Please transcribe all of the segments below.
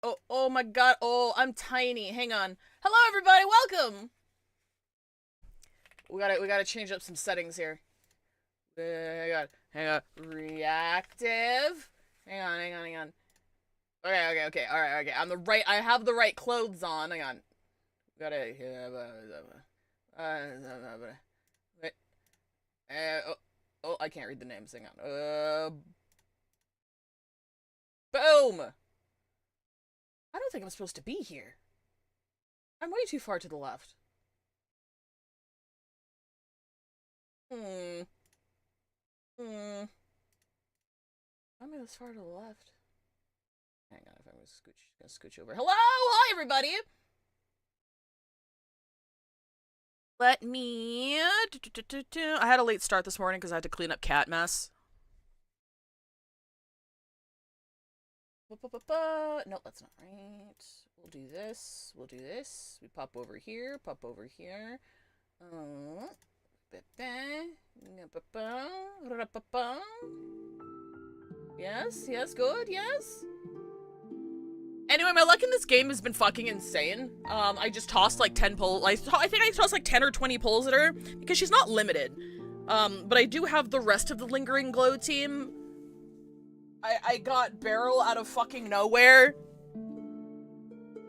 oh my god. Oh, I'm tiny. Hang on. Hello, everybody. Welcome. We gotta change up some settings here. Hang on. Reactive. Hang on. Okay. All right. I have the right clothes on. Hang on. I can't read the names. Hang on. Boom. I don't think I'm supposed to be here. I'm way too far to the left. I'm this far to the left. Hang on, if I'm gonna scooch over. Hello! Hi, everybody! Let me... I had a late start this morning because I had to clean up cat mess. No, that's not right. We'll do this. We pop over here. Yes, good, yes. Anyway, my luck in this game has been fucking insane. I just tossed like 10 pulls. I think I tossed like 10 or 20 pulls at her because she's not limited. But I do have the rest of the Lingering Glow team. I got Beryl out of fucking nowhere.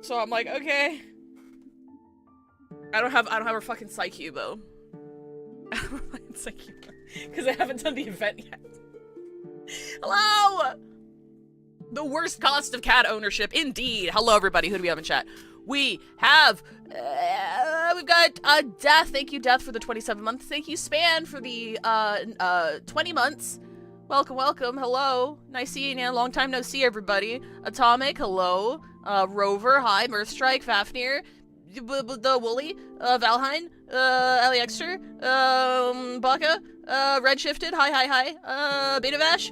So I'm like, okay. I don't have her fucking Psyche though. I don't have her fucking Psyche because I haven't done the event yet. Hello! The worst cost of cat ownership, indeed. Hello, everybody. Who do we have in chat? We have, we've got, Death. Thank you, Death, for the 27 months. Thank you, Span, for the, 20 months. Welcome. Hello. Nice seeing you. Long time no see, everybody. Atomic, hello. Rover, hi. Mirthstrike, Fafnir, the Wooly, Valheim, Aliexter, Baka, Redshifted, hi. Beta Vash.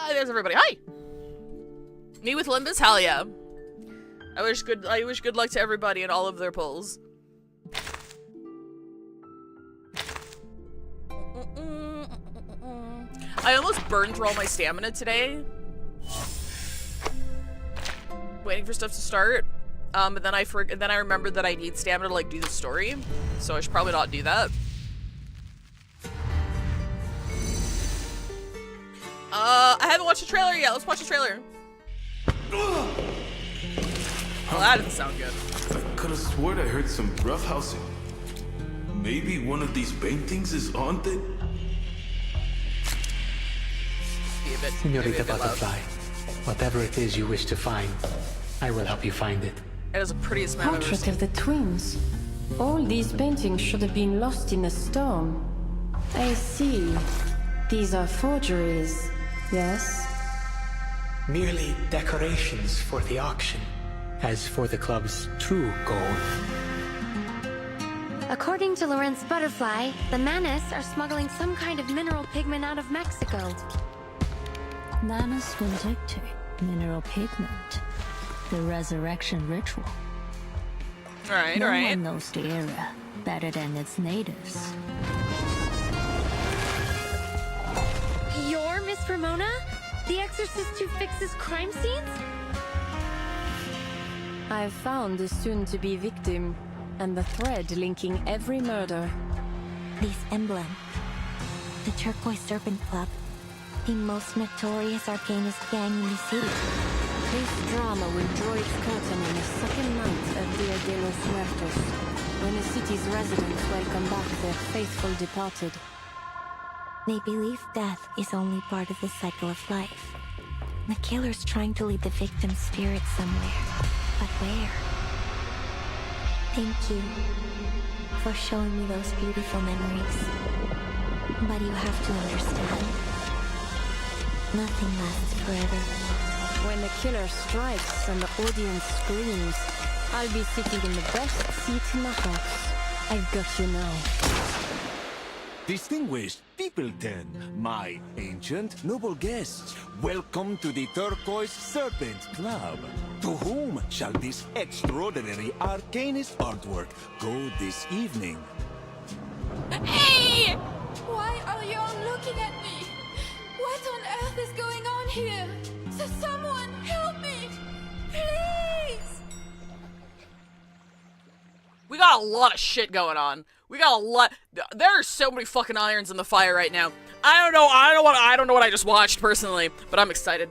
There's everybody. Hi! Me with Limbus? Hell yeah. I wish good luck to everybody in all of their polls. I almost burned through all my stamina today. Waiting for stuff to start. But then I remembered that I need stamina to like do the story. So I should probably not do that. I haven't watched the trailer yet. Let's watch the trailer. Well, that didn't sound good. I could have sworn I heard some roughhousing. Maybe one of these paintings is haunted? Señorita Butterfly, whatever it is you wish to find, I will help you find it. It is the prettiest man I've ever Portrait seen. of the twins. All these paintings should have been lost in a storm. I see. These are forgeries, yes? Merely decorations for the auction. As for the club's true goal. According to Lawrence Butterfly, the Manus are smuggling some kind of mineral pigment out of Mexico. Manus Vindicti, mineral pigment. The resurrection ritual. Alright. No one knows the area better than its natives. You're Miss Ramona? The exorcist who fixes crime scenes? I've found the soon-to-be victim, and the thread linking every murder. This emblem. The Turquoise Serpent Club. The most notorious arcanist gang in the city. This drama will draw its curtain on the second night of Dia de los Muertos, when the city's residents welcome back their faithful departed. They believe death is only part of the cycle of life. The killer's trying to lead the victim's spirit somewhere. But where? Thank you for showing me those beautiful memories. But you have to understand, nothing lasts forever. When the killer strikes and the audience screams, I'll be sitting in the best seat in the house. I've got you now. Distinguished Peopleton, my ancient noble guests, welcome to the Turquoise Serpent Club. To whom shall this extraordinary arcanist artwork go this evening? Hey! Why are you all looking at me? What on earth is going on here? Someone help me! Please! We got a lot of shit going on. We got a lot. There are so many fucking irons in the fire right now. I don't know. I don't know what I just watched personally, but I'm excited.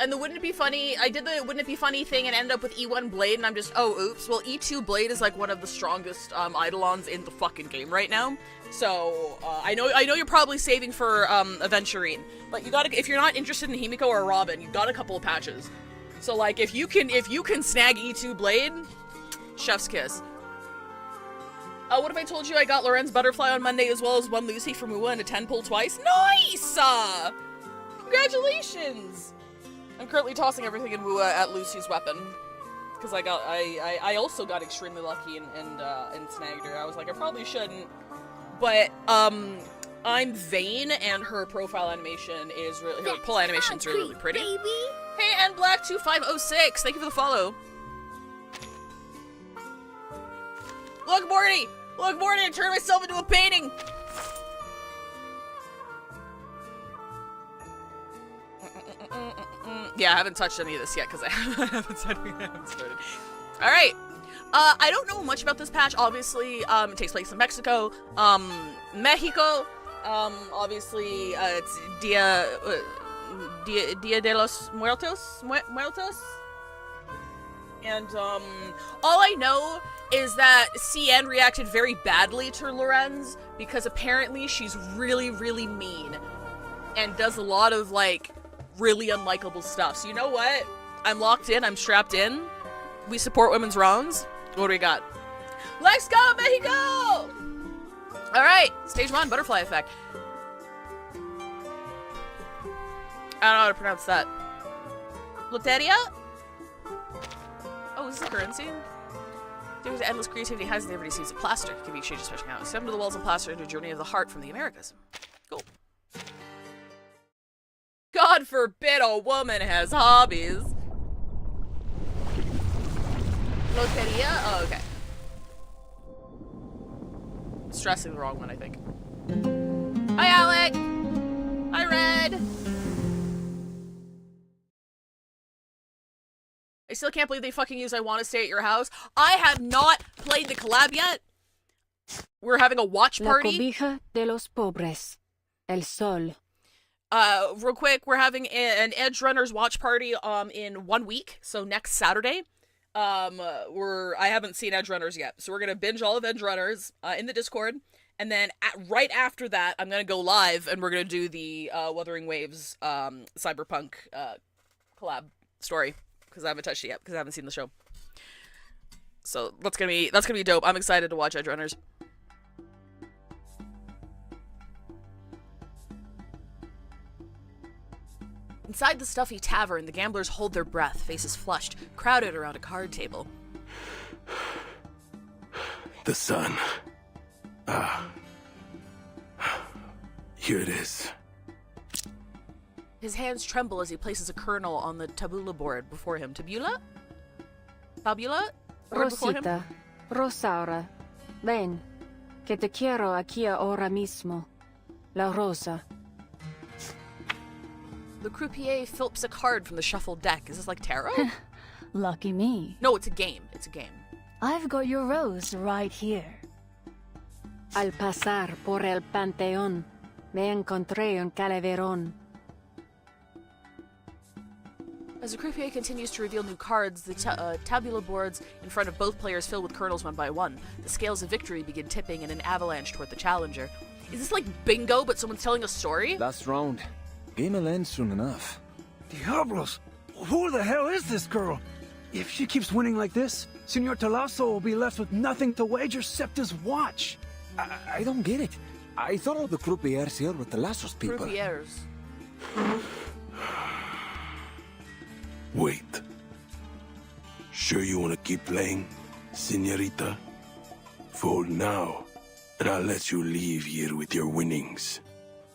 And the wouldn't it be funny? I did the wouldn't it be funny thing and ended up with E1 Blade, and I'm just, oh, oops. Well, E2 Blade is like one of the strongest Eidolons in the fucking game right now. So I know you're probably saving for Aventurine, but you gotta, if you're not interested in Himiko or Robin, you got a couple of patches. So like if you can snag E2 Blade, chef's kiss. What if I told you I got Lorenz Butterfly on Monday as well as one Lucy from Mua and a 10 pull twice? Nice! Congratulations! I'm currently tossing everything in Mua at Lucy's weapon. Because I also got extremely lucky and snagged her. I was like, I probably shouldn't. But, I'm vain and her profile animation is really, her pull animation's really, really pretty. Baby. Hey, and Black2506, thank you for the follow. Look, Morty! Look, Morty, I turned myself into a painting! Yeah, I haven't touched any of this yet, because I haven't started. Alright. I don't know much about this patch. Obviously, it takes place in Mexico. Mexico. Obviously, it's Dia de los Muertos? Muertos? And, all I know is that CN reacted very badly to Lorenz because apparently she's really, really mean and does a lot of, like, really unlikable stuff. So you know what? I'm locked in. I'm strapped in. We support women's wrongs. What do we got? Let's go, Mexico! All right, stage 1, butterfly effect. I don't know how to pronounce that. Loteria? Oh, is this a currency? There's endless creativity, has everybody sees it. Plaster can be exchanged stretching out. Step into the walls and plaster into a journey of the heart from the Americas. Cool. God forbid a woman has hobbies. Loteria? Oh, okay. Stressing the wrong one, I think. Hi, Alec! Hi, Red! I still can't believe they fucking use I Want to Stay at Your House. I have not played the collab yet. We're having a watch party. La cobija de los pobres. El sol. Real quick, we're having an Edge Runners watch party in 1 week, so next Saturday. I haven't seen Edge Runners yet, so we're gonna binge all of Edge Runners in the Discord, and then right after that, I'm gonna go live and we're gonna do the Wuthering Waves Cyberpunk collab story because I haven't touched it yet because I haven't seen the show. So that's gonna be dope. I'm excited to watch Edge Runners. Inside the stuffy tavern, the gamblers hold their breath, faces flushed, crowded around a card table. The sun. Here it is. His hands tremble as he places a kernel on the tabula board before him. Tabula? Tabula? Board before him? Rosita, Rosaura, ven, que te quiero aquí ahora mismo. La rosa. The croupier flips a card from the shuffled deck. Is this like tarot? Lucky me. No, it's a game. It's a game. I've got your rose right here. Al pasar por el panteón, me encontré un calaverón. As the croupier continues to reveal new cards, the tabula boards in front of both players fill with kernels one by one. The scales of victory begin tipping in an avalanche toward the challenger. Is this like bingo, but someone's telling a story? Last round. Game will end soon enough. Diablos! Who the hell is this girl? If she keeps winning like this, Senor Talasso will be left with nothing to wager except his watch. I don't get it. I thought all the croupiers here were Talasso's people. Croupiers. Wait. Sure you want to keep playing, señorita? Fold now, and I'll let you leave here with your winnings.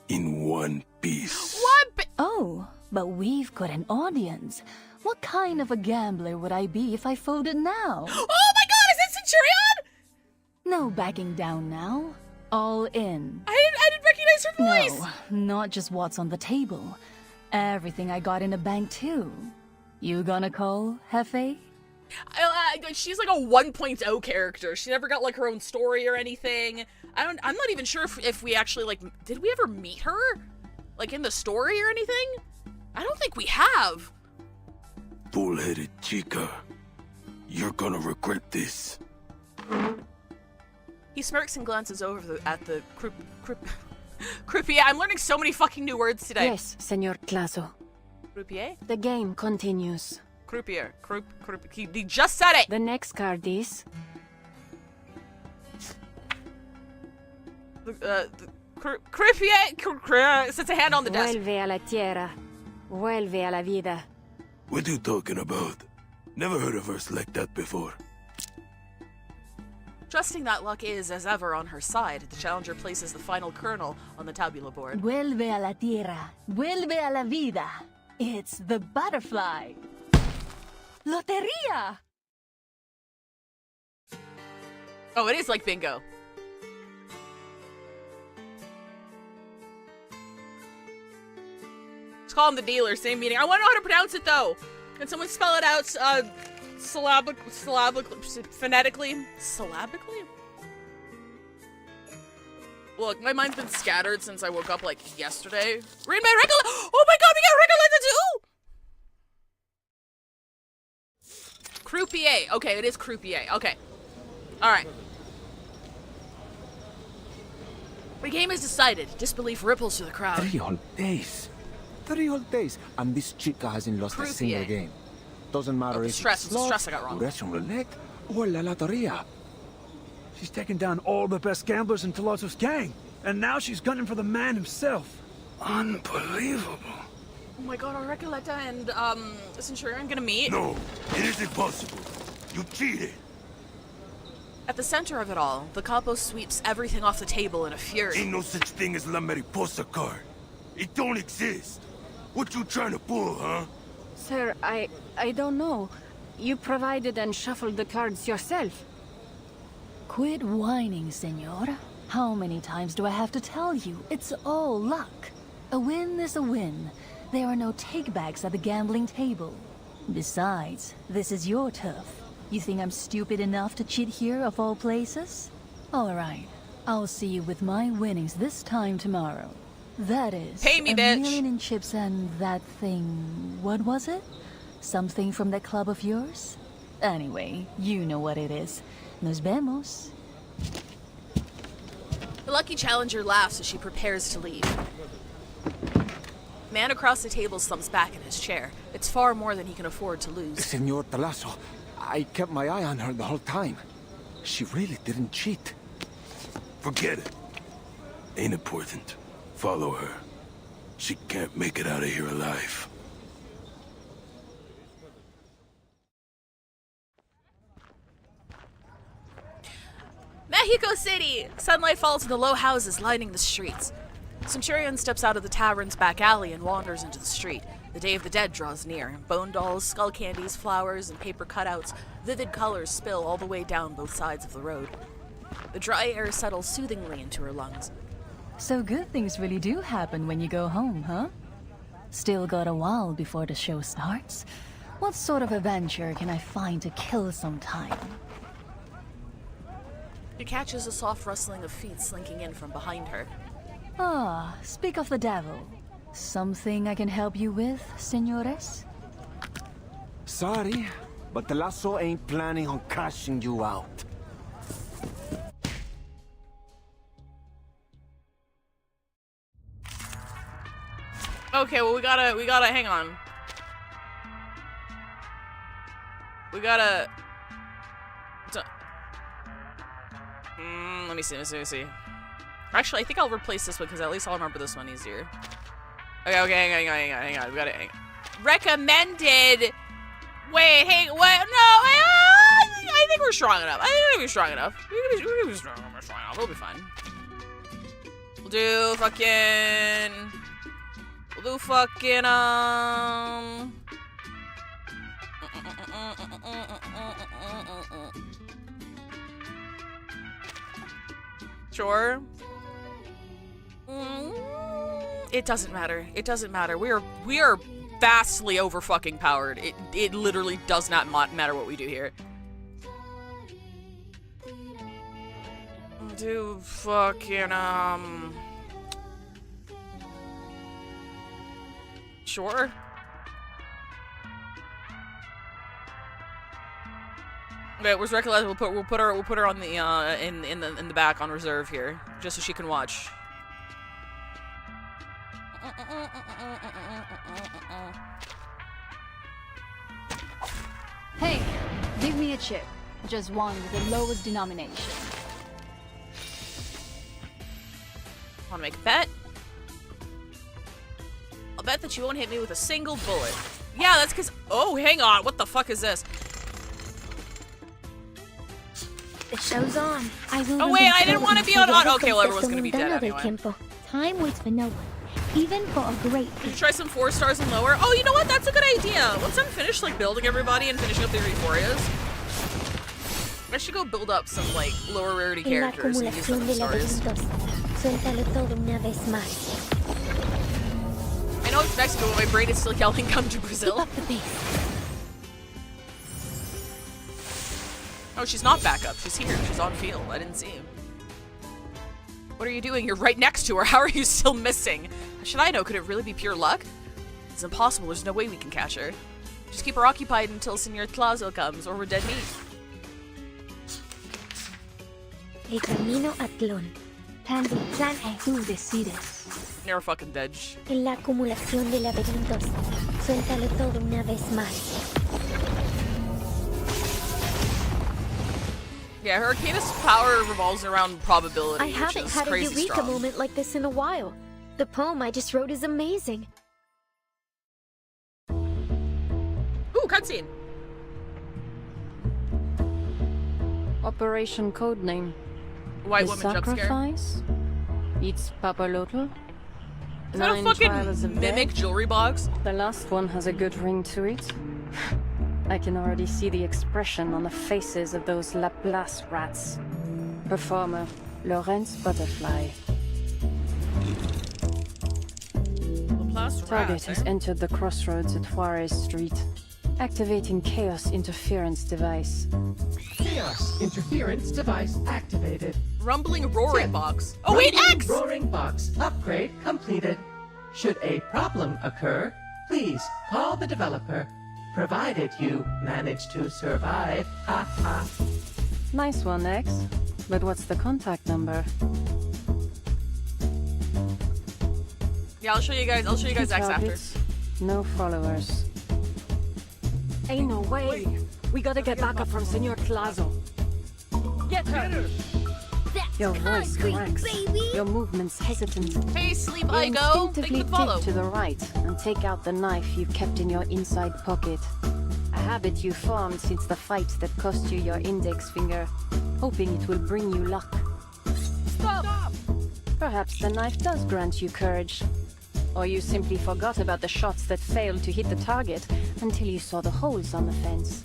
In one piece. What? Oh, but we've got an audience. What kind of a gambler would I be if I folded now? Oh my god, is that Centurion? No backing down now. All in. I didn't recognize recognize her voice! No, not just what's on the table. Everything I got in the bank, too. You gonna call, Hefe? She's like a 1.0 character. She never got like her own story or anything. I'm not even sure if we actually like, did we ever meet her? Like in the story or anything? I don't think we have. Bull-headed chica. You're gonna regret this. He smirks and glances over at the croupier. I'm learning so many fucking new words today. Yes, Senor Classo. Croupier? The game continues. Croupier. He just said it! The next card is... Croupier sets a hand on the desk. Vuelve a la tierra. Vuelve a la vida. What are you talking about? Never heard of verse like that before. Trusting that luck is, as ever, on her side, the challenger places the final kernel on the tabula board. Vuelve a la tierra. Vuelve a la vida. It's the butterfly. Loteria! Oh, it is like bingo. Let's call him the dealer, same meaning. I want to know how to pronounce it, though. Can someone spell it out phonetically? Syllabically? Look, my mind's been scattered since I woke up, like, yesterday. Read my Recollet! Oh my god, we got Recollet too! Croupier. Okay, it is croupier. Okay. Alright. The game is decided. Disbelief ripples through the crowd. 3 whole days. 3 whole days. And this chica hasn't lost a single game. Doesn't matter if stress. it's It's the stress I got wrong. Russian roulette, or la loteria. She's taken down all the best gamblers in Tolosso's gang. And now she's gunning for the man himself. Unbelievable. Oh my god, are Recoleta and, Centurion gonna meet? No, it isn't possible. You cheated. At the center of it all, the capo sweeps everything off the table in a fury. Ain't no such thing as La Mariposa card. It don't exist. What you trying to pull, huh? Sir, I don't know. You provided and shuffled the cards yourself. Quit whining, senor. How many times do I have to tell you? It's all luck. A win is a win. There are no takebacks at the gambling table. Besides, this is your turf. You think I'm stupid enough to cheat here of all places? All right. I'll see you with my winnings this time tomorrow. That is, pay me, a bitch. million in chips and that thing... What was it? Something from that club of yours? Anyway, you know what it is. Nos vemos. The lucky challenger laughs as she prepares to leave. The man across the table slumps back in his chair. It's far more than he can afford to lose. Senor Talasso, I kept my eye on her the whole time. She really didn't cheat. Forget it. Ain't important. Follow her. She can't make it out of here alive. Mexico City! Sunlight falls on the low houses lining the streets. Centurion steps out of the tavern's back alley and wanders into the street. The Day of the Dead draws near. Bone dolls, skull candies, flowers, and paper cutouts, vivid colors spill all the way down both sides of the road. The dry air settles soothingly into her lungs. So good things really do happen when you go home, huh? Still got a while before the show starts. What sort of adventure can I find to kill some time? She catches a soft rustling of feet slinking in from behind her. Ah, speak of the devil. Something I can help you with, senores? Sorry, but Talasso ain't planning on cashing you out. Okay, well we gotta hang on. We gotta... let me see. Actually, I think I'll replace this one because at least I'll remember this one easier. Okay, hang on. We gotta hang. Recommended. Wait, hey, what? No, I think we're strong enough. I think we're gonna be strong enough. We're gonna be strong enough. We'll be fine. We'll do fucking, Sure. It doesn't matter. It doesn't matter. We are vastly over fucking powered. It literally does not matter what we do here. Do fucking sure. Okay, where's Recolette? We'll put her on the in the back on reserve here, just so she can watch. Hey, give me a chip. Just one with the lowest denomination. Wanna make a bet? I'll bet that you won't hit me with a single bullet. Yeah, that's because. Oh, hang on. What the fuck is this? The show's on. Oh wait, I didn't want to be on. Okay, well everyone's gonna be dead anyway. Time waits for no one, even for a great. Should try some 4 stars and lower. Oh, you know what? That's a good idea. Once I'm finished like building everybody and finishing up the euphorias, I should go build up some like lower rarity characters and use them as stars. I know it's Mexico, but my brain is still yelling, "Come to Brazil." Oh, she's not back up. She's here. She's on field. I didn't see him. What are you doing? You're right next to her. How are you still missing? Should I know? Could it really be pure luck? It's impossible. There's no way we can catch her. Just keep her occupied until Senor Tlazo comes, or we're dead meat. El camino a Tlón. Plan Tú decides. Never fucking dead. En la acumulación de laberintos. Suéltalo todo una vez más. Yeah, her Arcanist power revolves around probability, I haven't had a eureka strong. moment like this in a while. The poem I just wrote is amazing. Ooh, cutscene. Operation Codename. White The woman jump scare. sacrifice? Eats Papalotl? Is that a 9 trials fucking of mimic death? jewelry box? The last one has a good ring to it. I can already see the expression on the faces of those Laplace rats. Performer, Lawrence Butterfly. Laplace Target rats, has eh? entered the crossroads at Juarez Street, activating Chaos Interference Device. Chaos interference device activated. Rumbling roaring Tip. box. Oh wait, Rumbling X! Roaring box upgrade completed. Should a problem occur, please call the developer. Provided you manage to survive. Ha ha. Nice one, X. But what's the contact number? Yeah, I'll show you guys. I'll show you guys X after. Targets, no followers. Ain't no way. We gotta get backup from Senor Tlazo. Get her! Your voice cracks. Your movements hesitant. Hey, sleep You I go. Thank instinctively you for the follow. dig to the right and take out the knife you kept in your inside pocket. A habit you formed since the fight that cost you your index finger, hoping it will bring you luck. Stop! Perhaps the knife does grant you courage. Or you simply forgot about the shots that failed to hit the target until you saw the holes on the fence.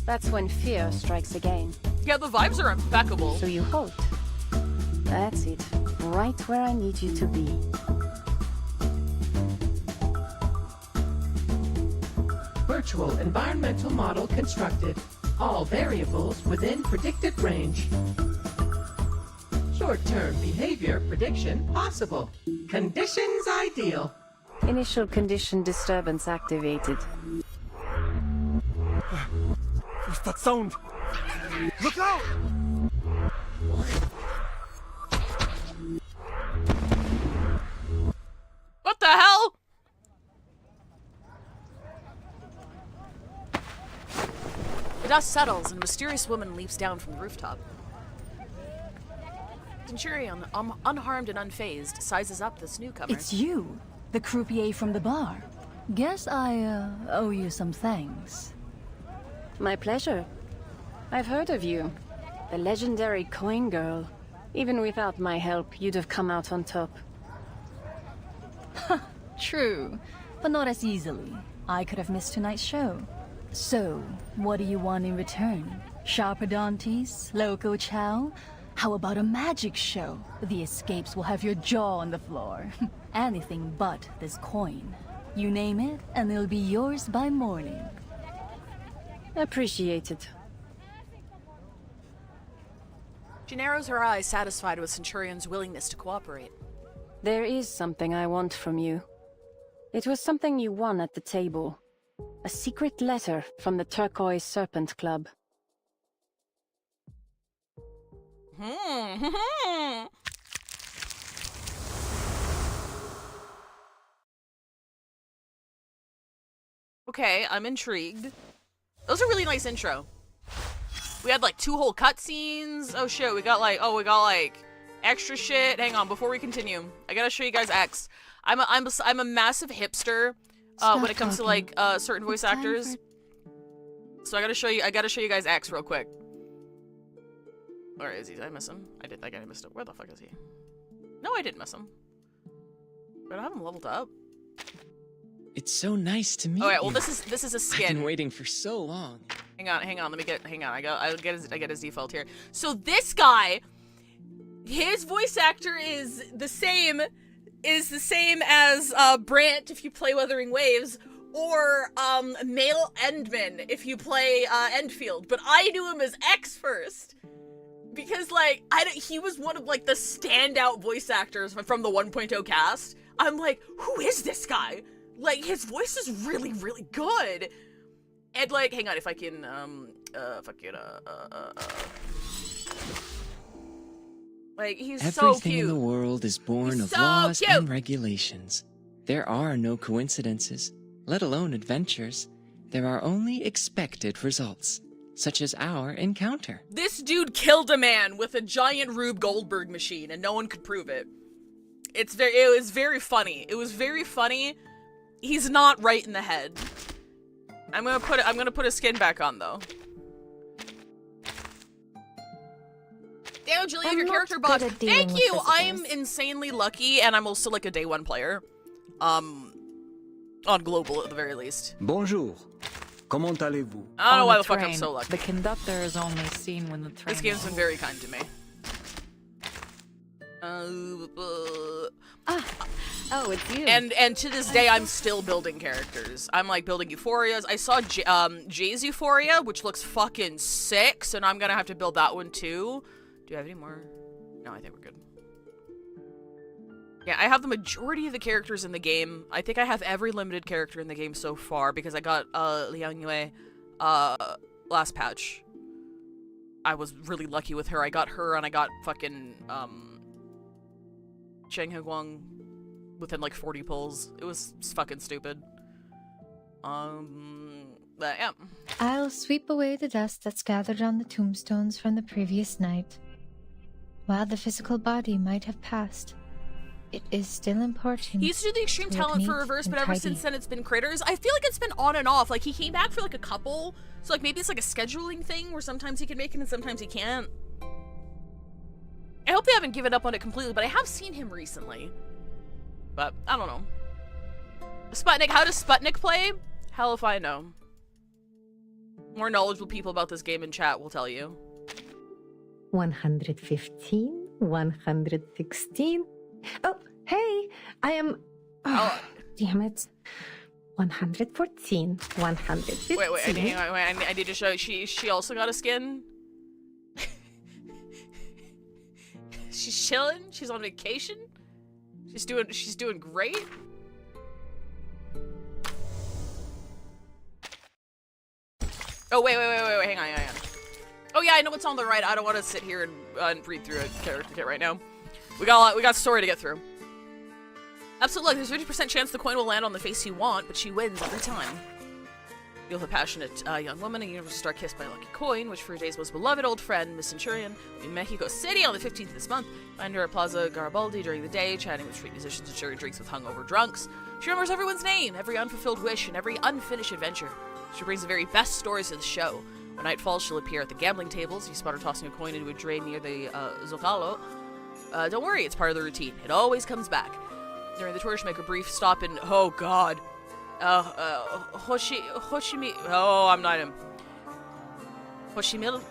That's when fear strikes again. Yeah, the vibes are impeccable. So you halt. That's it. Right where I need you to be. Virtual environmental model constructed. All variables within predicted range. Short-term behavior prediction possible. Conditions ideal. Initial condition disturbance activated. What's that sound? Look out! What the hell? The dust settles and a mysterious woman leaps down from the rooftop. Centurion, unharmed and unfazed, sizes up this newcomer. It's you, the croupier from the bar. Guess I owe you some thanks. My pleasure. I've heard of you. The legendary coin girl. Even without my help, you'd have come out on top. True, but not as easily. I could have missed tonight's show. So, what do you want in return? Sharper Dantes? Loco Chow? How about a magic show? The escapes will have your jaw on the floor. Anything but this coin. You name it, and it'll be yours by morning. Appreciated. She narrows her eyes, satisfied with Centurion's willingness to cooperate. There is something I want from you. It was something you won at the table. A secret letter from the Turquoise Serpent Club. Okay, I'm intrigued. That was a really nice intro. We had like 2 whole cutscenes. Oh shit, we got like extra shit. Hang on, before we continue, I gotta show you guys X. I'm a massive hipster when it comes to like certain voice actors. So I gotta show you guys X real quick. Where is he? Did I miss him? I did. I think I missed him. Where the fuck is he? No, I didn't miss him. But I have him leveled up. It's so nice to meet you. Oh, yeah, well, this is a skin. I've been waiting for so long. Hang on. I get his default here. So this guy, his voice actor is the same as Brant if you play Wuthering Waves, or Male Endman if you play Endfield. But I knew him as X first because like he was one of like the standout voice actors from the 1.0 cast. I'm like, who is this guy? Like, his voice is really, really good. And, like, hang on, if I can, like, he's so cute. Everything in the world is born of laws and regulations. There are no coincidences, let alone adventures. There are only expected results, such as our encounter. This dude killed a man with a giant Rube Goldberg machine, and no one could prove it. It was very funny. It was very funny. He's not right in the head. I'm gonna put his skin back on though. Damn, Julia, your character bot. Thank you. I'm insanely lucky, and I'm also like a day 1 player. On global at the very least. Bonjour. Comment allez-vous? I don't know why the fuck I'm so lucky. The conductor is only seen when the train. This game's been very kind to me. Oh, it's you. And to this day, I'm still building characters. I'm like building Euphorias. I saw Jay's Euphoria, which looks fucking sick, so now I'm gonna have to build that one too. Do you have any more? No, I think we're good. Yeah, I have the majority of the characters in the game. I think I have every limited character in the game so far because I got Liang Yue last patch. I was really lucky with her. I got her and I got fucking Cheng Heguang within like 40 pulls. It was fucking stupid. But yeah. I'll sweep away the dust that's gathered on the tombstones from the previous night. While the physical body might have passed, it is still important. He used to do the extreme talent for reverse, but ever since then it's been critters. I feel like it's been on and off. Like he came back for like a couple, so like maybe it's like a scheduling thing where sometimes he can make it and sometimes he can't. I hope they haven't given up on it completely, but I have seen him recently. But I don't know. Sputnik, how does Sputnik play? Hell if I know. More knowledgeable people about this game in chat will tell you. 115, 116. Oh, hey, I am... Oh, damn it. 114, 115. Wait, hang on, I need to show you. She also got a skin? She's chilling? She's on vacation? She's doing great? Oh, wait, hang on. Oh yeah, I know what's on the right. I don't want to sit here and read through a character kit right now. We got story to get through. Absolutely, there's a 50% chance the coin will land on the face you want, but she wins every time. You'll have a passionate young woman, a universal star kissed by a lucky coin, which for your day's most beloved old friend, Miss Centurion, in Mexico City on the 15th of this month. Find her at Plaza Garibaldi during the day, chatting with street musicians and sharing drinks with hungover drunks. She remembers everyone's name, every unfulfilled wish, and every unfinished adventure. She brings the very best stories to the show. When night falls, she'll appear at the gambling tables. You spot her tossing a coin into a drain near the Zocalo. Don't worry, it's part of the routine. It always comes back. During the tour, she'll make a brief stop in... Oh, God. Hoshimi... Oh, I'm not him. Hoshimil...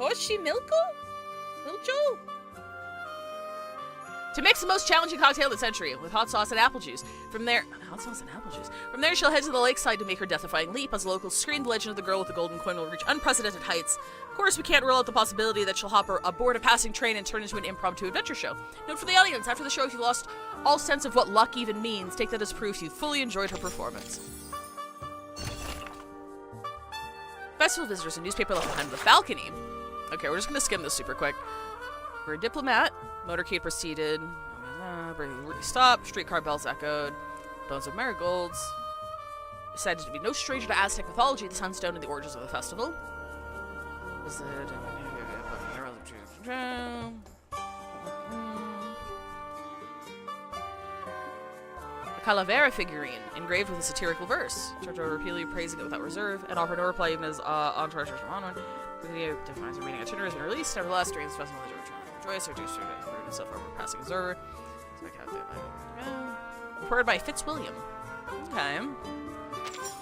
Hoshi Milko? Milcho? To mix the most challenging cocktail of the century with hot sauce and apple juice. From there, she'll head to the lakeside to make her death-defying leap as the locals scream the legend of the girl with the golden coin will reach unprecedented heights. Of course, we can't rule out the possibility that she'll hop aboard a passing train and turn into an impromptu adventure show. Note for the audience, after the show, if you lost all sense of what luck even means, take that as proof you fully enjoyed her performance. Festival visitors and newspaper left behind on the balcony. Okay, we're just gonna skim this super quick. We're a diplomat. Motorcade proceeded. Stop. Streetcar bells echoed. Bones of marigolds. Decided to be no stranger to Aztec mythology, the sunstone, and the origins of the festival. A calavera figurine engraved with a satirical verse. Giorgio repeatedly praising it without reserve, and offered no reply even as entourage Romano. The video defines her meaning itinerary has been released. Nevertheless, during this festival, Joyce or reduced himself over passing observer. Reported by Fitzwilliam. Okay.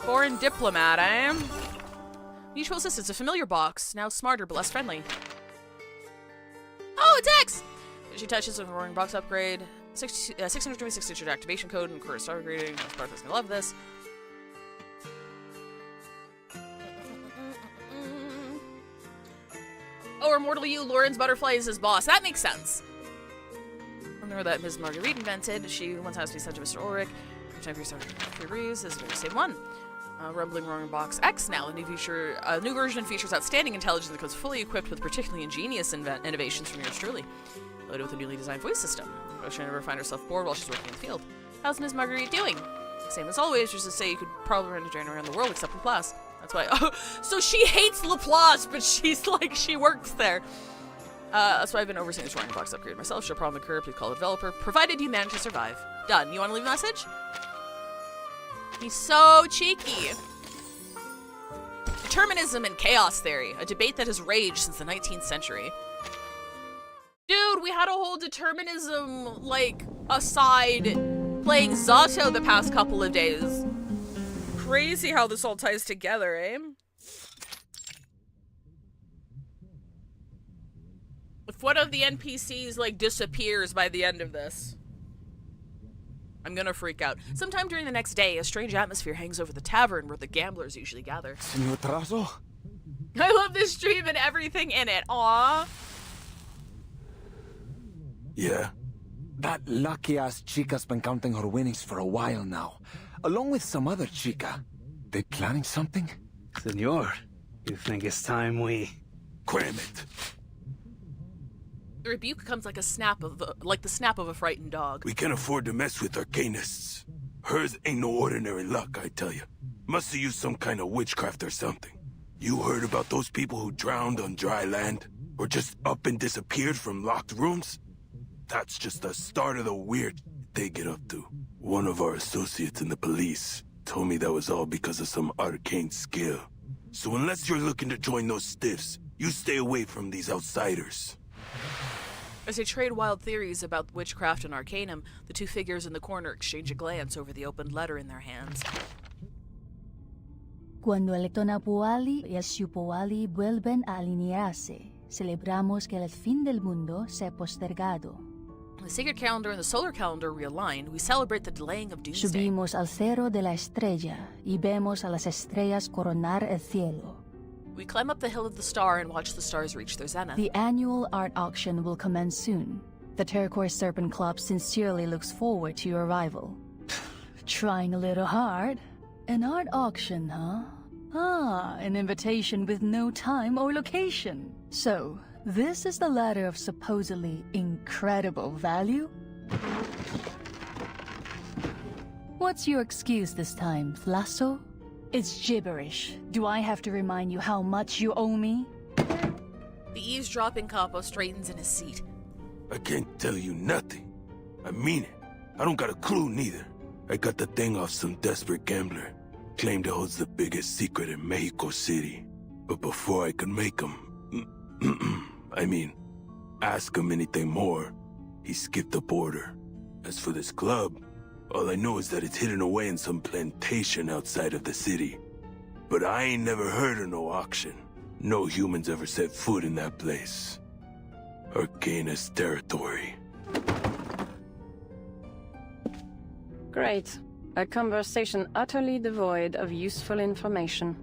Foreign diplomat, eh? Mutual assistance, a familiar box, now smarter but less friendly. Oh, it's X! She touches a roaring box upgrade. 626-digit activation code and current star grading. Sparkle's gonna love this. Oh, Immortal You, Lauren's butterfly is his boss. That makes sense. Remember that Ms. Marguerite invented. She once has to be sent to Mr. Ulrich. Time for your Reeves is the very same one. Rumbling Roaring Box X now. A new version features outstanding intelligence that comes fully equipped with particularly ingenious innovations from yours truly. Loaded with a newly designed voice system. She'll never find herself bored while she's working in the field. How's Ms. Marguerite doing? Same as always, just to say you could probably run a journey around the world except Laplace. That's why. Oh, so she hates Laplace, but she's like, she works there. That's why I've been overseeing this Roaring Box upgrade myself. Should a problem occur, please call the developer, provided you manage to survive. Done. You want to leave a message? He's so cheeky. Determinism and chaos theory, a debate that has raged since the 19th century. Dude, we had a whole determinism, like, aside playing Zato the past couple of days. Crazy how this all ties together, eh? If one of the NPCs, like, disappears by the end of this, I'm gonna freak out. Sometime during the next day, a strange atmosphere hangs over the tavern where the gamblers usually gather. Señor Trazo? I love this stream and everything in it. Aww. Yeah? That lucky-ass chica's been counting her winnings for a while now, along with some other chica. They planning something? Senor, you think it's time we... Cram it. The rebuke comes like the snap of a frightened dog. We can't afford to mess with arcanists. Hers ain't no ordinary luck, I tell you. Must have used some kind of witchcraft or something. You heard about those people who drowned on dry land? Or just up and disappeared from locked rooms? That's just the start of the weird they get up to. One of our associates in the police told me that was all because of some arcane skill. So unless you're looking to join those stiffs, you stay away from these outsiders. As they trade wild theories about witchcraft and arcanum, the two figures in the corner exchange a glance over the opened letter in their hands. Cuando el Tonapuali y el Xupuali vuelven a alinearse, celebramos que el fin del mundo se ha postergado. When the sacred calendar and the solar calendar realign, we celebrate the delaying of doomsday. Subimos al cerro de la estrella y vemos a las estrellas coronar el cielo. We climb up the hill of the star and watch the stars reach their zenith. The annual art auction will commence soon. The Turquoise Serpent Club sincerely looks forward to your arrival. Trying a little hard. An art auction, huh? Ah, an invitation with no time or location. So, this is the ladder of supposedly incredible value? What's your excuse this time, Flasso? It's gibberish. Do I have to remind you how much you owe me? The eavesdropping capo straightens in his seat. I can't tell you nothing. I mean it. I don't got a clue neither. I got the thing off some desperate gambler. Claimed it holds the biggest secret in Mexico City. But before I could make him... ask him anything more, he skipped the border. As for this club, all I know is that it's hidden away in some plantation outside of the city. But I ain't never heard of no auction. No humans ever set foot in that place. Arcanist territory. Great. A conversation utterly devoid of useful information.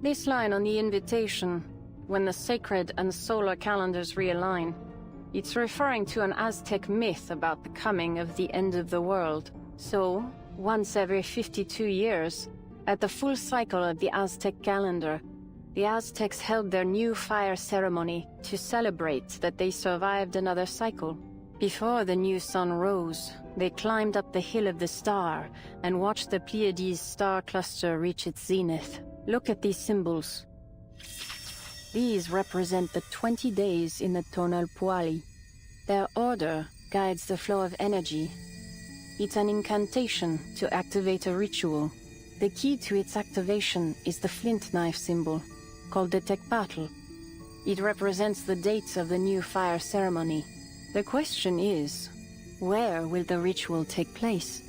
This line on the invitation, when the sacred and solar calendars realign, it's referring to an Aztec myth about the coming of the end of the world. So, once every 52 years, at the full cycle of the Aztec calendar, the Aztecs held their new fire ceremony to celebrate that they survived another cycle. Before the new sun rose, they climbed up the hill of the star and watched the Pleiades star cluster reach its zenith. Look at these symbols. These represent the 20 days in the tonal puali. Their order guides the flow of energy. It's an incantation to activate a ritual. The key to its activation is the flint knife symbol, called the Tecpatl. It represents the dates of the new fire ceremony. The question is, where will the ritual take place?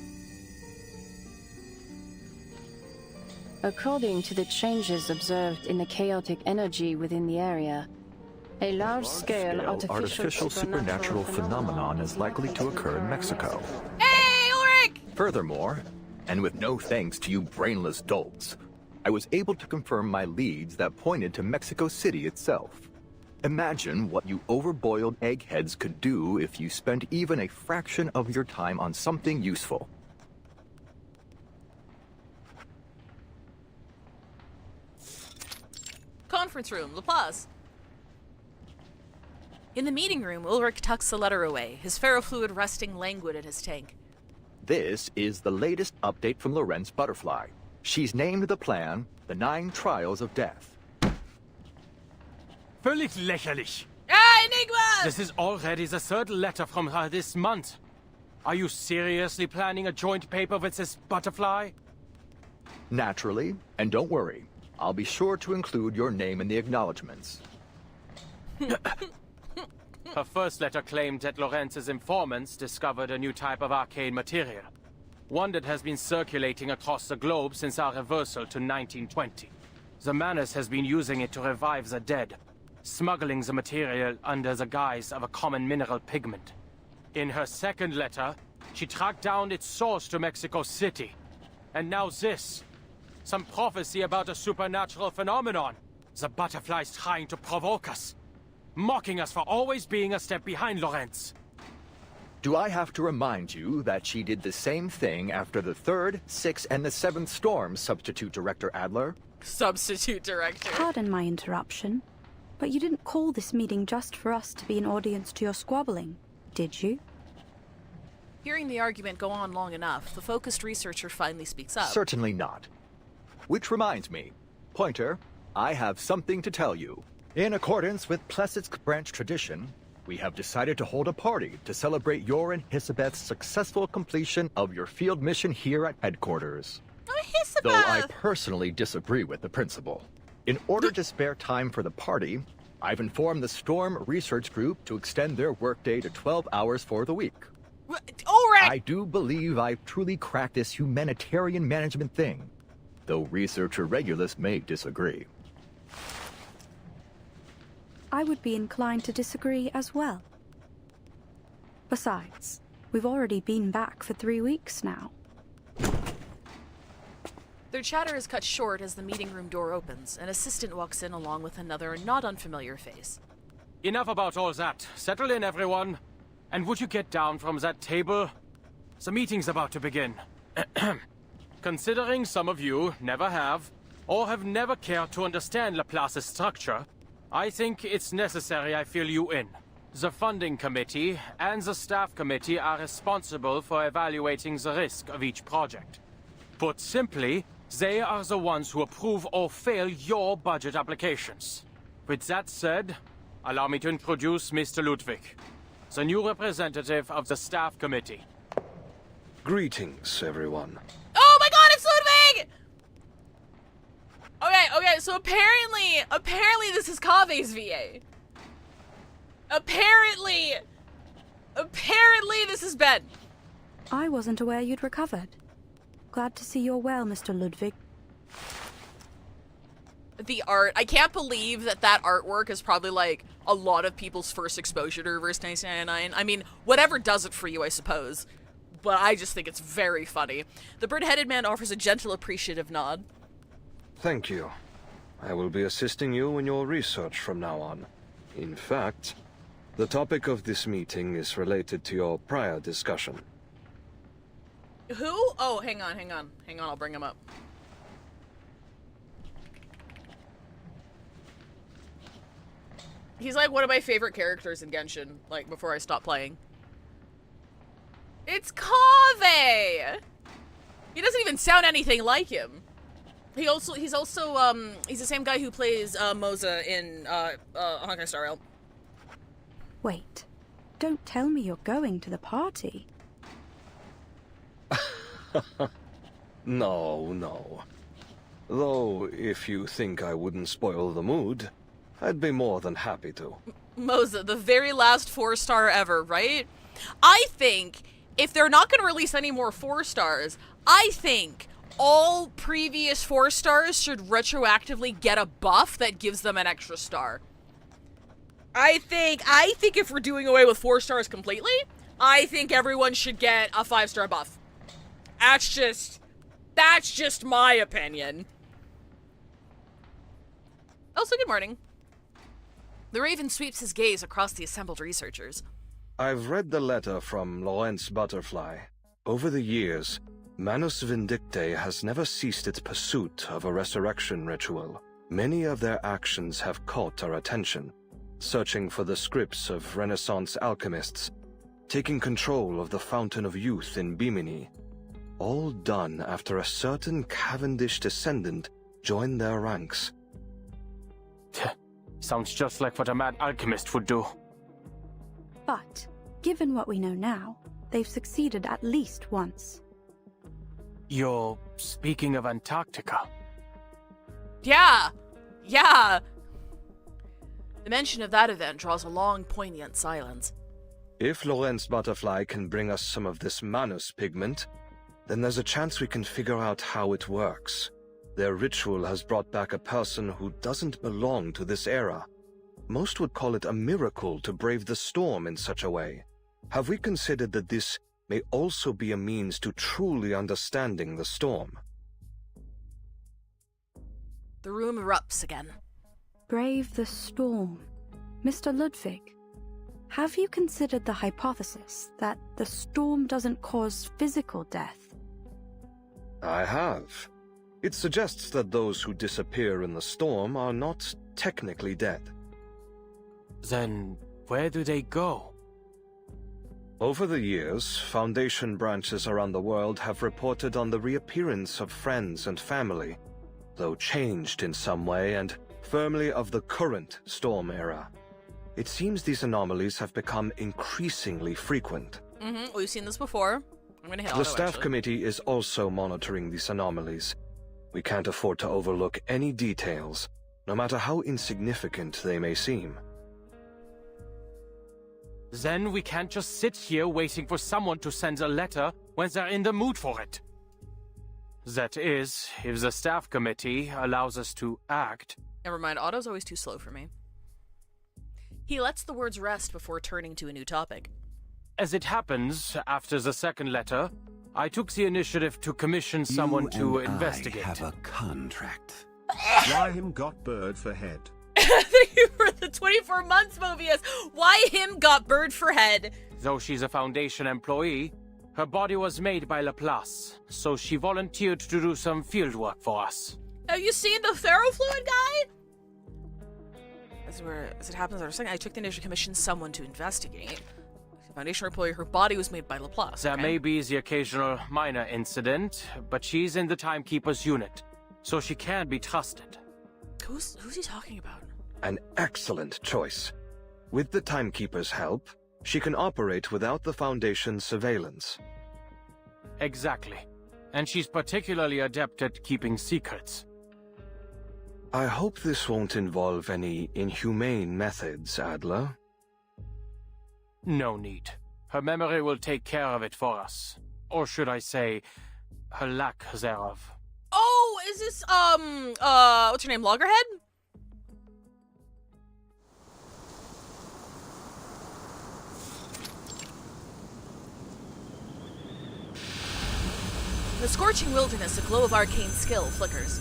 According to the changes observed in the chaotic energy within the area, a large-scale artificial supernatural phenomenon is likely to occur in Mexico. Hey, Ulrich! Furthermore, and with no thanks to you brainless dolts, I was able to confirm my leads that pointed to Mexico City itself. Imagine what you overboiled eggheads could do if you spent even a fraction of your time on something useful. Conference room, Laplace. In the meeting room, Ulrich tucks the letter away, his ferrofluid resting languid in his tank. This is the latest update from Lorenz Butterfly. She's named the plan the 9 Trials of Death. Völlig lächerlich. Ah, Enigma! This is already the 3rd letter from her this month. Are you seriously planning a joint paper with this butterfly? Naturally, and don't worry, I'll be sure to include your name in the acknowledgements. Her first letter claimed that Lorenz's informants discovered a new type of arcane material. One that has been circulating across the globe since our reversal to 1920. The Manus has been using it to revive the dead, smuggling the material under the guise of a common mineral pigment. In her second letter, she tracked down its source to Mexico City. And now this. Some prophecy about a supernatural phenomenon. The butterfly's trying to provoke us. Mocking us for always being a step behind Lorenz. Do I have to remind you that she did the same thing after the 3rd, 6th, and the 7th storms, Substitute Director Adler? Substitute Director. Pardon my interruption, but you didn't call this meeting just for us to be an audience to your squabbling, did you? Hearing the argument go on long enough, the focused researcher finally speaks up. Certainly not. Which reminds me, Pointer, I have something to tell you. In accordance with Plessetsk branch tradition, we have decided to hold a party to celebrate your and Hisabeth's successful completion of your field mission here at headquarters. Oh, Hisabeth! Though I personally disagree with the principle. In order to spare time for the party, I've informed the Storm Research Group to extend their workday to 12 hours for the week. Ulrich! I do believe I've truly cracked this humanitarian management thing, though researcher Regulus may disagree. I would be inclined to disagree as well. Besides, we've already been back for 3 weeks now. Their chatter is cut short as the meeting room door opens. An assistant walks in along with another not unfamiliar face. Enough about all that. Settle in, everyone. And would you get down from that table? The meeting's about to begin. Considering some of you never have, or have never cared to understand Laplace's structure, I think it's necessary I fill you in. The funding committee and the staff committee are responsible for evaluating the risk of each project. Put simply, they are the ones who approve or fail your budget applications. With that said, allow me to introduce Mr. Ludwig, the new representative of the staff committee. Greetings, everyone. Oh my god, it's Ludwig! Okay, so apparently this is Kave's VA. Apparently this is Ben. I wasn't aware you'd recovered. Glad to see you're well, Mr. Ludwig. the art. I can't believe that artwork is probably like a lot of people's first exposure to Reverse 1999. I mean, whatever does it for you, I suppose. But I just think it's very funny. The bird-headed man offers a gentle, appreciative nod. Thank you. I will be assisting you in your research from now on. In fact, the topic of this meeting is related to your prior discussion. Who? Oh, hang on, I'll bring him up. He's like one of my favorite characters in Genshin, like, before I stopped playing. It's Kaveh! He doesn't even sound anything like him. He's also, he's the same guy who plays, Moza in, Honkai Star Rail. Wait, don't tell me you're going to the party. No. Though, if you think I wouldn't spoil the mood, I'd be more than happy to. Moza, the very last 4-star ever, right? I think if they're not going to release any more 4-stars, I think all previous 4-stars should retroactively get a buff that gives them an extra star. I think if we're doing away with 4-stars completely, I think everyone should get a 5-star buff. That's just my opinion. Also, good morning. The Raven sweeps his gaze across the assembled researchers. I've read the letter from Lawrence Butterfly. Over the years, Manus Vindictae has never ceased its pursuit of a resurrection ritual. Many of their actions have caught our attention, searching for the scripts of Renaissance alchemists, taking control of the Fountain of Youth in Bimini, all done after a certain Cavendish descendant joined their ranks. Sounds just like what a mad alchemist would do. But, given what we know now, they've succeeded at least once. You're speaking of Antarctica. Yeah. The mention of that event draws a long, poignant silence. If Lawrence Butterfly can bring us some of this Manus pigment, then there's a chance we can figure out how it works. Their ritual has brought back a person who doesn't belong to this era. Most would call it a miracle to brave the storm in such a way. Have we considered that this may also be a means to truly understanding the storm? The room erupts again. Brave the storm. Mr. Ludwig, have you considered the hypothesis that the storm doesn't cause physical death? I have. It suggests that those who disappear in the storm are not technically dead. Then, where do they go? Over the years, Foundation branches around the world have reported on the reappearance of friends and family, though changed in some way and firmly of the current storm era. It seems these anomalies have become increasingly frequent. We've seen this before. I'm gonna hit The staff committee is also monitoring these anomalies. We can't afford to overlook any details, no matter how insignificant they may seem. Then we can't just sit here waiting for someone to send a letter when they're in the mood for it. That is, if the staff committee allows us to act. Never mind, Otto's always too slow for me. He lets the words rest before turning to a new topic. As it happens, after the second letter, I took the initiative to commission someone to investigate. I have a contract. Why him got bird for head? Thank you for the 24 months, Mobius. Why him got bird for head? Though she's a Foundation employee, her body was made by Laplace, so she volunteered to do some field work for us. Have you seen the ferrofluid guy? As it happens, I took the initiative to commission someone to investigate. Foundation employee, her body was made by Laplace. There may be the occasional minor incident, but she's in the Timekeeper's unit, so she can be trusted. Who's he talking about? An excellent choice. With the Timekeeper's help, she can operate without the Foundation's surveillance. Exactly. And she's particularly adept at keeping secrets. I hope this won't involve any inhumane methods, Adler. No need. Her memory will take care of it for us. Or should I say, her lack thereof. Oh, is this, what's her name, Loggerhead? In the scorching wilderness, a glow of arcane skill flickers.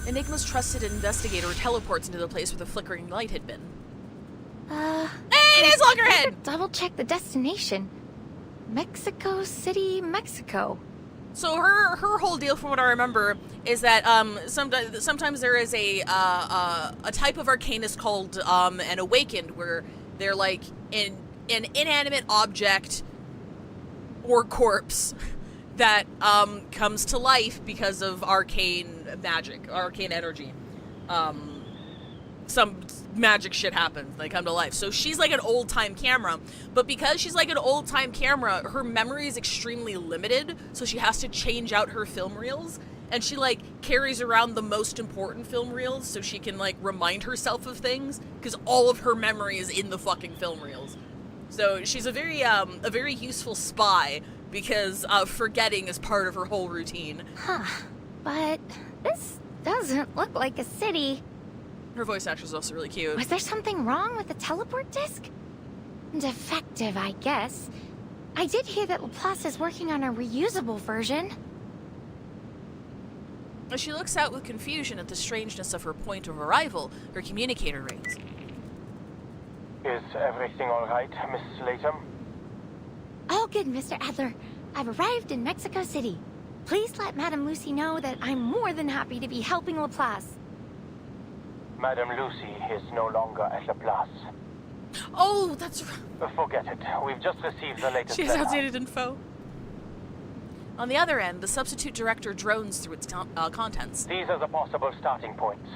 Enigma's trusted investigator teleports into the place where the flickering light had been. Hey, it is Loggerhead! Double check the destination. Mexico City, Mexico. So her whole deal, from what I remember, is that sometimes there is a type of arcanist called an awakened, where they're like an inanimate object or corpse that comes to life because of arcane magic, arcane energy. Some magic shit happens, they come to life. So she's like an old-time camera, but because she's like an old-time camera, her memory is extremely limited, so she has to change out her film reels, and she like carries around the most important film reels so she can like remind herself of things, because all of her memory is in the fucking film reels. So she's a very useful spy, because forgetting is part of her whole routine. Huh. But this doesn't look like a city. Her voice actor is also really cute. Was there something wrong with the teleport disc? Defective, I guess. I did hear that Laplace is working on a reusable version. As she looks out with confusion at the strangeness of her point of arrival, her communicator rings. Is everything all right, Mrs. Latham? All good, Mr. Adler. I've arrived in Mexico City. Please let Madame Lucy know that I'm more than happy to be helping Laplace. Madame Lucy is no longer at Laplace. Oh, that's right. Forget it. We've just received the latest She has letter. outdated info. On the other end, the substitute director drones through its contents. These are the possible starting points.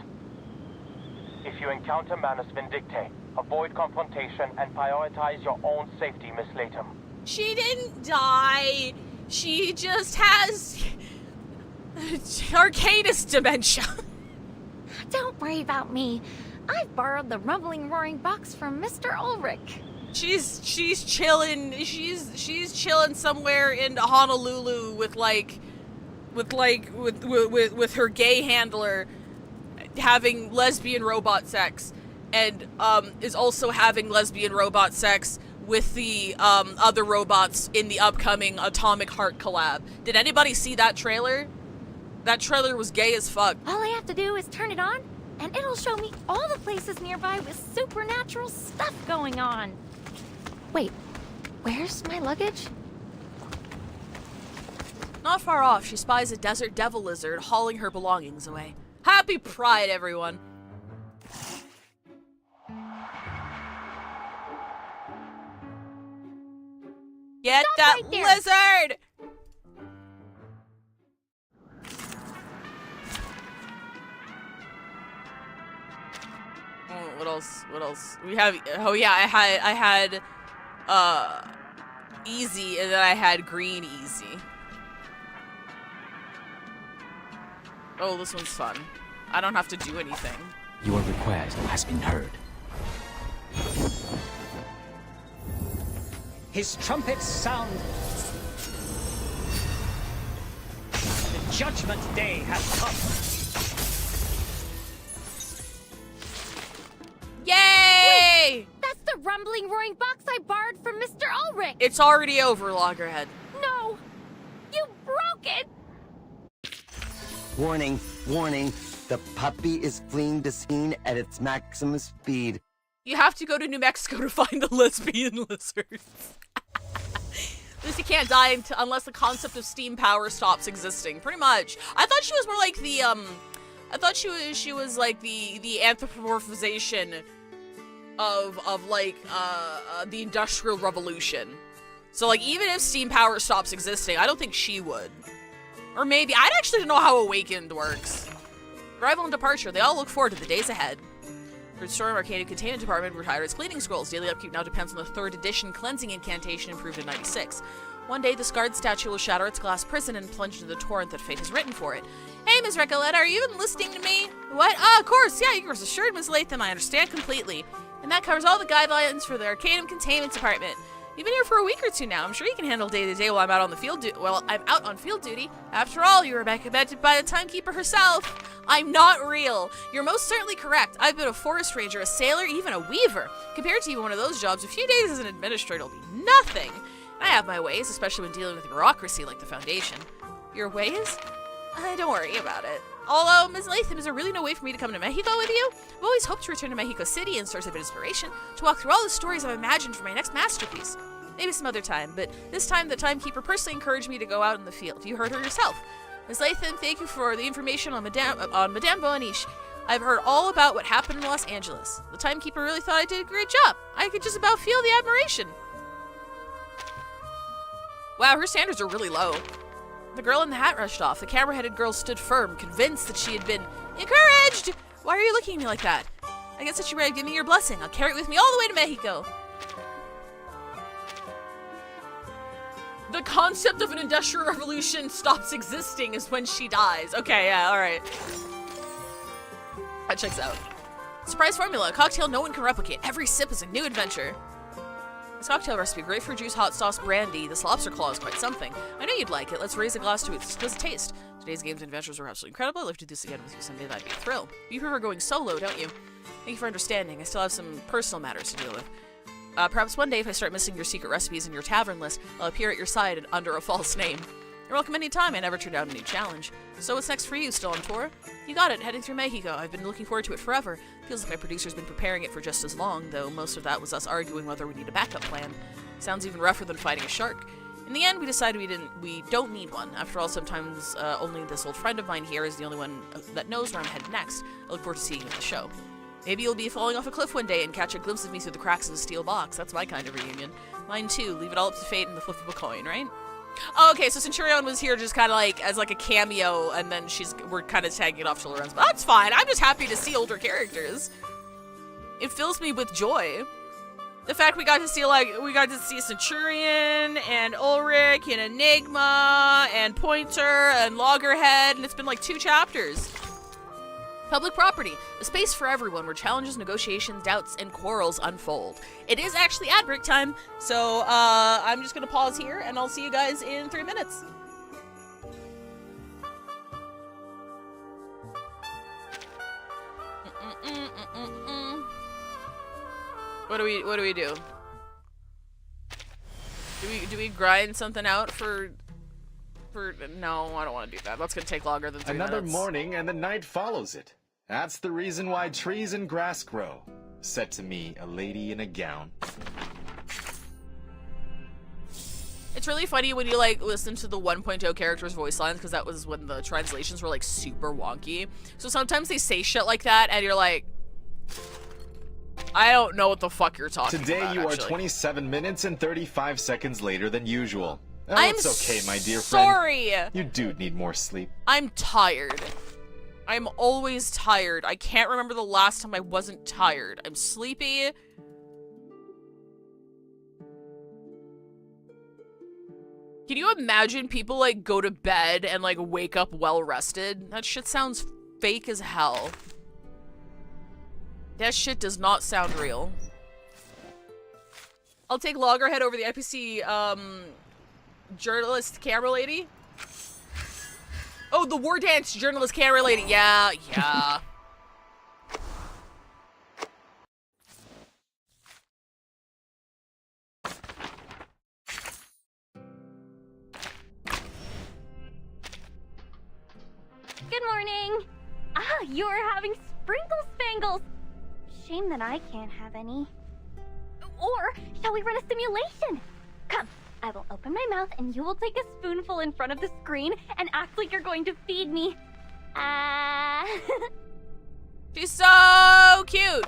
If you encounter Manus Vindictae, avoid confrontation and prioritize your own safety, Miss Latham. She didn't die. She just has arcanist dementia. Don't worry about me. I've borrowed the rumbling roaring box from Mr. Ulrich. She's chilling. She's chilling somewhere in Honolulu with her gay handler, having lesbian robot sex, and is also having lesbian robot sex with the other robots in the upcoming Atomic Heart collab. Did anybody see that trailer? That trailer was gay as fuck. All I have to do is turn it on, and it'll show me all the places nearby with supernatural stuff going on. Wait, where's my luggage? Not far off, she spies a desert devil lizard hauling her belongings away. Happy Pride, everyone! Get Stop that right there. lizard! Oh, what else? What else? We have. Oh yeah, I had easy, and then I had green easy. Oh, this one's fun. I don't have to do anything. Your request has been heard. His trumpets sound. The judgment day has come. Yay! Wait, that's the rumbling roaring box I borrowed from Mr. Ulrich. It's already over, Loggerhead. No, you broke it. Warning, warning. The puppy is fleeing the scene at its maximum speed. You have to go to New Mexico to find the lesbian lizards. Lucy can't die unless the concept of steam power stops existing. Pretty much. I thought she was more like the I thought she was like the anthropomorphization of like the Industrial Revolution. So like even if steam power stops existing, I don't think she would. Or maybe I actually don't know how Awakened works. Arrival and departure. They all look forward to the days ahead. For the Storm Arcade Containment Department retired its cleaning scrolls. Daily upkeep now depends on the 3rd edition cleansing incantation improved in 96. One day, the scarred statue will shatter its glass prison and plunge into the torrent that fate has written for it. Hey, Ms. Recoletta, are you even listening to me? What? Oh, of course, yeah, you were assured, Ms. Latham. I understand completely. And that covers all the guidelines for the Arcanum Containment Department. You've been here for a week or two now. I'm sure you can handle day-to-day while I'm out on the field I'm out on field duty. After all, you were recommended by the timekeeper herself. I'm not real. You're most certainly correct. I've been a forest ranger, a sailor, even a weaver. Compared to even one of those jobs, a few days as an administrator will be nothing. I have my ways, especially when dealing with bureaucracy like the Foundation. Your ways? Don't worry about it. Although, Ms. Latham, is there really no way for me to come to Mexico with you? I've always hoped to return to Mexico City in source of inspiration, to walk through all the stories I've imagined for my next masterpiece. Maybe some other time, but this time the timekeeper personally encouraged me to go out in the field. You heard her yourself. Ms. Latham, thank you for the information on Madame Boaniche. I've heard all about what happened in Los Angeles. The timekeeper really thought I did a great job. I could just about feel the admiration. Wow, her standards are really low. The girl in the hat rushed off. The camera-headed girl stood firm, convinced that she had been encouraged. Why are you looking at me like that? I guess that you better give me your blessing. I'll carry it with me all the way to Mexico. The concept of an industrial revolution stops existing is when she dies. Okay, yeah, alright. That checks out. Surprise formula, a cocktail no one can replicate. Every sip is a new adventure. This cocktail recipe, grapefruit juice, hot sauce, brandy. This lobster claw is quite something. I know you'd like it. Let's raise a glass to its exquisite taste. Today's games and adventures were absolutely incredible. I'd love to do this again with you someday. That'd be a thrill. You prefer going solo, don't you? Thank you for understanding. I still have some personal matters to deal with. Perhaps one day, if I start missing your secret recipes in your tavern list, I'll appear at your side and under a false name. You're welcome anytime. I never turn down a new challenge. So what's next for you? Still on tour? You got it. Heading through Mexico. I've been looking forward to it forever. Feels like my producer's been preparing it for just as long, though most of that was us arguing whether we need a backup plan. Sounds even rougher than fighting a shark. In the end, we decided we don't need one. After all, sometimes only this old friend of mine here is the only one that knows where I'm headed next. I look forward to seeing you at the show. Maybe you'll be falling off a cliff one day and catch a glimpse of me through the cracks of a steel box. That's my kind of reunion. Mine too. Leave it all up to fate and the flip of a coin, right? Oh, okay, so Centurion was here just kind of like as like a cameo, and then we're kind of tagging it off to Lorenz. But that's fine. I'm just happy to see older characters. It fills me with joy. The fact we got to see Centurion and Ulrich and Enigma and Pointer and Loggerhead, and it's been like 2 chapters. Public property, a space for everyone where challenges, negotiations, doubts, and quarrels unfold. It is actually ad break time, so I'm just gonna pause here, and I'll see you guys in 3 minutes. What do we do? Do we grind something out for no, I don't want to do that. That's gonna take longer than 3 minutes. Another morning and the night follows it. That's the reason why trees and grass grow. Said to me, a lady in a gown. It's really funny when you like listen to the 1.0 characters' voice lines, because that was when the translations were like super wonky. So sometimes they say shit like that, and you're like, I don't know what the fuck you're talking Today about. You are 27 minutes and 35 seconds later than usual. Oh, it's okay, my dear friend. Sorry. You do need more sleep. I'm tired. I'm always tired. I can't remember the last time I wasn't tired. I'm sleepy. Can you imagine people like go to bed and like wake up well rested? That shit sounds fake as hell. That shit does not sound real. I'll take Loggerhead over the IPC journalist camera lady. Oh, the war dance journalist camera lady. Yeah. Good morning. You're having sprinkle spangles. Shame that I can't have any. Or shall we run a simulation? Come, I will open my mouth and you will take a spoonful in front of the screen and act like you're going to feed me. She's so cute.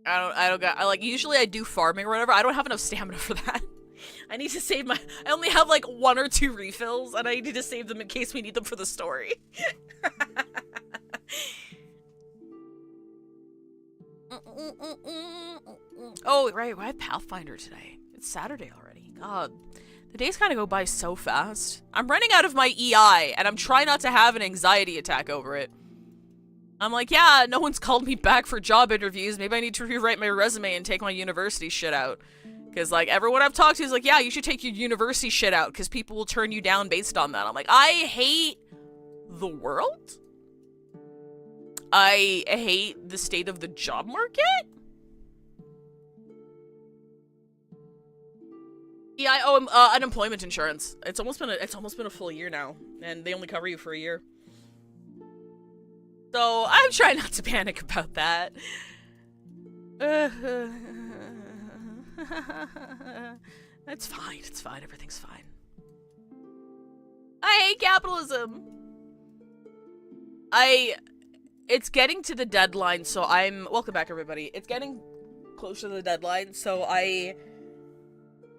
I like, usually I do farming or whatever. I don't have enough stamina for that. I need to save I only have like 1 or 2 refills, and I need to save them in case we need them for the story. Oh, right, I have Pathfinder today. It's Saturday already. God, the days kind of go by so fast. I'm running out of my EI, and I'm trying not to have an anxiety attack over it. I'm like, yeah, no one's called me back for job interviews. Maybe I need to rewrite my resume and take my university shit out. Because, like, everyone I've talked to is like, yeah, you should take your university shit out because people will turn you down based on that. I'm like, I hate the world. I hate the state of the job market. Yeah, I owe him unemployment insurance. It's almost been a full year now, and they only cover you for a year. So I'm trying not to panic about that. It's fine. It's fine. Everything's fine. I hate capitalism. It's getting to the deadline, so welcome back, everybody. It's getting closer to the deadline, so I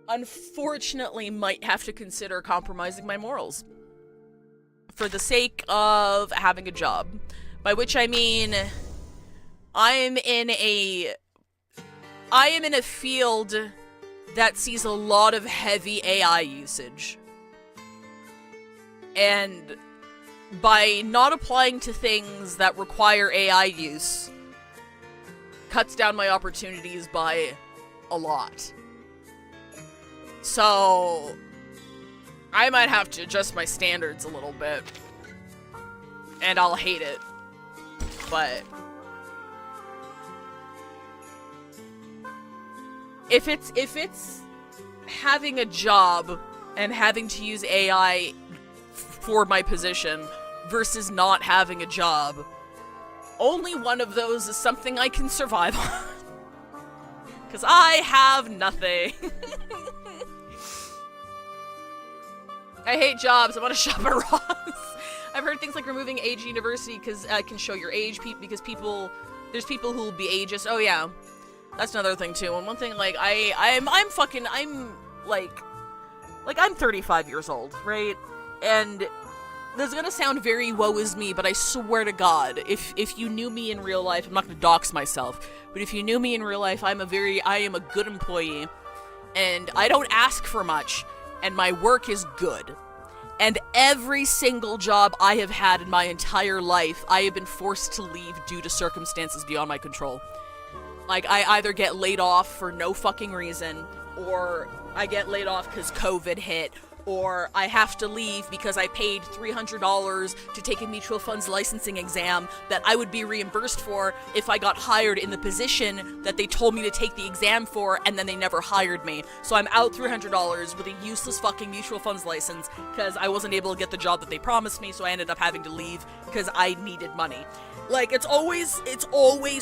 unfortunately might have to consider compromising my morals for the sake of having a job. By which I mean, I am in a field that sees a lot of heavy AI usage. And by not applying to things that require AI use, cuts down my opportunities by a lot. So, I might have to adjust my standards a little bit. And I'll hate it. But if it's having a job and having to use AI for my position versus not having a job, only one of those is something I can survive on. Because I have nothing. I hate jobs. I want to shop at Ross. I've heard things like removing age university because it can show your age, because there's people who will be ageist. Oh yeah, that's another thing too. And one thing, like I'm 35 years old, right? And this is gonna sound very woe is me, but I swear to God, if you knew me in real life, I'm not gonna dox myself, but if you knew me in real life, I am a good employee, and I don't ask for much, and my work is good. And every single job I have had in my entire life, I have been forced to leave due to circumstances beyond my control. Like, I either get laid off for no fucking reason, or I get laid off because COVID hit, or I have to leave because I paid $300 to take a mutual funds licensing exam that I would be reimbursed for if I got hired in the position that they told me to take the exam for, and then they never hired me. So I'm out $300 with a useless fucking mutual funds license because I wasn't able to get the job that they promised me, so I ended up having to leave because I needed money. Like, it's always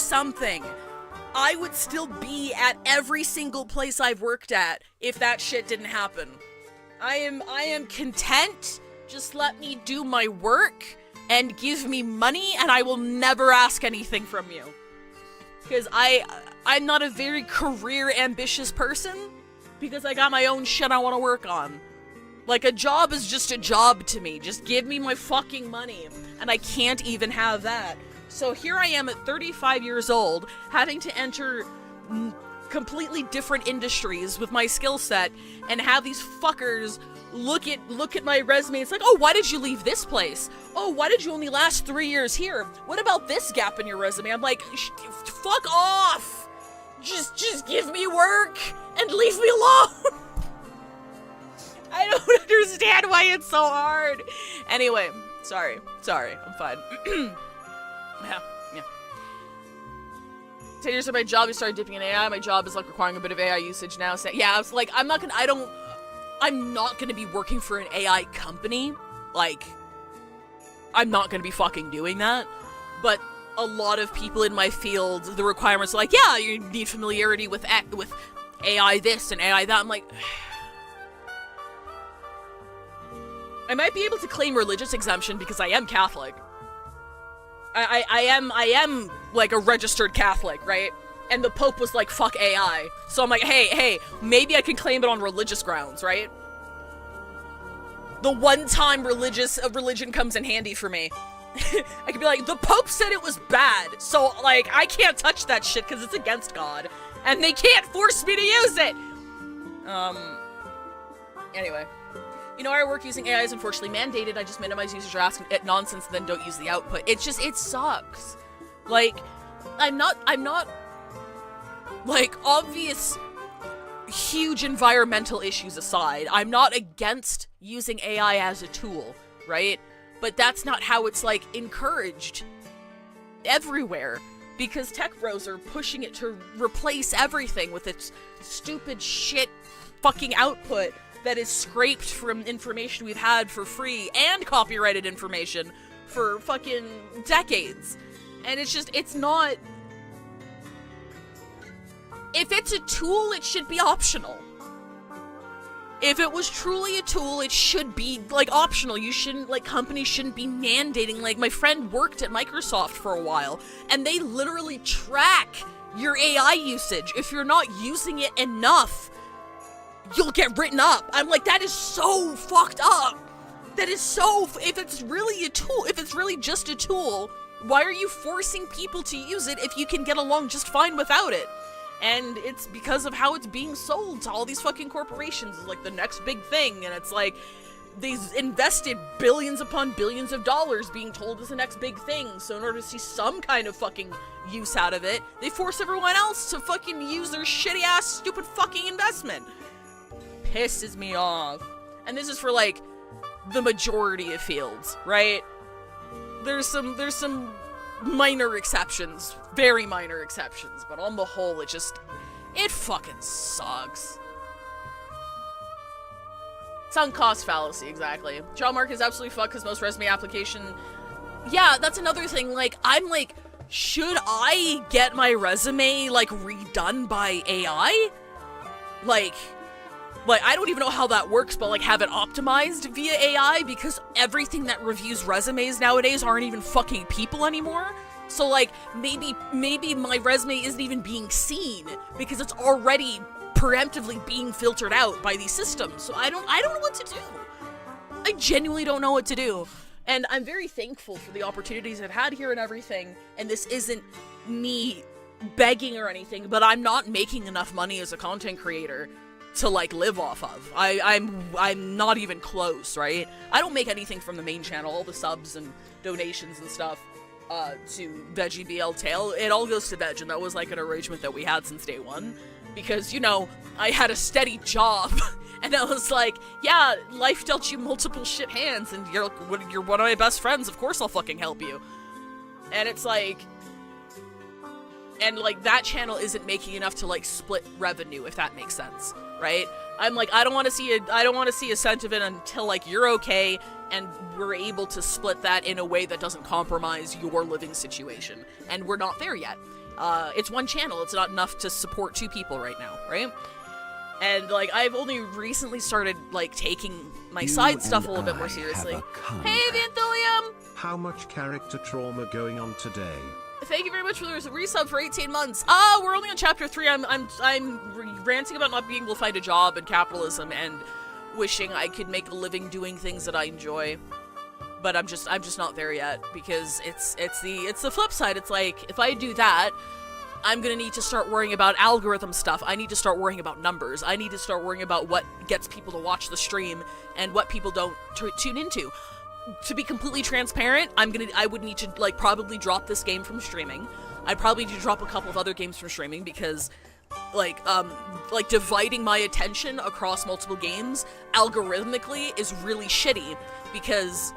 something. I would still be at every single place I've worked at if that shit didn't happen. I am content. Just let me do my work and give me money, and I will never ask anything from you. Because I'm not a very career ambitious person, because I got my own shit I want to work on. Like, a job is just a job to me. Just give me my fucking money, and I can't even have that. So here I am at 35 years old, having to enter completely different industries with my skill set, and have these fuckers look at my resume. It's like, oh, why did you leave this place? Oh, why did you only last 3 years here? What about this gap in your resume? I'm like, fuck off! Just give me work and leave me alone! I don't understand why it's so hard. Anyway, sorry, I'm fine. Yeah. 10 years of my job, I started dipping in AI. My job is like requiring a bit of AI usage now. So, yeah, I was like, I'm not gonna be working for an AI company. Like, I'm not gonna be fucking doing that. But a lot of people in my field, the requirements are like, yeah, you need familiarity with AI this and AI that. I'm like, I might be able to claim religious exemption because I am Catholic. I am like a registered Catholic, right? And the Pope was like, fuck AI. So I'm like, hey, maybe I can claim it on religious grounds, right? The one time religion comes in handy for me. I could be like, the Pope said it was bad, so like, I can't touch that shit because it's against God. And they can't force me to use it! Anyway. You know, our work using AI is unfortunately mandated. I just minimize users who are asking it nonsense and then don't use the output. It sucks. Like, I'm not, like, obvious huge environmental issues aside, I'm not against using AI as a tool, right? But that's not how it's, like, encouraged everywhere. Because tech bros are pushing it to replace everything with its stupid shit fucking output that is scraped from information we've had for free and copyrighted information for fucking decades. And it's just, it's not... If it's a tool, it should be optional. If it was truly a tool, it should be, like, optional. You shouldn't, like, companies shouldn't be mandating. Like, my friend worked at Microsoft for a while, and they literally track your AI usage. If you're not using it enough, you'll get written up. I'm like, that is so fucked up. That is so... If it's really a tool, if it's really just a tool, why are you forcing people to use it if you can get along just fine without it? And it's because of how it's being sold to all these fucking corporations as, like, the next big thing. And it's like, they've invested billions upon billions of dollars being told it's the next big thing. So in order to see some kind of fucking use out of it, they force everyone else to fucking use their shitty ass stupid fucking investment. Pisses me off. And this is for, like, the majority of fields, right? There's some minor exceptions, very minor exceptions, but on the whole, it fucking sucks. Sunk cost fallacy, exactly. Job market is absolutely fucked because most resume application... Yeah, that's another thing, like, I'm like, should I get my resume, like, redone by AI? Like, I don't even know how that works, but, like, have it optimized via AI, because everything that reviews resumes nowadays aren't even fucking people anymore. So, like, maybe my resume isn't even being seen, because it's already preemptively being filtered out by these systems. So I don't know what to do. I genuinely don't know what to do. And I'm very thankful for the opportunities I've had here and everything, and this isn't me begging or anything, but I'm not making enough money as a content creator to, like, live off of. I'm not even close, right? I don't make anything from the main channel, all the subs and donations and stuff to Veggie BL Tail. It all goes to Veg, and that was, like, an arrangement that we had since day one. Because, you know, I had a steady job, and I was like, yeah, life dealt you multiple shit hands, and you're one of my best friends, of course I'll fucking help you. And it's like... And, like, that channel isn't making enough to, like, split revenue, if that makes sense, right? I'm like, I don't want to see a cent of it until, like, you're okay, and we're able to split that in a way that doesn't compromise your living situation. And we're not there yet. It's one channel, it's not enough to support two people right now, right? And, like, I've only recently started, like, taking my side stuff a little bit more seriously. Hey, Vanthulium! How much character trauma going on today? Thank you very much for the resub for 18 months. We're only on chapter 3. I'm ranting about not being able to find a job and capitalism and wishing I could make a living doing things that I enjoy. But I'm just not there yet, because it's the flip side. It's like, if I do that, I'm gonna need to start worrying about algorithm stuff. I need to start worrying about numbers. I need to start worrying about what gets people to watch the stream and what people don't tune into. To be completely transparent, I would need to, like, probably drop this game from streaming. I'd probably need to drop a couple of other games from streaming, because, like, dividing my attention across multiple games algorithmically is really shitty, because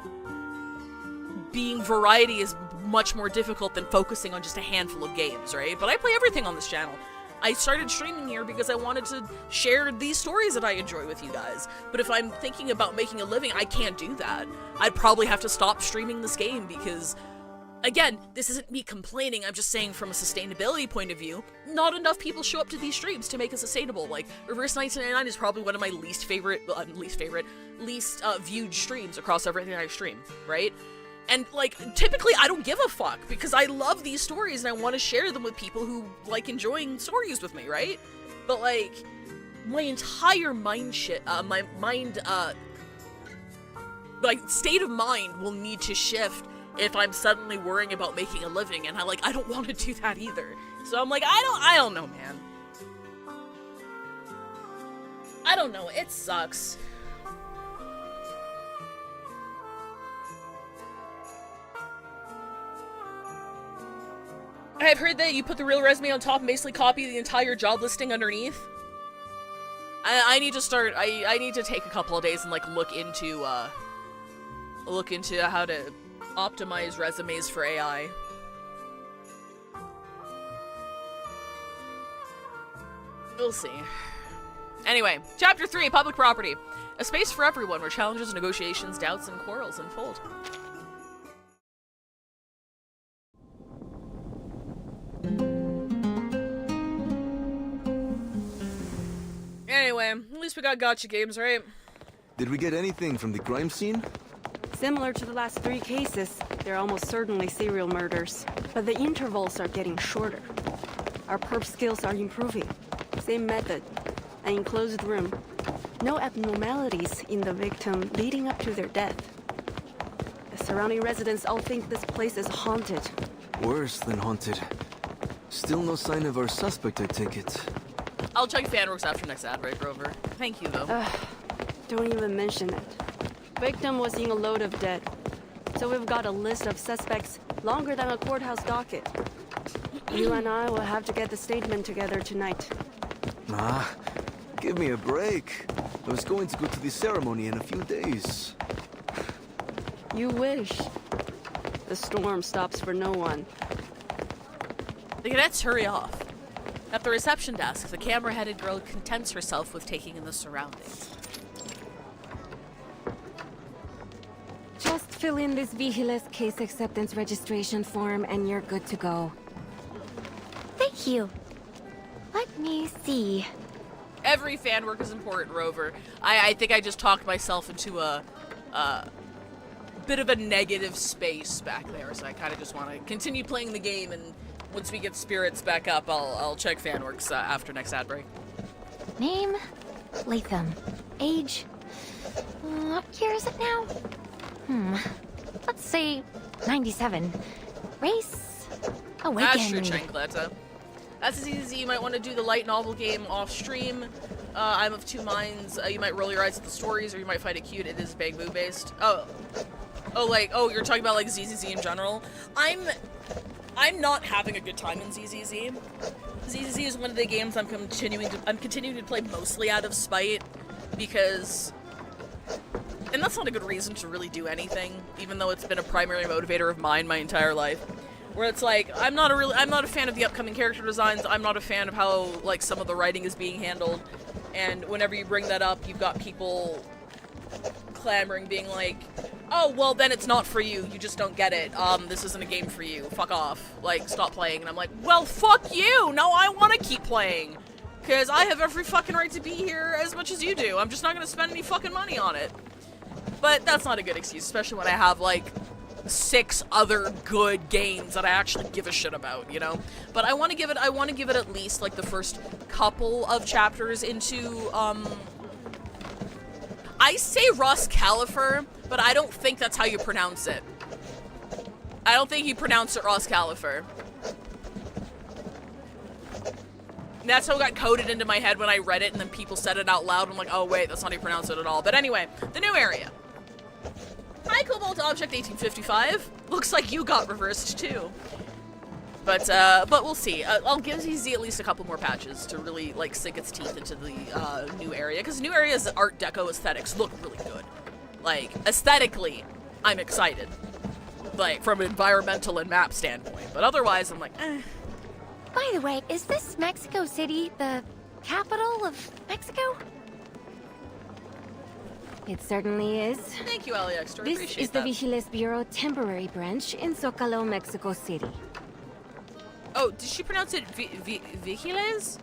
being variety is much more difficult than focusing on just a handful of games, right? But I play everything on this channel. I started streaming here because I wanted to share these stories that I enjoy with you guys. But if I'm thinking about making a living, I can't do that. I'd probably have to stop streaming this game because, again, this isn't me complaining, I'm just saying from a sustainability point of view, not enough people show up to these streams to make it sustainable. Like, Reverse 1999 is probably one of my least viewed streams across everything I stream, right? And, like, typically I don't give a fuck, because I love these stories and I want to share them with people who like enjoying stories with me, right? But, like, my entire state of mind will need to shift if I'm suddenly worrying about making a living, and I don't want to do that either. So I'm like, I don't know, man. I don't know, it sucks. I've heard that you put the real resume on top and basically copy the entire job listing underneath. I need to start. I need to take a couple of days and like look into how to optimize resumes for AI. We'll see. Anyway, Chapter 3, Public Property. A space for everyone where challenges, negotiations, doubts, and quarrels unfold. Anyway, at least we got gotcha games, right? Did we get anything from the crime scene? Similar to the last 3 cases, they're almost certainly serial murders. But the intervals are getting shorter. Our perp skills are improving. Same method. An enclosed room. No abnormalities in the victim leading up to their death. The surrounding residents all think this place is haunted. Worse than haunted. Still no sign of our suspect, I take it. I'll check fanworks after next ad break, Rover. Thank you, though. Don't even mention it. Victim was in a load of dead. So we've got a list of suspects longer than a courthouse docket. You and I will have to get the statement together tonight. Ah, give me a break. I was going to go to the ceremony in a few days. You wish. The storm stops for no one. The cadets hurry off. At the reception desk, the camera-headed girl contents herself with taking in the surroundings. Just fill in this Vigiles case acceptance registration form and you're good to go. Thank you. Let me see. Every fan work is important, Rover. I think I just talked myself into a bit of a negative space back there, so I kind of just want to continue playing the game, and once we get spirits back up, I'll check fanworks after next ad break. Name? Latham. Age? What year is it now? Let's say 97. Race? Awakened. Sure, Chancletta. That's as easy as you might want to do the light novel game off stream. I'm of two minds. You might roll your eyes at the stories, or you might find it cute. It is Bangbu based. Oh, you're talking about like ZZZ in general. I'm not having a good time in ZZZ. ZZZ is one of the games I'm continuing to play mostly out of spite, because, and that's not a good reason to really do anything, even though it's been a primary motivator of mine my entire life. Where it's like, I'm not a fan of the upcoming character designs, I'm not a fan of how, like, some of the writing is being handled, and whenever you bring that up, you've got people clamoring, being like, oh, well, then it's not for you, you just don't get it, this isn't a game for you, fuck off, like, stop playing, and I'm like, well, fuck you, no, I want to keep playing, because I have every fucking right to be here as much as you do, I'm just not going to spend any fucking money on it. But that's not a good excuse, especially when I have, like, 6 other good games that I actually give a shit about, you know? But I want to give it at least, like, the first couple of chapters into, I say Ross Califer, but I don't think that's how you pronounce it. I don't think you pronounce it Ross Califer. That's how it got coded into my head when I read it, and then people said it out loud. I'm like, oh wait, that's not how you pronounce it at all. But anyway, the new area. Hi, Cobalt Object 1855. Looks like you got reversed too. But we'll see. I'll give ZZ at least a couple more patches to really, like, sink its teeth into the new area, because new area's Art Deco aesthetics look really good. Like, aesthetically, I'm excited. Like, from an environmental and map standpoint. But otherwise, I'm like, eh. By the way, is this Mexico City the capital of Mexico? It certainly is. Thank you, Aliextra. This is the Vigiles Bureau temporary branch in Zocalo, Mexico City. Oh, did she pronounce it Vigiles?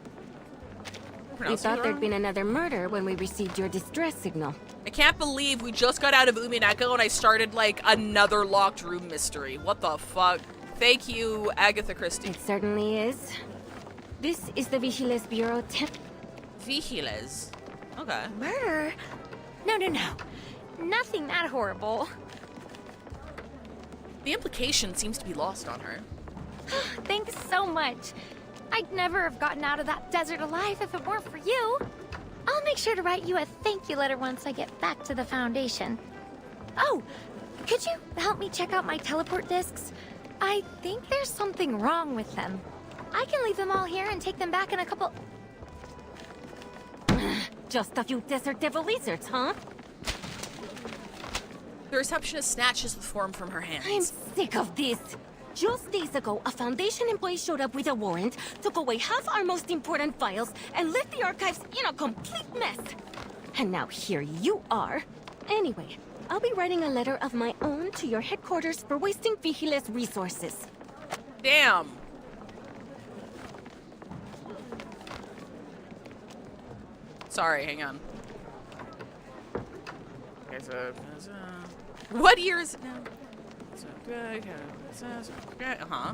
We thought there'd been another murder when we received your distress signal. I can't believe we just got out of Umineko and I started, like, another locked room mystery. What the fuck? Thank you, Agatha Christie. It certainly is. This is the Vigiles Bureau Vigiles? Okay. Murder? No. Nothing that horrible. The implication seems to be lost on her. Thanks so much. I'd never have gotten out of that desert alive if it weren't for you. I'll make sure to write you a thank you letter once I get back to the Foundation. Oh, could you help me check out my teleport discs? I think there's something wrong with them. I can leave them all here and take them back in a couple... Just a few desert devil lizards, huh? The receptionist snatches the form from her hands. I'm sick of this. Just days ago, a Foundation employee showed up with a warrant, took away half our most important files, and left the archives in a complete mess. And now here you are. Anyway, I'll be writing a letter of my own to your headquarters for wasting Vigiles resources. Damn. Sorry, hang on. Okay, so... What year is it now? Uh-huh.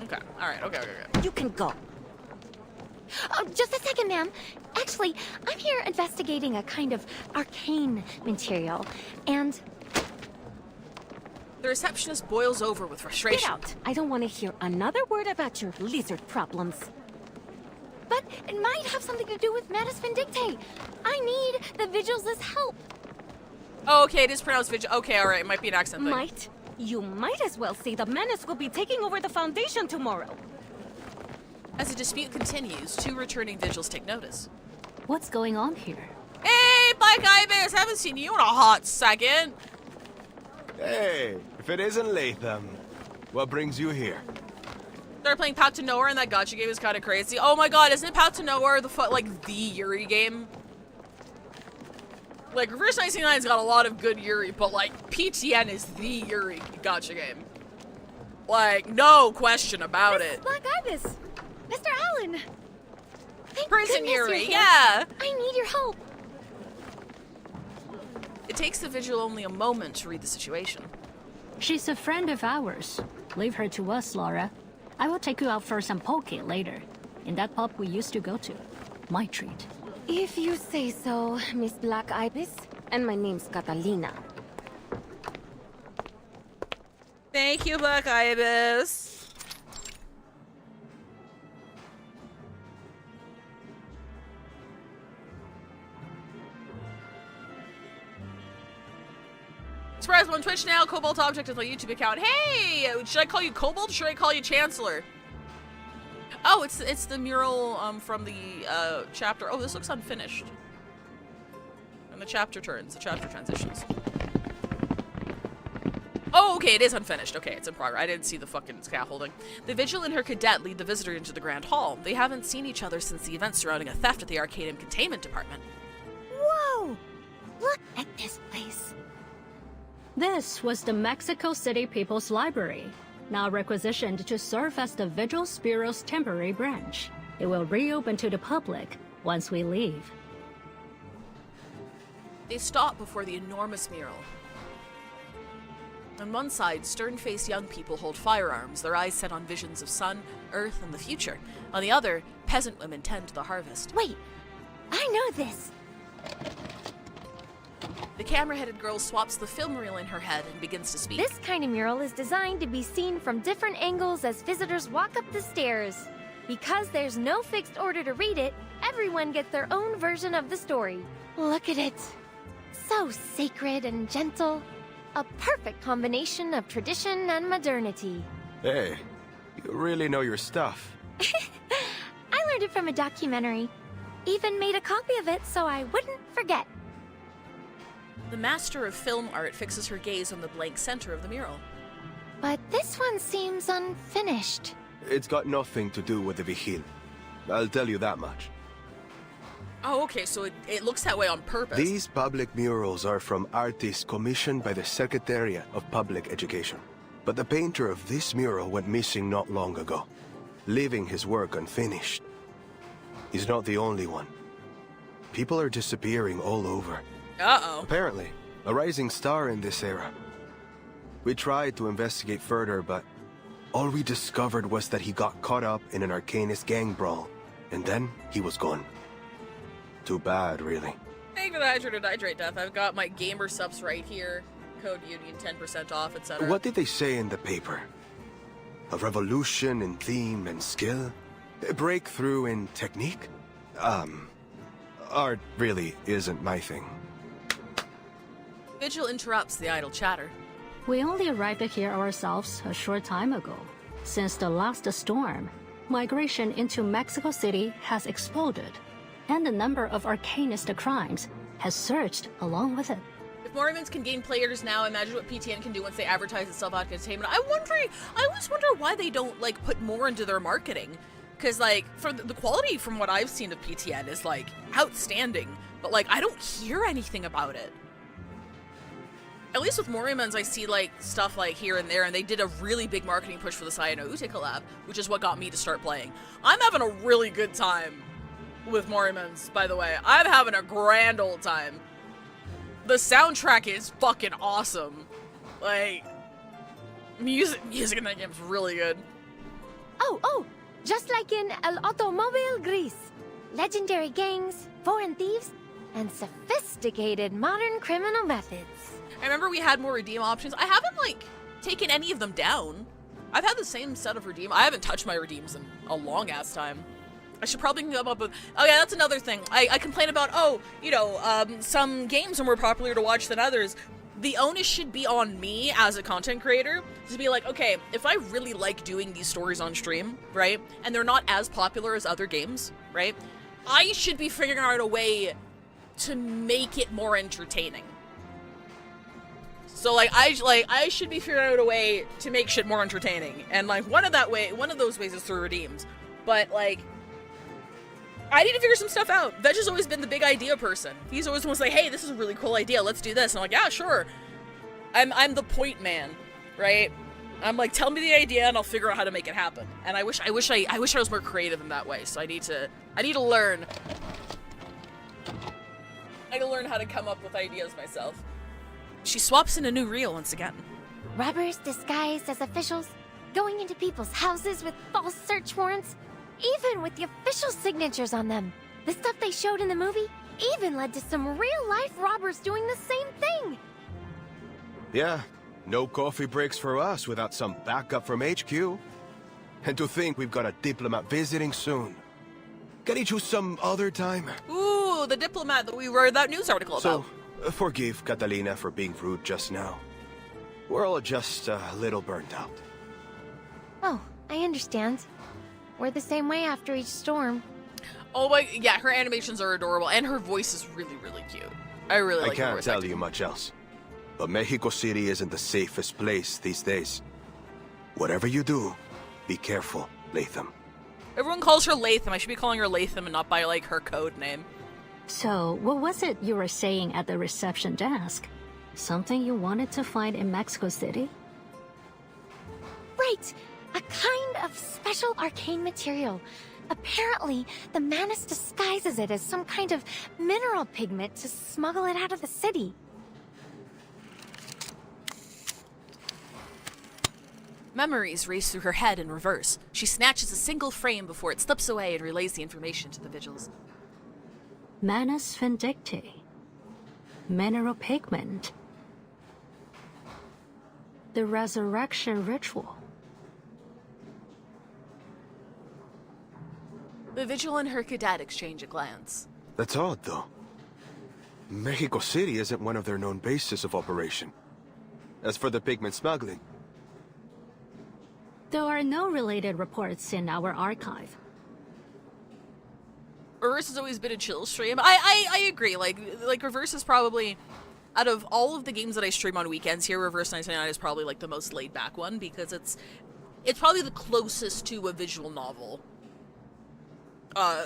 Okay, alright, okay. You can go. Oh, just a second, ma'am. Actually, I'm here investigating a kind of arcane material, and... The receptionist boils over with frustration. Get out! I don't want to hear another word about your lizard problems. But it might have something to do with Manus Vindicte. I need the Vigils' help. Oh, okay, it is pronounced Vigil. Okay, alright, it might be an accent thing. Might? You might as well say the Manus will be taking over the Foundation tomorrow. As the dispute continues, two returning Vigils take notice. What's going on here? Hey, Black Ibis! Haven't seen you in a hot second. Hey, if it isn't Latham, what brings you here? They're playing Path to Nowhere, and that gacha game is kind of crazy. Oh my god, isn't Path to Nowhere the Yuri game? Like, Reverse 99's got a lot of good Yuri, but like, PTN is the Yuri gacha game. Like, no question about it. Black Ibis! Mr. Allen! Thank Prison goodness Yuri, you're here. yeah! I need your help. It takes the Vigil only a moment to read the situation. She's a friend of ours. Leave her to us, Laura. I will take you out for some poke later. In that pub we used to go to. My treat. If you say so, Miss Black Ibis. And my name's Catalina. Thank you, Black Ibis. Surprise on Twitch now. Cobalt Object is my YouTube account. Hey, should I call you Cobalt or should I call you Chancellor? Oh, it's the mural from the chapter. Oh, this looks unfinished. And the chapter transitions. Oh, okay, it is unfinished. Okay, it's in progress. I didn't see the fucking scaffolding. The Vigil and her cadet lead the visitor into the Grand Hall. They haven't seen each other since the events surrounding a theft at the Arcade and Containment Department. Whoa! Look at this place. This was the Mexico City People's Library, now requisitioned to serve as the Vigils Bureau's temporary branch. It will reopen to the public once we leave. They stop before the enormous mural. On one side, stern-faced young people hold firearms, their eyes set on visions of sun, earth, and the future. On the other, peasant women tend to the harvest. Wait, I know this. The camera-headed girl swaps the film reel in her head and begins to speak. This kind of mural is designed to be seen from different angles as visitors walk up the stairs. Because there's no fixed order to read it, everyone gets their own version of the story. Look at it. So sacred and gentle. A perfect combination of tradition and modernity. Hey, you really know your stuff. I learned it from a documentary. Even made a copy of it so I wouldn't forget. The master of film art fixes her gaze on the blank center of the mural. But this one seems unfinished. It's got nothing to do with the Vigil. I'll tell you that much. Oh, okay, so it looks that way on purpose. These public murals are from artists commissioned by the Secretariat of Public Education. But the painter of this mural went missing not long ago, leaving his work unfinished. He's not the only one. People are disappearing all over. Uh-oh. Apparently, a rising star in this era. We tried to investigate further, but all we discovered was that he got caught up in an Arcanist gang brawl, and then he was gone. Too bad, really. Thank you for the hydrate death. I've got my gamer subs right here. Code Union 10% off, etc. What did they say in the paper? A revolution in theme and skill? A breakthrough in technique? Art really isn't my thing. Vigil interrupts the idle chatter. We only arrived here ourselves a short time ago. Since the last storm, migration into Mexico City has exploded, and the number of arcanist crimes has surged along with it. If Mormons can gain players now, imagine what PTN can do once they advertise itself out entertainment. I always wonder why they don't, like, put more into their marketing. Because, like, for the quality from what I've seen of PTN is, like, outstanding. But, like, I don't hear anything about it. At least with Mormons, I see, like, stuff, like, here and there, and they did a really big marketing push for the Sayano Ute collab, which is what got me to start playing. I'm having a really good time with Mormons, by the way. I'm having a grand old time. The soundtrack is fucking awesome. Like, music in that game's really good. Oh, just like in El Automobile Gris. Legendary gangs, foreign thieves, and sophisticated modern criminal methods. I remember we had more redeem options. I haven't, like, taken any of them down. I've had the same set of redeem. I haven't touched my redeems in a long-ass time. I should probably come up with... Oh, yeah, that's another thing. I complain about, some games are more popular to watch than others. The onus should be on me as a content creator to be like, okay, if I really like doing these stories on stream, right, and they're not as popular as other games, right, I should be figuring out a way to make it more entertaining. So, I should be figuring out a way to make shit more entertaining. And, like, one of those ways is through redeems. But, like, I need to figure some stuff out. Veg has always been the big idea person. He's always like, hey, this is a really cool idea. Let's do this. And I'm like, yeah, sure. I'm the point man, right? I'm like, tell me the idea and I'll figure out how to make it happen. And I wish I was more creative in that way. So I need to learn. I need to learn how to come up with ideas myself. She swaps in a new reel once again. Robbers disguised as officials, going into people's houses with false search warrants, even with the official signatures on them. The stuff they showed in the movie even led to some real-life robbers doing the same thing. Yeah, no coffee breaks for us without some backup from HQ. And to think we've got a diplomat visiting soon. Can you choose some other time? Ooh, the diplomat that we wrote that news article about. Forgive Catalina for being rude just now. We're all just a little burnt out. Oh, I understand. We're the same way after each storm. Oh my, yeah, her animations are adorable, and her voice is really, really cute. I really like her voice. I can't tell you much else. But Mexico City isn't the safest place these days. Whatever you do, be careful, Latham. Everyone calls her Latham. I should be calling her Latham and not by, like, her code name. So, what was it you were saying at the reception desk? Something you wanted to find in Mexico City? Right! A kind of special arcane material. Apparently, the Manus disguises it as some kind of mineral pigment to smuggle it out of the city. Memories race through her head in reverse. She snatches a single frame before it slips away and relays the information to the vigils. Manus Vindicti. Mineral pigment. The resurrection ritual. The vigil and her cadet exchange a glance. That's odd, though. Mexico City isn't one of their known bases of operation. As for the pigment smuggling... There are no related reports in our archive. Reverse has always been a chill stream. I agree. Like Reverse is probably, out of all of the games that I stream on weekends here, Reverse 999 is probably like the most laid back one because it's probably the closest to a visual novel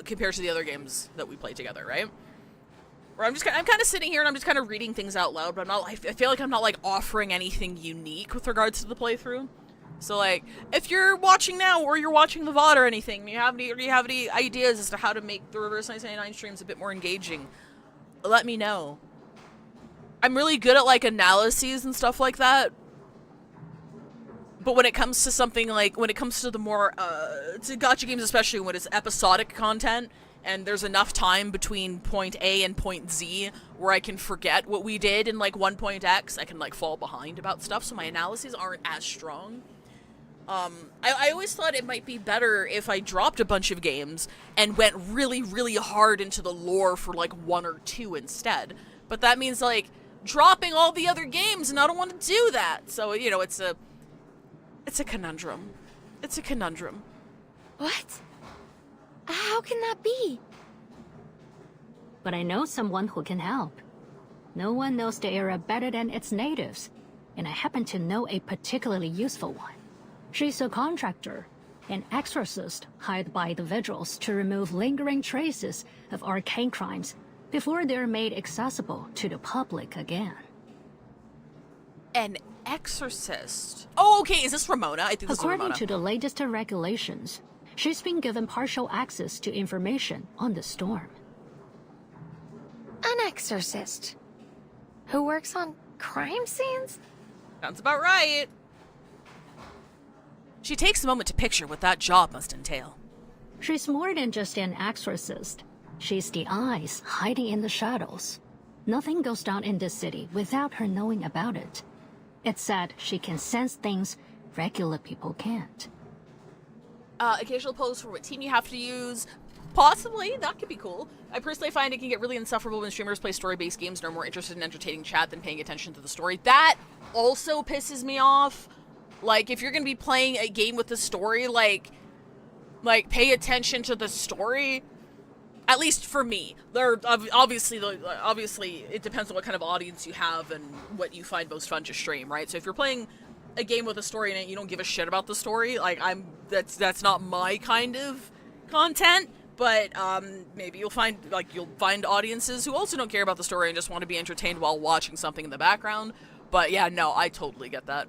compared to the other games that we play together, right? Where I'm kind of sitting here and I'm just kind of reading things out loud, but I feel like I'm not like offering anything unique with regards to the playthrough. So, like, if you're watching now or you're watching the VOD or anything, you have any ideas as to how to make the Reverse 999 streams a bit more engaging, let me know. I'm really good at, like, analyses and stuff like that. But when it comes to something like, when it comes to the more, to gacha games especially, when it's episodic content, and there's enough time between point A and point Z where I can forget what we did in, like, 1.x, I can, like, fall behind about stuff, so my analyses aren't as strong. I always thought it might be better if I dropped a bunch of games and went really, really hard into the lore for like 1 or 2 instead. But that means like dropping all the other games, and I don't want to do that. So, you know, it's a conundrum. It's a conundrum. What? How can that be? But I know someone who can help. No one knows the area better than its natives, and I happen to know a particularly useful one. She's a contractor, an exorcist hired by the vigils to remove lingering traces of arcane crimes before they're made accessible to the public again. An exorcist? Oh, okay, is this Ramona? I think this is Ramona. According to the latest regulations, she's been given partial access to information on the storm. An exorcist? Who works on crime scenes? Sounds about right. She takes a moment to picture what that job must entail. She's more than just an exorcist. She's the eyes hiding in the shadows. Nothing goes down in this city without her knowing about it. It's said she can sense things regular people can't. Occasional polls for what team you have to use. Possibly, that could be cool. I personally find it can get really insufferable when streamers play story-based games and are more interested in entertaining chat than paying attention to the story. That also pisses me off. Like, if you're gonna be playing a game with a story, like pay attention to the story. At least for me. Obviously, it depends on what kind of audience you have and what you find most fun to stream, right? So if you're playing a game with a story in it, you don't give a shit about the story. Like, that's not my kind of content. But maybe you'll find audiences who also don't care about the story and just want to be entertained while watching something in the background. But yeah, no, I totally get that.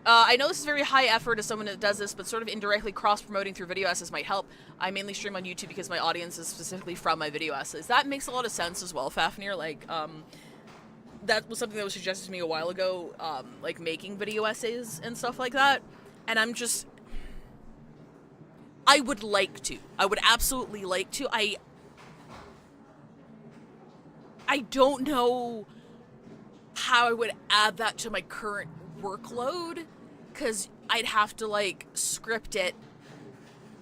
I know this is very high effort as someone that does this, but sort of indirectly cross-promoting through video essays might help. I mainly stream on YouTube because my audience is specifically from my video essays. That makes a lot of sense as well, Fafnir. Like, that was something that was suggested to me a while ago, like making video essays and stuff like that. And I'm just... I would like to. I would absolutely like to. I don't know how I would add that to my current workload, because I'd have to like script it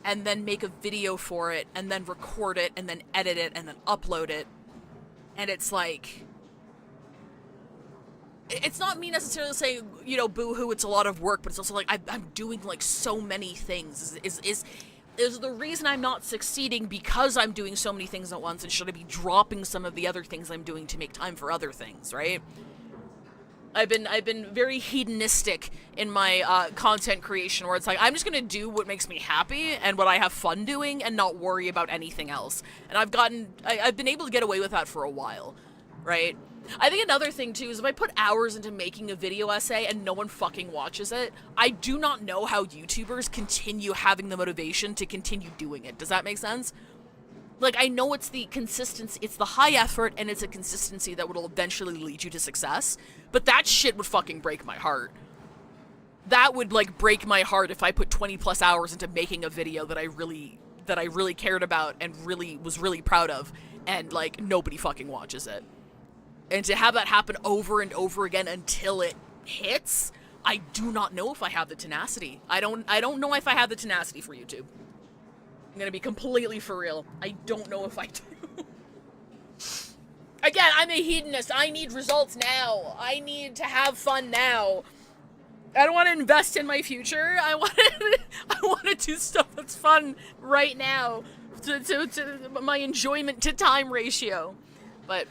and then make a video for it and then record it and then edit it and then upload it, and it's like, it's not me necessarily saying, you know, boo-hoo, it's a lot of work, but it's also like I'm doing like so many things. Is the reason I'm not succeeding because I'm doing so many things at once, and should I be dropping some of the other things I'm doing to make time for other things, right? I've been very hedonistic in my content creation, where it's like, I'm just gonna do what makes me happy and what I have fun doing and not worry about anything else. And I've been able to get away with that for a while, right? I think another thing too is if I put hours into making a video essay and no one fucking watches it, I do not know how YouTubers continue having the motivation to continue doing it. Does that make sense? Like, I know it's the consistency, it's the high effort, and it's a consistency that will eventually lead you to success, but that shit would fucking break my heart. That would, like, break my heart if I put 20 plus hours into making a video that I really cared about and was really proud of, and, like, nobody fucking watches it. And to have that happen over and over again until it hits, I do not know if I have the tenacity. I don't know if I have the tenacity for YouTube. I'm gonna be completely for real. I don't know if I do. Again, I'm a hedonist. I need results now. I need to have fun now. I don't want to invest in my future. I want to do stuff that's fun right now. To my enjoyment to time ratio. But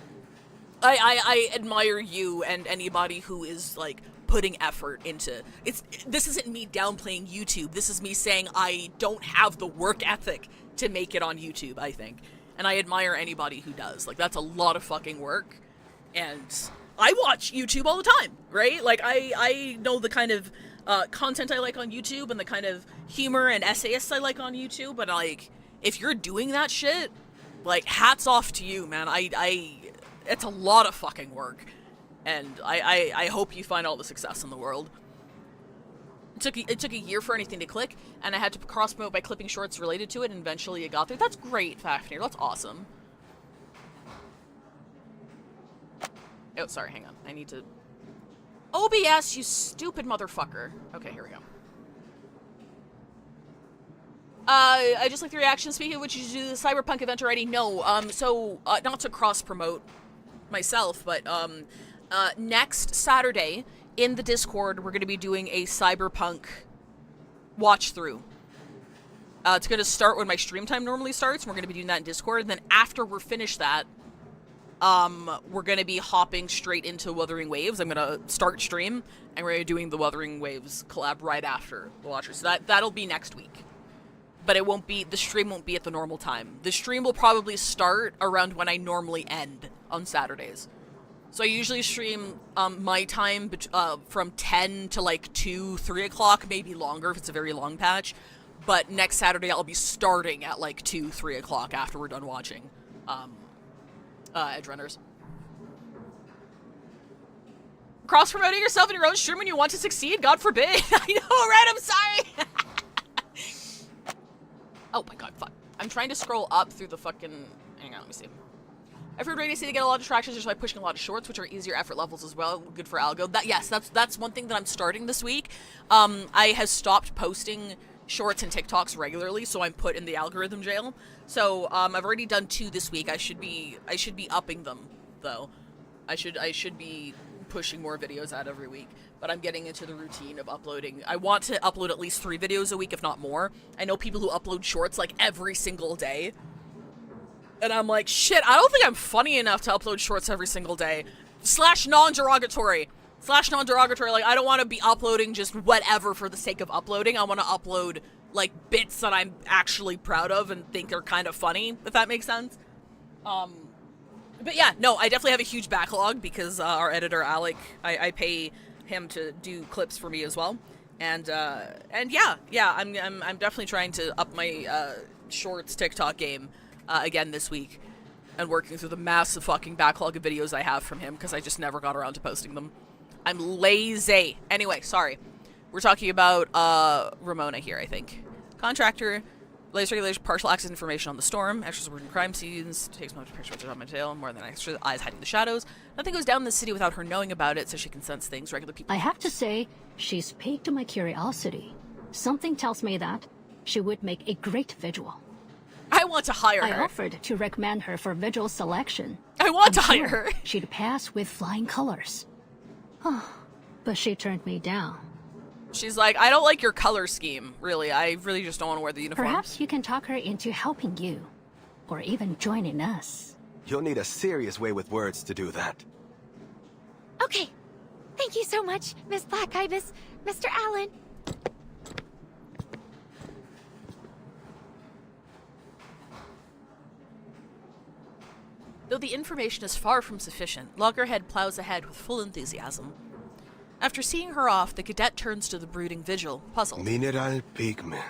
I admire you and anybody who is like putting effort into this isn't me downplaying YouTube. This is me saying I don't have the work ethic to make it on YouTube, I think. And I admire anybody who does. Like, that's a lot of fucking work. And I watch YouTube all the time, right? Like, I know the kind of content I like on YouTube and the kind of humor and essayists I like on YouTube, but like, if you're doing that shit, like, hats off to you, man. It's a lot of fucking work. And I hope you find all the success in the world. It took a year for anything to click, and I had to cross-promote by clipping shorts related to it, and eventually it got there. That's great, Fafnir. That's awesome. Oh, sorry, hang on. I need to... OBS, you stupid motherfucker. Okay, here we go. I just like the reaction. Speaking of which, you do the Cyberpunk event already? No. Not to cross-promote myself, but, next Saturday in the Discord, we're going to be doing a Cyberpunk watch-through. It's going to start when my stream time normally starts, and we're going to be doing that in Discord, and then after we're finished that, we're going to be hopping straight into Wuthering Waves. I'm going to start stream, and we're doing the Wuthering Waves collab right after the Watchers. So that'll be next week. But it won't be, the stream won't be at the normal time. The stream will probably start around when I normally end on Saturdays. So I usually stream my time from 10 to like 2, 3 o'clock, maybe longer if it's a very long patch. But next Saturday I'll be starting at like 2, 3 o'clock after we're done watching Edgerunners. Cross-promoting yourself in your own stream when you want to succeed? God forbid. I know, right? I'm sorry. Oh my god, fuck. I'm trying to scroll up through the fucking... Hang on, let me see. I've heard Radio City get a lot of distractions just by pushing a lot of shorts, which are easier effort levels as well. Good for algo. Yes, that's one thing that I'm starting this week. I have stopped posting shorts and TikToks regularly, so I'm put in the algorithm jail. So, I've already done 2 this week. I should be upping them, though. I should be pushing more videos out every week. But I'm getting into the routine of uploading. I want to upload at least 3 videos a week, if not more. I know people who upload shorts, like, every single day. And I'm like, shit, I don't think I'm funny enough to upload shorts every single day. / non-derogatory. / non-derogatory. Like, I don't want to be uploading just whatever for the sake of uploading. I want to upload, like, bits that I'm actually proud of and think are kind of funny, if that makes sense. But yeah, no, I definitely have a huge backlog because our editor, Alec, I pay him to do clips for me as well. And yeah, I'm definitely trying to up my shorts TikTok game again this week, and working through the massive fucking backlog of videos I have from him because I just never got around to posting them. I'm lazy. Anyway, sorry. We're talking about Ramona here, I think. Contractor, latest regulation, partial access information on the storm, extras working crime scenes, takes much pictures on my tail, more than extra eyes hiding the shadows. Nothing goes down in the city without her knowing about it, so she can sense things regular people. I have to say, she's piqued my curiosity. Something tells me that she would make a great vigil. I want to hire her. I offered to recommend her for vigil selection. I want to hire her. She'd pass with flying colors. But she turned me down. She's like, I don't like your color scheme, really. I really just don't want to wear the uniform. Perhaps you can talk her into helping you. Or even joining us. You'll need a serious way with words to do that. Okay. Thank you so much, Miss Black Ibis, Mr. Allen. Though the information is far from sufficient, Loggerhead plows ahead with full enthusiasm. After seeing her off, the cadet turns to the brooding vigil, puzzled. Mineral pigment.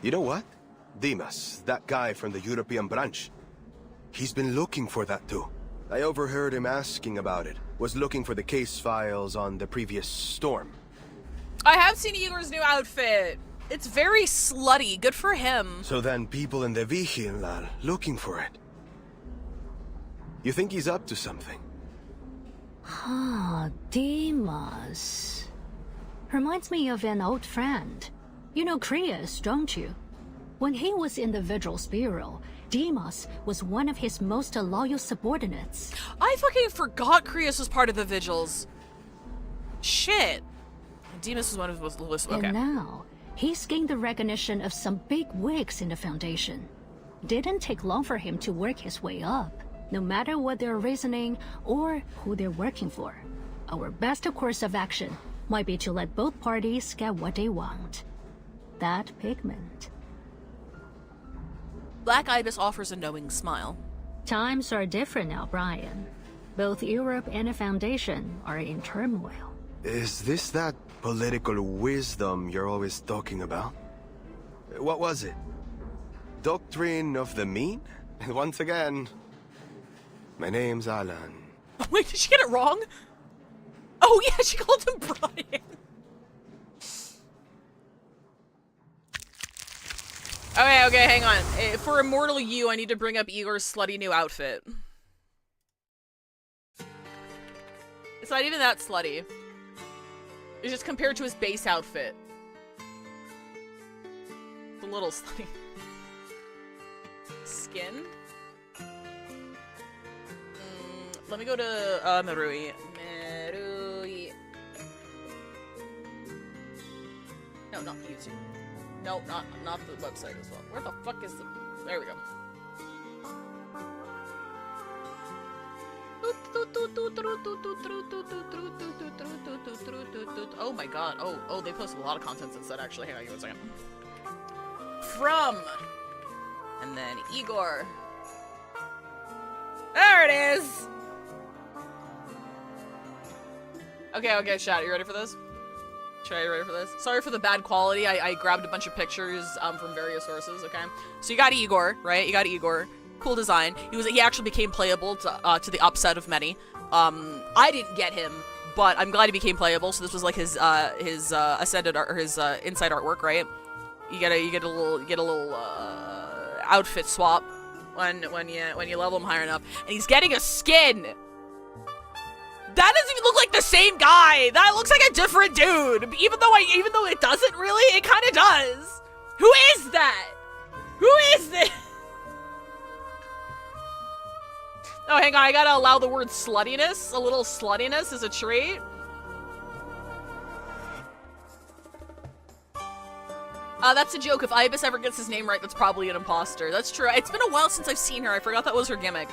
You know what? Dimas, that guy from the European branch. He's been looking for that too. I overheard him asking about it. Was looking for the case files on the previous storm. I have seen Igor's new outfit. It's very slutty. Good for him. So then people in the Vigil are looking for it. You think he's up to something? Dimas. Reminds me of an old friend. You know Krios, don't you? When he was in the Vigil's Bureau, Dimas was one of his most loyal subordinates. I fucking forgot Krios was part of the Vigils. Shit. Dimas was one of the list. Okay. And now, he's gained the recognition of some big wigs in the Foundation. Didn't take long for him to work his way up. No matter what their reasoning or who they're working for, our best course of action might be to let both parties get what they want. That pigment. Black Ibis offers a knowing smile. Times are different now, Brian. Both Europe and the Foundation are in turmoil. Is this that political wisdom you're always talking about? What was it? Doctrine of the mean? Once again, my name's Alan. Wait, did she get it wrong? Oh yeah, she called him Brian. Okay, hang on. For Immortal You, I need to bring up Igor's slutty new outfit. It's not even that slutty. It's just compared to his base outfit. little slutty. Skin? Let me go to, Marui. Marui. No, not YouTube. No, not the website as well. Where the fuck is the... There we go. Oh my god. Oh, they posted a lot of content since that, actually. Hang on, give me a second. From! And then Igor. There it is! Okay, chat, you ready for this? Chat, you ready for this? Sorry for the bad quality. I grabbed a bunch of pictures from various sources, okay? So you got Igor, right? You got Igor. Cool design. He actually became playable to the upset of many. I didn't get him, but I'm glad he became playable. So this was like his ascended art, or his inside artwork, right? You get a little outfit swap when you level him higher enough, and he's getting a skin. That doesn't even look like the same guy. That looks like a different dude. Even though it doesn't really, it kind of does. Who is that? Who is this? Oh, hang on. I gotta allow the word sluttiness. A little sluttiness is a trait. That's a joke. If Ibis ever gets his name right, that's probably an imposter. That's true. It's been a while since I've seen her. I forgot that was her gimmick.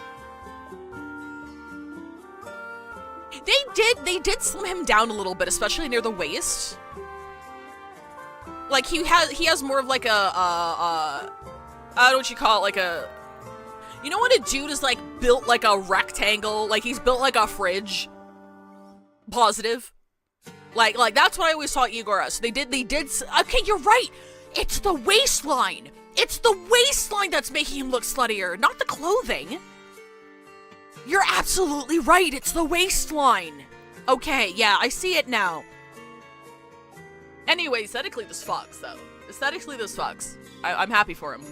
They did slim him down a little bit, especially near the waist. Like, he has more of like a, I don't know what you call it, like a... You know when a dude is, like, built like a rectangle? Like, he's built like a fridge? Positive. Like, that's what I always saw Igor as. So they did, okay, you're right! It's the waistline! It's the waistline that's making him look sluttier, not the clothing! You're absolutely right, it's the waistline! Okay, yeah, I see it now. Anyway, aesthetically this fucks, though. Aesthetically this fucks. I'm happy for him.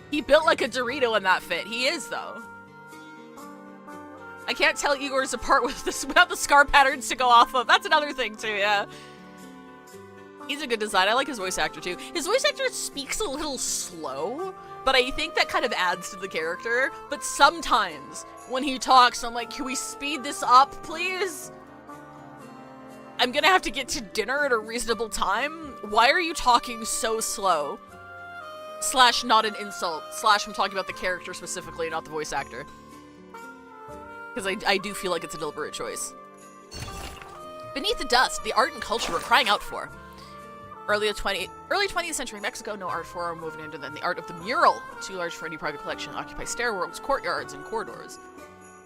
He built like a Dorito in that fit. He is, though. I can't tell Igor's apart without the scar patterns to go off of. That's another thing, too, yeah. He's a good design. I like his voice actor, too. His voice actor speaks a little slow, but I think that kind of adds to the character. But sometimes, when he talks, I'm like, can we speed this up, please? I'm gonna have to get to dinner at a reasonable time. Why are you talking so slow? Slash, not an insult. Slash, I'm talking about the character specifically, not the voice actor. Because I do feel like it's a deliberate choice. Beneath the dust, the art and culture were crying out for. Early 20th century Mexico, no art form moving into than the art of the mural. Too large for any private collection, occupy stairwells, courtyards, and corridors.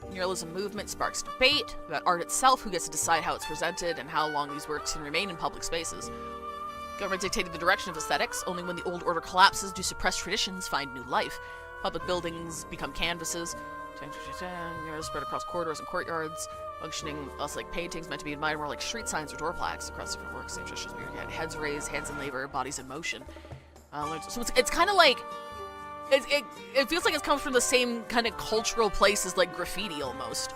Muralism movement sparks debate about art itself, who gets to decide how it's presented, and how long these works can remain in public spaces. Government dictated the direction of aesthetics. Only when the old order collapses do suppressed traditions find new life. Public buildings become canvases. Murals spread across corridors and courtyards. Functioning less like paintings, meant to be admired more like street signs or door plaques across different works. Same gestures we had heads raised, hands in labor, bodies in motion. So it's kind of like it feels like it's come from the same kind of cultural place as like graffiti almost.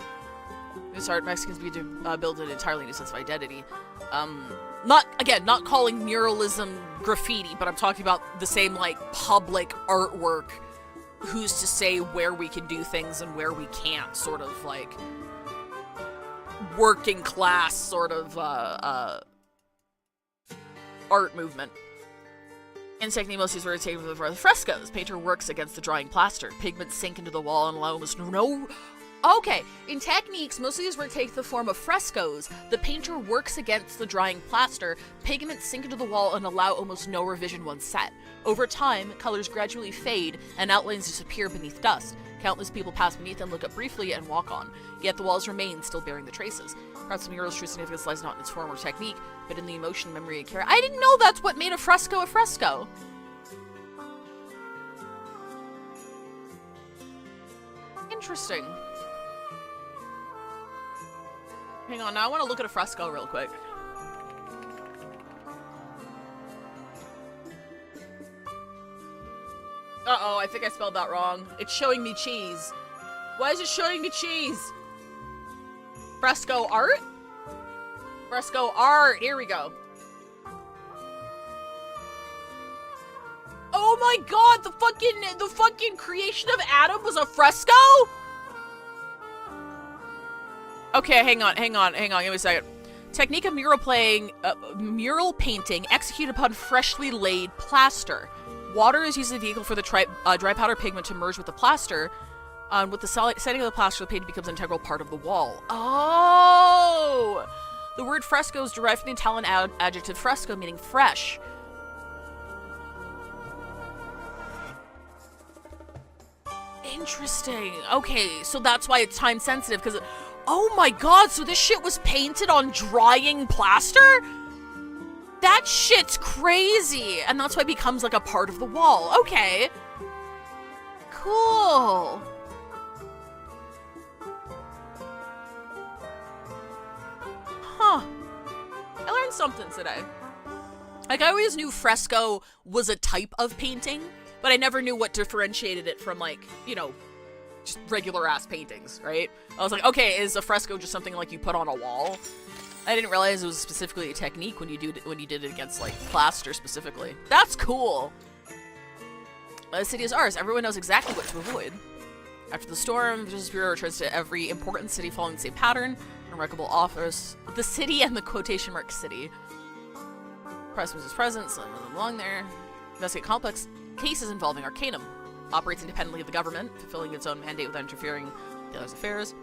This art Mexicans be to build an entirely new sense of identity. Not calling muralism graffiti, but I'm talking about the same like public artwork. Who's to say where we can do things and where we can't, sort of like working class sort of art movement. In technique, most of these were taken for the frescoes. Painter works against the drying plaster. Pigments sink into the wall and allow almost no... Okay, in techniques, most of these work take the form of frescoes. The painter works against the drying plaster. Pigments sink into the wall and allow almost no revision once set. Over time, colors gradually fade and outlines disappear beneath dust. Countless people pass beneath them, look up briefly, and walk on. Yet the walls remain, still bearing the traces. Perhaps the mural's true significance lies not in its form or technique, but in the emotion, memory, and care. I didn't know that's what made a fresco a fresco! Interesting. Hang on, now I want to look at a fresco real quick. Uh-oh, I think I spelled that wrong. It's showing me cheese. Why is it showing me cheese? Fresco art? Fresco art, here we go. Oh my god, the fucking creation of Adam was a fresco? Okay, hang on, give me a second. Technique of mural painting executed upon freshly laid plaster. Water is used as a vehicle for the dry powder pigment to merge with the plaster. With the setting of the plaster, the painting becomes an integral part of the wall. Oh! The word fresco is derived from the Italian adjective fresco, meaning fresh. Interesting. Okay, so that's why it's time sensitive, because... Oh my god, so this shit was painted on drying plaster? That shit's crazy! And that's why it becomes like a part of the wall. Okay. Cool. Huh. I learned something today. Like, I always knew fresco was a type of painting, but I never knew what differentiated it from, like, you know, just regular ass paintings, right? I was like, okay, is a fresco just something like you put on a wall? I didn't realize it was specifically a technique when you did it against like plaster specifically. That's cool. The city is ours. Everyone knows exactly what to avoid. After the storm, the Justice Bureau returns to every important city following the same pattern. Unremarkable office. The city and the quotation mark city. Press moves its presence, let them belong there. Investigate complex cases involving Arcanum. Operates independently of the government, fulfilling its own mandate without interfering in the others' affairs.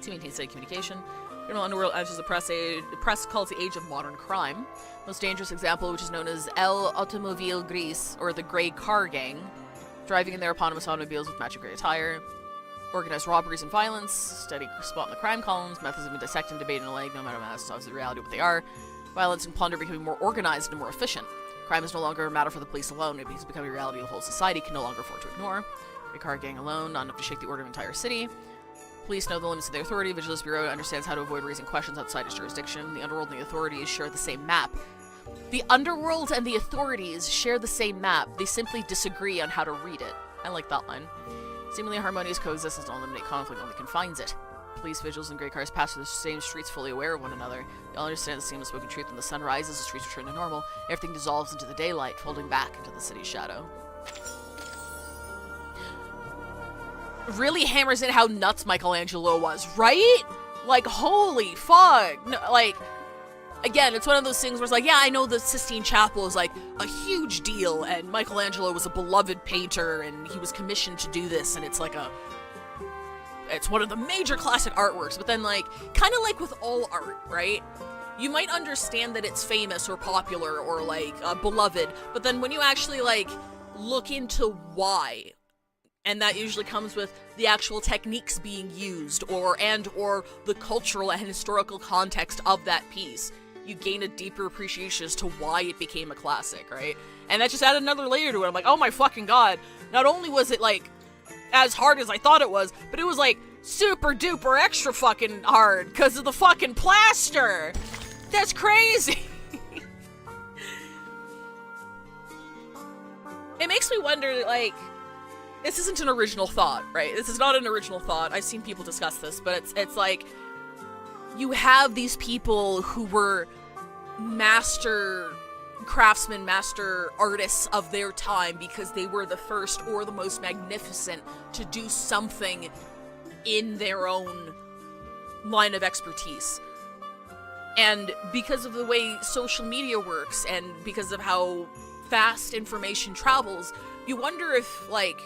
To maintain steady communication. Criminal underworld enters the press calls the age of modern crime. Most dangerous example, which is known as El Automobile Gris, or the Grey Car Gang, driving in their eponymous automobiles with matching grey attire. Organized robberies and violence, steady spot in the crime columns, methods have been dissected and debated in a leg, no matter what the reality of what they are. Violence and plunder becoming more organized and more efficient. Crime is no longer a matter for the police alone. It is becoming a reality the whole society can no longer afford to ignore. A car gang alone, not enough to shake the order of an entire city. Police know the limits of their authority. Vigilance Bureau understands how to avoid raising questions outside its jurisdiction. The underworld and the authorities share the same map. The underworld and the authorities share the same map. They simply disagree on how to read it. I like that line. Seemingly harmonious coexistence don't eliminate conflict, only confines it. Police, vigils, and grey cars pass through the same streets fully aware of one another. They all understand the same unspoken truth. When the sun rises, the streets return to normal. Everything dissolves into the daylight, folding back into the city's shadow. Really hammers in how nuts Michelangelo was, right? Like, holy fuck. No, like, again, it's one of those things where it's like, yeah, I know the Sistine Chapel is like a huge deal, and Michelangelo was a beloved painter, and he was commissioned to do this, and it's like it's one of the major classic artworks, but then, like, kind of like with all art, right? You might understand that it's famous or popular or, like, beloved, but then when you actually, like, look into why, and that usually comes with the actual techniques being used or the cultural and historical context of that piece, you gain a deeper appreciation as to why it became a classic, right? And that just added another layer to it. I'm like, oh my fucking god. Not only was it, like, as hard as I thought it was, but it was, like, super duper extra fucking hard because of the fucking plaster. That's crazy. It makes me wonder, like, this isn't an original thought, right? This is not an original thought. I've seen people discuss this, but it's like, you have these people who were master craftsmen, master artists of their time because they were the first or the most magnificent to do something in their own line of expertise. And because of the way social media works and because of how fast information travels, you wonder if, like,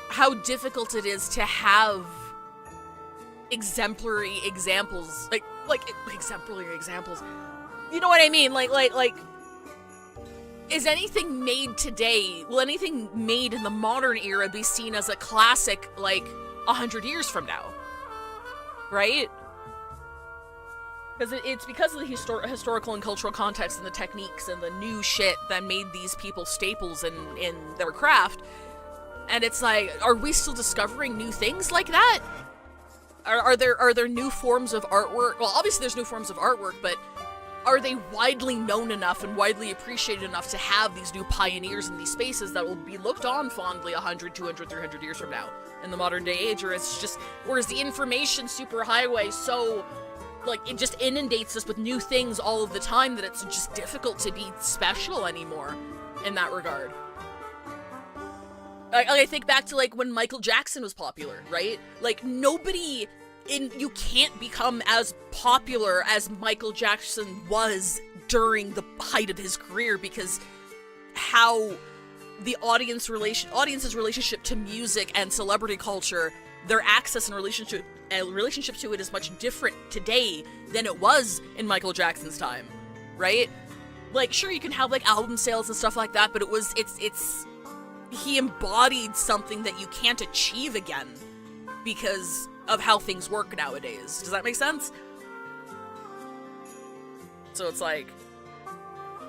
how difficult it is to have exemplary examples, like exemplary examples. You know what I mean? Like, is anything made today, will anything made in the modern era be seen as a classic, like, 100 years from now? Right? Because it's because of the historical and cultural context and the techniques and the new shit that made these people staples in their craft. And it's like, are we still discovering new things like that? Are there new forms of artwork? Well, obviously there's new forms of artwork, but are they widely known enough and widely appreciated enough to have these new pioneers in these spaces that will be looked on fondly 100, 200, 300 years from now in the modern day age? Or is the information superhighway so like, it just inundates us with new things all of the time that it's just difficult to be special anymore in that regard. I think back to, like, when Michael Jackson was popular, right? Like, you can't become as popular as Michael Jackson was during the height of his career, because how the audience's relationship to music and celebrity culture, their access and relationship to it is much different today than it was in Michael Jackson's time, right? Like, sure, you can have, like, album sales and stuff like that, but he embodied something that you can't achieve again because of how things work nowadays. Does that make sense? So it's like,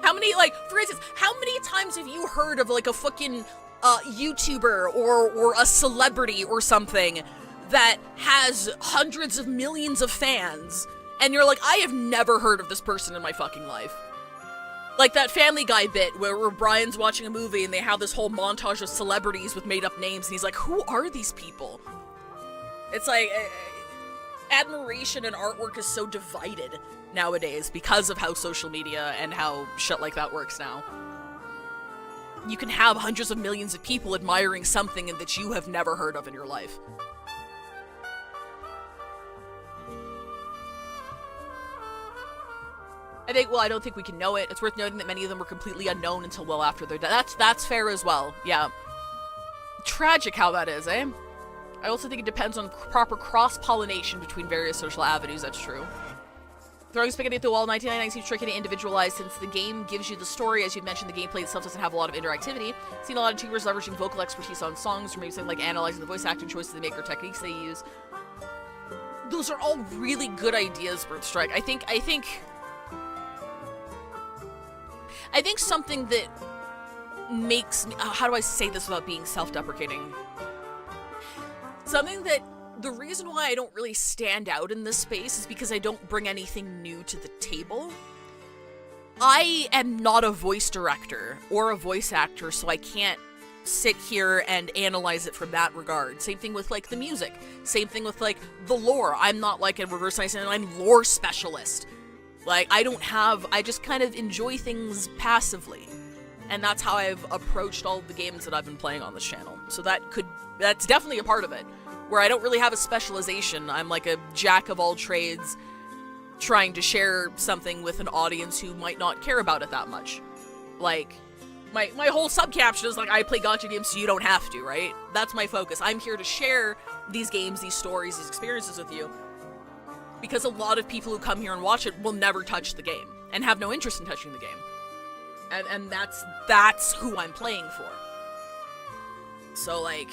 how many, like, for instance, how many times have you heard of, like, a fucking YouTuber or a celebrity or something that has hundreds of millions of fans, and you're like, I have never heard of this person in my fucking life? Like that Family Guy bit where Brian's watching a movie and they have this whole montage of celebrities with made-up names, and he's like, who are these people? It's like, admiration and artwork is so divided nowadays because of how social media and how shit like that works now. You can have hundreds of millions of people admiring something that you have never heard of in your life. I don't think we can know it. It's worth noting that many of them were completely unknown until well after their death. That's fair as well, yeah. Tragic how that is, eh? I also think it depends on proper cross-pollination between various social avenues, that's true. Throwing spaghetti at the wall, 1999 seems tricky to individualize since the game gives you the story. As you mentioned, the gameplay itself doesn't have a lot of interactivity. Seen a lot of YouTubers leveraging vocal expertise on songs, or maybe something like analyzing the voice acting choices they make or techniques they use. Those are all really good ideas, Birthstrike. I think something that makes me, how do I say this without being self-deprecating? Something that, the reason why I don't really stand out in this space is because I don't bring anything new to the table. I am not a voice director or a voice actor, so I can't sit here and analyze it from that regard. Same thing with, like, the music. Same thing with, like, the lore. I'm not, like, a reverse Iceland, I'm lore specialist. Like, I just kind of enjoy things passively. And that's how I've approached all of the games that I've been playing on this channel. So that's definitely a part of it. Where I don't really have a specialization. I'm like a jack of all trades trying to share something with an audience who might not care about it that much. Like, my whole subcaption is like, I play gacha games so you don't have to, right? That's my focus. I'm here to share these games, these stories, these experiences with you. Because a lot of people who come here and watch it will never touch the game and have no interest in touching the game. And that's who I'm playing for. So, like,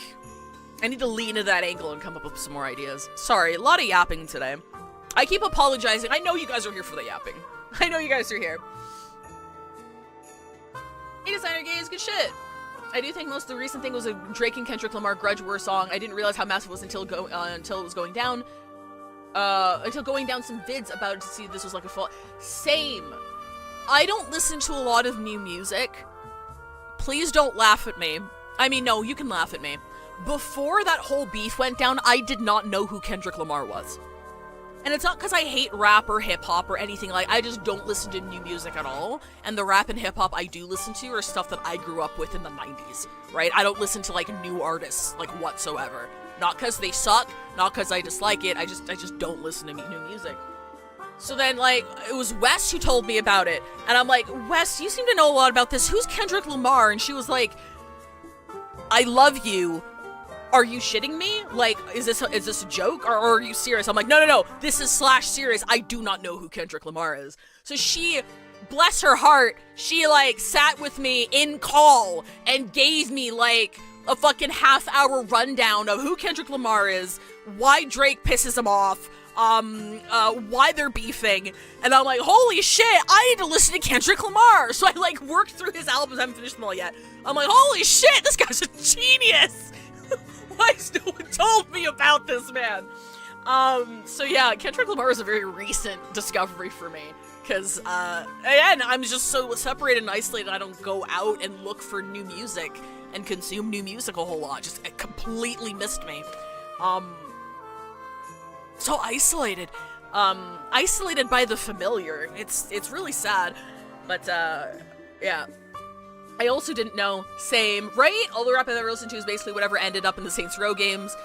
I need to lean into that angle and come up with some more ideas. Sorry, a lot of yapping today. I keep apologizing. I know you guys are here for the yapping. I know you guys are here. Hey, Designer Gay is good shit. I do think most of the recent thing was a Drake and Kendrick Lamar Grudge War song. I didn't realize how massive it was until it was going down. Until going down some vids about it to see this was like a full... Same. I don't listen to a lot of new music. Please don't laugh at me. I mean, no, you can laugh at me. Before that whole beef went down, I did not know who Kendrick Lamar was. And it's not because I hate rap or hip-hop or anything like... I just don't listen to new music at all. And the rap and hip-hop I do listen to are stuff that I grew up with in the 90s, right? I don't listen to, like, new artists, like, whatsoever. Not because they suck, not because I dislike it, I just don't listen to new music. So then, like, it was Wes who told me about it. And I'm like, Wes, you seem to know a lot about this. Who's Kendrick Lamar? And she was like, I love you. Are you shitting me? Like, is this a joke? Or are you serious? I'm like, no, this is /serious. I do not know who Kendrick Lamar is. So she, bless her heart, she, like, sat with me in call and gave me, like, a fucking half-hour rundown of who Kendrick Lamar is, why Drake pisses him off, why they're beefing, and I'm like, holy shit, I need to listen to Kendrick Lamar! So I, like, worked through his albums, I haven't finished them all yet. I'm like, holy shit, this guy's a genius! Why has no one told me about this man? So yeah, Kendrick Lamar is a very recent discovery for me. Because, again, I'm just so separated and isolated, I don't go out and look for new music and consume new music a whole lot. Just, it completely missed me. So isolated. isolated by the familiar. It's really sad, but yeah. I also didn't know. Same, right? All the rap I've ever listened to is basically whatever ended up in the Saints Row games.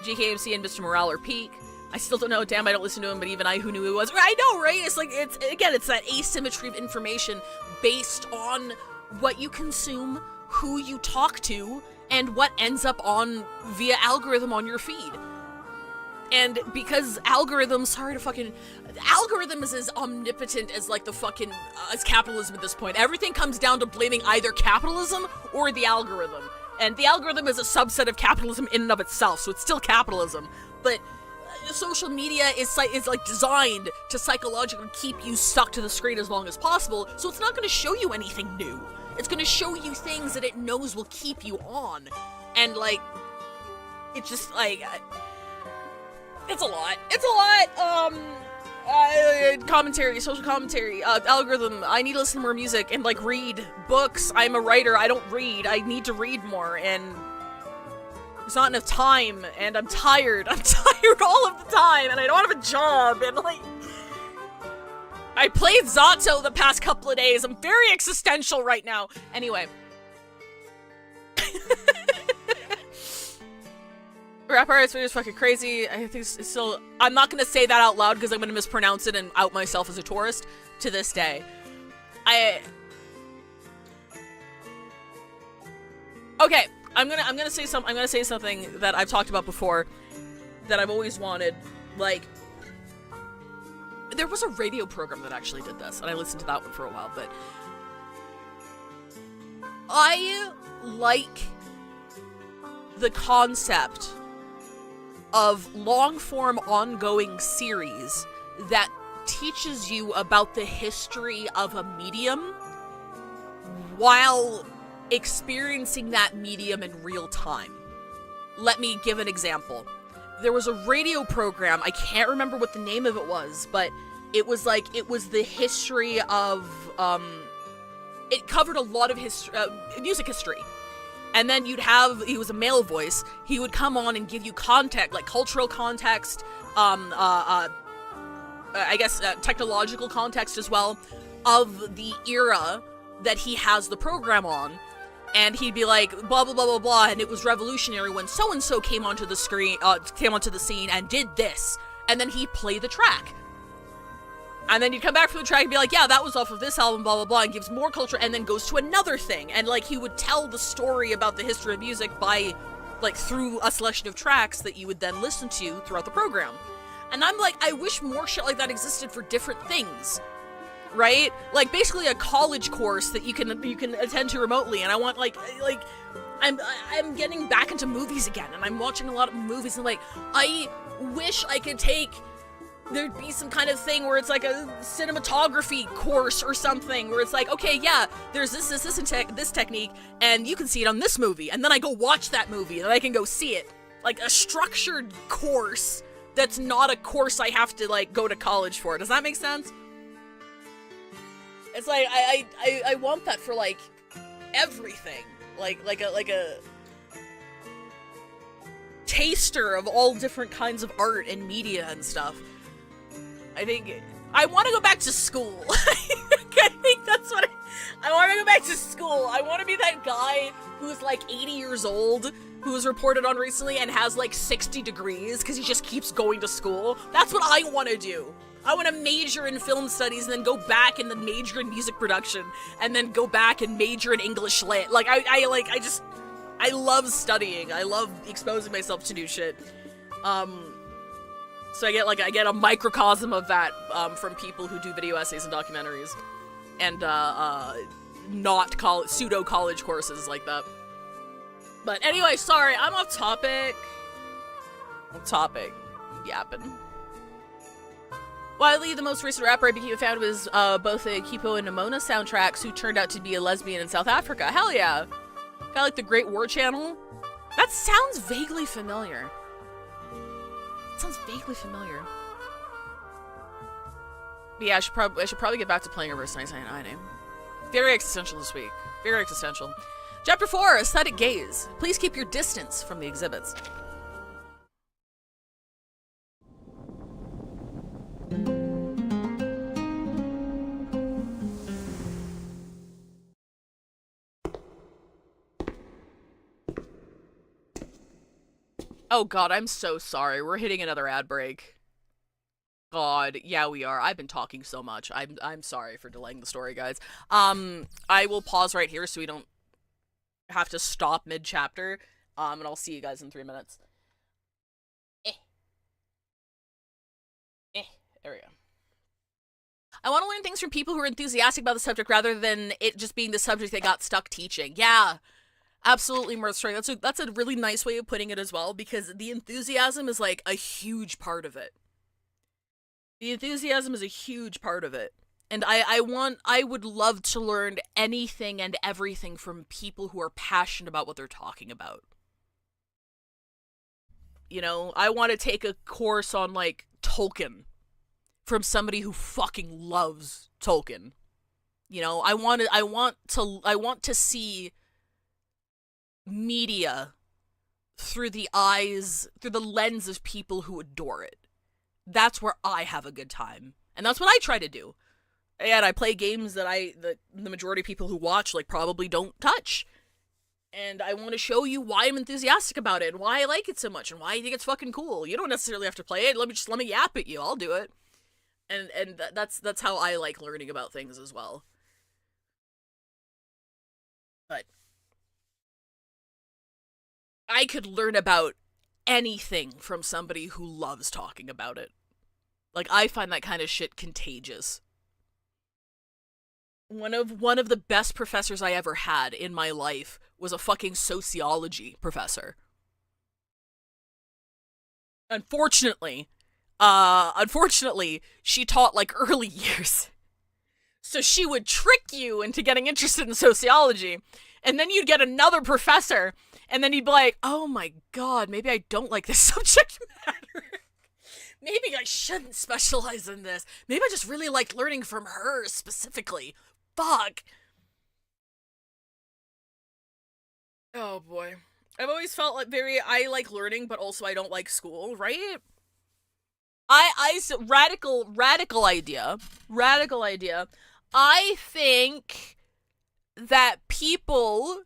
GKMC and Mr. Morale are peak. I still don't know. Damn, I don't listen to him, but even I, who knew he was. I know, right? It's like, it's that asymmetry of information based on what you consume, who you talk to, and what ends up on via algorithm on your feed. And because algorithm is as omnipotent as like the fucking, as capitalism at this point. Everything comes down to blaming either capitalism or the algorithm. And the algorithm is a subset of capitalism in and of itself, so it's still capitalism. But social media is like designed to psychologically keep you stuck to the screen as long as possible, so it's not going to show you anything new. It's going to show you things that it knows will keep you on. And like, it's just like, it's a lot. It's a lot. Commentary, social commentary, algorithm. I need to listen to more music and like read books. I'm a writer. I don't read. I need to read more, and there's not enough time, and I'm tired. I'm tired all of the time, and I don't have a job, and like, I played Zato the past couple of days. I'm very existential right now. Anyway. Rap artist is fucking crazy. I think it's still, I'm not gonna say that out loud because I'm gonna mispronounce it and out myself as a tourist to this day. Okay, I'm gonna say something that I've talked about before that I've always wanted. Like, there was a radio program that actually did this, and I listened to that one for a while, but I like the concept of long-form ongoing series that teaches you about the history of a medium while experiencing that medium in real time. Let me give an example. There was a radio program, I can't remember what the name of it was, but it was the history of, it covered a lot of music history. And then he was a male voice, he would come on and give you context, like cultural context, I guess technological context as well, of the era that he has the program on. And he'd be like, blah, blah, blah, blah, blah, and it was revolutionary when so-and-so came onto the scene and did this. And then he'd play the track. And then you'd come back from the track and be like, yeah, that was off of this album, blah, blah, blah, and gives more culture, and then goes to another thing. And, like, he would tell the story about the history of music by, like, through a selection of tracks that you would then listen to throughout the program. And I'm like, I wish more shit like that existed for different things. Right? Like, basically a college course that you can attend to remotely, and I want, I'm getting back into movies again, and I'm watching a lot of movies, and, like, I wish I could there'd be some kind of thing where it's like a cinematography course or something, where it's like, okay, yeah, there's this technique, and you can see it on this movie, and then I go watch that movie, and then I can go see it. Like, a structured course that's not a course I have to, like, go to college for. Does that make sense? It's like, I want that for, like, everything. Like a taster of all different kinds of art and media and stuff. I think I want to go back to school. I think that's what I want to go back to school. I want to be that guy who's like 80 years old, who was reported on recently and has like 60 degrees because he just keeps going to school. That's what I want to do. I want to major in film studies and then go back and then major in music production and then go back and major in English lit. Like, I love studying. I love exposing myself to new shit. So I get a microcosm of that from people who do video essays and documentaries, and not pseudo college courses like that. But anyway, sorry, I'm off topic. Yapping. Widely, the most recent rapper I became a fan of was both the Kipo and Nimona soundtracks, who turned out to be a lesbian in South Africa. Hell yeah! Kind of like the Great War Channel. That sounds vaguely familiar. But yeah, I should probably get back to playing Reverse 999. Very existential this week. Very existential. Chapter 4, Aesthetic Gaze. Please keep your distance from the exhibits. Oh god, I'm so sorry. We're hitting another ad break. God, yeah, we are. I've been talking so much. I'm sorry for delaying the story, guys. I will pause right here so we don't have to stop mid-chapter. And I'll see you guys in 3 minutes. There we go. I want to learn things from people who are enthusiastic about the subject rather than it just being the subject they got stuck teaching. Yeah, absolutely, Mirthstring. That's a really nice way of putting it as well, because the enthusiasm is like a huge part of it. The enthusiasm is a huge part of it. And I would love to learn anything and everything from people who are passionate about what they're talking about. You know, I want to take a course on, like, Tolkien from somebody who fucking loves Tolkien. You know, I want to see media through the lens of people who adore it. That's where I have a good time. And that's what I try to do. And I play games that the majority of people who watch, like, probably don't touch. And I want to show you why I'm enthusiastic about it, and why I like it so much, and why I think it's fucking cool. You don't necessarily have to play it. Let me yap at you. I'll do it. And that's how I like learning about things as well. But I could learn about anything from somebody who loves talking about it. Like, I find that kind of shit contagious. One of the best professors I ever had in my life was a fucking sociology professor. Unfortunately, she taught, like, early years. So she would trick you into getting interested in sociology, and then you'd get another professor, and then you'd be like, oh my god, maybe I don't like this subject matter. Maybe I shouldn't specialize in this. Maybe I just really like learning from her specifically. Fuck. Oh boy. I've always felt like I like learning, but also I don't like school, right? Radical idea. I think that people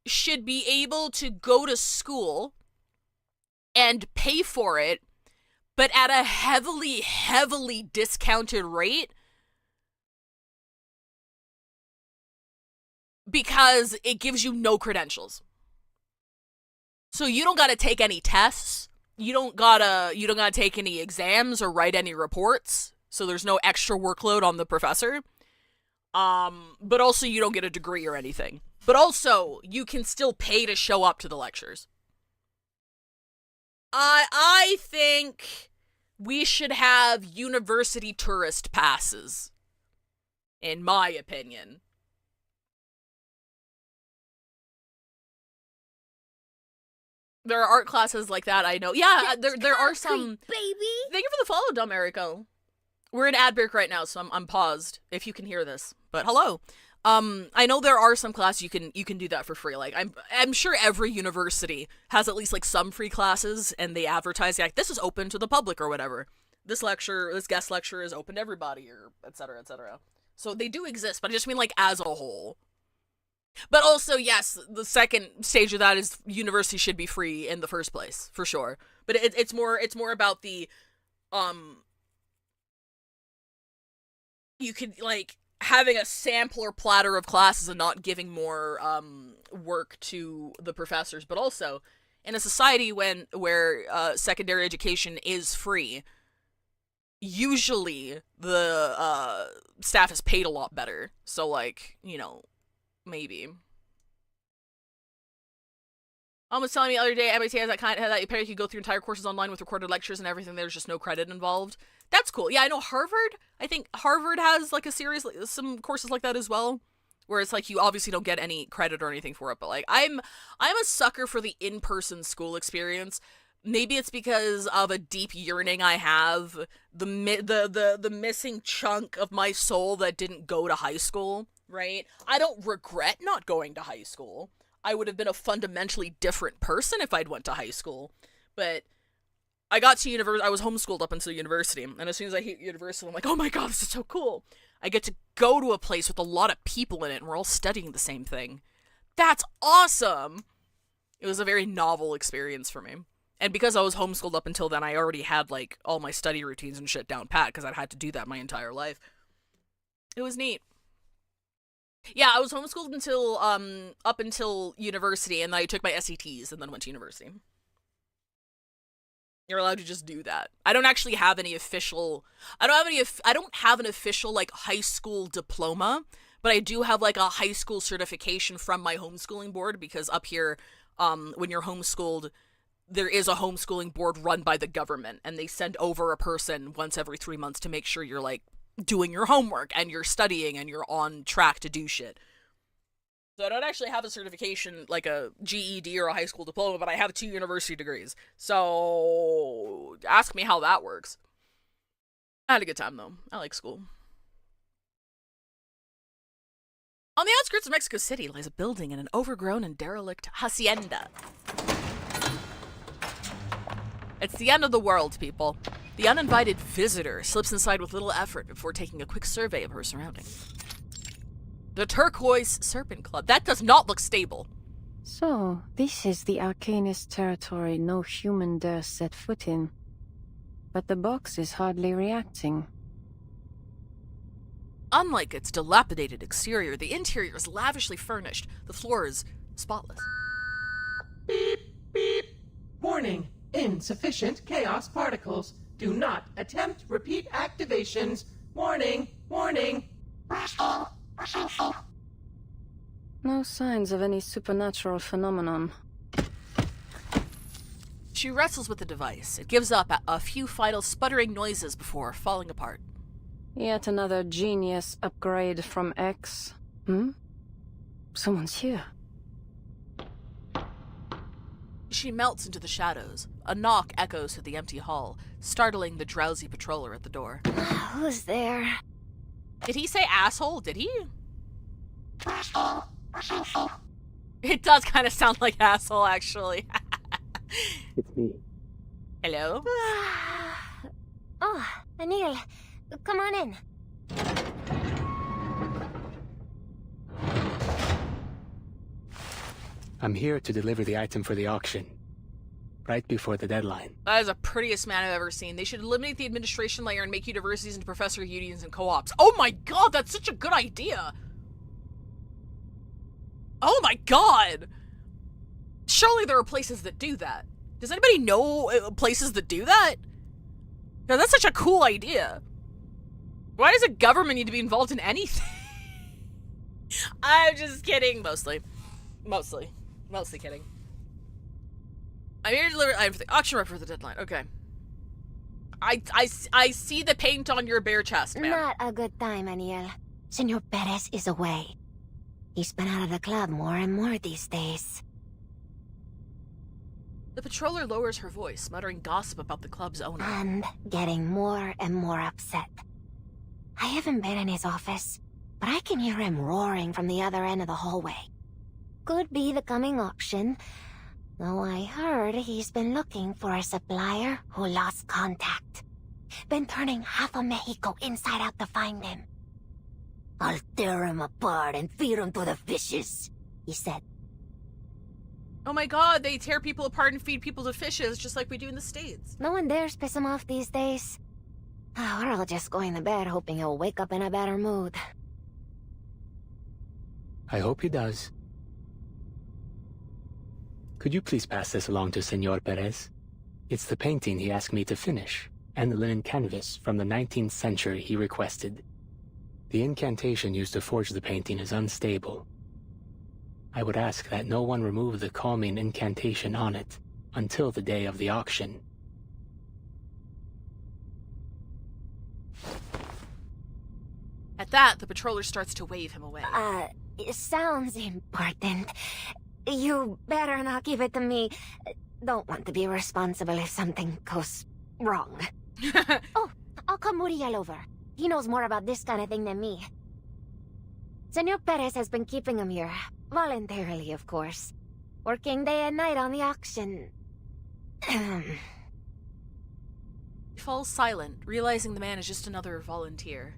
should be able to go to school and pay for it, but at a heavily discounted rate, because it gives you no credentials. So you don't gotta take any tests. You don't gotta take any exams or write any reports. So there's no extra workload on the professor. But also you don't get a degree or anything. But also you can still pay to show up to the lectures. I think we should have university tourist passes, in my opinion. There are art classes like that, I know. Yeah, there are some. Baby. Thank you for the follow, Dumb Erico. We're in ad break right now, so I'm paused if you can hear this. But hello. I know there are some classes you can do that for free. Like I'm sure every university has at least like some free classes, and they advertise like this is open to the public or whatever. This guest lecture is open to everybody, or etc. etc. So they do exist, but I just mean like as a whole. But also, yes, the second stage of that is university should be free in the first place, for sure. But it's more about the you could like having a sampler platter of classes and not giving more work to the professors, but also in a society where secondary education is free, usually the staff is paid a lot better. So like, you know, maybe. Mom was telling me the other day, MIT has that you could go through entire courses online with recorded lectures and everything. There's just no credit involved. That's cool. Yeah, I know Harvard. I think Harvard has like some courses like that as well, where it's like you obviously don't get any credit or anything for it. But like I'm a sucker for the in-person school experience. Maybe it's because of a deep yearning I have, the missing chunk of my soul that didn't go to high school. Right? I don't regret not going to high school. I would have been a fundamentally different person if I'd went to high school. But I got to university. I was homeschooled up until university. And as soon as I hit university, I'm like, oh my god, this is so cool. I get to go to a place with a lot of people in it, and we're all studying the same thing. That's awesome. It was a very novel experience for me. And because I was homeschooled up until then, I already had, like, all my study routines and shit down pat, because I'd had to do that my entire life. It was neat. Yeah, I was homeschooled until, up until university, and then I took my SATs and then went to university. You're allowed to just do that. I don't actually have any official, I don't have an official, like, high school diploma, but I do have, like, a high school certification from my homeschooling board, because up here, when you're homeschooled, there is a homeschooling board run by the government, and they send over a person once every 3 months to make sure you're, like, doing your homework, and you're studying, and you're on track to do shit. So I don't actually have a certification, like a GED or a high school diploma, but I have 2 university degrees. So ask me how that works. I had a good time, though. I like school. On the outskirts of Mexico City lies a building in an overgrown and derelict hacienda. It's the end of the world, people. The uninvited visitor slips inside with little effort before taking a quick survey of her surroundings. The Turquoise Serpent Club. That does not look stable. So, this is the Arcanist territory no human dares set foot in. But the box is hardly reacting. Unlike its dilapidated exterior, the interior is lavishly furnished. The floor is spotless. Beep, beep. Warning. Insufficient chaos particles. Do not attempt repeat activations. Warning, warning. No signs of any supernatural phenomenon. She wrestles with the device. It gives up a few final sputtering noises before falling apart. Yet another genius upgrade from X. Someone's here. She melts into the shadows. A knock echoes through the empty hall, startling the drowsy patroller at the door. Who's there? Did he say asshole? Did he? It does kind of sound like asshole, actually. It's me. Hello? Oh, Anil, come on in. I'm here to deliver the item for the auction. Right before the deadline. That is the prettiest man I've ever seen. They should eliminate the administration layer and make universities into professor unions and co-ops. Oh my god, that's such a good idea! Oh my god! Surely there are places that do that. Does anybody know places that do that? No, that's such a cool idea. Why does a government need to be involved in anything? I'm just kidding, mostly. Mostly kidding. I'm here to deliver items for the auction right for the deadline. Okay. I see the paint on your bare chest, man. Not a good time, Aniel. Senor Perez is away. He's been out of the club more and more these days. The patroller lowers her voice, muttering gossip about the club's owner. And getting more and more upset. I haven't been in his office, but I can hear him roaring from the other end of the hallway. Could be the coming auction. Though I heard he's been looking for a supplier who lost contact. Been turning half of Mexico inside out to find him. I'll tear him apart and feed him to the fishes, he said. Oh my god, they tear people apart and feed people to fishes just like we do in the States. No one dares piss him off these days. We're all just going to bed hoping he'll wake up in a better mood. I hope he does. Could you please pass this along to Senor Perez? It's the painting he asked me to finish, and the linen canvas from the 19th century he requested. The incantation used to forge the painting is unstable. I would ask that no one remove the calming incantation on it until the day of the auction. At that, the patroller starts to wave him away. It sounds important. You better not give it to me. Don't want to be responsible if something goes wrong. Oh, I'll call Muriel over. He knows more about this kind of thing than me. Senor Perez has been keeping him here. Voluntarily, of course. Working day and night on the auction. He falls silent, realizing the man is just another volunteer.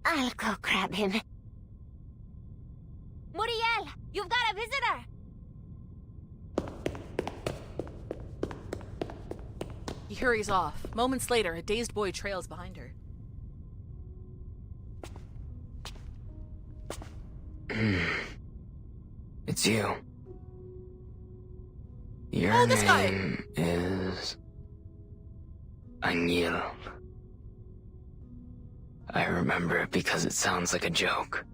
I'll go grab him. Muriel, you've got a visitor! He hurries off. Moments later, a dazed boy trails behind her. It's you. Your name is Anil. I remember it because it sounds like a joke.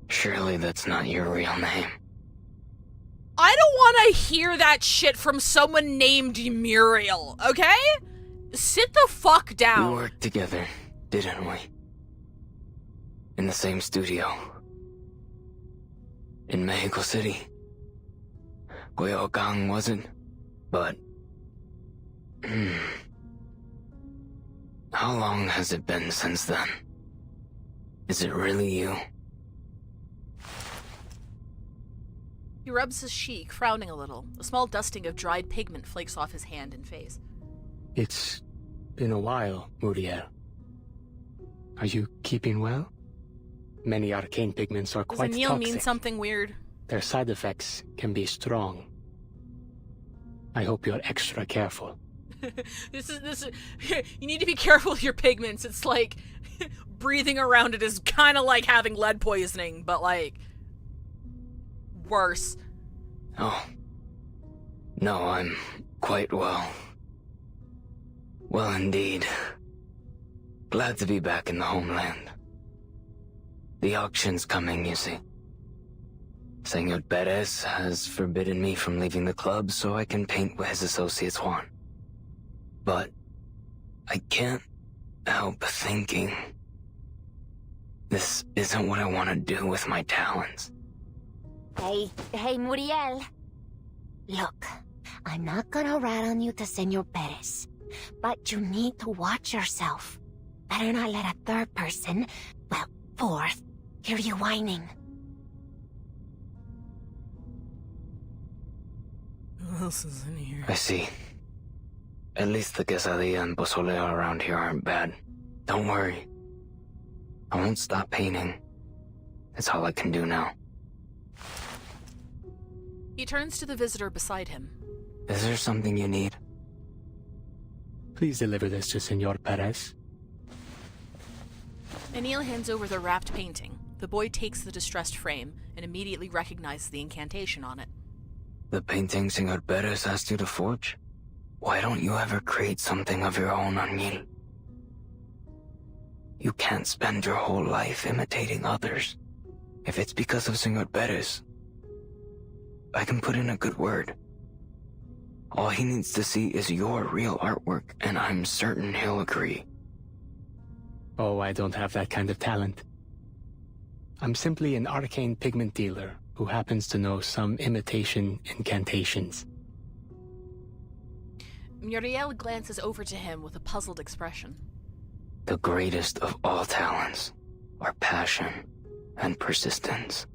Surely that's not your real name. I don't want to hear that shit from someone named Muriel, okay? Sit the fuck down. We worked together, didn't we? In the same studio. In Mexico City. Guayacan wasn't, but... How long has it been since then? Is it really you? He rubs his cheek, frowning a little. A small dusting of dried pigment flakes off his hand and face. It's been a while, Muriel. Are you keeping well? Many arcane pigments are quite toxic. Does Anil mean something weird? Their side effects can be strong. I hope you're extra careful. This is you need to be careful with your pigments. It's like breathing around it is kind of like having lead poisoning, but like worse. Oh. No, I'm quite well. Well, indeed. Glad to be back in the homeland. The auction's coming, you see. Senor Perez has forbidden me from leaving the club so I can paint what his associates want. But I can't help thinking this isn't what I want to do with my talents. Hey, Muriel. Look, I'm not gonna rat on you to Senor Perez, but you need to watch yourself. Better not let a third person, well, fourth, hear you whining. Who else is in here? I see. At least the quesadilla and pozole around here aren't bad. Don't worry. I won't stop painting. It's all I can do now. He turns to the visitor beside him. Is there something you need? Please deliver this to Senor Perez. Anil hands over the wrapped painting. The boy takes the distressed frame and immediately recognizes the incantation on it. The painting Senor Perez asked you to forge? Why don't you ever create something of your own, Anil? You can't spend your whole life imitating others. If it's because of Senor Perez, I can put in a good word. All he needs to see is your real artwork, and I'm certain he'll agree. Oh, I don't have that kind of talent. I'm simply an arcane pigment dealer who happens to know some imitation incantations. Muriel glances over to him with a puzzled expression. The greatest of all talents are passion and persistence.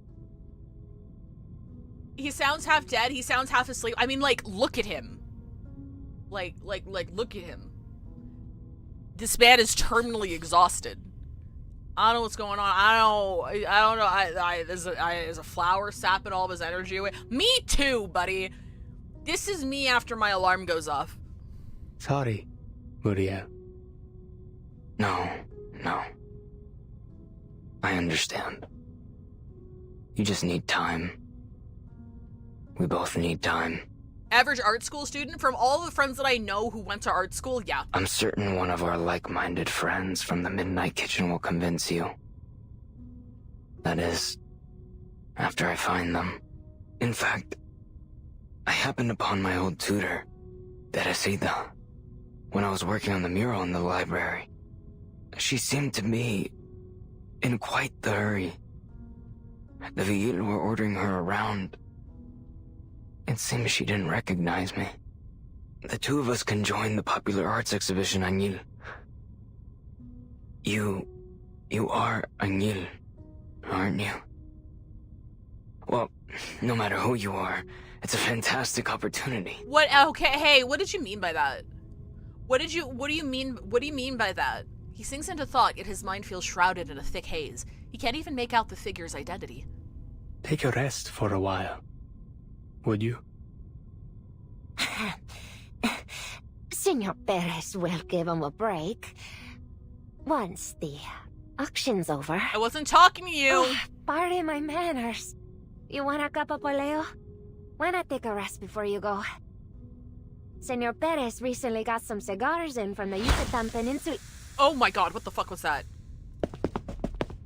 He sounds half dead, he sounds half asleep. I mean, like, look at him. Like, look at him. This man is terminally exhausted. I don't know what's going on. I don't know. There's a flower sapping all of his energy away. Me too, buddy. This is me after my alarm goes off. Sorry, Muriel. No. I understand. You just need time. We both need time. Average art school student? From all the friends that I know who went to art school, yeah. I'm certain one of our like-minded friends from the Midnight Kitchen will convince you. That is, after I find them. In fact, I happened upon my old tutor, Teresita, when I was working on the mural in the library. She seemed to be in quite the hurry. The Vigil were ordering her around. It seems she didn't recognize me. The two of us can join the popular arts exhibition, Anil. You are Anil, aren't you? Well, no matter who you are, it's a fantastic opportunity. What? Okay, hey, what did you mean by that? What do you mean by that? He sinks into thought, yet his mind feels shrouded in a thick haze. He can't even make out the figure's identity. Take a rest for a while. Would you? Senor Perez will give him a break. Once the auction's over. I wasn't talking to you. Oh, pardon my manners. You want a cup of poleo? Why not take a rest before you go? Senor Perez recently got some cigars in from the Yucatan Peninsula. Oh my god, what the fuck was that?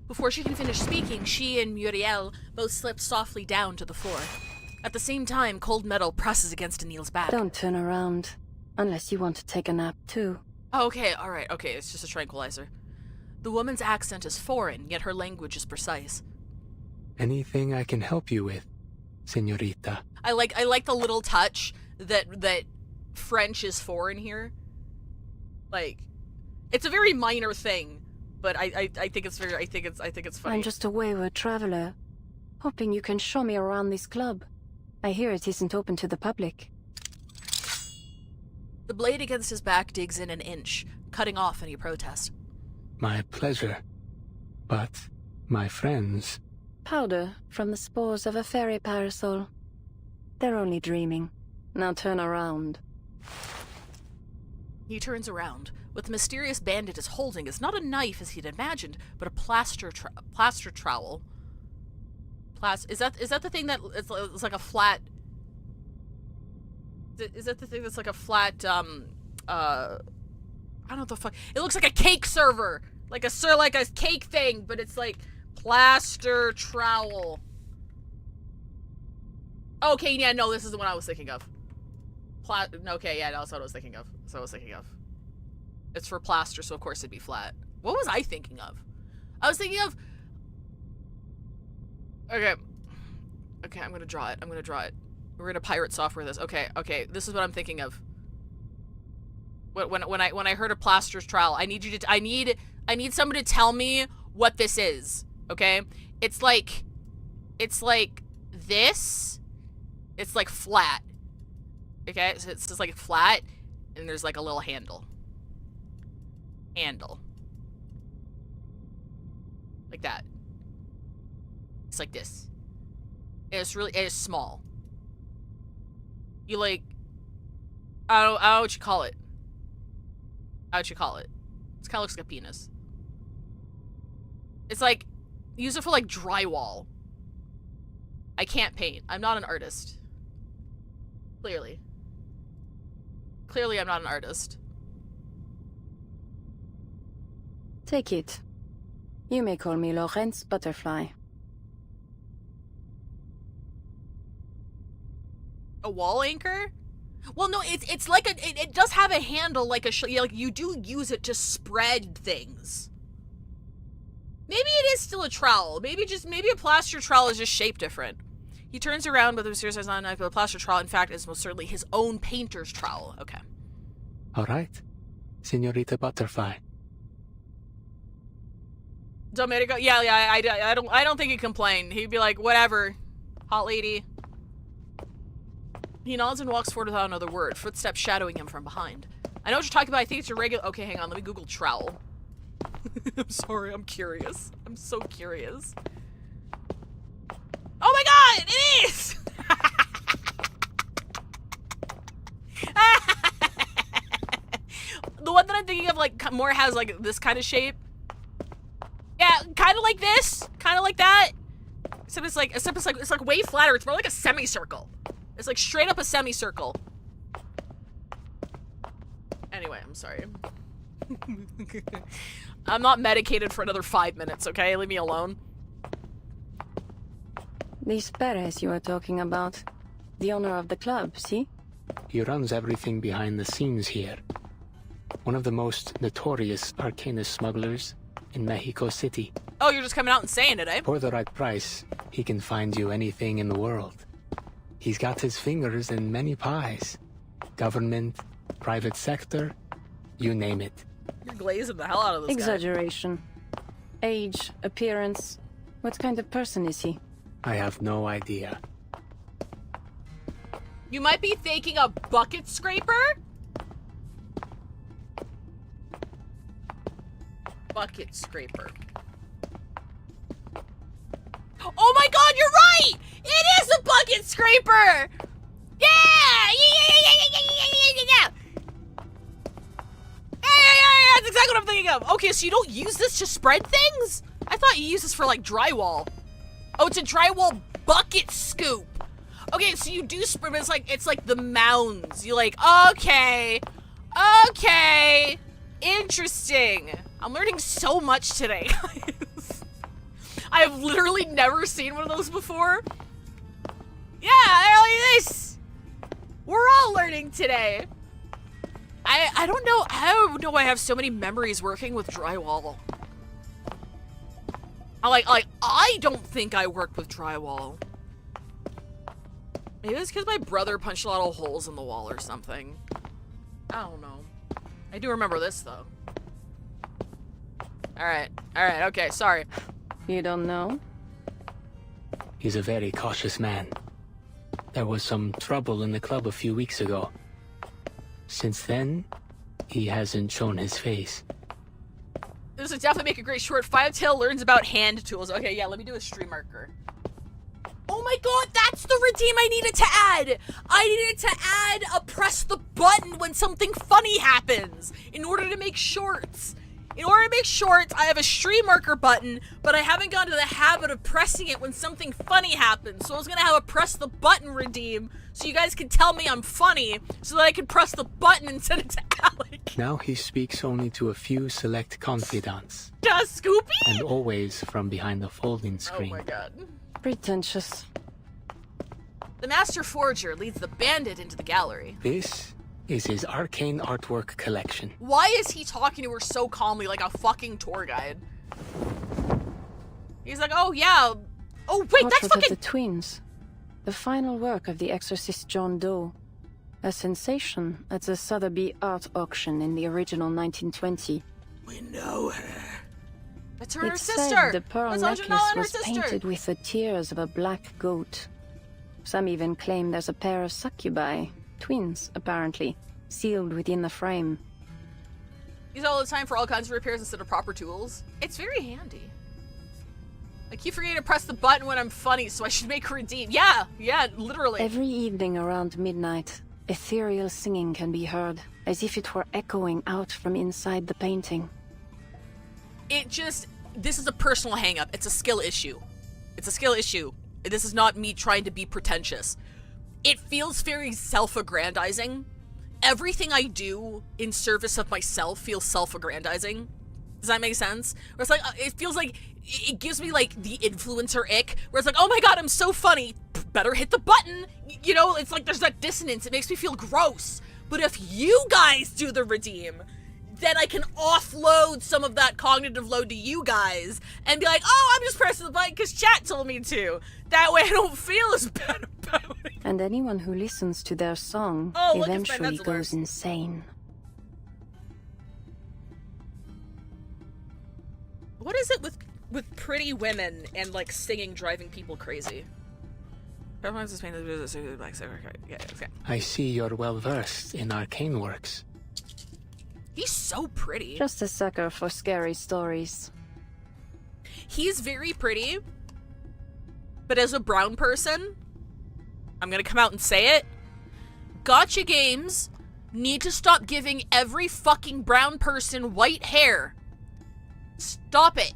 Before she can finish speaking, she and Muriel both slip softly down to the floor. At the same time, cold metal presses against Anil's back. Don't turn around. Unless you want to take a nap, too. Oh, okay, alright, okay, it's just a tranquilizer. The woman's accent is foreign, yet her language is precise. Anything I can help you with, señorita? I like the little touch that French is foreign here. Like, it's a very minor thing, but I think it's very I think it's funny. I'm just a wayward traveler, hoping you can show me around this club. I hear it isn't open to the public. The blade against his back digs in an inch, cutting off any protest. My pleasure. But my friends... Powder from the spores of a fairy parasol. They're only dreaming. Now turn around. He turns around. What the mysterious bandit is holding is not a knife as he'd imagined, but a plaster trowel. Is that the thing that it's like a flat? Is that the thing that's like a flat? I don't know what the fuck. It looks like a cake server, like a cake thing, but it's like plaster trowel. Okay, yeah, no, this is the one I was thinking of. Okay, yeah, that's what I was thinking of. That's what I was thinking of. It's for plaster, so of course it'd be flat. What was I thinking of? I was thinking of... Okay. Okay, I'm gonna draw it. We're gonna pirate software this. Okay, this is what I'm thinking of. When I heard a plaster's trowel, I need someone to tell me what this is. Okay? It's like this. It's like flat. Okay? So it's just like flat, and there's like a little handle. Like that. It's like this. And it is small. You like, I don't know what you call it. It kind of looks like a penis. It's like, use it for like drywall. I can't paint. I'm not an artist. Clearly, I'm not an artist. Take it. You may call me Lorenz Butterfly. A wall anchor? Well, no, it's like it does have a handle like like you do use it to spread things. Maybe it is still a trowel. Maybe a plaster trowel is just shaped different. He turns around, but the mysterious is not a knife, but a plaster trowel, in fact, is most certainly his own painter's trowel. Okay. All right, Señorita Butterfly. Domenico, yeah, I don't think he'd complain. He'd be like, whatever, hot lady. He nods and walks forward without another word, footsteps shadowing him from behind. I know what you're talking about. I think it's a regular... Okay, hang on. Let me Google trowel. I'm sorry. I'm curious. I'm so curious. Oh my god! It is! The one that I'm thinking of, like, more has, like, this kind of shape. Yeah, kind of like this. Kind of like that. Except it's like way flatter. It's more like a semicircle. It's like straight up a semicircle. Anyway, I'm sorry. I'm not medicated for another 5 minutes, okay? Leave me alone. This Perez you are talking about. The owner of the club, see? He runs everything behind the scenes here. One of the most notorious Arcanist smugglers in Mexico City. Oh, you're just coming out and saying it, eh? For the right price, he can find you anything in the world. He's got his fingers in many pies. Government, private sector, you name it. You're glazing the hell out of this Exaggeration. Age, appearance. What kind of person is he? I have no idea. You might be thinking a bucket scraper? Bucket scraper. Oh my god, you're right! It is a bucket scraper! Yeah! Damn. Okay, so you don't use this to spread things? I thought you use this for like drywall. Oh, it's a drywall bucket scoop. Okay, so you do spread, but it's like the mounds. You like, okay, interesting. I'm learning so much today, guys. I have literally never seen one of those before. Yeah, like this. We're all learning today. I don't know. I don't know why I have so many memories working with drywall. I don't think I worked with drywall. Maybe it's because my brother punched a lot of holes in the wall or something. I don't know. I do remember this though. Alright, okay, sorry. You don't know? He's a very cautious man. There was some trouble in the club a few weeks ago. Since then, he hasn't shown his face. This would definitely make a great short. Five-Tail learns about hand tools. Okay, yeah, let me do a stream marker. Oh my god, that's the redeem I needed to add! I needed to add a press the button when something funny happens in order to make shorts. In order to make shorts, I have a stream marker button, but I haven't gotten to the habit of pressing it when something funny happens. So I was gonna have a press the button redeem so you guys can tell me I'm funny so that I can press the button and send it to Alec. Now he speaks only to a few select confidants. Scoopy? And always from behind the folding screen. Oh my god. Pretentious. The Master Forger leads the bandit into the gallery. This is his arcane artwork collection. Why is he talking to her so calmly like a fucking tour guide? He's like, oh yeah. Oh wait, that's Portrait fucking... of the twins. The final work of the exorcist John Doe. A sensation at the Sotheby's art auction in the original 1920. We know her. It's her It's sister. said the pearl That's necklace her was sister. painted with the tears of a black goat. Some even claim there's a pair of succubi, twins apparently, sealed within the frame. Use all the time for all kinds of repairs instead of proper tools. It's very handy. I keep forgetting to press the button when I'm funny, so I should make her redeem. Yeah, literally. Every evening around midnight, ethereal singing can be heard, as if it were echoing out from inside the painting. This is a personal hang-up. It's a skill issue. It's a skill issue. This is not me trying to be pretentious. It feels very self-aggrandizing. Everything I do in service of myself feels self-aggrandizing. Does that make sense? Where it's like, it feels like, it gives me like the influencer ick, where it's like, oh my god, I'm so funny, better hit the button. You know, it's like there's that dissonance. It makes me feel gross. But if you guys do the redeem, then I can offload some of that cognitive load to you guys and be like, oh, I'm just pressing the button because chat told me to. That way I don't feel as bad about it. And anyone who listens to their song eventually goes insane. What is it with pretty women and like singing driving people crazy? I see you're well versed in arcane works. He's so pretty. Just a sucker for scary stories. He's very pretty, but as a brown person, I'm gonna come out and say it. Gacha games need to stop giving every fucking brown person white hair. Stop it.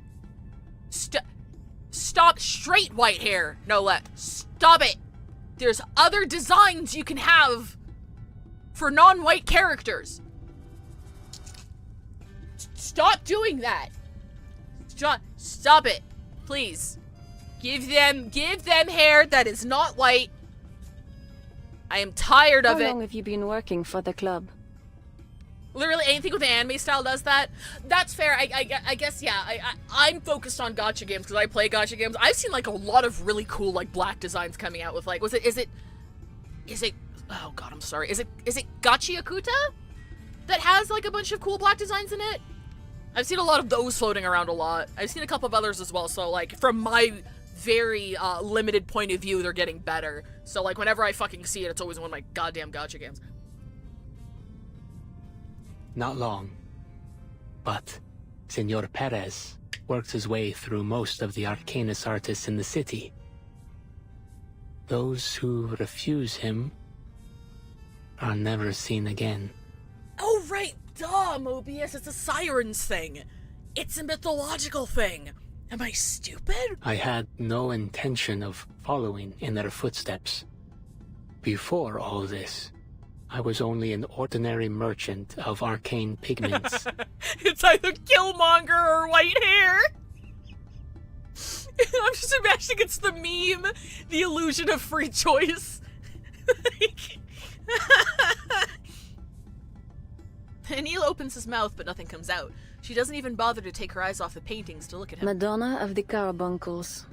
Stop straight white hair. No, stop it. There's other designs you can have for non-white characters. Stop doing that. Stop it. Please. Give them hair that is not white. I am tired of it. How long have you been working for the club? Literally anything with an anime style does that. That's fair. I guess, yeah. I'm focused on gacha games because I play gacha games. I've seen like a lot of really cool like black designs coming out with like, is it, oh god, I'm sorry. Is it Gachi Akuta that has like a bunch of cool black designs in it? I've seen a lot of those floating around a lot. I've seen a couple of others as well. So like from my very limited point of view, they're getting better. So like whenever I fucking see it, it's always one of my goddamn gacha games. Not long. But Senor Perez worked his way through most of the Arcanist artists in the city. Those who refuse him are never seen again. Oh, right. duh, Mobius, it's a siren's thing. It's a mythological thing. Am I stupid? I had no intention of following in their footsteps. Before all this, I was only an ordinary merchant of arcane pigments. It's either Killmonger or white hair. I'm just imagining it's the meme, the illusion of free choice. Anil opens his mouth, but nothing comes out. She doesn't even bother to take her eyes off the paintings to look at him. Madonna of the Carbuncles.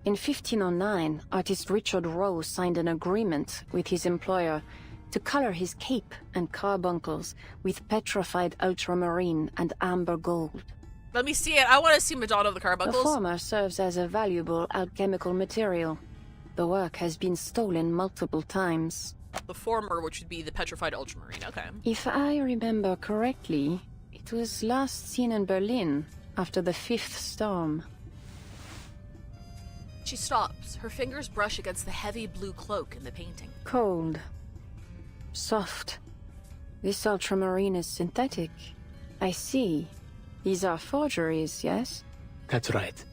In 1509, artist Richard Rowe signed an agreement with his employer to color his cape and carbuncles with petrified ultramarine and amber gold. Let me see it. I want to see Madonna of the Carbuncles. The former serves as a valuable alchemical material. The work has been stolen multiple times. The former, which would be the petrified ultramarine. Okay. If I remember correctly, it was last seen in Berlin after the 5th storm. She stops. Her fingers brush against the heavy blue cloak in the painting. Cold. Soft. This ultramarine is synthetic. I see. These are forgeries, yes? That's right.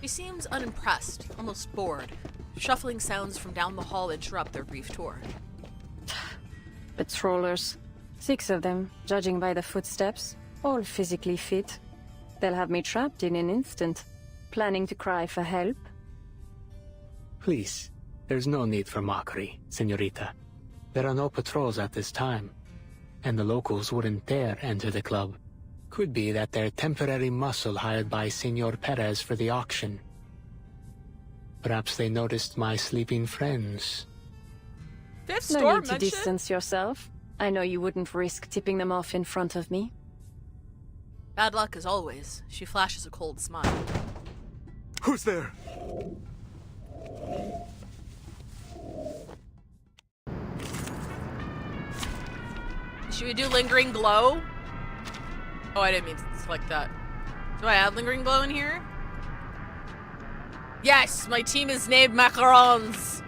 He seems unimpressed, almost bored. Shuffling sounds from down the hall interrupt their brief tour. Patrollers. 6 of them, judging by the footsteps. All physically fit. They'll have me trapped in an instant. Planning to cry for help? Please, there's no need for mockery, señorita. There are no patrols at this time, and the locals wouldn't dare enter the club. Could be that they're temporary muscle hired by Senor Perez for the auction. Perhaps they noticed my sleeping friends. Fifth No storm need to mentioned? distance yourself. I know you wouldn't risk tipping them off in front of me. Bad luck as always. She flashes a cold smile. Who's there? Should we do Lingering Glow? Oh, I didn't mean to select that. Do I have Lingering Glow in here? Yes, my team is named Macarons.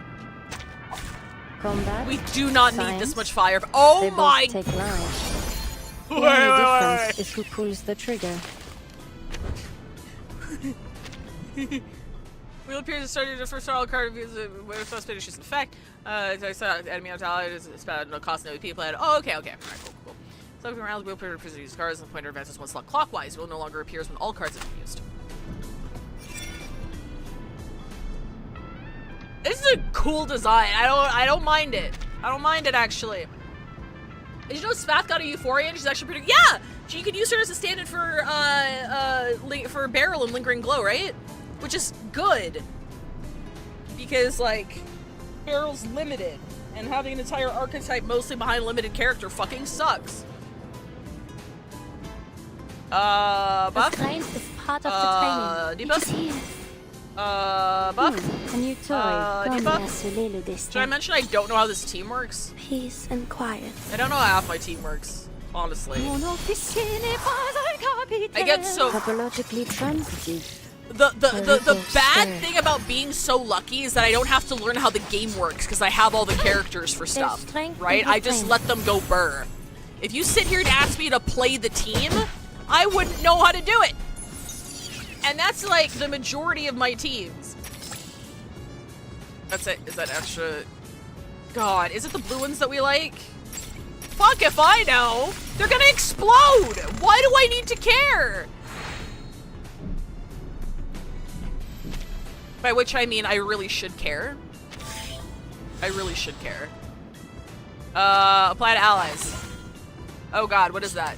Combat. We do not science, need this much fire. Oh they my! both take lives. The Wait, only wait, difference wait. is who pulls the trigger. Wheel appears to start your first all card when the first finish is in effect. I saw enemy mentality is about no cost no EP plan. Oh, okay. Alright, cool. So looking around, the wheel appears to use cards and the pointer advances one slot clockwise. Wheel no longer appears when all cards have been used. This is a cool design. I don't mind it. I don't mind it actually. Did you know Spath got a Euphoria and she's actually pretty yeah! You could use her as a stand-in for Beryl and Lingering Glow, right? Which is good. Because like Beryl's limited and having an entire archetype mostly behind a limited character fucking sucks. Buff? The grind is part of the training. Debuff? Buff? A new toy. Debuff? Should I mention I don't know how this team works? Peace and quiet. I don't know how half my team works, honestly. I get so... Topologically transitive. The bad thing about being so lucky is that I don't have to learn how the game works because I have all the characters for stuff, right? I just let them go burr. If you sit here and ask me to play the team, I wouldn't know how to do it. And that's like the majority of my teams. That's it. Is that extra? God, is it the blue ones that we like? Fuck if I know. They're gonna explode. Why do I need to care? By which I mean I really should care. I really should care. Apply to allies. Oh god, what is that?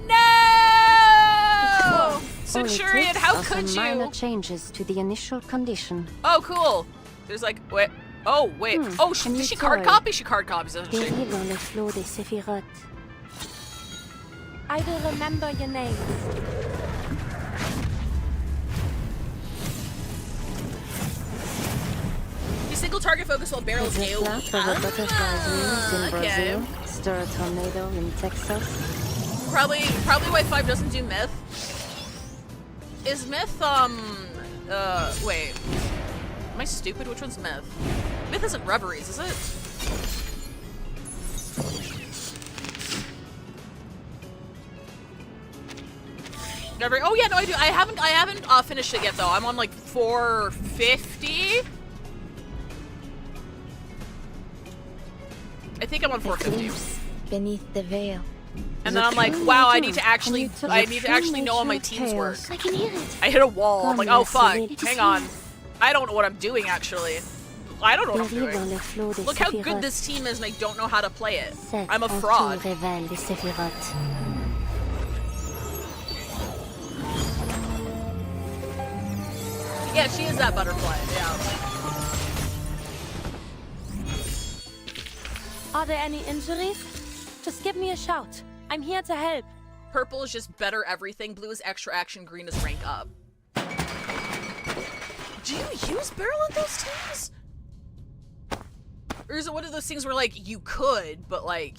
No! Centurion, how could you? Minor changes to the initial condition. Oh, cool. There's like, wait. Oh, wait. Oh, did she card copy? She card copies, doesn't she? I will remember your names. You single target focus while barrels Is it AoE. flat for the butterflies wheels in Okay. Brazil? Stir a tornado in Texas? Probably why 5 doesn't do myth. Is myth, wait. Am I stupid? Which one's Myth? Myth isn't Reveries, is it? Oh yeah, no, I do. I haven't finished it yet though. I'm on like 450. I think I'm on 450. Beneath the veil. And then I'm like, wow, I need to actually know how my teams work. I can hear it. I hit a wall. I'm like, oh fuck, hang on. I don't know what I'm doing actually. I don't know what I'm doing. Look how good this team is and I don't know how to play it. I'm a fraud. Yeah, she is that butterfly, yeah. Are there any injuries? Just give me a shout. I'm here to help. Purple is just better everything. Blue is extra action. Green is rank up. Do you use barrel at those teams? Or is it one of those things where, like, you could, but, like,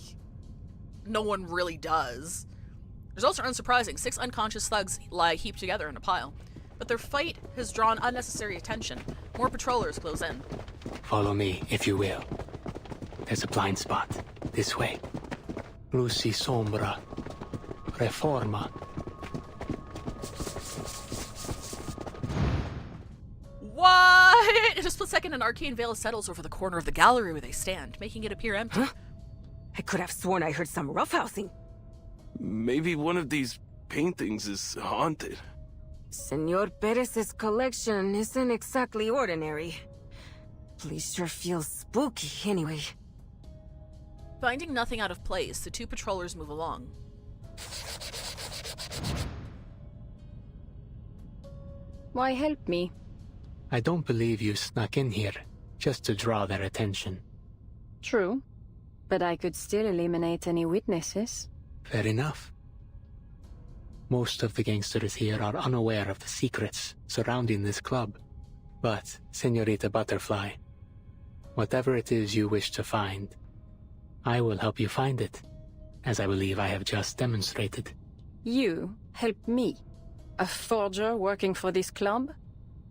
no one really does? Results are unsurprising. 6 unconscious thugs lie heaped together in a pile. But their fight has drawn unnecessary attention. More patrollers close in. Follow me, if you will. There's a blind spot. This way. Luci Sombra. Reforma. What? In a split second, an arcane veil settles over the corner of the gallery where they stand, making it appear empty. Huh? I could have sworn I heard some roughhousing. Maybe one of these paintings is haunted. Senor Perez's collection isn't exactly ordinary. Place sure feels spooky anyway. Finding nothing out of place, the 2 patrollers move along. Why help me? I don't believe you snuck in here just to draw their attention. True, but I could still eliminate any witnesses. Fair enough. Most of the gangsters here are unaware of the secrets surrounding this club. But, Senorita Butterfly, whatever it is you wish to find, I will help you find it, as I believe I have just demonstrated. You help me? A forger working for this club?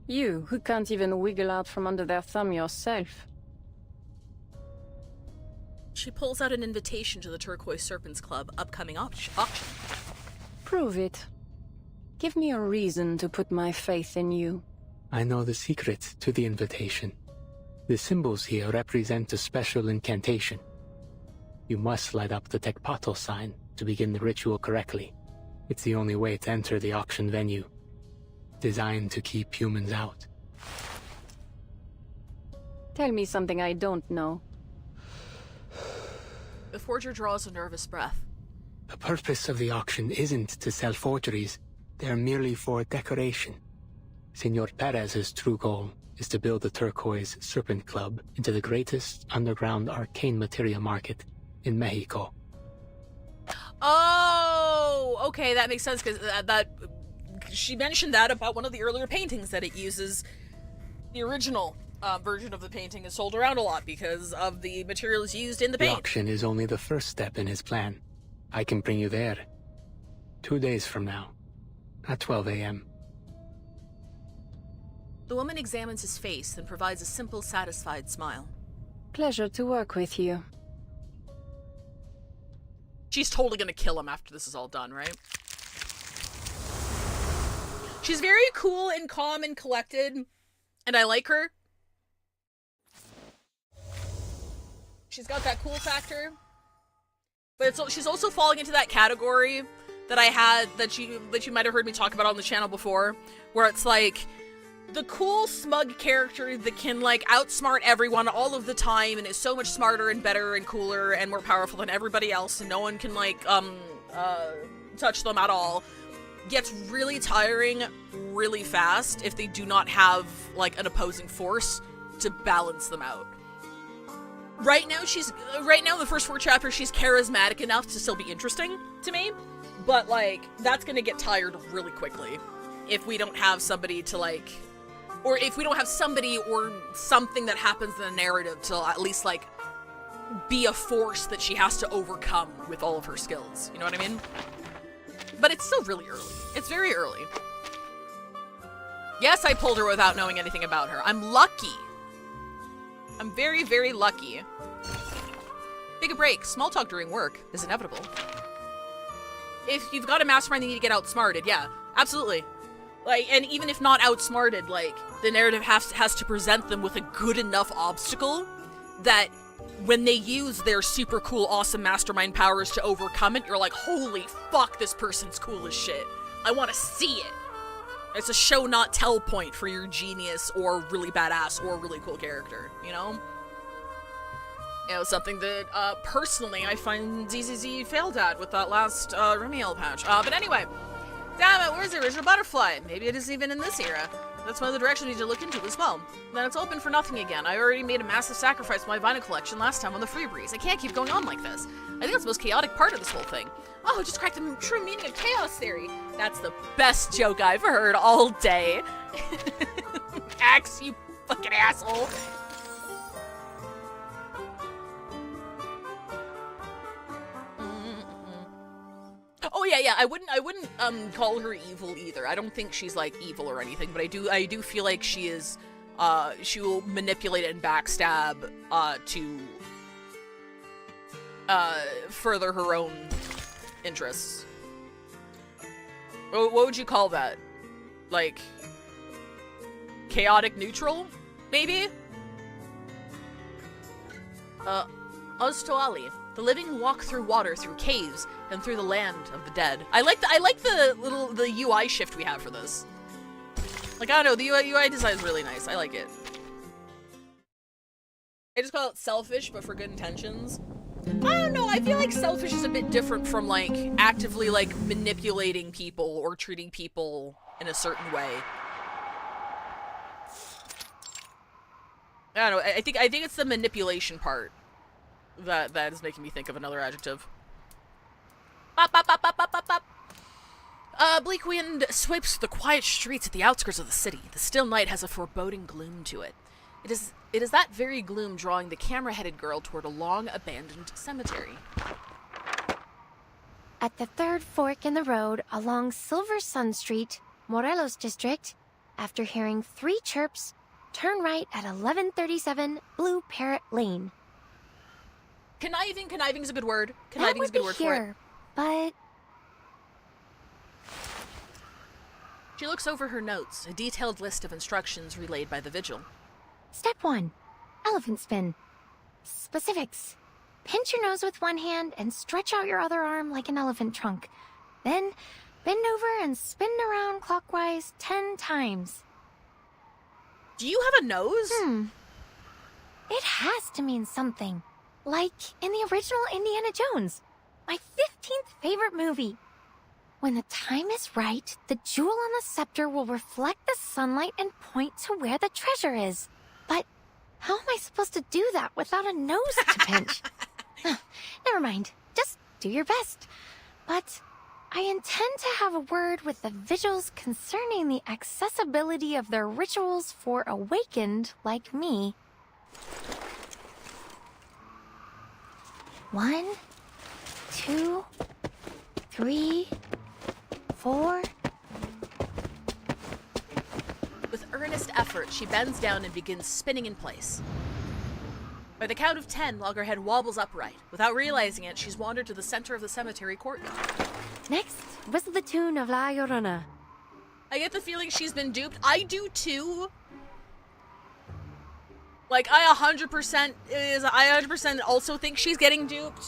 You, who can't even wiggle out from under their thumb yourself. She pulls out an invitation to the Turquoise Serpent's Club upcoming auction. Prove it. Give me a reason to put my faith in you. I know the secret to the invitation. The symbols here represent a special incantation. You must light up the Tecpato sign to begin the ritual correctly. It's the only way to enter the auction venue. Designed to keep humans out. Tell me something I don't know. The forger draws a nervous breath. The purpose of the auction isn't to sell forgeries. They're merely for decoration. Senor Perez's true goal is to build the Turquoise Serpent Club into the greatest underground arcane materia market in Mexico. Oh, okay, that makes sense, because that she mentioned that about one of the earlier paintings, that it uses the original version of the painting is sold around a lot because of the materials used in the paint. The auction is only the first step in his plan. I can bring you there 2 days from now at 12 a.m. The woman examines his face, then provides a simple, satisfied smile. Pleasure to work with you. She's totally gonna kill him after this is all done, right? She's very cool and calm and collected, and I like her. She's got that cool factor. But she's also falling into that category that I had, that you might have heard me talk about on the channel before, where it's like the cool, smug character that can like outsmart everyone all of the time and is so much smarter and better and cooler and more powerful than everybody else, and no one can like touch them at all. Gets really tiring really fast if they do not have like an opposing force to balance them out. Right now, in the first 4 chapters, she's charismatic enough to still be interesting to me, but, like, that's gonna get tired really quickly if we don't have somebody to, like, or if we don't have somebody or something that happens in the narrative to at least, like, be a force that she has to overcome with all of her skills, you know what I mean? But it's still really early. It's very early. Yes, I pulled her without knowing anything about her. I'm lucky. I'm very, very lucky. Take a break. Small talk during work is inevitable. If you've got a mastermind, you need to get outsmarted. Yeah, absolutely. Like, and even if not outsmarted, like, the narrative has to present them with a good enough obstacle that when they use their super cool, awesome mastermind powers to overcome it, you're like, holy fuck, this person's cool as shit. I want to see it. It's a show not tell point for your genius or really badass or really cool character, you know? You know, something that, personally, I find ZZZ failed at with that last, Remiel patch. But anyway, damn it, where's the original butterfly? Maybe it is even in this era. That's one of the directions we need to look into as well. Then it's open for nothing again. I already made a massive sacrifice with my vinyl collection last time on the Free Breeze. I can't keep going on like this. I think that's the most chaotic part of this whole thing. Oh, just cracked the true meaning of chaos theory. That's the best joke I've heard all day. Axe, you fucking asshole. Oh yeah, I wouldn't call her evil either. I don't think she's like evil or anything, but I do feel like she is, she will manipulate and backstab, to, further her own interests. What would you call that? Like, chaotic neutral, maybe? Oztoali. The living walk through water, through caves, and through the land of the dead. I like the UI shift we have for this. Like, I don't know, the UI design is really nice. I like it. I just call it selfish, but for good intentions. I don't know, I feel like selfish is a bit different from, like, actively, like, manipulating people or treating people in a certain way. I don't know, I think it's the manipulation part that is making me think of another adjective. Bop, bop, bop, bop, bop, bop, bop. Bleak wind sweeps the quiet streets at the outskirts of the city. The still night has a foreboding gloom to it. It is that very gloom drawing the camera-headed girl toward a long-abandoned cemetery. At the third fork in the road along Silver Sun Street, Morelos District, after hearing 3 chirps, turn right at 1137 Blue Parrot Lane. Conniving's a good word. Conniving's a good word for it. But she looks over her notes, a detailed list of instructions relayed by the vigil. Step 1. Elephant spin. Specifics. Pinch your nose with one hand and stretch out your other arm like an elephant trunk. Then bend over and spin around clockwise 10 times. Do you have a nose? It has to mean something. Like in the original Indiana Jones, my 15th favorite movie. When the time is right, the jewel on the scepter will reflect the sunlight and point to where the treasure is. But how am I supposed to do that without a nose to pinch? Never mind, just do your best. But I intend to have a word with the vigils concerning the accessibility of their rituals for awakened like me. 1, 2, 3, 4. With earnest effort, she bends down and begins spinning in place. By the count of 10, Loggerhead wobbles upright. Without realizing it, she's wandered to the center of the cemetery courtyard. Next, whistle the tune of La Llorona. I get the feeling she's been duped. I do too. Like, I 100% also think she's getting duped.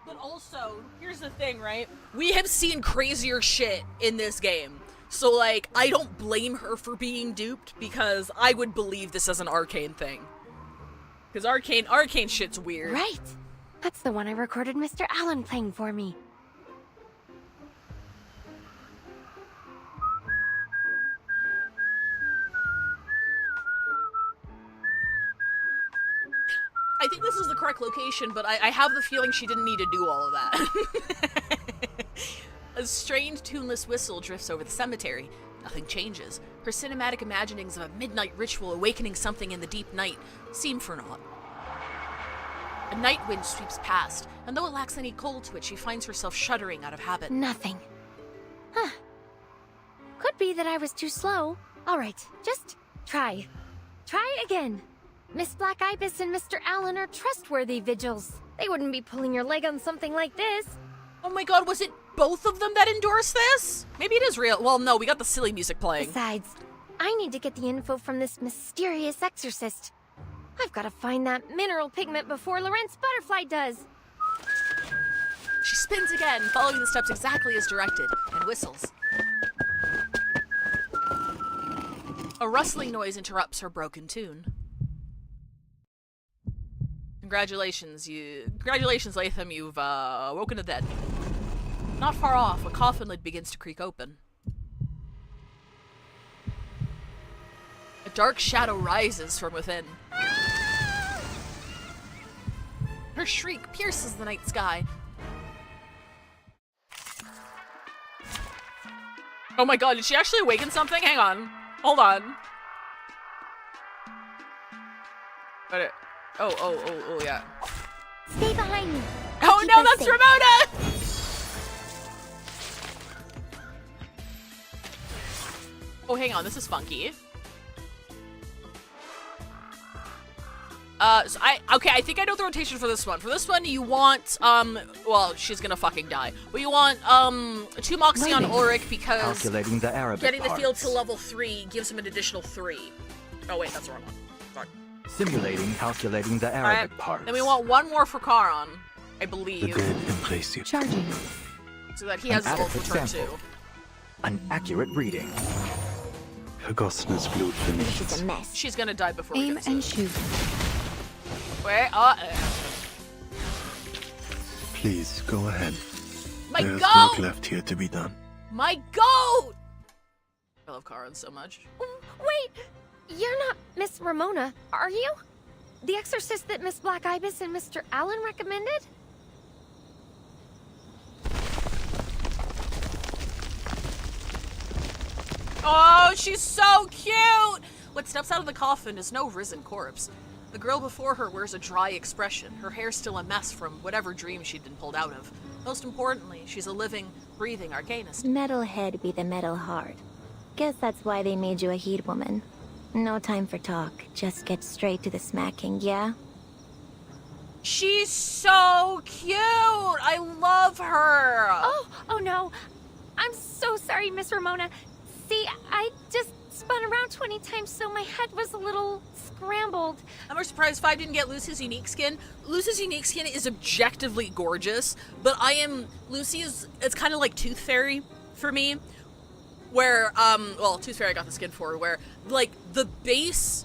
But also, here's the thing, right? We have seen crazier shit in this game. So, like, I don't blame her for being duped, because I would believe this as an Arcane thing. Because Arcane shit's weird. Right. That's the one I recorded Mr. Allen playing for me. I think this is the correct location, but I have the feeling she didn't need to do all of that. A strained, tuneless whistle drifts over the cemetery. Nothing changes. Her cinematic imaginings of a midnight ritual awakening something in the deep night seem for naught. A night wind sweeps past, and though it lacks any cold to it, she finds herself shuddering out of habit. Nothing. Huh. Could be that I was too slow. Alright, just try. Try again. Miss Black Ibis and Mr. Allen are trustworthy vigils. They wouldn't be pulling your leg on something like this. Oh my god, was it both of them that endorsed this? Maybe it is real. Well, no, we got the silly music playing. Besides, I need to get the info from this mysterious exorcist. I've got to find that mineral pigment before Lorentz Butterfly does. She spins again, following the steps exactly as directed, and whistles. A rustling noise interrupts her broken tune. Congratulations, Latham, you've woken the dead. Not far off, a coffin lid begins to creak open. A dark shadow rises from within. Her shriek pierces the night sky. Oh my god, did she actually awaken something? Hang on. Hold on. Oh, yeah. Stay behind me. Oh no, that's Ramona! Oh, hang on, this is funky. I think I know the rotation for this one. For this one, you want, well, she's gonna fucking die. But you want, 2 Moxie on Ulrich because calculating the Arabic getting the field parts. to level 3 gives him an additional 3. Oh wait, that's the wrong one. Sorry. Simulating calculating the Arabic parts. Then we want 1 more for Charon, I The believe. dead embrace you. Charging. So that he has his ult adequate for turn sample. 2. An accurate reading. Vergossenes Blut für nichts. mess. She's gonna die before we Aim get to and it. shoot. Wait, Please, go ahead. My There's goat! work left here to be done. My goat! I love Charon so much. Wait! You're not Miss Ramona, are you? The exorcist that Miss Black Ibis and Mr. Allen recommended? Oh, she's so cute! What steps out of the coffin is no risen corpse. The girl before her wears a dry expression, her hair still a mess from whatever dream she'd been pulled out of. Most importantly, she's a living, breathing arcanist. Metal head be the metal heart. Guess that's why they made you a heat woman. No time for talk. Just get straight to the smacking, yeah? She's so cute! I love her! Oh no. I'm so sorry, Miss Ramona. See, I just spun around 20 times, so my head was a little scrambled. I'm more surprised 5 didn't get Lucy's unique skin. Lucy's unique skin is objectively gorgeous, but Lucy is, it's kind of like Tooth Fairy for me, where, well, Tooth Fairy I got the skin for, where, like, the base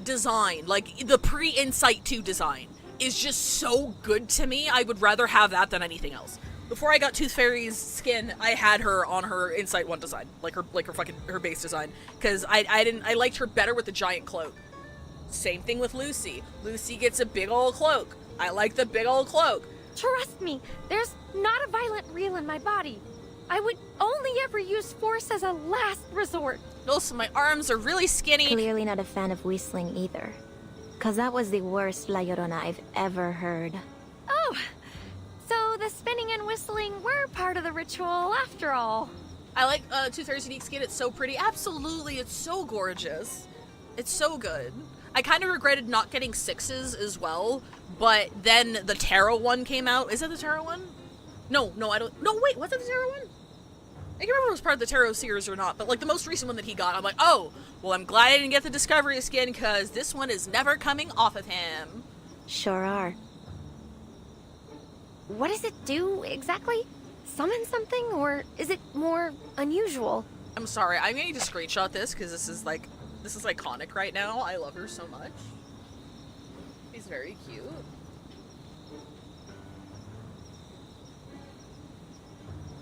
design, like, the pre-Insight 2 design is just so good to me. I would rather have that than anything else. Before I got Tooth Fairy's skin, I had her on her Insight 1 design, like her base design, because I liked her better with the giant cloak. Same thing with Lucy. Lucy gets a big old cloak. I like the big old cloak. Trust me, there's not a violent reel in my body. I would only ever use force as a last resort. Also, my arms are really skinny. Clearly not a fan of whistling either. Cause that was the worst La Llorona I've ever heard. Oh, so the spinning and whistling were part of the ritual after all. I like Tooth Fairy's unique skin. It's so pretty. Absolutely, it's so gorgeous. It's so good. I kind of regretted not getting 6s as well, but then the tarot one came out. Is that the tarot one? No, I don't. No, wait, was that the tarot one? I can't remember if it was part of the tarot series or not, but like the most recent one that he got, I'm like, oh, well, I'm glad I didn't get the Discovery skin because this one is never coming off of him. Sure are. What does it do exactly? Summon something, or is it more unusual? I'm sorry, I need to screenshot this because this is iconic right now. I love her so much. She's very cute.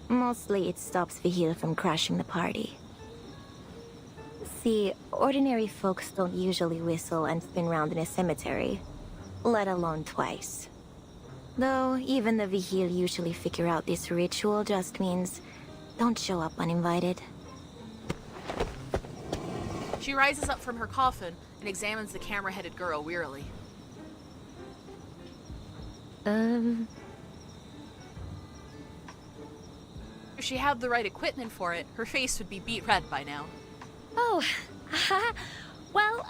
Mostly it stops Vigil from crashing the party. See, ordinary folks don't usually whistle and spin round in a cemetery, let alone twice. Though, even the Vigil usually figure out this ritual just means don't show up uninvited. She rises up from her coffin and examines the camera-headed girl wearily. If she had the right equipment for it, her face would be beet red by now. Oh, Well,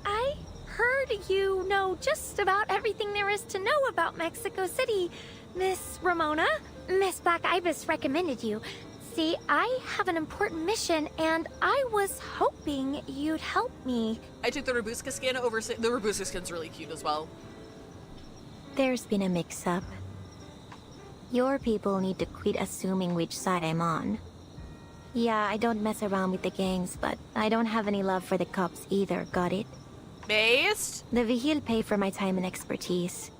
I heard you know just about everything there is to know about Mexico City, Miss Ramona. Miss Black Ibis recommended you. See, I have an important mission, and I was hoping you'd help me. I took the Robuska skin over... The Robuska skin's really cute as well. There's been a mix-up. Your people need to quit assuming which side I'm on. Yeah, I don't mess around with the gangs, but I don't have any love for the cops either, got it? Based? The Vigil pay for my time and expertise.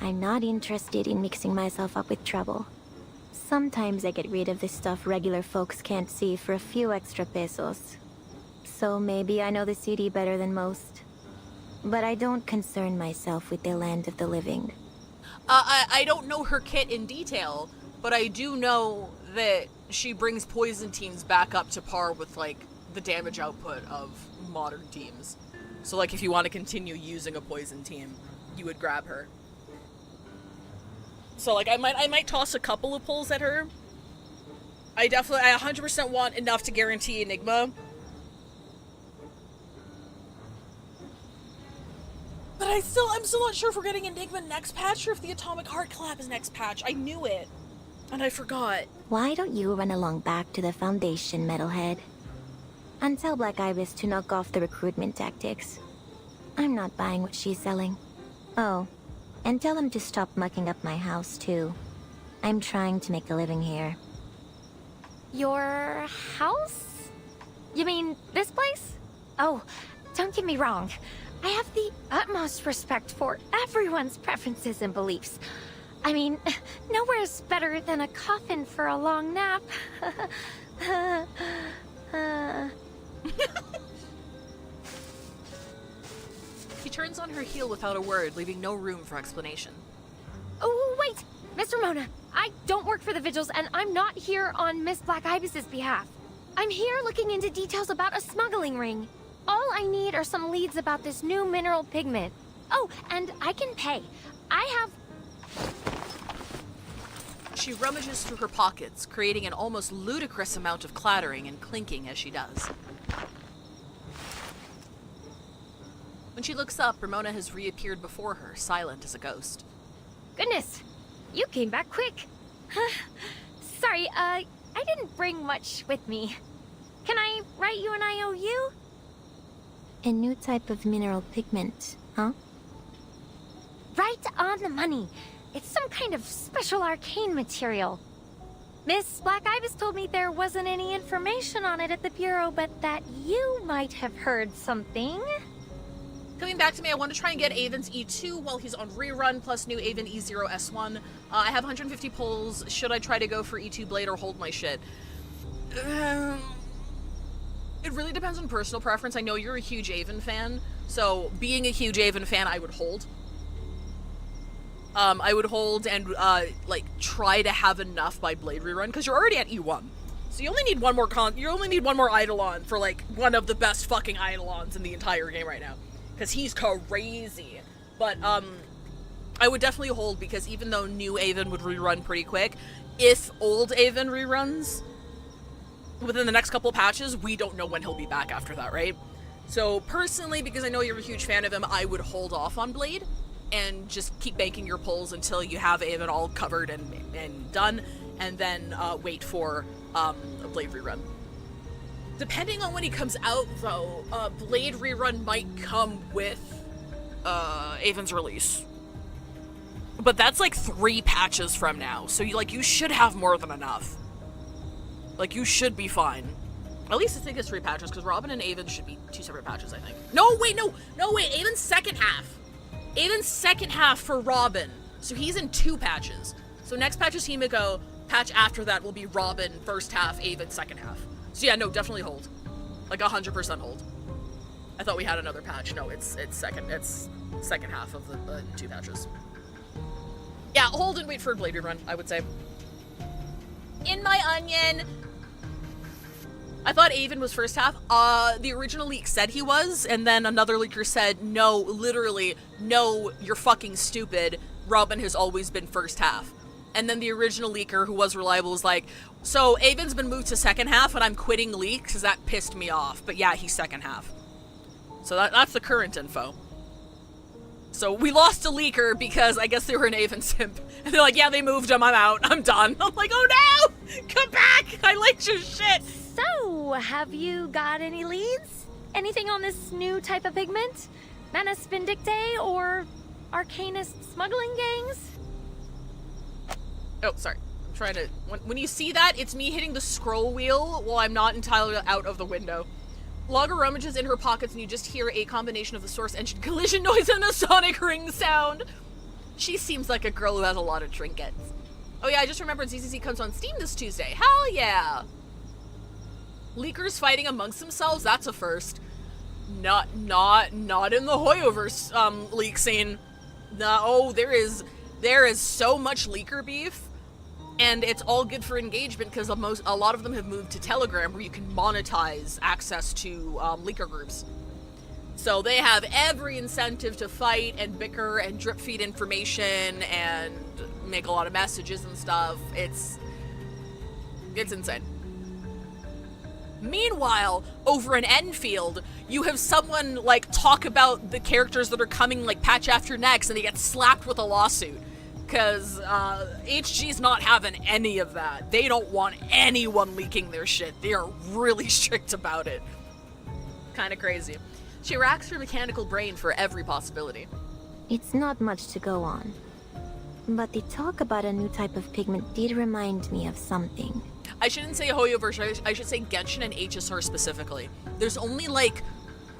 I'm not interested in mixing myself up with trouble. Sometimes I get rid of the stuff regular folks can't see for a few extra pesos. So maybe I know the city better than most. But I don't concern myself with the land of the living. I don't know her kit in detail, but I do know that she brings poison teams back up to par with, like, the damage output of modern teams. So, like, if you want to continue using a poison team, you would grab her. So, like, I might toss a couple of pulls at her. I 100% want enough to guarantee Enigma. But I'm still not sure if we're getting Enigma next patch or if the Atomic Heart collab is next patch. I knew it. And I forgot. Why don't you run along back to the Foundation, Metalhead? And tell Black Ibis to knock off the recruitment tactics. I'm not buying what she's selling. Oh, and tell him to stop mucking up my house, too. I'm trying to make a living here. Your house? You mean this place? Oh, don't get me wrong. I have the utmost respect for everyone's preferences and beliefs. I mean, nowhere's better than a coffin for a long nap. She turns on her heel without a word, leaving no room for explanation. Oh, wait! Miss Ramona, I don't work for the Vigils, and I'm not here on Miss Black Ibis's behalf. I'm here looking into details about a smuggling ring. All I need are some leads about this new mineral pigment. Oh, and I can pay. I have... She rummages through her pockets, creating an almost ludicrous amount of clattering and clinking as she does. When she looks up, Ramona has reappeared before her, silent as a ghost. Goodness, you came back quick. Sorry, I didn't bring much with me. Can I write you an IOU? A new type of mineral pigment, huh? Right on the money. It's some kind of special arcane material. Miss Black Ibis told me there wasn't any information on it at the Bureau, but that you might have heard something. Coming back to me, I want to try and get Avon's E2 while he's on rerun, plus new Avon E0 S1. I have 150 pulls. Should I try to go for E2 Blade or hold my shit? It really depends on personal preference. I know you're a huge Avon fan, so being a huge Avon fan, I would hold. I would hold and, like, try to have enough by Blade rerun, because you're already at E1. So you only need one more Eidolon for, like, one of the best fucking Eidolons in the entire game right now. Because he's crazy. But, I would definitely hold, because even though new Avon would rerun pretty quick, if old Avon reruns within the next couple of patches, we don't know when he'll be back after that, right? So, personally, because I know you're a huge fan of him, I would hold off on Blade, and just keep banking your pulls until you have Avon all covered and done, and then, wait for, a Blade rerun. Depending on when he comes out, though, Blade rerun might come with, Avon's release. But that's like 3 patches from now, so you should have more than enough. Like, you should be fine. At least I think it's 3 patches, because Robin and Avon should be 2 separate patches, I think. No, wait, Avon's second half. Avon's second half for Robin, so he's in 2 patches. So next patch is Himiko, patch after that will be Robin first half, Avon second half. So yeah, no, definitely hold. Like 100% hold. I thought we had another patch. No, it's second half of the 2 patches. Yeah, hold and wait for a Blade rerun, I would say. In my onion. I thought Avon was first half. The original leak said he was, and then another leaker said, no, literally, no, you're fucking stupid. Robin has always been first half. And then the original leaker, who was reliable, was like, so Avon's been moved to second half and I'm quitting leak because that pissed me off. But yeah, he's second half. So that's the current info. So we lost a leaker because I guess they were an Avon simp. And they're like, yeah, they moved him, I'm out, I'm done. I'm like, oh no! Come back! I liked your shit! So, have you got any leads? Anything on this new type of pigment? Manus Vindictae or Arcanist smuggling gangs? Oh, sorry. I'm trying to... When you see that, it's me hitting the scroll wheel while I'm not entirely out of the window. Logger rummages in her pockets and you just hear a combination of the source engine collision noise and the sonic ring sound. She seems like a girl who has a lot of trinkets. Oh yeah, I just remembered ZZZ comes on Steam this Tuesday. Hell yeah! Leakers fighting amongst themselves, that's a first. Not in the Hoyoverse leak scene. No, there is so much leaker beef, and it's all good for engagement because a lot of them have moved to Telegram where you can monetize access to leaker groups. So they have every incentive to fight and bicker and drip feed information and make a lot of messages and stuff. It's insane. Meanwhile, over in Enfield, you have someone, like, talk about the characters that are coming, like, patch after next, and they get slapped with a lawsuit. Because, HG's not having any of that. They don't want anyone leaking their shit. They are really strict about it. Kinda crazy. She racks her mechanical brain for every possibility. It's not much to go on. But the talk about a new type of pigment did remind me of something. I shouldn't say Hoyoverse, I should say Genshin and HSR specifically. There's only, like,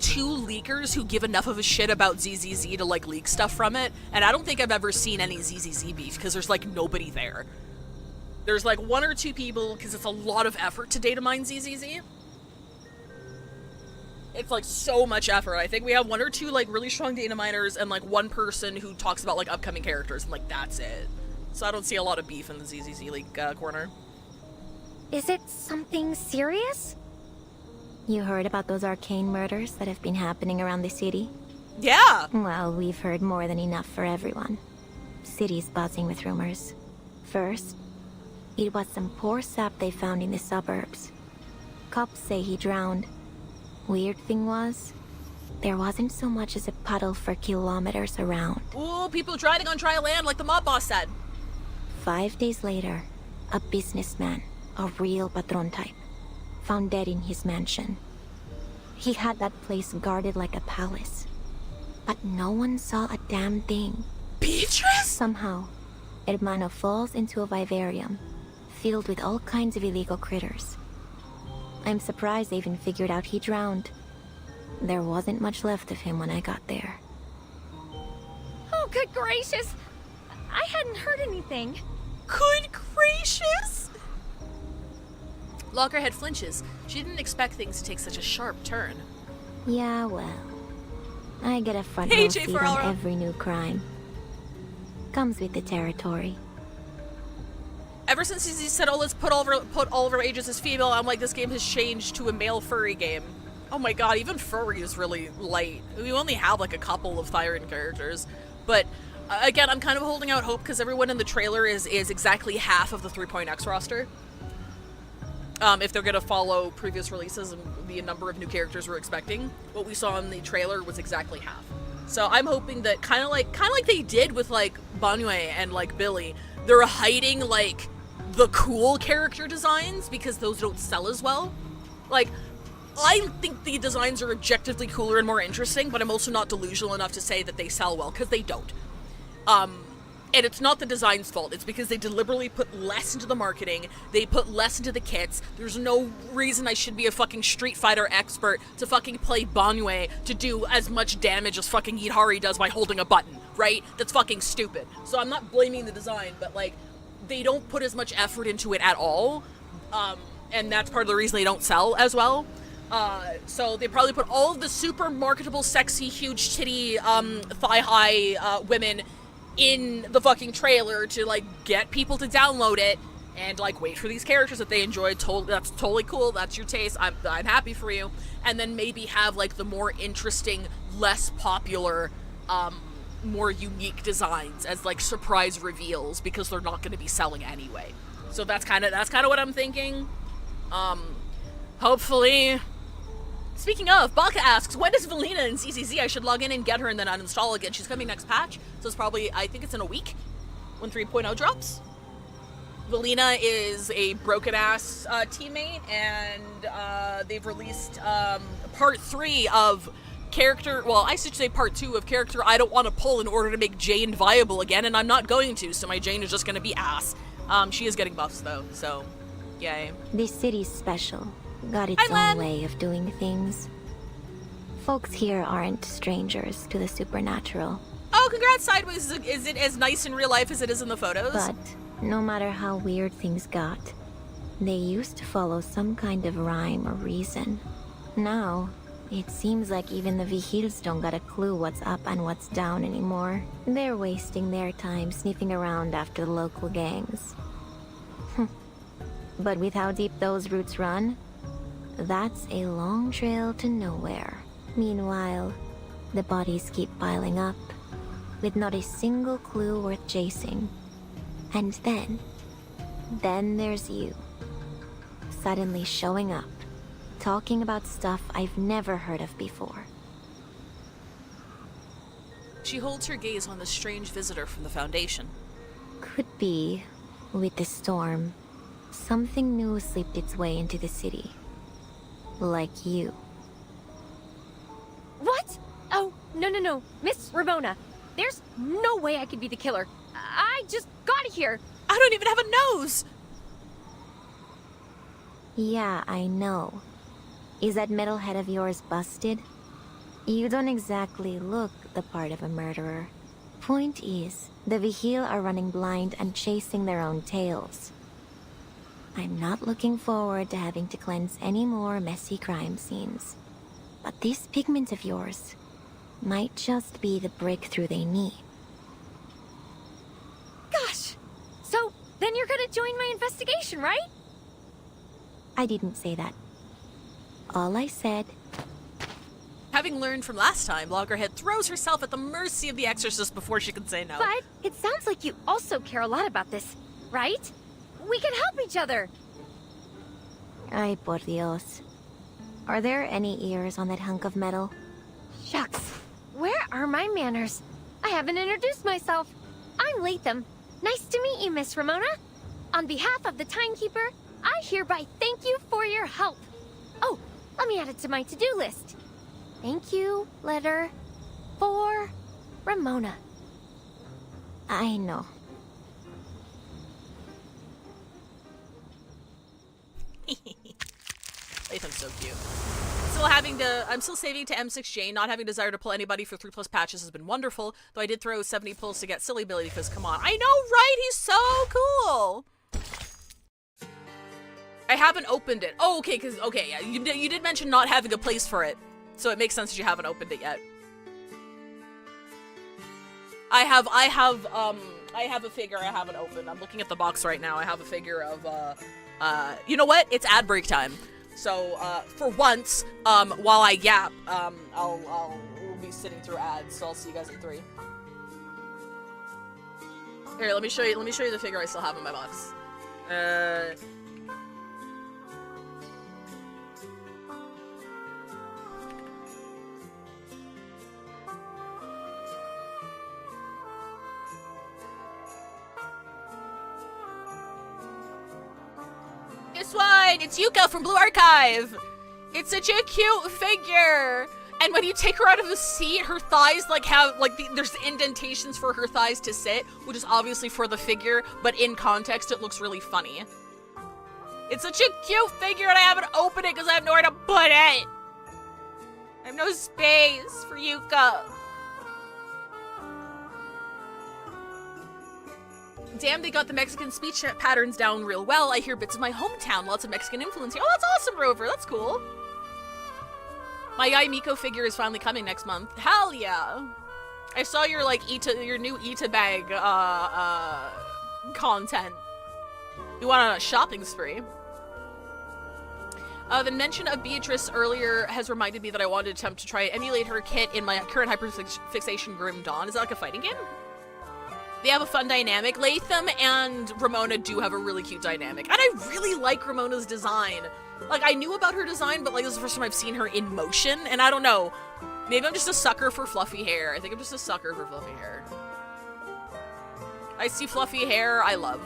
2 leakers who give enough of a shit about ZZZ to, like, leak stuff from it, and I don't think I've ever seen any ZZZ beef, because there's, like, nobody there. There's, like, 1 or 2 people, because it's a lot of effort to data mine ZZZ. It's, like, so much effort. I think we have 1 or 2, like, really strong data miners, and, like, 1 person who talks about, like, upcoming characters, and, like, that's it. So I don't see a lot of beef in the ZZZ leak corner. Is it something serious? You heard about those arcane murders that have been happening around the city? Yeah! Well, we've heard more than enough for everyone. City's buzzing with rumors. First, it was some poor sap they found in the suburbs. Cops say he drowned. Weird thing was, there wasn't so much as a puddle for kilometers around. Ooh, people driving on dry land like the mob boss said. 5 days later, a businessman, a real patron type, found dead in his mansion. He had that place guarded like a palace. But no one saw a damn thing. Beatrice? Somehow, Hermano falls into a vivarium, filled with all kinds of illegal critters. I'm surprised they even figured out he drowned. There wasn't much left of him when I got there. Oh, good gracious! I hadn't heard anything. Good gracious! Lockerhead flinches. She didn't expect things to take such a sharp turn. Yeah, well, I get a front row seat on every new crime. Comes with the territory. Ever since he said, oh, let's put all of our ages as female, I'm like, this game has changed to a male furry game. Oh my god, even furry is really light. We only have like a couple of Thyran characters. But again, I'm kind of holding out hope because everyone in the trailer is exactly half of the 3.x roster. If they're gonna follow previous releases and the number of new characters we're expecting, what we saw in the trailer was exactly half. So I'm hoping that kind of like they did with like Banyue and like Billy, they're hiding like the cool character designs because those don't sell as well. Like, I think the designs are objectively cooler and more interesting, but I'm also not delusional enough to say that they sell well, because they don't. And it's not the design's fault. It's because they deliberately put less into the marketing. They put less into the kits. There's no reason I should be a fucking Street Fighter expert to fucking play Banyue to do as much damage as fucking Yidhari does by holding a button, right? That's fucking stupid. So I'm not blaming the design, but like, they don't put as much effort into it at all. And that's part of the reason they don't sell as well. So they probably put all of the super marketable, sexy, huge titty, thigh-high women in the fucking trailer to, like, get people to download it and, like, wait for these characters that they enjoy. That's totally cool. That's your taste. I'm happy for you. And then maybe have, like, the more interesting, less popular, more unique designs as like surprise reveals because they're not going to be selling anyway. So that's kind of what I'm thinking. Hopefully. Speaking of, Baka asks, when is Valina in CCZ? I should log in and get her and then uninstall again. She's coming next patch, so it's probably, I think it's in a week when 3.0 drops. Valina is a broken-ass teammate, and they've released part 3 of character, well, I should say part 2 of character I don't want to pull in order to make Jane viable again, and I'm not going to, so my Jane is just going to be ass. She is getting buffs, though, so yay. This city's special. Got its own way of doing things. Folks here aren't strangers to the supernatural. Oh, congrats, Sideways. Is it as nice in real life as it is in the photos? But no matter how weird things got, they used to follow some kind of rhyme or reason. Now, it seems like even the Vigils don't got a clue what's up and what's down anymore. They're wasting their time sniffing around after the local gangs. But with how deep those roots run, that's a long trail to nowhere. Meanwhile, the bodies keep piling up, with not a single clue worth chasing. And then there's you. Suddenly showing up, talking about stuff I've never heard of before. She holds her gaze on the strange visitor from the Foundation. Could be, with the storm, something new slipped its way into the city. Like you. What? Oh, no. Miss Ramona, there's no way I could be the killer. I just got here. I don't even have a nose! Yeah, I know. Is that metal head of yours busted? You don't exactly look the part of a murderer. Point is, the Vigil are running blind and chasing their own tails. I'm not looking forward to having to cleanse any more messy crime scenes. But this pigment of yours might just be the breakthrough they need. Gosh! So, then you're gonna join my investigation, right? I didn't say that. All I said... Having learned from last time, Loggerhead throws herself at the mercy of the Exorcist before she can say no. But it sounds like you also care a lot about this, right? We can help each other! Ay, por Dios. Are there any ears on that hunk of metal? Shucks. Where are my manners? I haven't introduced myself. I'm Latham. Nice to meet you, Miss Ramona. On behalf of the Timekeeper, I hereby thank you for your help. Oh, let me add it to my to-do list. Thank you, letter, for Ramona. I know. Latham's so cute. I'm still saving to M6J. Not having desire to pull anybody for 3+ patches has been wonderful, though I did throw 70 pulls to get Silly Billy because come on. I know, right? He's so cool. I haven't opened it. Oh, okay, yeah, you did mention not having a place for it, so it makes sense that you haven't opened it yet. I have a figure I haven't opened. I'm looking at the box right now. I have a figure of, you know what? It's ad break time. So, for once, while I yap, we'll be sitting through ads, so I'll see you guys in 3. Here, let me show you the figure I still have in my box. This one! It's Yuka from Blue Archive! It's such a cute figure! And when you take her out of the seat, her thighs there's indentations for her thighs to sit, which is obviously for the figure, but in context it looks really funny. It's such a cute figure and I haven't opened it because I have nowhere to put it! I have no space for Yuka. Damn, they got the Mexican speech patterns down real well. I hear bits of my hometown, lots of Mexican influence here. Oh, that's awesome, Rover. That's cool. My Yai Miko figure is finally coming next month. Hell yeah. I saw your, your new Ita bag, content. You went on a shopping spree. The mention of Beatrice earlier has reminded me that I wanted to attempt to try and emulate her kit in my current hyperfixation Grim Dawn. Is that like a fighting game? They have a fun dynamic. Latham and Ramona do have a really cute dynamic. And I really like Ramona's design. Like, I knew about her design, but like this is the first time I've seen her in motion, and I don't know. Maybe I'm just a sucker for fluffy hair. I think I'm just a sucker for fluffy hair. I see fluffy hair, I love.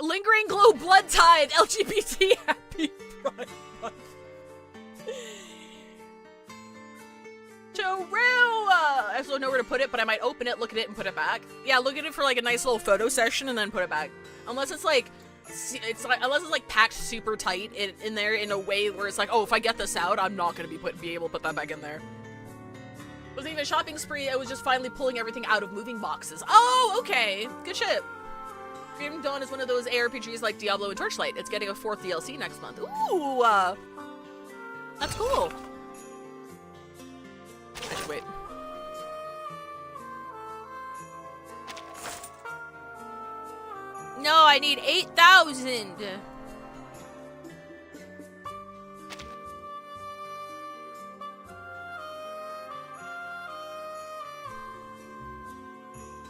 Lingering Glow Blood Tithe, LGBT Happy Pride Month. True! I also don't know where to put it, but I might open it, look at it, and put it back. Yeah, look at it for like a nice little photo session and then put it back. Unless it's like, unless it's like packed super tight in there in a way where it's like, oh, if I get this out, I'm not gonna be able to put that back in there. It wasn't even a shopping spree, I was just finally pulling everything out of moving boxes. Oh, okay. Good shit. Grim Dawn is one of those ARPGs like Diablo and Torchlight. It's getting a 4th DLC next month. Ooh, that's cool. Actually, wait. No, I need 8,000.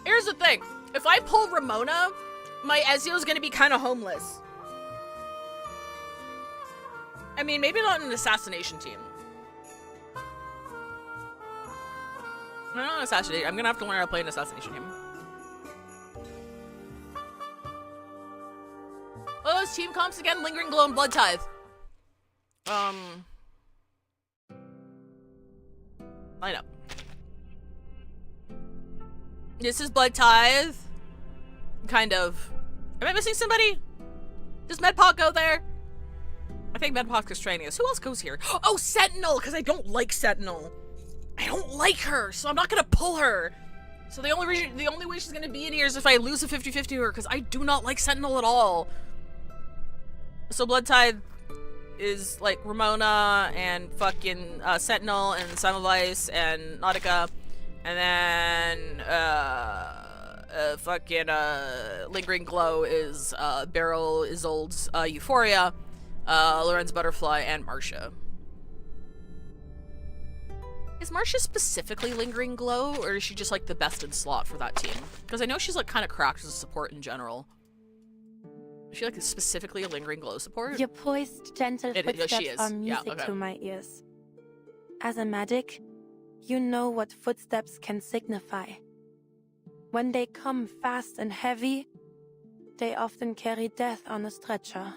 Here's the thing. If I pull Ramona, my Ezio's gonna be kind of homeless. I mean, maybe not an assassination team. Not an assassination. I'm gonna have to learn how to play an assassination team. Oh, those team comps again? Lingering Glow and Blood Tithe. Line up. This is Blood Tithe. Kind of. Am I missing somebody? Does Medpok go there? I think Medpok is training us. Who else goes here? Oh, Sentinel, because I don't like Sentinel. I don't like her, so I'm not gonna pull her. So the only way she's gonna be in here is if I lose a 50-50 to her, because I do not like Sentinel at all. So Blood Tithe is like Ramona and fucking Sentinel and Semmelweis and Nautica, and then fucking Lingering Glow is Beryl, Isolde's Euphoria, Lorenz Butterfly, and Marcia. Is Marcia specifically Lingering Glow, or is she just like the best in slot for that team? Because I know she's like kind of cracked as a support in general. Is she like specifically a Lingering Glow support? Your poised, gentle footsteps are music to my ears. As a magic, you know what footsteps can signify. When they come fast and heavy, they often carry death on a stretcher.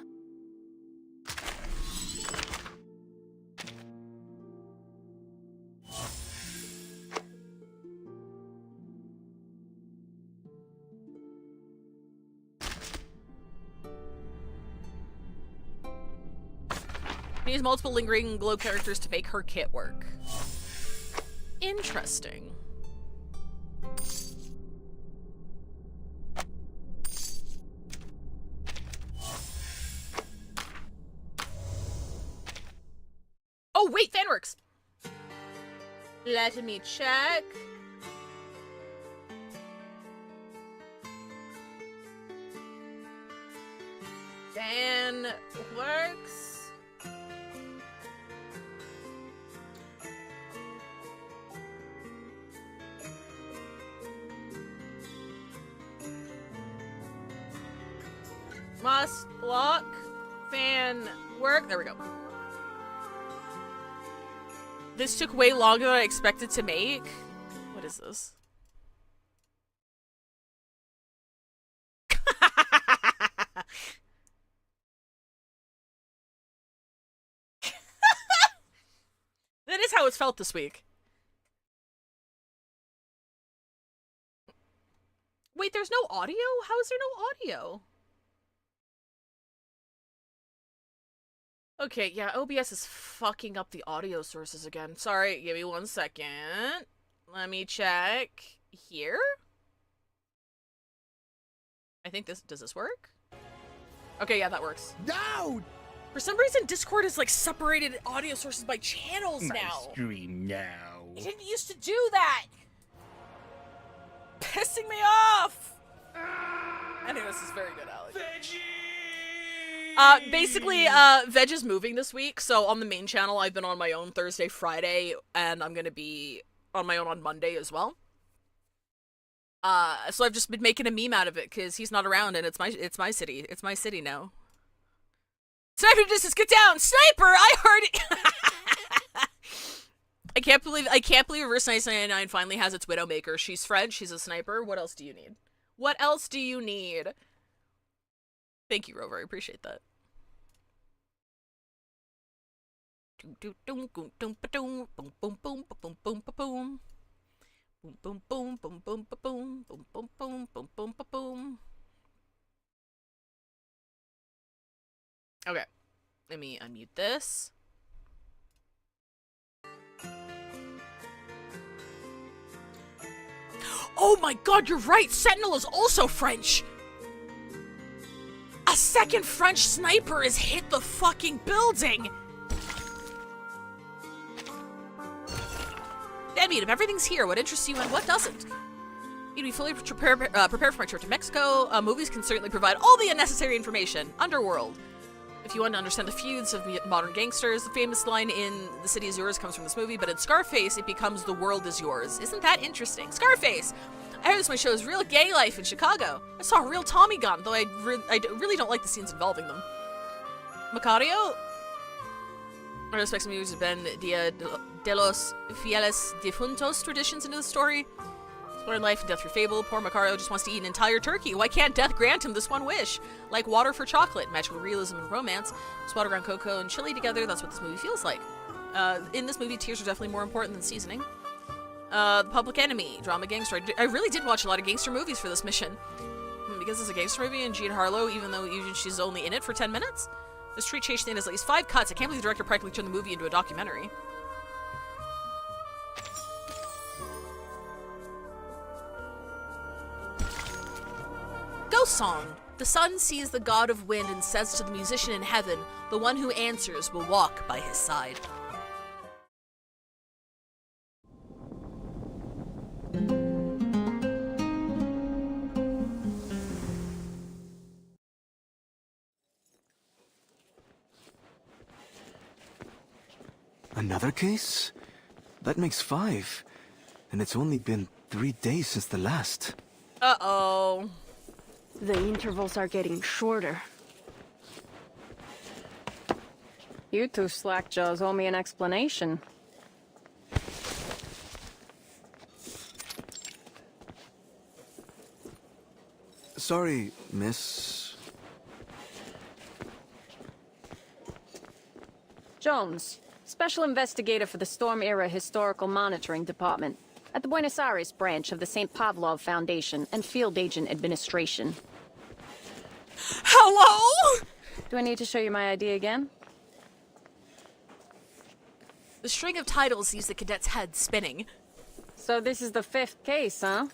She needs multiple Lingering Glow characters to make her kit work. Interesting. Oh, wait, Fanworks! Let me check. Fanworks. Must block fan work. There we go. This took way longer than I expected to make. What is this? That is how it's felt this week. Wait, there's no audio? How is there no audio? Okay, yeah, OBS is fucking up the audio sources again. Sorry, give me 1 second. Let me check here. I think this, does this work? Okay, yeah, that works. No! For some reason, Discord has like separated audio sources by channels now. Stream now. It didn't used to do that! Pissing me off! I think this is very good, Alex. Basically, Veg is moving this week, so on the main channel, I've been on my own Thursday, Friday, and I'm gonna be on my own on Monday as well. So I've just been making a meme out of it, because he's not around, and it's my city. It's my city now. Sniper distance, get down! Sniper! I heard it! I can't believe Reverse 1999 finally has its Widowmaker. She's French, she's a sniper. What else do you need? What else do you need? Thank you, Rover. I appreciate that. Okay. Let me unmute this. Oh my god, you're right! Sentinel is also French! A second French sniper has hit the fucking building! Deadbeat, everything's here. What interests you and what doesn't? You'd be fully prepared for my trip to Mexico. Movies can certainly provide all the unnecessary information. Underworld. If you want to understand the feuds of modern gangsters, the famous line in The City Is Yours comes from this movie, but in Scarface, it becomes The World Is Yours. Isn't that interesting? Scarface! I heard this my show is real gay life in Chicago. I saw a real Tommy gun, though I really don't like the scenes involving them. Macario? I respect some movies have been Dia de los Fieles Difuntos traditions into the story. Exploring life and death through fable. Poor Macario just wants to eat an entire turkey. Why can't death grant him this one wish? Like water for chocolate, magical realism and romance. Swatter around cocoa and chili together, that's what this movie feels like. In this movie, tears are definitely more important than seasoning. The Public Enemy, drama gangster. I really did watch a lot of gangster movies for this mission. Because it's a gangster movie and Jean Harlow, even though she's only in it for 10 minutes. This street chase scene has at least 5 cuts. I can't believe the director practically turned the movie into a documentary. Ghost Song. The sun sees the god of wind and says to the musician in heaven, the one who answers will walk by his side. Another case? That makes 5. And it's only been 3 days since the last. Uh-oh. The intervals are getting shorter. You two slackjaws owe me an explanation. Sorry, miss. Jones, Special Investigator for the Storm-Era Historical Monitoring Department at the Buenos Aires branch of the St. Pavlov Foundation and Field Agent Administration. Hello? Do I need to show you my ID again? The string of titles leaves the cadet's head spinning. So this is the 5th case, huh?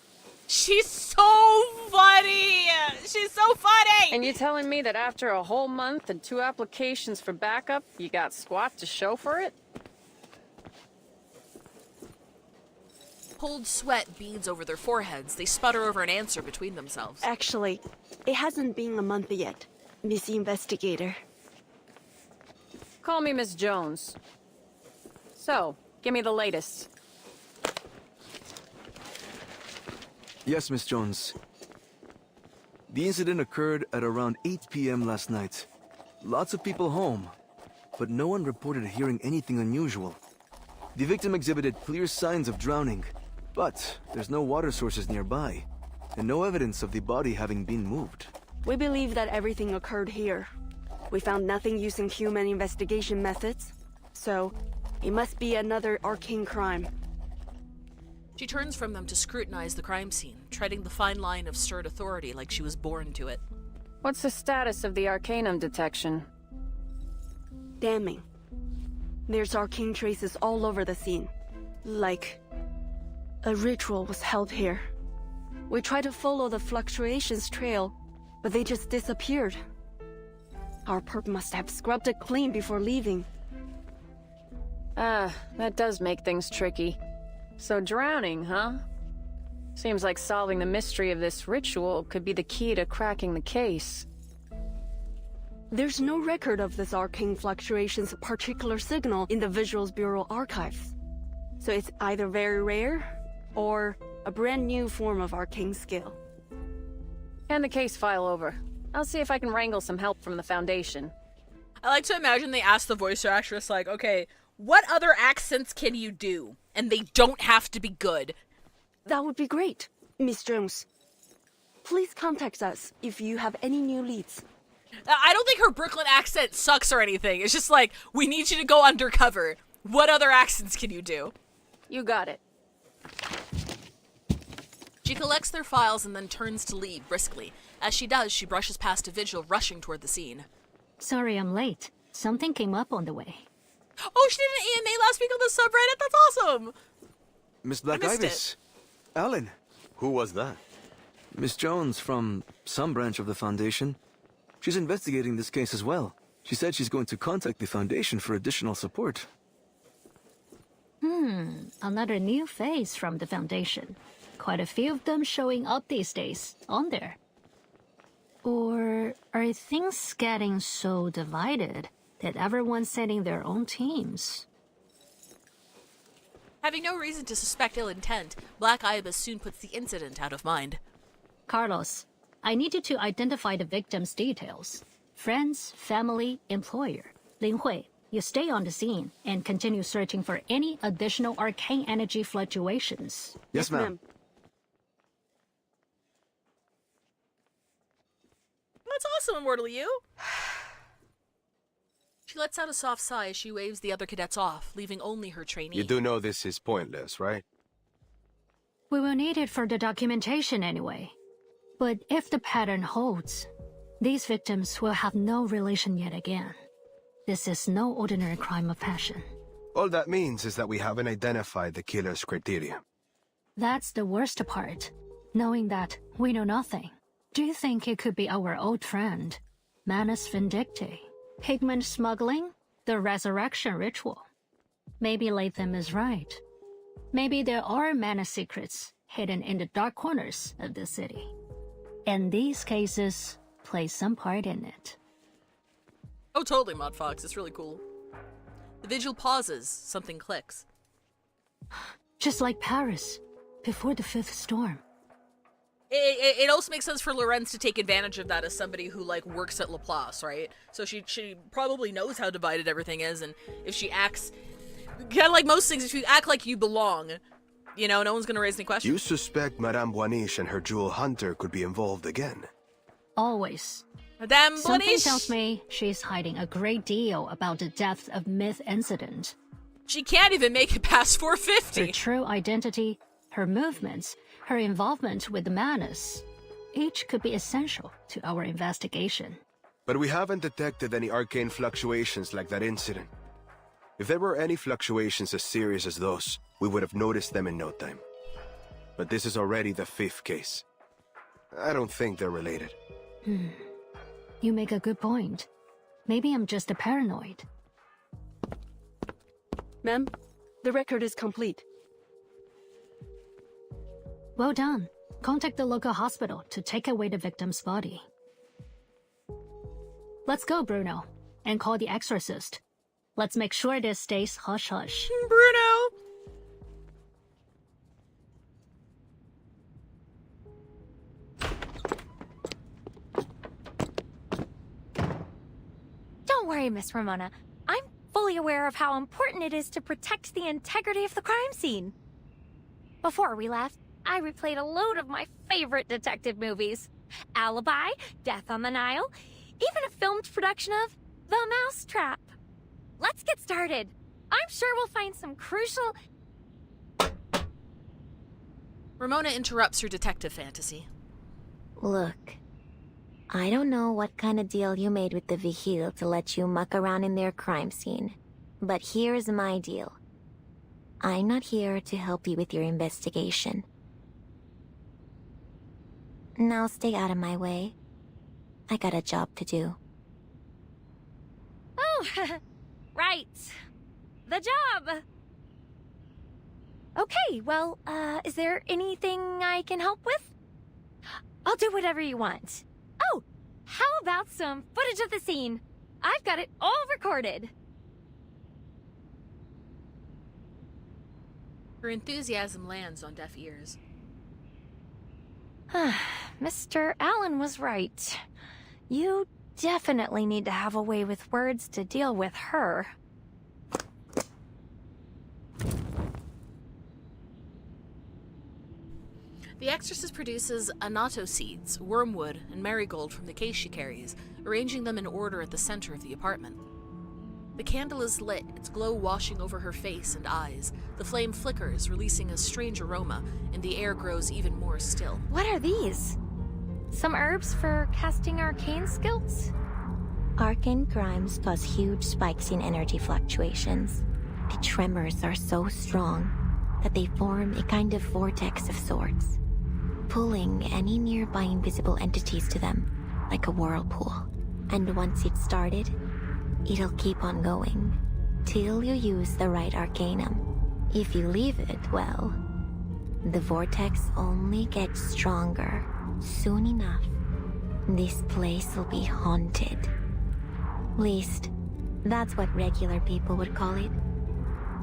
She's so funny! She's so funny! And you're telling me that after a whole month and 2 applications for backup, you got squat to show for it? Cold sweat beads over their foreheads. They sputter over an answer between themselves. Actually, it hasn't been a month yet, Miss Investigator. Call me Miss Jones. So, give me the latest. Yes, Miss Jones. The incident occurred at around 8 p.m. last night. Lots of people home, but no one reported hearing anything unusual. The victim exhibited clear signs of drowning, but there's no water sources nearby, and no evidence of the body having been moved. We believe that everything occurred here. We found nothing using human investigation methods, so it must be another arcane crime. She turns from them to scrutinize the crime scene, treading the fine line of stern authority like she was born to it. What's the status of the Arcanum detection? Damning. There's arcane traces all over the scene. Like a ritual was held here. We tried to follow the fluctuations trail, but they just disappeared. Our perp must have scrubbed it clean before leaving. Ah, that does make things tricky. So drowning, huh? Seems like solving the mystery of this ritual could be the key to cracking the case. There's no record of this arcane fluctuation's particular signal in the Visuals Bureau archives. So it's either very rare, or a brand new form of arcane skill. Hand the case file over. I'll see if I can wrangle some help from the Foundation. I like to imagine they ask the voice actress, like, okay, what other accents can you do? And they don't have to be good. That would be great, Miss Jones. Please contact us if you have any new leads. I don't think her Brooklyn accent sucks or anything. It's just like, we need you to go undercover. What other accents can you do? You got it. She collects their files and then turns to leave briskly. As she does, she brushes past a vigil rushing toward the scene. Sorry I'm late. Something came up on the way. Oh, she did an AMA last week on the subreddit? That's awesome! Miss Black Ibis. Alan. Who was that? Miss Jones from some branch of the Foundation. She's investigating this case as well. She said she's going to contact the Foundation for additional support. Another new face from the Foundation. Quite a few of them showing up these days, on there. Or are things getting so divided that everyone's sending their own teams? Having no reason to suspect ill intent, Black Ibis soon puts the incident out of mind. Carlos, I need you to identify the victim's details. Friends, family, employer. Lin Hui, you stay on the scene and continue searching for any additional arcane energy fluctuations. Yes, ma'am. That's awesome, Immortal You. She lets out a soft sigh as she waves the other cadets off, leaving only her trainee. You do know this is pointless, right? We will need it for the documentation anyway. But if the pattern holds, these victims will have no relation yet again. This is no ordinary crime of passion. All that means is that we haven't identified the killer's criteria. That's the worst part, knowing that we know nothing. Do you think it could be our old friend, Manus Vindicti? Pigment smuggling? The resurrection ritual? Maybe Latham is right. Maybe there are Manus secrets hidden in the dark corners of the city. And these cases play some part in it. Oh, totally, Mod Fox. It's really cool. The vigil pauses. Something clicks. Just like Paris, before the fifth storm. It also makes sense for Lorenz to take advantage of that as somebody who, like, works at Laplace, right? So she probably knows how divided everything is, and if she acts... Kind of like most things, if you act like you belong, you know, no one's gonna raise any questions. You suspect Madame Boaniche and her jewel hunter could be involved again? Always. Madame Something Boaniche! tells me she's hiding a great deal about the depth of Myth incident. She can't even make it past 450! Her true identity, her movements, her involvement with the Manus, each could be essential to our investigation. But we haven't detected any arcane fluctuations like that incident. If there were any fluctuations as serious as those, we would have noticed them in no time. But this is already the 5th case. I don't think they're related. You make a good point. Maybe I'm just a paranoid. Ma'am, the record is complete. Well done. Contact the local hospital to take away the victim's body. Let's go, Bruno, and call the exorcist. Let's make sure this stays hush-hush. Bruno! Don't worry, Miss Ramona. I'm fully aware of how important it is to protect the integrity of the crime scene. Before we left, I replayed a load of my favorite detective movies. Alibi, Death on the Nile, even a filmed production of The Mousetrap. Let's get started. I'm sure we'll find some crucial... Ramona interrupts her detective fantasy. Look, I don't know what kind of deal you made with the Vigil to let you muck around in their crime scene, but here's my deal. I'm not here to help you with your investigation. Now stay out of my way. I got a job to do. Oh, right. The job. Okay, well, is there anything I can help with? I'll do whatever you want. Oh, how about some footage of the scene? I've got it all recorded. Her enthusiasm lands on deaf ears. Mr. Allen was right. You definitely need to have a way with words to deal with her. The exorcist produces annatto seeds, wormwood, and marigold from the case she carries, arranging them in order at the center of the apartment. The candle is lit, its glow washing over her face and eyes. The flame flickers, releasing a strange aroma, and the air grows even more still. What are these? Some herbs for casting arcane skills? Arcane crimes cause huge spikes in energy fluctuations. The tremors are so strong that they form a kind of vortex of sorts, pulling any nearby invisible entities to them like a whirlpool. And once it's started, it'll keep on going till you use the right arcanum. If you leave it, well, the vortex only gets stronger. Soon enough, this place will be haunted. Least, that's what regular people would call it.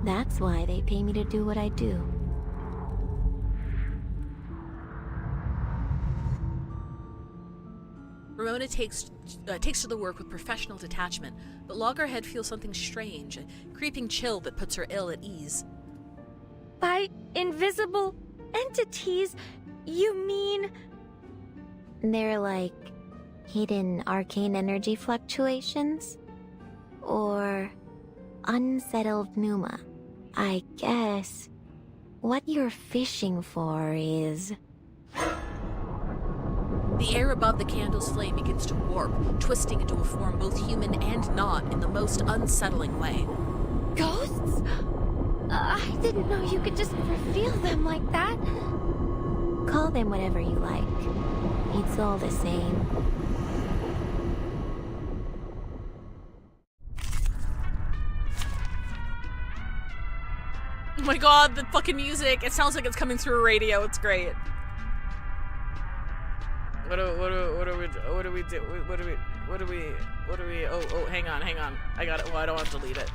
That's why they pay me to do what I do. Ramona takes to the work with professional detachment, but Loggerhead feels something strange, a creeping chill that puts her ill at ease. By invisible entities, you mean... They're like hidden arcane energy fluctuations? Or unsettled pneuma? I guess what you're fishing for is... The air above the candle's flame begins to warp, twisting into a form both human and not in the most unsettling way. Ghosts? I didn't know you could just reveal them like that. Call them whatever you like. It's all the same. Oh my god, the fucking music! It sounds like it's coming through a radio. It's great. What do we do? Oh, hang on. I got it. Well, I don't want to delete it.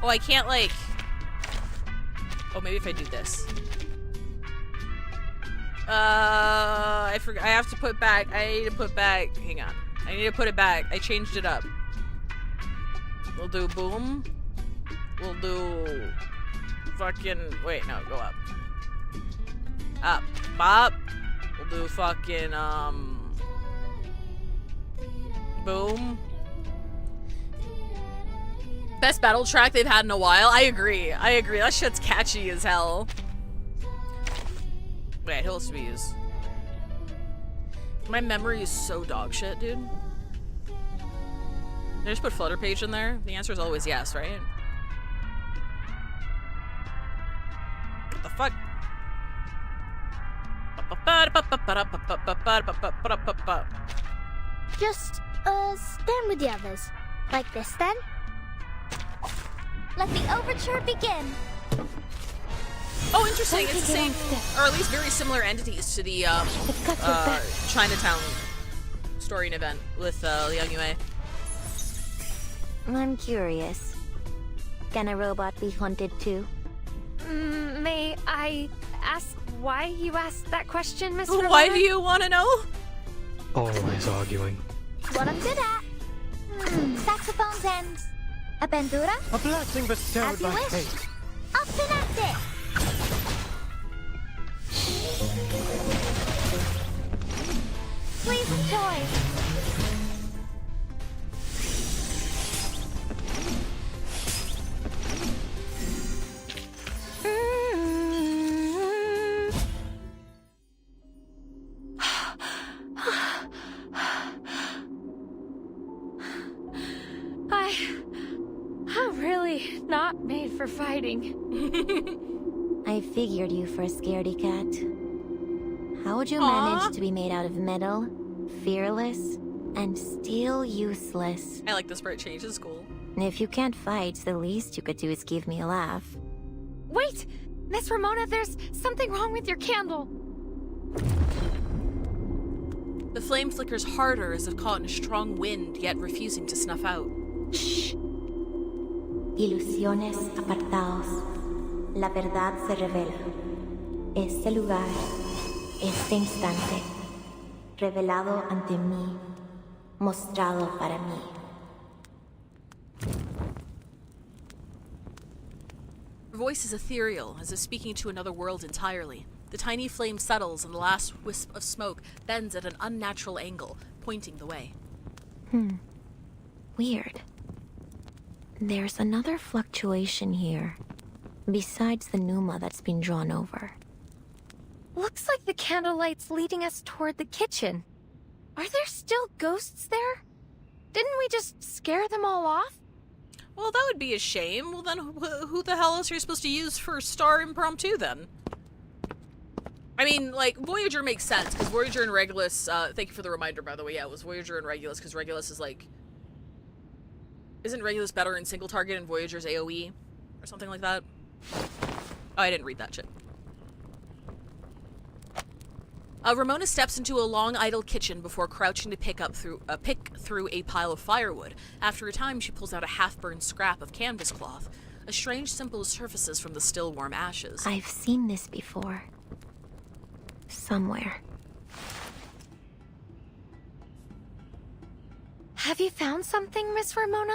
Oh, I can't, like... Oh, maybe if I do this. I forgot. I have to put back. I need to put back. Hang on. I need to put it back. I changed it up. We'll do boom. We'll do... Fucking... Wait, no, go up. Up. Bop. We'll do fucking, boom. Best battle track they've had in a while. I agree. That shit's catchy as hell. Wait, who else do we use? My memory is so dog shit, dude. Did I just put Flutter Page in there? The answer is always yes, right? What the fuck? Just, stand with the others. Like this, then? Let the overture begin. Oh, interesting. It's the same, or at least very similar entities to the Chinatown story and event with Liang Yue. I'm curious. Can a robot be haunted too? May I ask why you asked that question, Miss Why Ramona? do you want to know? Always arguing. What I'm good at. Saxophone's ends. A bandura? A blessing bestowed As you by wish. fate. Up and at it. Please enjoy. I'm really not made for fighting. I figured you for a scaredy cat. How would you manage to be made out of metal, fearless, and still useless? I like this where it changes school. If you can't fight, the least you could do is give me a laugh. Wait! Miss Ramona, there's something wrong with your candle. The flame flickers harder as if caught in a strong wind, yet refusing to snuff out. Shh. Ilusiones apartaos. La verdad se revela. Este lugar, este instante, revelado ante mí, mostrado para mí. Her voice is ethereal, as if speaking to another world entirely. The tiny flame settles, and the last wisp of smoke bends at an unnatural angle, pointing the way. Weird. There's another fluctuation here, besides the pneuma that's been drawn over. Looks like the candlelight's leading us toward the kitchen. Are there still ghosts there? Didn't we just scare them all off? Well, that would be a shame. Well, then who the hell else are you supposed to use for Star Impromptu, then? I mean, like, Voyager makes sense, because Voyager and Regulus, thank you for the reminder, by the way, yeah, it was Voyager and Regulus, because Regulus is, like... Isn't Regulus better in single target and Voyager's AoE? Or something like that? Oh, I didn't read that shit. Ramona steps into a long, idle kitchen before crouching to pick through a pile of firewood. After a time, she pulls out a half-burned scrap of canvas cloth. A strange symbol surfaces from the still warm ashes. I've seen this before. Somewhere. Have you found something, Miss Ramona?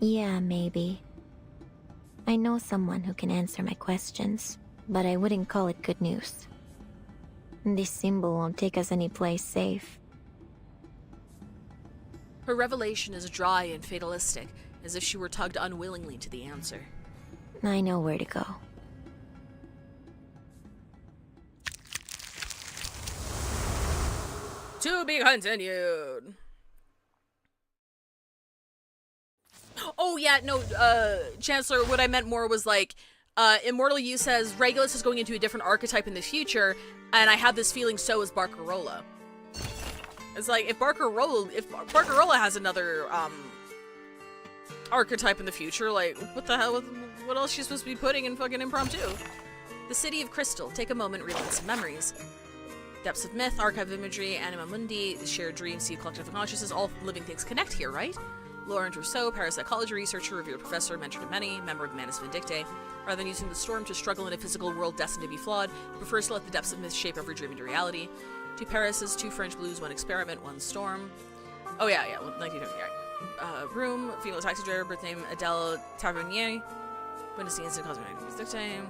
Yeah, maybe. I know someone who can answer my questions, but I wouldn't call it good news. This symbol won't take us anyplace safe. Her revelation is dry and fatalistic, as if she were tugged unwillingly to the answer. I know where to go. To be continued. Oh yeah, no, Chancellor, what I meant more was like, Immortal You says Regulus is going into a different archetype in the future, and I have this feeling so is Barcarola. It's like, if Barcarola has another, archetype in the future, like, what the hell, what else is she supposed to be putting in fucking Impromptu? The City of Crystal. Take a moment, relive some memories. Depths of myth, archive imagery, anima mundi, shared dreams, see collective consciousness, all living things connect here, right? Laurent Rousseau, parapsychology researcher, revered professor, mentor to many, member of Manus Vindictae. Rather than using the storm to struggle in a physical world destined to be flawed, he prefers to let the depths of myth shape every dream into reality. Two Parises, two French blues, one experiment, one storm. Oh yeah, 1920, right. Room, female taxi driver, birth name Adele Tavernier. Witnessing instant cosmic Vindictae.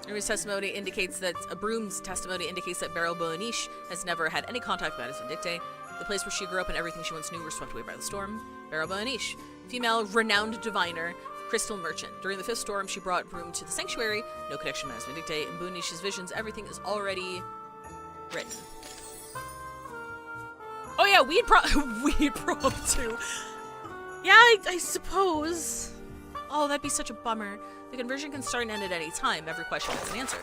Broom's testimony indicates that Beryl Boaniche has never had any contact with Manus Vindictae. The place where she grew up and everything she once knew were swept away by the storm. Beryl Boaniche, female renowned diviner, crystal merchant. During the fifth storm, she brought Broom to the sanctuary. No connection to Manus Vindictae. In Boaniche's visions, everything is already written. Oh yeah, weed probe too. Yeah, I suppose. Oh, that'd be such a bummer. The conversion can start and end at any time. Every question has an answer.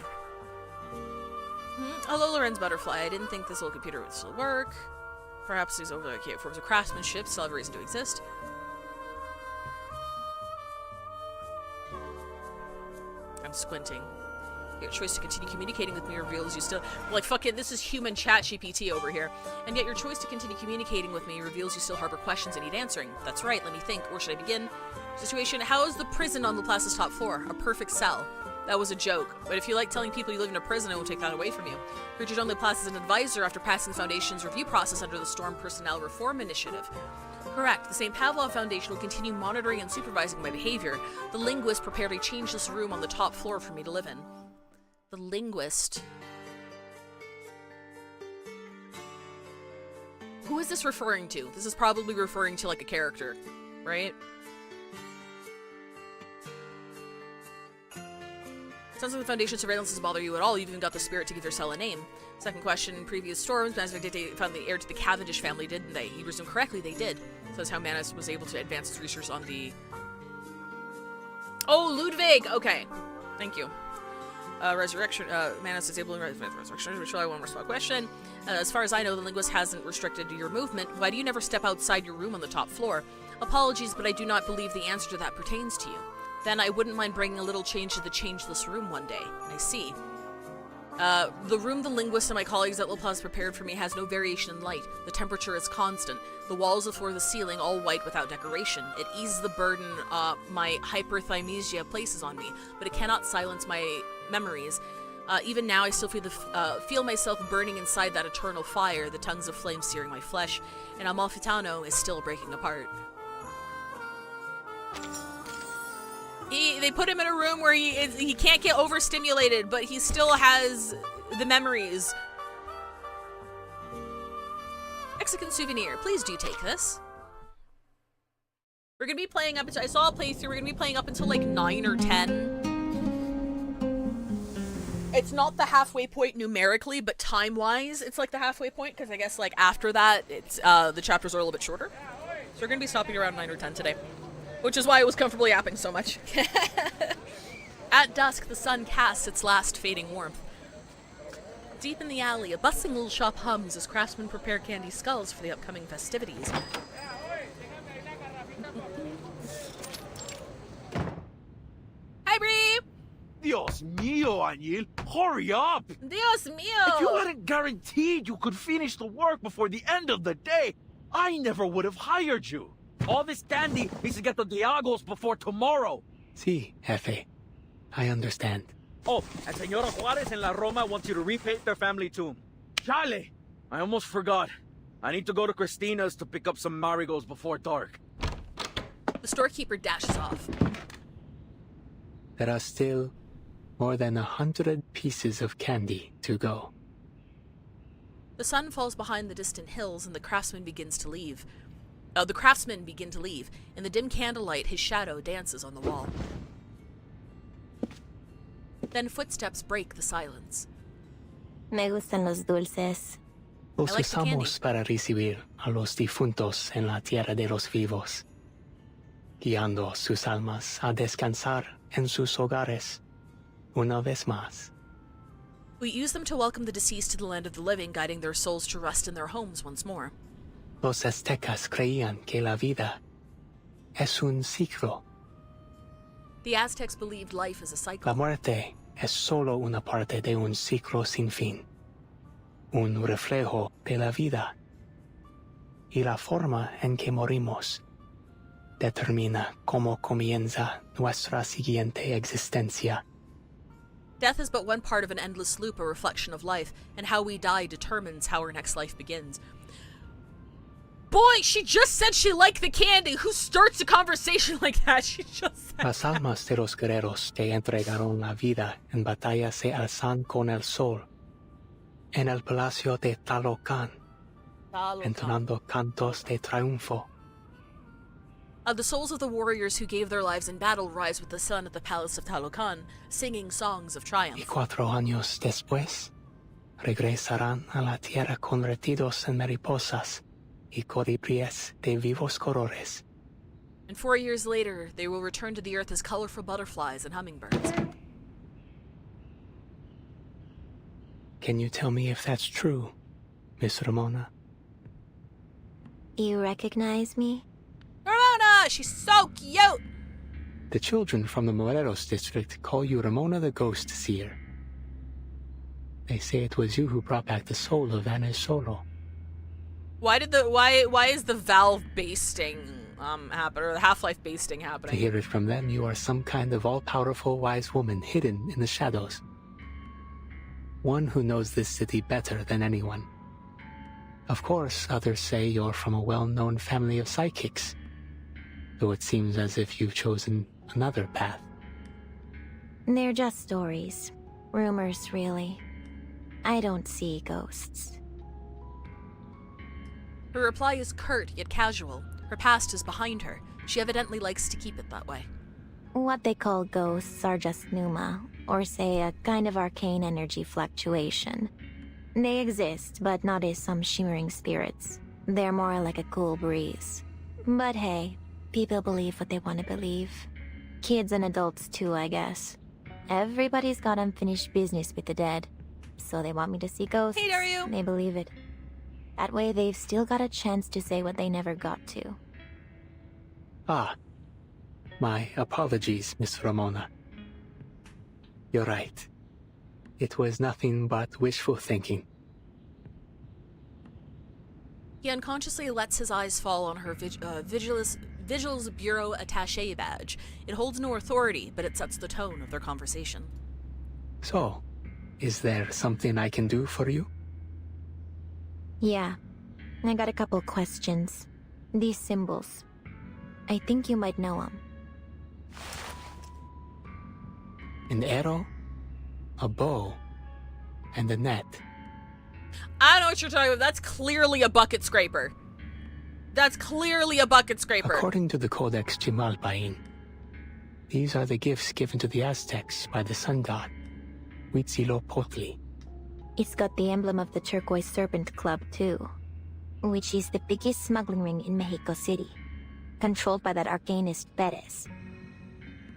Hello, Lorenz Butterfly. I didn't think this little computer would still work. Perhaps these overlooked forms of craftsmanship still have a reason to exist. I'm squinting. Your choice to continue communicating with me reveals you still... Like, fuck it, this is human chat GPT over here. And yet your choice to continue communicating with me reveals you still harbor questions that need answering. That's right, let me think. Or should I begin? Situation, how is the prison on Laplace's top floor? A perfect cell. That was a joke. But if you like telling people you live in a prison, I won't take that away from you. Richard John Laplace is an advisor after passing the Foundation's review process under the Storm Personnel Reform Initiative. Correct. The St. Pavlov Foundation will continue monitoring and supervising my behavior. The linguist prepared a changeless room on the top floor for me to live in. The linguist. Who is this referring to? This is probably referring to, like, a character, right? Sounds like the Foundation surveillance doesn't bother you at all. You've even got the spirit to give your cell a name. Second question, in previous storms, Manus Vindictae found the heir to the Cavendish family, didn't they? You presume correctly they did. So that's how Manus was able to advance his research on the... Oh, Ludwig! Okay. Thank you. Resurrection, mana is disabling resurrection. Which I won't respond question. As far as I know, the linguist hasn't restricted your movement. Why do you never step outside your room on the top floor? Apologies, but I do not believe the answer to that pertains to you. Then I wouldn't mind bringing a little change to the changeless room one day. I see. The room the linguist and my colleagues at Lopez prepared for me has no variation in light. The temperature is constant. The walls, the floor, the ceiling, all white without decoration. It eases the burden my hyperthymesia places on me, but it cannot silence my memories. Even now, I still feel myself burning inside that eternal fire, the tongues of flame searing my flesh, and Amalfitano is still breaking apart. They put him in a room where he can't get overstimulated, but he still has the memories. Mexican souvenir. Please do take this. We're gonna be playing up until, I saw a playthrough, we're gonna be playing up until like 9 or 10. It's not the halfway point numerically, but time-wise, it's like the halfway point, because I guess like after that, it's the chapters are a little bit shorter. So we're gonna be stopping around 9 or 10 today. Which is why I was comfortably yapping so much. At dusk, the sun casts its last fading warmth. Deep in the alley, a bustling little shop hums as craftsmen prepare candy skulls for the upcoming festivities. Hi, Bree! Dios mío, Añil! Hurry up! Dios mío! If you hadn't guaranteed you could finish the work before the end of the day, I never would have hired you. All this candy needs to get to Diagos before tomorrow. Sí, Jefe. I understand. Oh, and Senora Juarez and La Roma wants you to repaint their family tomb. Chale! I almost forgot. I need to go to Christina's to pick up some marigolds before dark. The storekeeper dashes off. There are still more than 100 pieces of candy to go. The sun falls behind the distant hills and the craftsman begins to leave. The craftsmen begin to leave. In the dim candlelight, his shadow dances on the wall. Then footsteps break the silence. Me gustan los dulces. Los usamos para recibir a los difuntos en la tierra de los vivos, guiando sus almas a descansar en sus hogares una vez más. We use them to welcome the deceased to the land of the living, guiding their souls to rest in their homes once more. Los aztecas creían que la vida es un ciclo. The Aztecs believed life is a cycle. La muerte es solo una parte de un ciclo sin fin, un reflejo de la vida. Y la forma en que morimos determina cómo comienza nuestra siguiente existencia. Death is but one part of an endless loop, a reflection of life, and how we die determines how our next life begins. Boy, she just said she liked the candy. Who starts a conversation like that? She just said Las almas de los guerreros que entregaron la vida en batalla se alzan con el sol en el palacio de Talocan, entonando cantos de triunfo. The souls of the warriors who gave their lives in battle rise with the sun at the palace of Talocan, singing songs of triumph. Y 4 años después, regresarán a la tierra convertidos en mariposas y colibríes de vivos colores. And 4 years later, they will return to the earth as colorful butterflies and hummingbirds. Can you tell me if that's true, Miss Ramona? You recognize me? Ramona! She's so cute! The children from the Morelos district call you Ramona the Ghost Seer. They say it was you who brought back the soul of Anna's Solo. Why is the Valve basting happen, or the Half-Life basting To happening? hear it from them, you are some kind of all-powerful wise woman hidden in the shadows. One who knows this city better than anyone. Of course, others say you're from a well-known family of psychics, though it seems as if you've chosen another path. They're just stories. Rumors, really. I don't see ghosts. Her reply is curt yet casual. Her past is behind her. She evidently likes to keep it that way. What they call ghosts are just pneuma, or say a kind of arcane energy fluctuation. They exist, but not as some shimmering spirits. They're more like a cool breeze. But hey, people believe what they want to believe. Kids and adults too, I guess. Everybody's got unfinished business with the dead, so they want me to see ghosts. Hey, Dario. They believe it. That way they've still got a chance to say what they never got to. Ah. My apologies, Miss Ramona. You're right. It was nothing but wishful thinking. He unconsciously lets his eyes fall on her Vigil's Bureau attaché badge. It holds no authority, but it sets the tone of their conversation. So, is there something I can do for you? Yeah. I got a couple questions. These symbols. I think you might know them. An arrow, a bow, and a net. I know what you're talking about. That's clearly a bucket scraper. That's clearly a bucket scraper. According to the Codex Chimalpain, these are the gifts given to the Aztecs by the sun god, Huitzilopochtli. It's got the emblem of the Turquoise Serpent Club, too. Which is the biggest smuggling ring in Mexico City. Controlled by that arcanist Perez.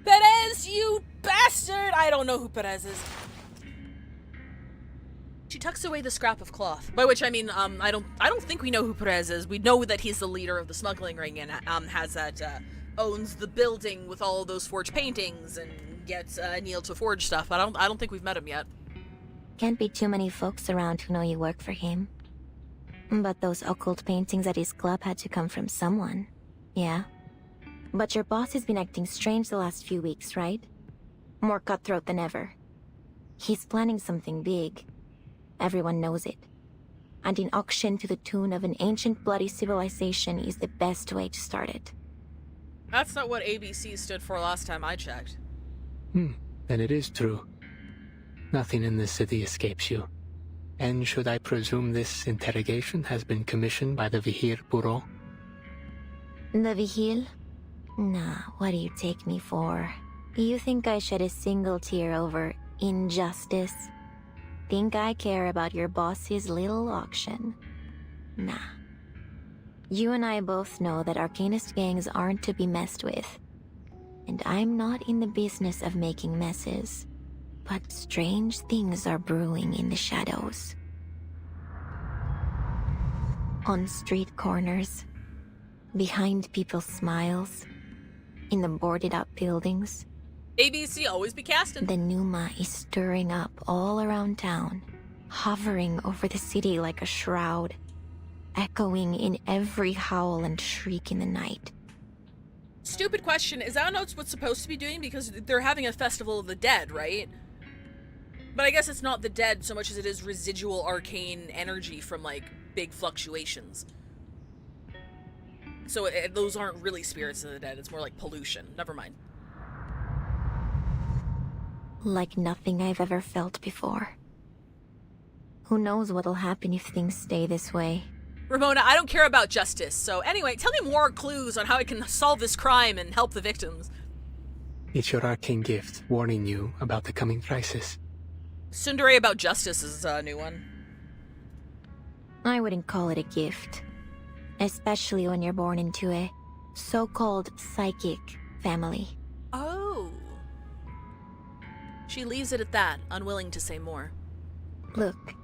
Perez, you bastard! I don't know who Perez is. She tucks away the scrap of cloth, by which I mean, I don't think we know who Perez is. We know that he's the leader of the smuggling ring and has that owns the building with all those forged paintings and gets Neil to forge stuff. But I don't think we've met him yet. Can't be too many folks around who know you work for him. But those occult paintings at his club had to come from someone. Yeah. But your boss has been acting strange the last few weeks, right? More cutthroat than ever. He's planning something big. Everyone knows it. And an auction to the tune of an ancient bloody civilization is the best way to start it. That's not what ABC stood for last time I checked. Then it is true. Nothing in this city escapes you. And should I presume this interrogation has been commissioned by the Vihir Bureau? The Vigil? Nah, what do you take me for? You think I shed a single tear over injustice? Think I care about your boss's little auction? Nah. You and I both know that Arcanist gangs aren't to be messed with. And I'm not in the business of making messes. But strange things are brewing in the shadows. On street corners. Behind people's smiles. In the boarded up buildings. ABC always be casting. The Numa is stirring up all around town. Hovering over the city like a shroud. Echoing in every howl and shriek in the night. Stupid question. Is that not what's supposed to be doing? Because they're having a festival of the dead, right? But I guess it's not the dead so much as it is residual arcane energy from, like, big fluctuations. So those aren't really spirits of the dead. It's more like pollution. Never mind. Like nothing I've ever felt before. Who knows what'll happen if things stay this way? Ramona, I don't care about justice. So anyway, tell me more clues on how I can solve this crime and help the victims. It's your arcane gift warning you about the coming crisis. Tsundere about justice is a new one. I wouldn't call it a gift. Especially when you're born into a so-called psychic family. Oh. She leaves it at that, unwilling to say more. Look,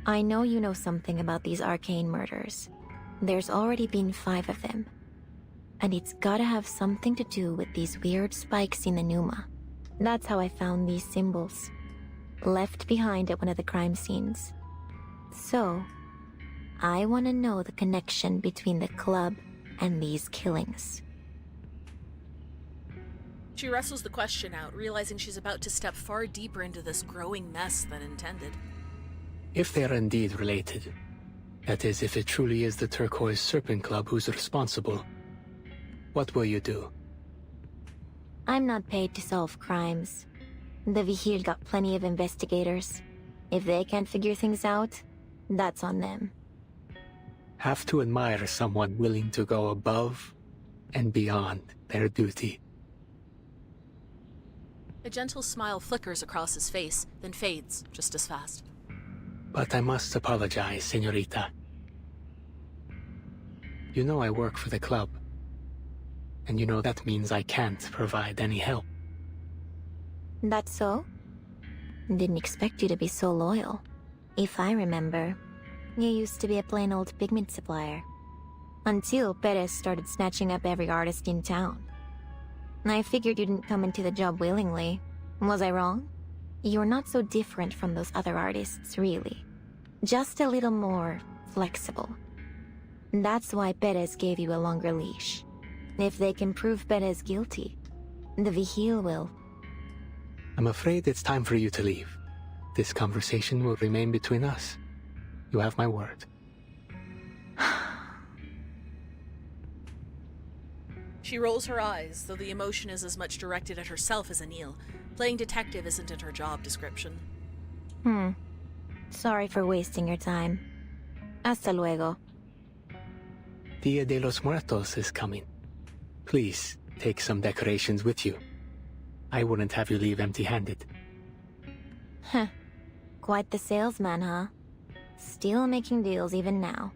I know you know something about these arcane murders. There's already been 5 of them. And it's gotta have something to do with these weird spikes in the Numa. That's how I found these symbols. Left behind at one of the crime scenes. So, I want to know the connection between the club and these killings. She wrestles the question out, realizing she's about to step far deeper into this growing mess than intended. If they are indeed related, that is, if it truly is the Turquoise Serpent Club who's responsible, what will you do? I'm not paid to solve crimes. The Vigil got plenty of investigators. If they can't figure things out, that's on them. Have to admire someone willing to go above and beyond their duty. A gentle smile flickers across his face, then fades just as fast. But I must apologize, señorita. You know I work for the club. And you know that means I can't provide any help. That's so? Didn't expect you to be so loyal. If I remember, you used to be a plain old pigment supplier. Until Perez started snatching up every artist in town. I figured you didn't come into the job willingly. Was I wrong? You're not so different from those other artists, really. Just a little more flexible. That's why Perez gave you a longer leash. If they can prove Perez guilty, the Vigil will. I'm afraid it's time for you to leave. This conversation will remain between us. You have my word. She rolls her eyes, though the emotion is as much directed at herself as Anil. Playing detective isn't in her job description. Sorry for wasting your time. Hasta luego. Dia de los Muertos is coming. Please, take some decorations with you. I wouldn't have you leave empty-handed. Heh. Quite the salesman, huh? Still making deals even now.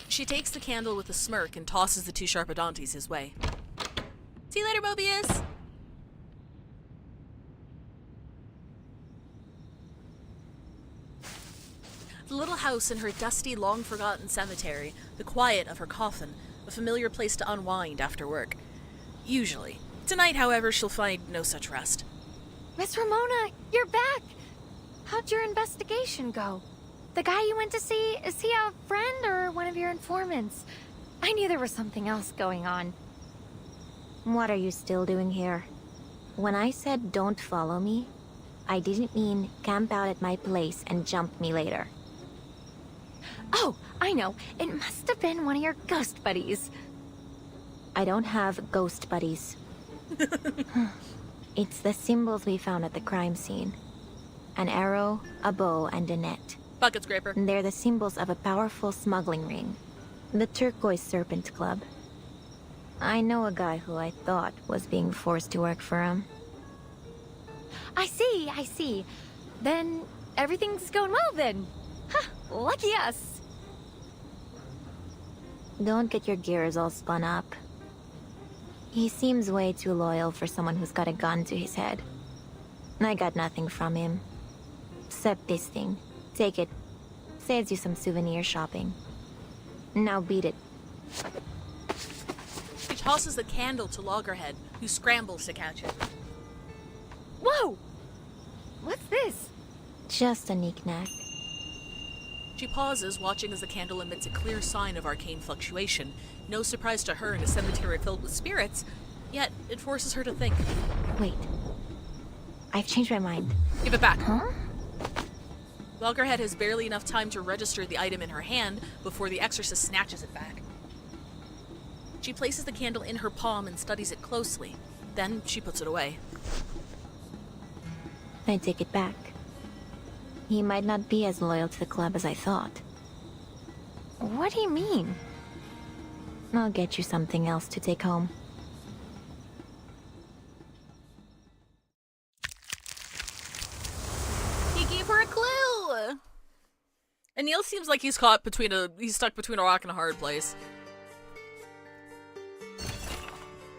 She takes the candle with a smirk and tosses the 2 Sharpodontes his way. See you later, Mobius! The little house in her dusty, long-forgotten cemetery, the quiet of her coffin, a familiar place to unwind after work. Usually. Tonight, however, she'll find no such rest. Miss Ramona, you're back! How'd your investigation go? The guy you went to see, is he a friend or one of your informants? I knew there was something else going on. What are you still doing here? When I said don't follow me, I didn't mean camp out at my place and jump me later. Oh, I know. It must have been one of your ghost buddies. I don't have ghost buddies. It's the symbols we found at the crime scene. An arrow, a bow, and a net. Bucket scraper. They're the symbols of a powerful smuggling ring. The Turquoise Serpent Club. I know a guy who I thought was being forced to work for him. I see. Then everything's going well then. Huh, lucky us. Don't get your gears all spun up. He seems way too loyal for someone who's got a gun to his head. I got nothing from him. Except this thing. Take it. Saves you some souvenir shopping. Now beat it. She tosses the candle to Loggerhead, who scrambles to catch it. Whoa! What's this? Just a knick-knack. She pauses, watching as the candle emits a clear sign of arcane fluctuation. No surprise to her in a cemetery filled with spirits, yet it forces her to think. Wait. I've changed my mind. Give it back. Huh? Loggerhead has barely enough time to register the item in her hand before the exorcist snatches it back. She places the candle in her palm and studies it closely. Then she puts it away. I take it back. He might not be as loyal to the club as I thought. What do you mean? I'll get you something else to take home. He gave her a clue! And Neil seems like he's stuck between a rock and a hard place.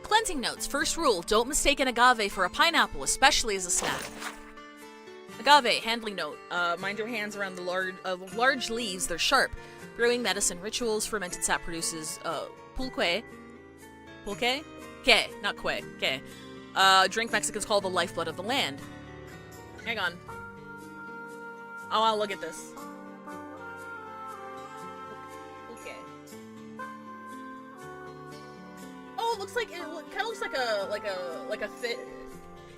Cleansing notes. First rule, don't mistake an agave for a pineapple, especially as a snack. Agave, handling note. Mind your hands around the large leaves, they're sharp. Brewing medicine, rituals, fermented sap produces, pulque? Pulque? Que, not que, que. Drink Mexicans call the lifeblood of the land. Hang on. I wanna look at this. Pulque. Oh, it looks like, it kinda looks like a thin,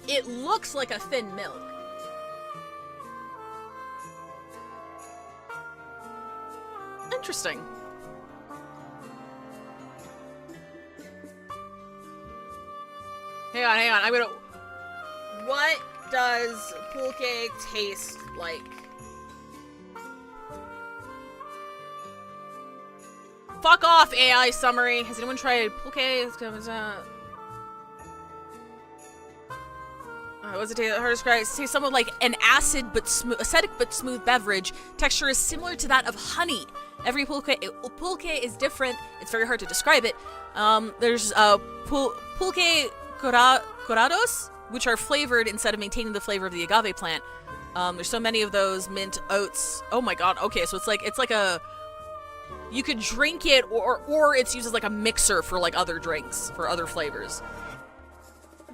it looks like a thin milk. Interesting. Hang on. I'm gonna... What does pulque taste like? Fuck off, AI summary. Has anyone tried pulque? What's it taste? Hard to describe. It tastes somewhat like an acidic but smooth beverage. Texture is similar to that of honey. Every pulque is different. It's very hard to describe it. There's pulque corados, which are flavored instead of maintaining the flavor of the agave plant. There's so many of those, mint, oats. Oh my god. Okay, so it's like a, you could drink it or it's used as like a mixer for like other drinks, for other flavors.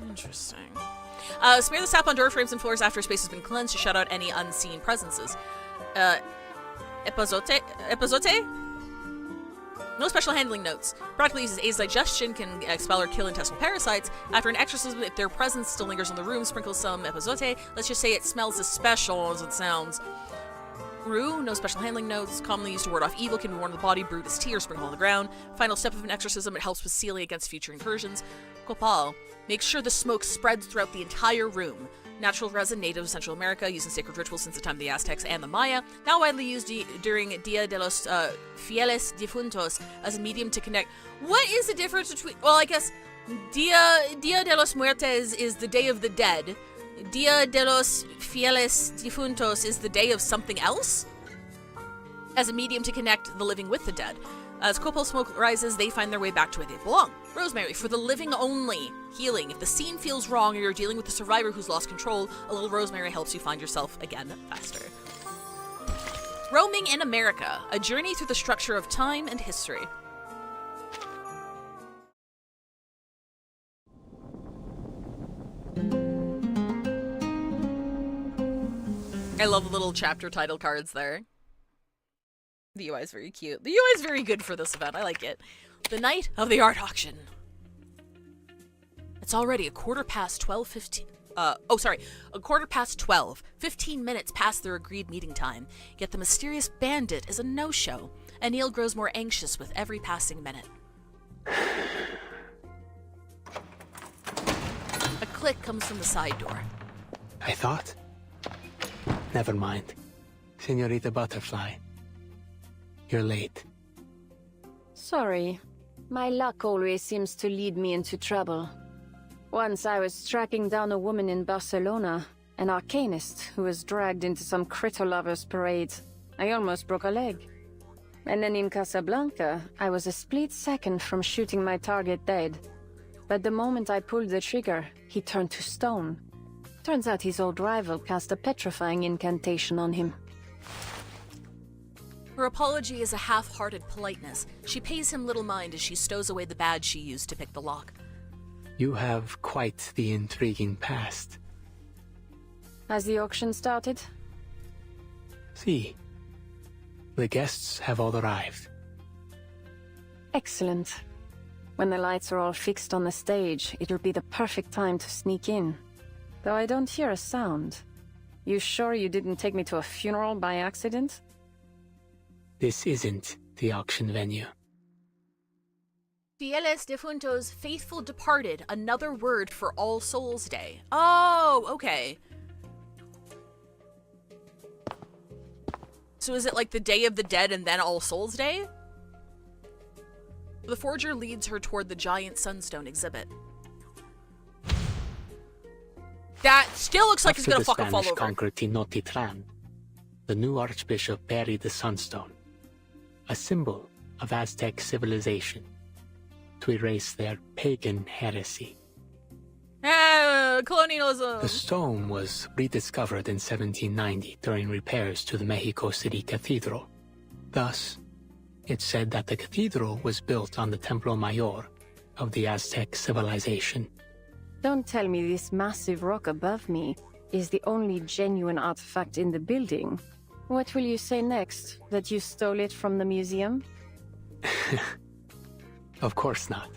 Interesting. Smear the sap on door frames and floors after a space has been cleansed to shut out any unseen presences. Epazote? No special handling notes. Practically uses aids digestion, can expel or kill intestinal parasites. After an exorcism, if their presence still lingers in the room, sprinkle some epazote. Let's just say it smells as special as it sounds. Brew, no special handling notes. Commonly used to ward off evil, can be worn on the body, brewed as tea, or sprinkled on the ground. Final step of an exorcism, it helps with sealing against future incursions. Copal, make sure the smoke spreads throughout the entire room. Natural resin, native of Central America, used in sacred rituals since the time of the Aztecs and the Maya. Now widely used during Dia de los Fieles Difuntos as a medium to connect. What is the difference between... Well, I guess Dia de los Muertes is the Day of the Dead. Dia de los Fieles Difuntos is the day of something else? As a medium to connect the living with the dead. As copal smoke rises, they find their way back to where they belong. Rosemary, for the living only. Healing. If the scene feels wrong or you're dealing with a survivor who's lost control, a little rosemary helps you find yourself again faster. Roaming in America. A journey through the structure of time and history. I love the little chapter title cards there. The UI is very cute. The UI is very good for this event. I like it. The night of the art auction. It's already 12:15. A 12:15. 15 minutes past their agreed meeting time. Yet the mysterious bandit is a no-show. And Neil grows more anxious with every passing minute. A click comes from the side door. I thought? Never mind. Senorita Butterfly. You're late. Sorry. My luck always seems to lead me into trouble. Once I was tracking down a woman in Barcelona, an arcanist who was dragged into some critter lovers parade. I almost broke a leg. And then in Casablanca, I was a split second from shooting my target dead. But the moment I pulled the trigger, he turned to stone. Turns out his old rival cast a petrifying incantation on him. Her apology is a half-hearted politeness. She pays him little mind as she stows away the badge she used to pick the lock. You have quite the intriguing past. Has the auction started? See. The guests have all arrived. Excellent. When the lights are all fixed on the stage, it'll be the perfect time to sneak in. Though I don't hear a sound. You sure you didn't take me to a funeral by accident? This isn't the auction venue. Fieles Difuntos, faithful departed, another word for All Souls Day. Oh, okay. So is it like the Day of the Dead and then All Souls Day? The forger leads her toward the giant sunstone exhibit. That still looks like it's gonna fucking fall over. After the Spanish conquered Tenochtitlan, the new archbishop buried the sunstone, a symbol of Aztec civilization, to erase their pagan heresy. Colonialism! The stone was rediscovered in 1790 during repairs to the Mexico City Cathedral. Thus, it's said that the cathedral was built on the Templo Mayor of the Aztec civilization. Don't tell me this massive rock above me is the only genuine artifact in the building. What will you say next? That you stole it from the museum? Of course not.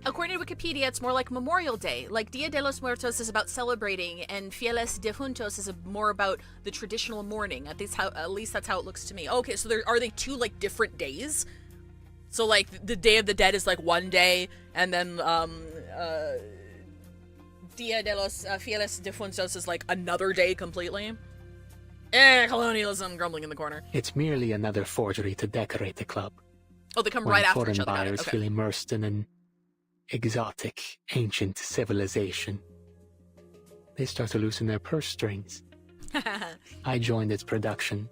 According to Wikipedia, it's more like Memorial Day. Like Dia de los Muertos is about celebrating, and Fieles Difuntos is more about the traditional mourning. At least that's how it looks to me. Okay, so are they two like different days? So like the Day of the Dead is like one day, and then Dia de los Fieles Difuntos is like another day completely. Colonialism grumbling in the corner. It's merely another forgery to decorate the club. Oh, they come right after each other. Foreign buyers feel immersed in an exotic, ancient civilization. They start to loosen their purse strings. I joined its production,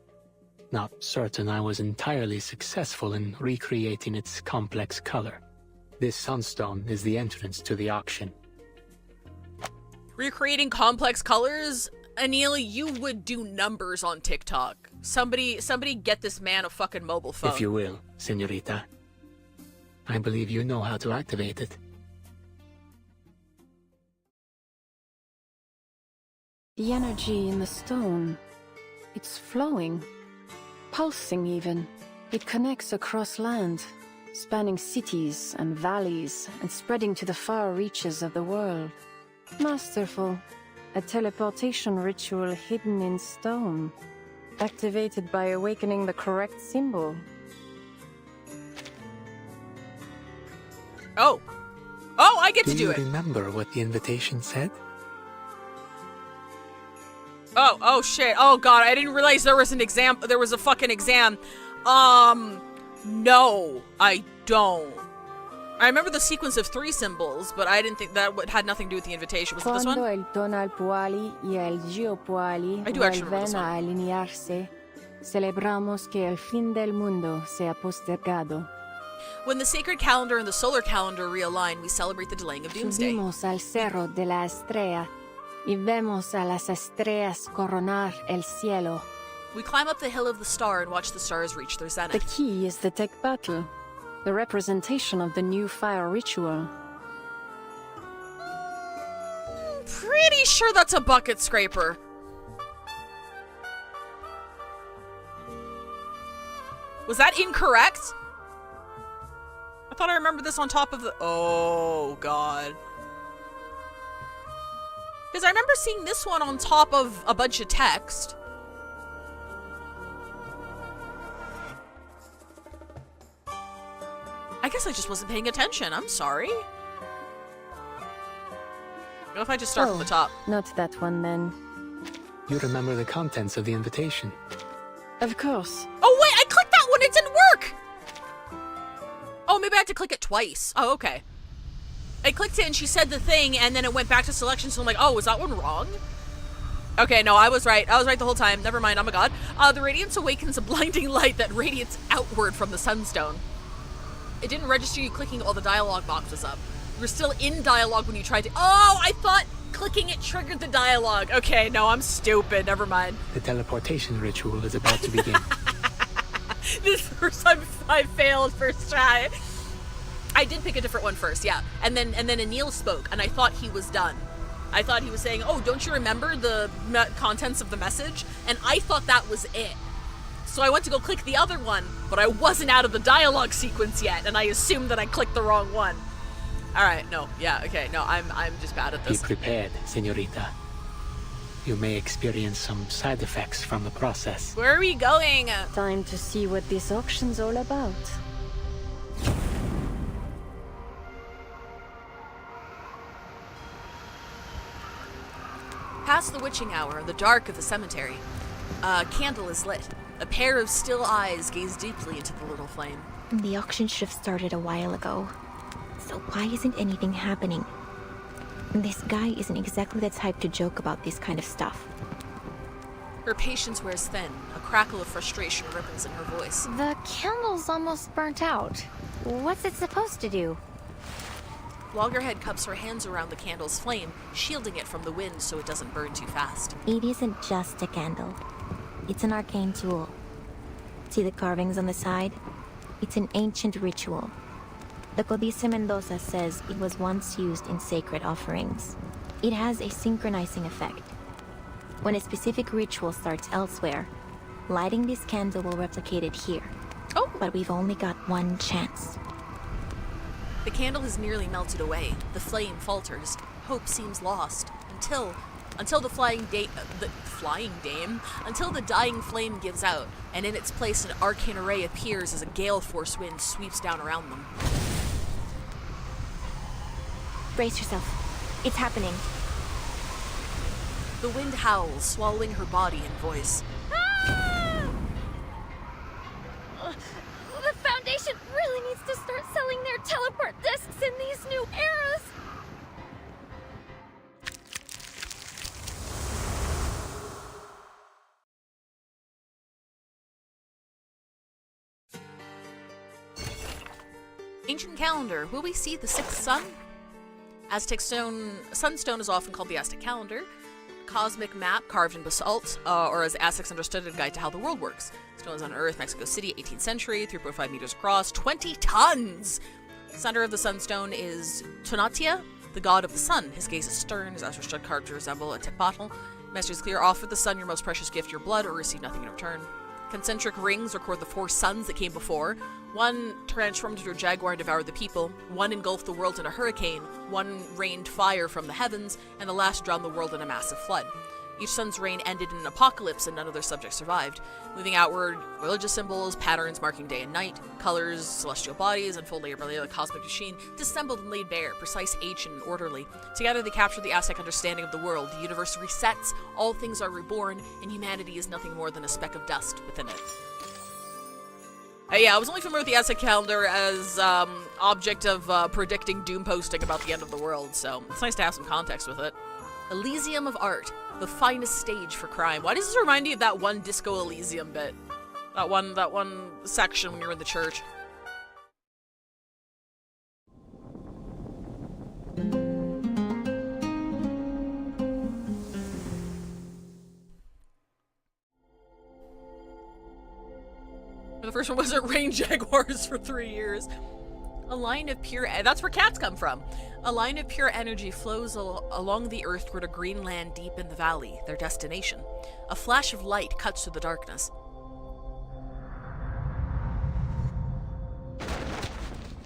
not certain I was entirely successful in recreating its complex color. This sunstone is the entrance to the auction. Recreating complex colors? Anil, you would do numbers on TikTok. Somebody get this man a fucking mobile phone. If you will, señorita. I believe you know how to activate it. The energy in the stone, it's flowing, pulsing even. It connects across land, spanning cities and valleys and spreading to the far reaches of the world. Masterful. A teleportation ritual hidden in stone, activated by awakening the correct symbol. Oh, I get to do it. Do you remember what the invitation said? Oh shit. Oh god, I didn't realize there was an exam. There was a fucking exam. No, I don't. I remember the sequence of 3 symbols, but I didn't think that had nothing to do with the invitation. Was it this one? Cuando el tonal puali y el geopuali I do actually remember this vuelven one. a alinearse, celebramos que el fin del mundo se ha postergado. When the sacred calendar and the solar calendar realign, we celebrate the delaying of doomsday. Subimos al cerro de la estrella y vemos a las estrellas coronar el cielo. We climb up the hill of the star and watch the stars reach their The zenith. key is the tech battle, the representation of the new fire ritual. Pretty sure that's a bucket scraper. Was that incorrect? I thought I remembered this on top of the... Oh, God. Because I remember seeing this one on top of a bunch of text. I guess I just wasn't paying attention. I'm sorry. What if I just start from the top? Not that one then. You remember the contents of the invitation? Of course. Oh wait, I clicked that one, it didn't work! Oh, maybe I had to click it twice. Oh, okay. I clicked it and she said the thing and then it went back to selection, so I'm like, oh, was that one wrong? Okay, no, I was right. I was right the whole time. Never mind, I'm a god. The radiance awakens a blinding light that radiates outward from the sunstone. It didn't register you clicking all the dialogue boxes up. You were still in dialogue when you tried to... Oh, I thought clicking it triggered the dialogue. Okay, no, I'm stupid. Never mind. The teleportation ritual is about to begin. This first time I failed first try. I did pick a different one first, yeah. And then Anil spoke, and I thought he was done. I thought he was saying, oh, don't you remember the contents of the message? And I thought that was it. So I went to go click the other one, but I wasn't out of the dialogue sequence yet, and I assumed that I clicked the wrong one. Alright, no, yeah, okay, no, I'm just bad at this. Be prepared, señorita. You may experience some side effects from the process. Where are we going? Time to see what this auction's all about. Past the witching hour in the dark of the cemetery, a candle is lit. A pair of still eyes gaze deeply into the little flame. The auction should have started a while ago. So why isn't anything happening? This guy isn't exactly the type to joke about this kind of stuff. Her patience wears thin. A crackle of frustration ripples in her voice. The candle's almost burnt out. What's it supposed to do? Loggerhead cups her hands around the candle's flame, shielding it from the wind so it doesn't burn too fast. It isn't just a candle. It's an arcane tool. See the carvings on the side? It's an ancient ritual. The Codice Mendoza says it was once used in sacred offerings. It has a synchronizing effect. When a specific ritual starts elsewhere, lighting this candle will replicate it here. Oh! But we've only got one chance. The candle has nearly melted away. The flame falters. Hope seems lost. Until the until the dying flame gives out, and in its place an arcane array appears as a gale force wind sweeps down around them. Brace yourself. It's happening. The wind howls, swallowing her body and voice. The Foundation really needs to start selling their teleport discs in these new eras. ancient calendar, will we see the sixth sun? Aztec sunstone is often called the Aztec calendar. Cosmic map carved in basalt, or as Aztecs understood it, a guide to how the world works. Stone is on Earth, Mexico City, 18th century, 3.5 meters across, 20 tons! Center of the sunstone is Tonatiuh, the god of the sun. His gaze is stern, his eyes are shut, carved to resemble a tepatl. Message is clear: offer the sun your most precious gift, your blood, or receive nothing in return. Concentric rings record the 4 suns that came before. 1 transformed into a jaguar and devoured the people. 1 engulfed the world in a hurricane. 1 rained fire from the heavens, and the last drowned the world in a massive flood. Each sun's reign ended in an apocalypse, and none of their subjects survived. Moving outward, religious symbols, patterns marking day and night, colors, celestial bodies, unfold layer by layer like cosmic machine, dissembled and laid bare, precise, ancient, and orderly. Together they capture the Aztec understanding of the world. The universe resets, all things are reborn, and humanity is nothing more than a speck of dust within it. Yeah, I was only familiar with the Aztec calendar as object of predicting doom posting about the end of the world, so it's nice to have some context with it. Elysium of Art, the finest stage for crime. Why does this remind you of that one Disco Elysium bit? That one section when you're in the church. The first one was it rained jaguars for 3 years. A line of pure... That's where cats come from. A line of pure energy flows along the earth toward a green land deep in the valley, their destination. A flash of light cuts through the darkness.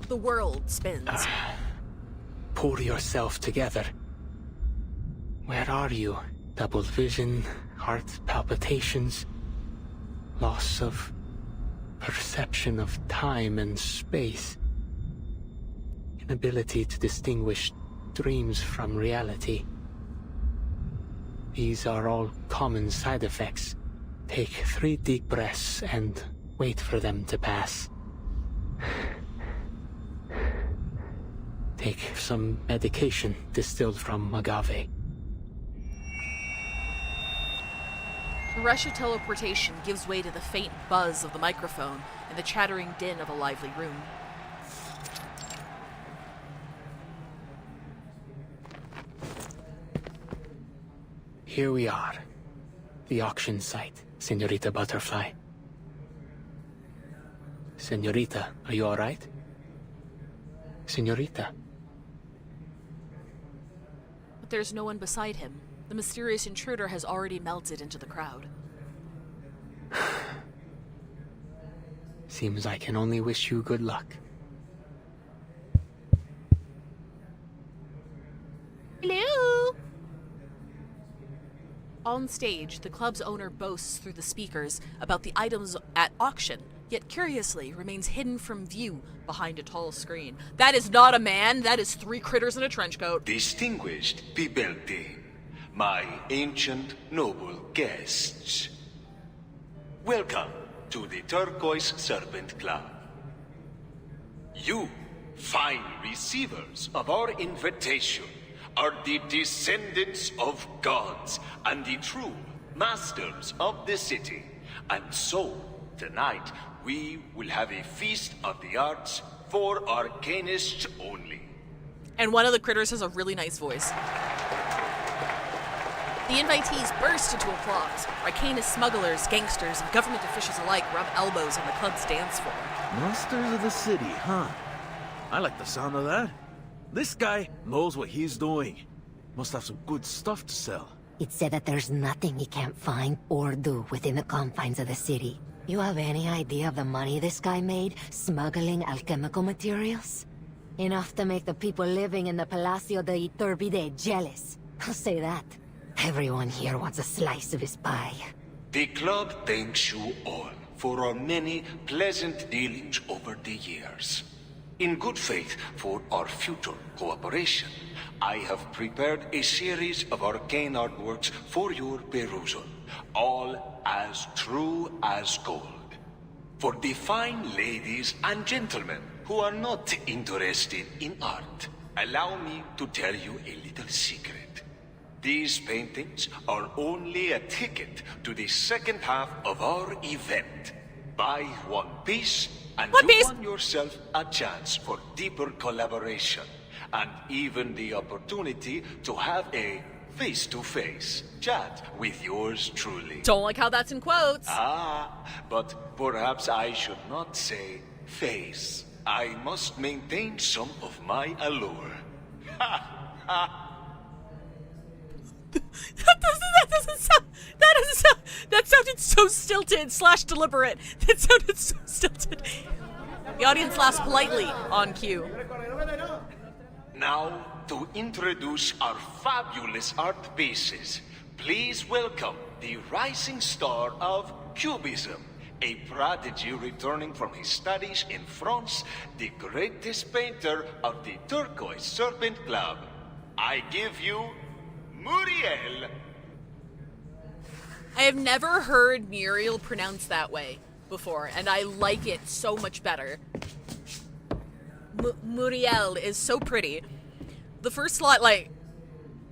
The world spins. Pull yourself together. Where are you? Double vision, heart palpitations, loss of perception of time and space. Inability to distinguish dreams from reality. These are all common side effects. Take 3 deep breaths and wait for them to pass. Take some medication distilled from agave. The rush of teleportation gives way to the faint buzz of the microphone and the chattering din of a lively room. Here we are. The auction site, Senorita Butterfly. Senorita, are you alright? Senorita. But there's no one beside him. The mysterious intruder has already melted into the crowd. Seems I can only wish you good luck. Hello? On stage, the club's owner boasts through the speakers about the items at auction, yet curiously remains hidden from view behind a tall screen. That is not a man, that is 3 critters in a trench coat. Distinguished Pibelte, my ancient noble guests. Welcome to the Turquoise Serpent Club. You, fine receivers of our invitation, are the descendants of gods and the true masters of the city. And so, tonight, we will have a feast of the arts for arcanists only. And one of the critters has a really nice voice. The invitees burst into applause. Arcanist smugglers, gangsters, and government officials alike rub elbows on the club's dance floor. Masters of the city, huh? I like the sound of that. This guy knows what he's doing. Must have some good stuff to sell. It's said that there's nothing he can't find or do within the confines of the city. You have any idea of the money this guy made smuggling alchemical materials? Enough to make the people living in the Palacio de Iturbide jealous. I'll say that. Everyone here wants a slice of his pie. The club thanks you all for our many pleasant dealings over the years. In good faith for our future cooperation, I have prepared a series of arcane artworks for your perusal, all as true as gold. For the fine ladies and gentlemen who are not interested in art, allow me to tell you a little secret. These paintings are only a ticket to the second half of our event. Buy one piece, and What you piece? won yourself a chance for deeper collaboration, and even the opportunity to have a face-to-face chat with yours truly. Don't like how that's in quotes. But perhaps I should not say face. I must maintain some of my allure. That sounded so stilted / deliberate. That sounded so stilted. The audience laughs politely on cue. Now, to introduce our fabulous art pieces, please welcome the rising star of Cubism, a prodigy returning from his studies in France, the greatest painter of the Turquoise Serpent Club. I give you Muriel. I have never heard Muriel pronounced that way before, and I like it so much better. Muriel is so pretty. The first slot, like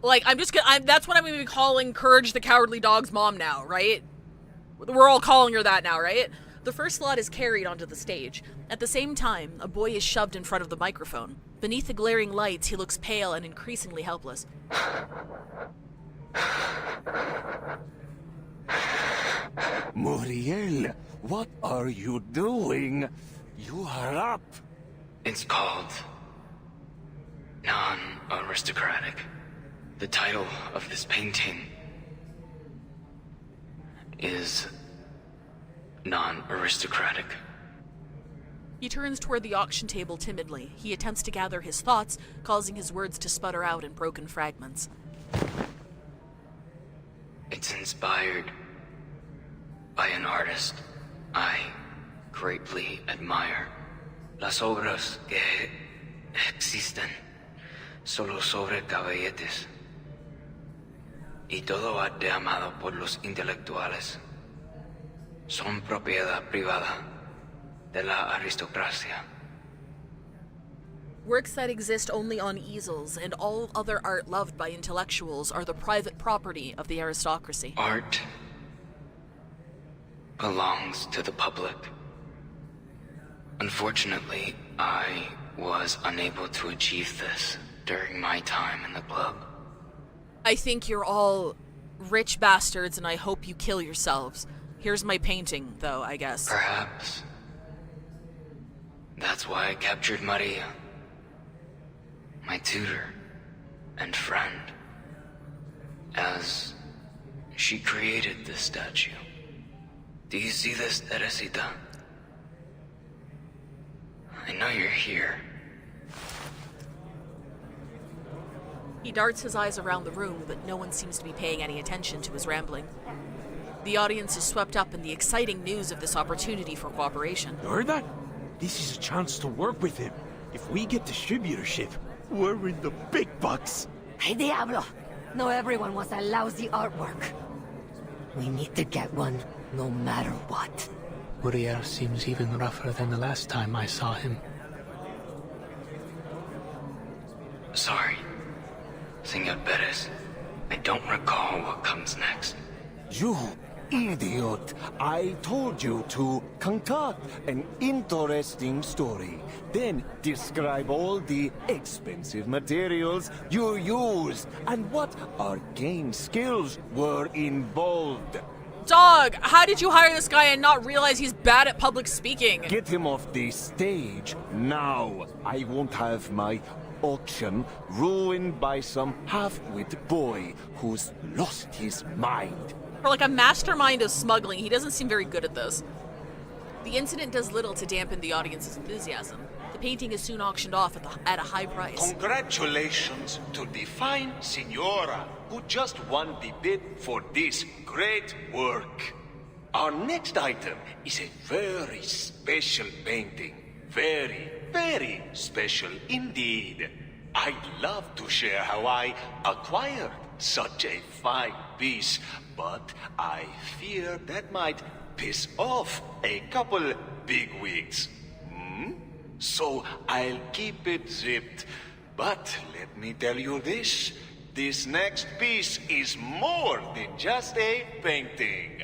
that's what I'm going to be calling Courage the Cowardly Dog's mom now, right? We're all calling her that now, right? The first slot is carried onto the stage. At the same time, a boy is shoved in front of the microphone. Beneath the glaring lights, he looks pale and increasingly helpless. Muriel, what are you doing? You are up. It's called Non-Aristocratic. The title of this painting is Non-Aristocratic. He turns toward the auction table timidly. He attempts to gather his thoughts, causing his words to sputter out in broken fragments. It's inspired by an artist I greatly admire. Las obras que existen solo sobre caballetes. Y todo arte amado por los intelectuales son propiedad privada de la aristocracia. Works that exist only on easels and all other art loved by intellectuals are the private property of the aristocracy. Art belongs to the public. Unfortunately, I was unable to achieve this during my time in the club. I think you're all rich bastards and I hope you kill yourselves. Here's my painting, though, I guess. Perhaps. That's why I captured Maria, my tutor and friend, as she created this statue. Do you see this, Teresita? I know you're here. He darts his eyes around the room, but no one seems to be paying any attention to his rambling. The audience is swept up in the exciting news of this opportunity for cooperation. You heard that? This is a chance to work with him. If we get distributorship, we're in the big bucks. Hey, Diablo! No everyone wants a lousy artwork. We need to get one, no matter what. Uriel seems even rougher than the last time I saw him. Sorry, Senor Perez. I don't recall what comes next. You idiot! I told you to concoct an interesting story, then describe all the expensive materials you used and what arcane skills were involved. Dog, how did you hire this guy and not realize he's bad at public speaking? Get him off the stage now. I won't have my auction ruined by some half-wit boy who's lost his mind. For like a mastermind of smuggling, he doesn't seem very good at this. The incident does little to dampen the audience's enthusiasm. The painting is soon auctioned off at a high price. Congratulations to the fine Signora who just won the bid for this great work. Our next item is a very special painting. Very, very special indeed. I'd love to share how I acquired such a fine piece, but I fear that might piss off a couple bigwigs. So I'll keep it zipped. But let me tell you this next piece is more than just a painting.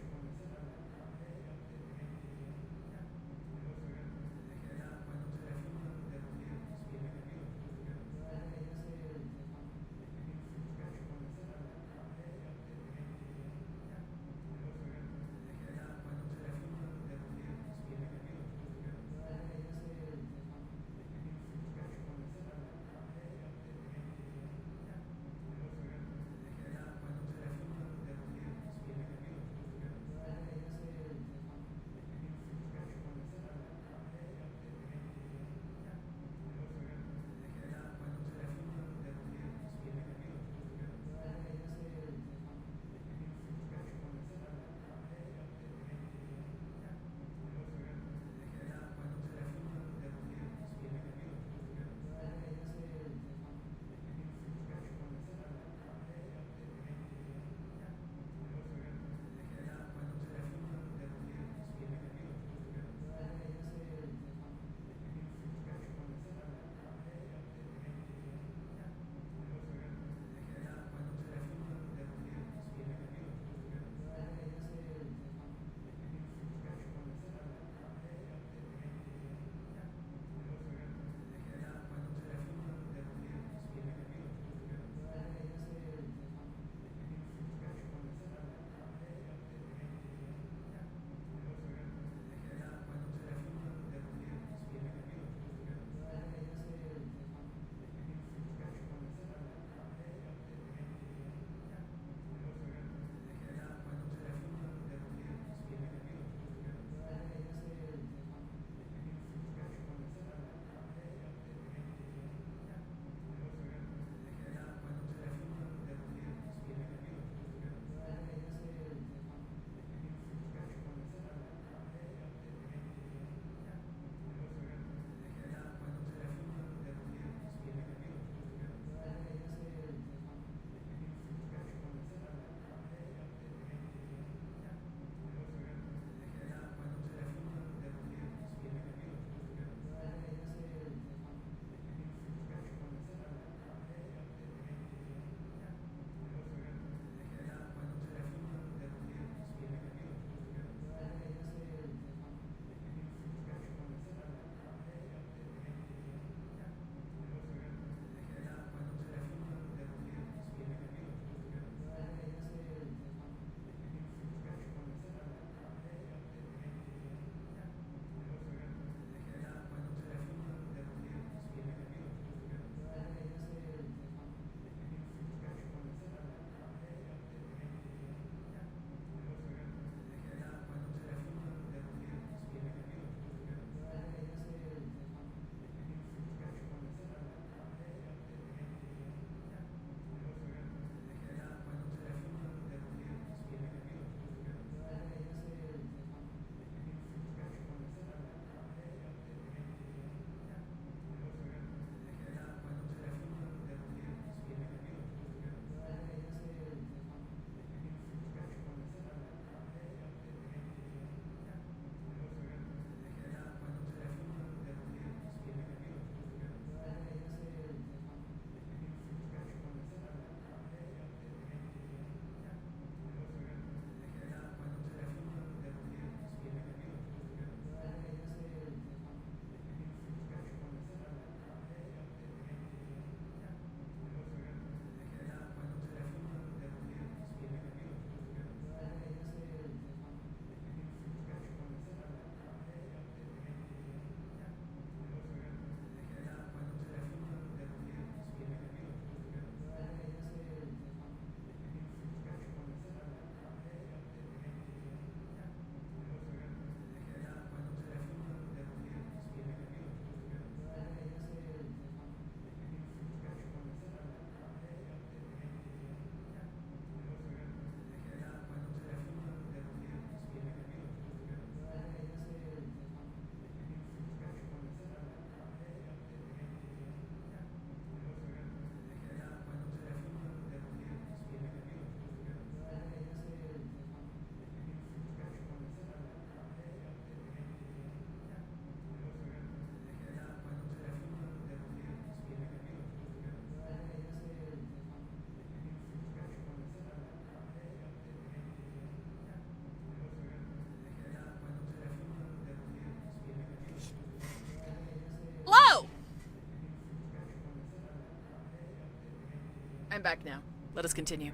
I'm back now. Let us continue.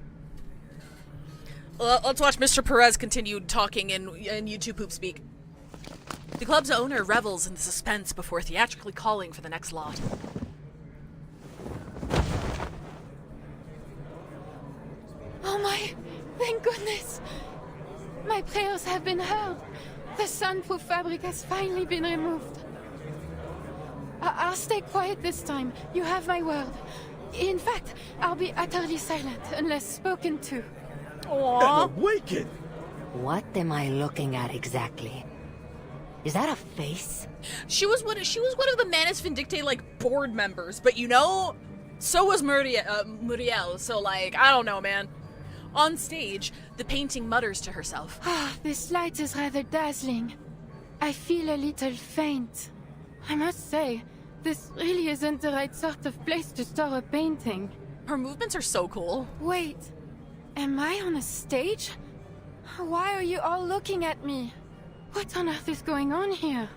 Let's watch Mr. Perez continue talking in YouTube poop speak. The club's owner revels in the suspense before theatrically calling for the next lot. Oh my, thank goodness. My prayers have been heard. The sunproof fabric has finally been removed. I'll stay quiet this time. You have my word. In fact, I'll be utterly silent unless spoken to. Aww. Awaken! What am I looking at exactly? Is that a face? She was one of the Manus Vindictae like board members, but you know, so was Muriel. So like, I don't know, man. On stage, the painting mutters to herself. This light is rather dazzling. I feel a little faint. I must say, this really isn't the right sort of place to store a painting. Her movements are so cool. Wait, am I on a stage? Why are you all looking at me? What on earth is going on here?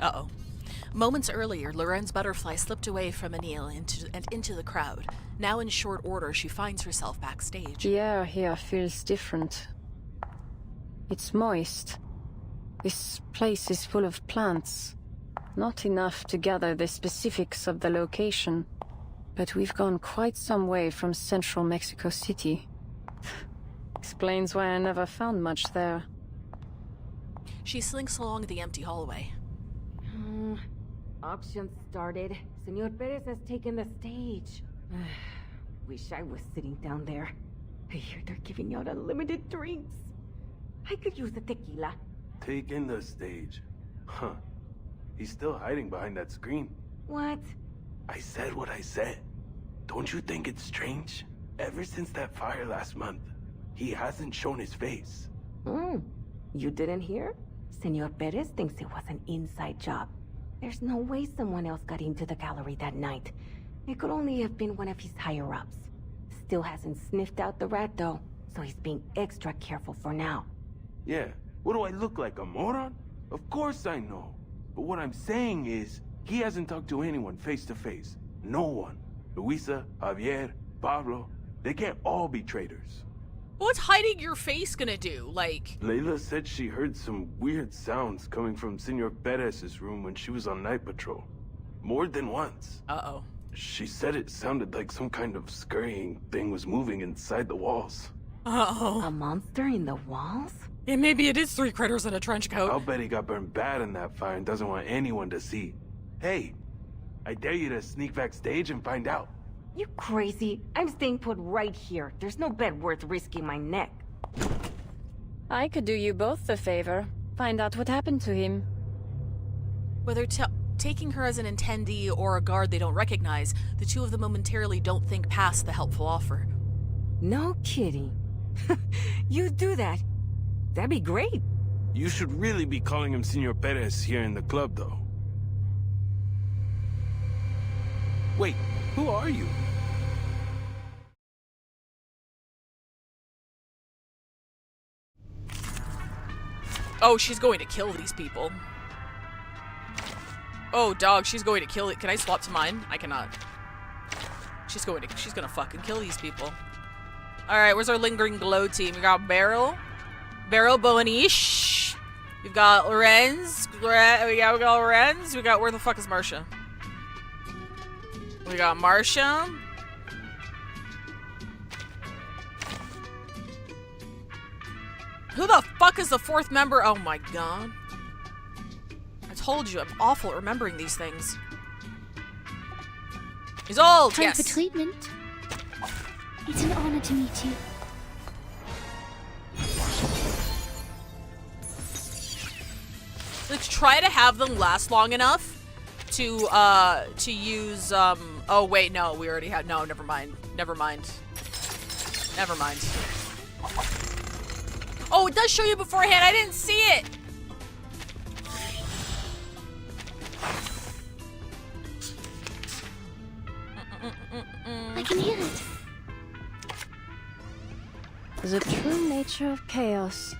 Uh-oh. Moments earlier, Loren's butterfly slipped away from Anil into the crowd. Now in short order, she finds herself backstage. The air here feels different. It's moist. This place is full of plants. Not enough to gather the specifics of the location, but we've gone quite some way from central Mexico City. Explains why I never found much there. She slinks along the empty hallway. Auction started. Senor Perez has taken the stage. Wish I was sitting down there. I hear they're giving out unlimited drinks. I could use the tequila. Taking the stage. Huh. He's still hiding behind that screen. What? I said what I said. Don't you think it's strange? Ever since that fire last month, he hasn't shown his face. You didn't hear? Senor Perez thinks it was an inside job. There's no way someone else got into the gallery that night. It could only have been one of his higher-ups. Still hasn't sniffed out the rat, though, so he's being extra careful for now. Yeah, what do I look like, a moron? Of course I know. But what I'm saying is, he hasn't talked to anyone face-to-face. No one. Luisa, Javier, Pablo, they can't all be traitors. What's hiding your face gonna do? Like... Layla said she heard some weird sounds coming from Senor Perez's room when she was on night patrol. More than once. Uh-oh. She said it sounded like some kind of scurrying thing was moving inside the walls. Uh-oh. A monster in the walls? Yeah, maybe it is 3 critters in a trench coat. I'll bet he got burned bad in that fire and doesn't want anyone to see. Hey, I dare you to sneak backstage and find out. You crazy? I'm staying put right here. There's no bet worth risking my neck. I could do you both a favor. Find out what happened to him. Whether taking her as an attendee or a guard they don't recognize, the two of them momentarily don't think past the helpful offer. No kidding. You do that? That'd be great. You should really be calling him Senor Perez here in the club, though. Wait, who are you? Oh, she's going to kill these people. Oh, dog, she's going to kill it. Can I swap to mine? I cannot. She's gonna fucking kill these people. Alright, where's our lingering glow team? We got Beryl, Bonish. We've got Lorenz. We got Lorenz. We got, where the fuck is Marcia? We got Marcia. Who the fuck is the 4th member? Oh my god. I told you, I'm awful at remembering these things. He's old, Time yes. for treatment. It's an honor to meet you. Let's try to have them last long enough to use, oh wait, no, we already had, no, never mind. Never mind. Never mind. Oh, it does show you beforehand, I didn't see it! I can hear it. The true nature of chaos.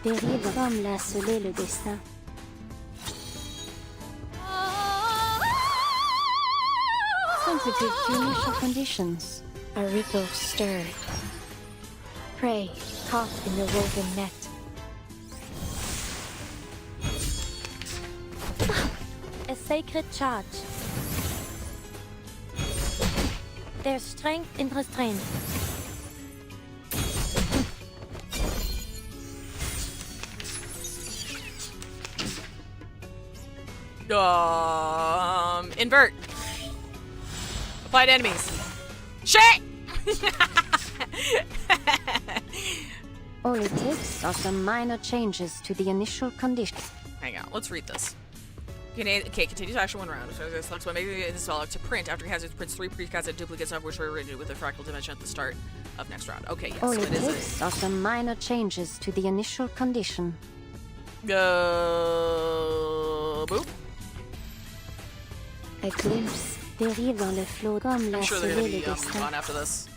dérive comme l'a scellé le destin. Sensitive to initial conditions. A ripple stirred. Prey caught in the woven net. A sacred charge. There's strength in restraint. Invert. Apply to enemies. Shit! All it takes are some minor changes to the initial conditions. Hang on, let's read this. Okay, continues action 1 round. So this looks maybe this all to print. After hazards, prints 3 precast duplicates of which are written with a fractal dimension at the start of next round. Okay, yes. All So it it is takes are some minor changes to the initial condition. boop. A glimpse dérive dans le flot comme l'a I'm sure they're scellé gonna le be destin. on after this.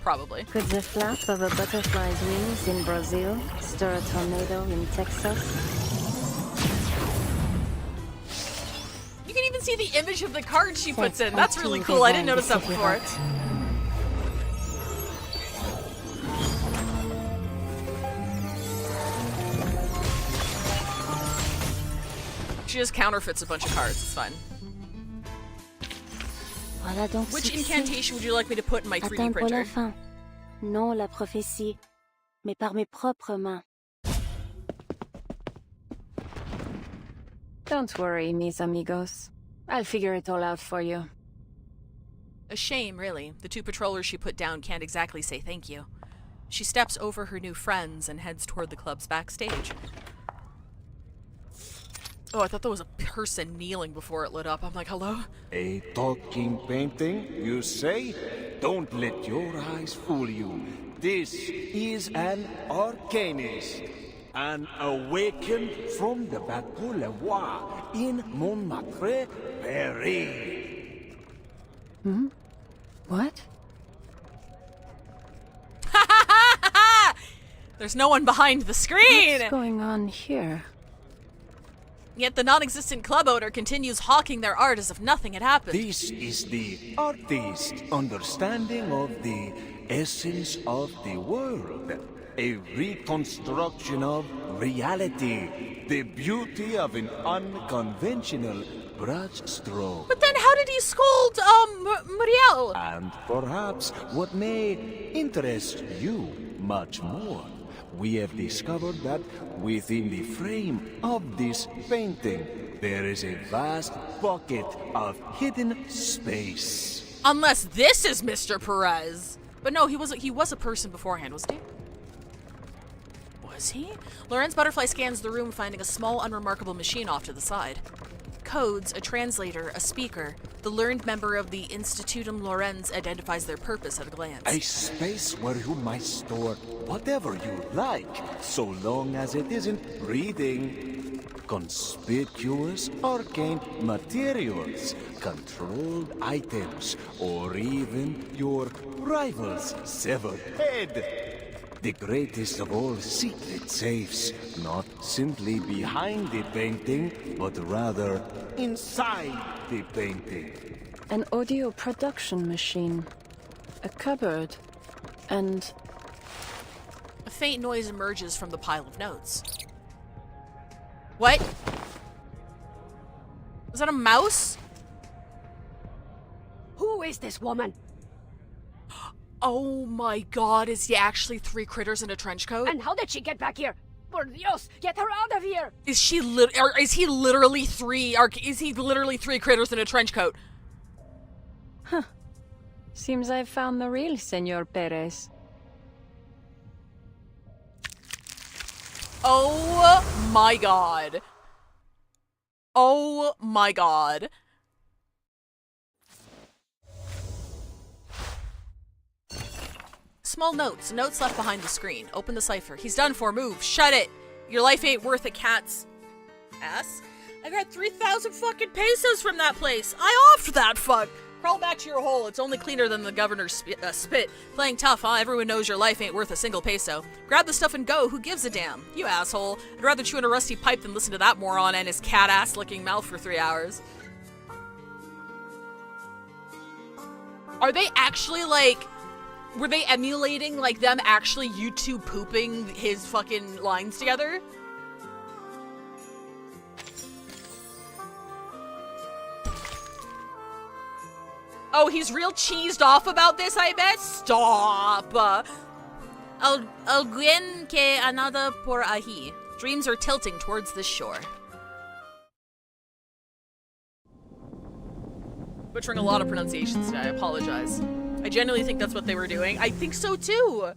Probably. Could the flap of a butterfly's wings in Brazil stir a tornado in Texas? You can even see the image of the card she puts in. That's really cool. I didn't notice that before. She just counterfeits a bunch of cards. It's fine. Voilà donc Which succès. incantation would you like me to put in my 3D Attends pour la printer? fin. Non la prophétie, mais par mes propres mains. Don't worry, mis amigos. I'll figure it all out for you. A shame, really. The 2 patrollers she put down can't exactly say thank you. She steps over her new friends and heads toward the club's backstage. Oh, I thought there was a person kneeling before it lit up. I'm like, hello? A talking painting, you say? Don't let your eyes fool you. This is an arcanist, an awakened from the Bateau Le Roi in Montmartre, Paris. Hmm? What? There's no one behind the screen! What's going on here? Yet the non-existent club owner continues hawking their art as if nothing had happened. This is the artist's understanding of the essence of the world. A reconstruction of reality. The beauty of an unconventional brushstroke. But then how did he scold, Muriel? And perhaps what may interest you much more. We have discovered that within the frame of this painting, there is a vast bucket of hidden space. Unless this is Mr. Perez. But no, he was a person beforehand, wasn't he? Was he? Lorenz Butterfly scans the room, finding a small, unremarkable machine off to the side. Codes, a translator, a speaker. The learned member of the Institutum Lorenz identifies their purpose at a glance. A space where you might store whatever you like, so long as it isn't reading. Conspicuous arcane materials, controlled items, or even your rival's severed head. The greatest of all secret safes, not simply behind the painting, but rather inside the painting. An audio production machine. A cupboard. And... A faint noise emerges from the pile of notes. What? Is that a mouse? Who is this woman? Oh my god, is he actually 3 critters in a trench coat? And how did she get back here? Por Dios, get her out of here! Is he literally 3 critters in a trench coat? Huh. Seems I've found the real Senor Perez. Oh my god. Oh my god. Small notes left behind the screen. Open the cipher. He's done for. Move. Shut it. Your life ain't worth a cat's ass. I got 3,000 fucking pesos from that place. I offed that fuck. Crawl back to your hole. It's only cleaner than the governor's spit. Playing tough, huh? Everyone knows your life ain't worth a single peso. Grab the stuff and go. Who gives a damn? You asshole. I'd rather chew in a rusty pipe than listen to that moron and his cat-ass licking mouth for 3 hours. Are they actually, like... Were they emulating, like, them actually YouTube pooping his fucking lines together? Oh, he's real cheesed off about this, I bet? Stop! Alguien que anada por ahí. Dreams are tilting towards the shore. Butchering a lot of pronunciations today, I apologize. I genuinely think that's what they were doing. I think so too!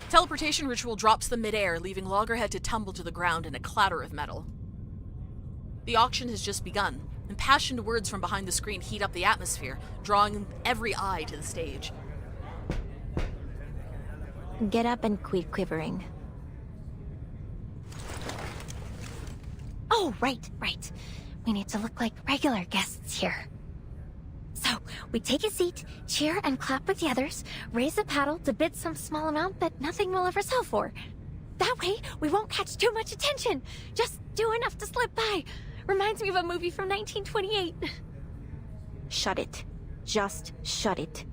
Teleportation ritual drops them midair, leaving Loggerhead to tumble to the ground in a clatter of metal. The auction has just begun. Impassioned words from behind the screen heat up the atmosphere, drawing every eye to the stage. Get up and quit quivering. Oh, right. We need to look like regular guests here. So, we take a seat, cheer and clap with the others, raise a paddle to bid some small amount that nothing will ever sell for. That way, we won't catch too much attention. Just do enough to slip by. Reminds me of a movie from 1928. Shut it. Just shut it.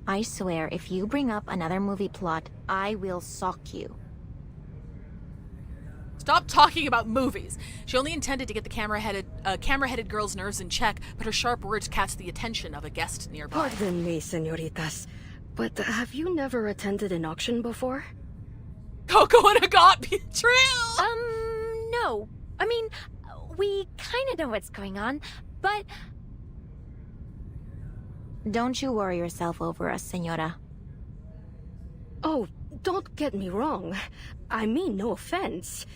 I swear, if you bring up another movie plot, I will sock you. Stop talking about movies. She only intended to get the camera-headed girl's nerves in check, but her sharp words catch the attention of a guest nearby. Pardon me, senoritas, but have you never attended an auction before? Coco and Agat betrayal! No. I mean, we kind of know what's going on, but... Don't you worry yourself over us, senora. Oh, don't get me wrong. I mean no offense.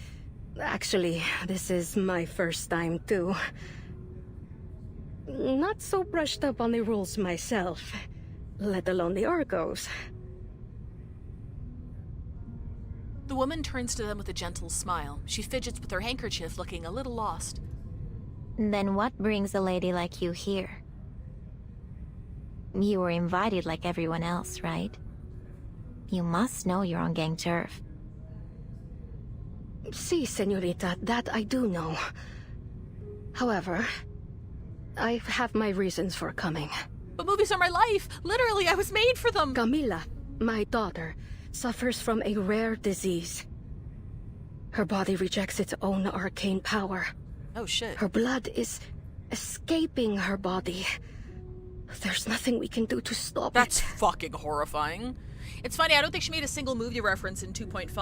Actually, this is my first time too. Not so brushed up on the rules myself, let alone the Argos. The woman turns to them with a gentle smile. She fidgets with her handkerchief, looking a little lost. Then what brings a lady like you here? You were invited like everyone else, right? You must know you're on gang turf. Si, senorita, that I do know. However, I have my reasons for coming. But movies are my life! Literally, I was made for them! Camila, my daughter, suffers from a rare disease. Her body rejects its own arcane power. Oh shit. Her blood is escaping her body. There's nothing we can do to stop it. That's fucking horrifying. It's funny, I don't think she made a single movie reference in 2.5.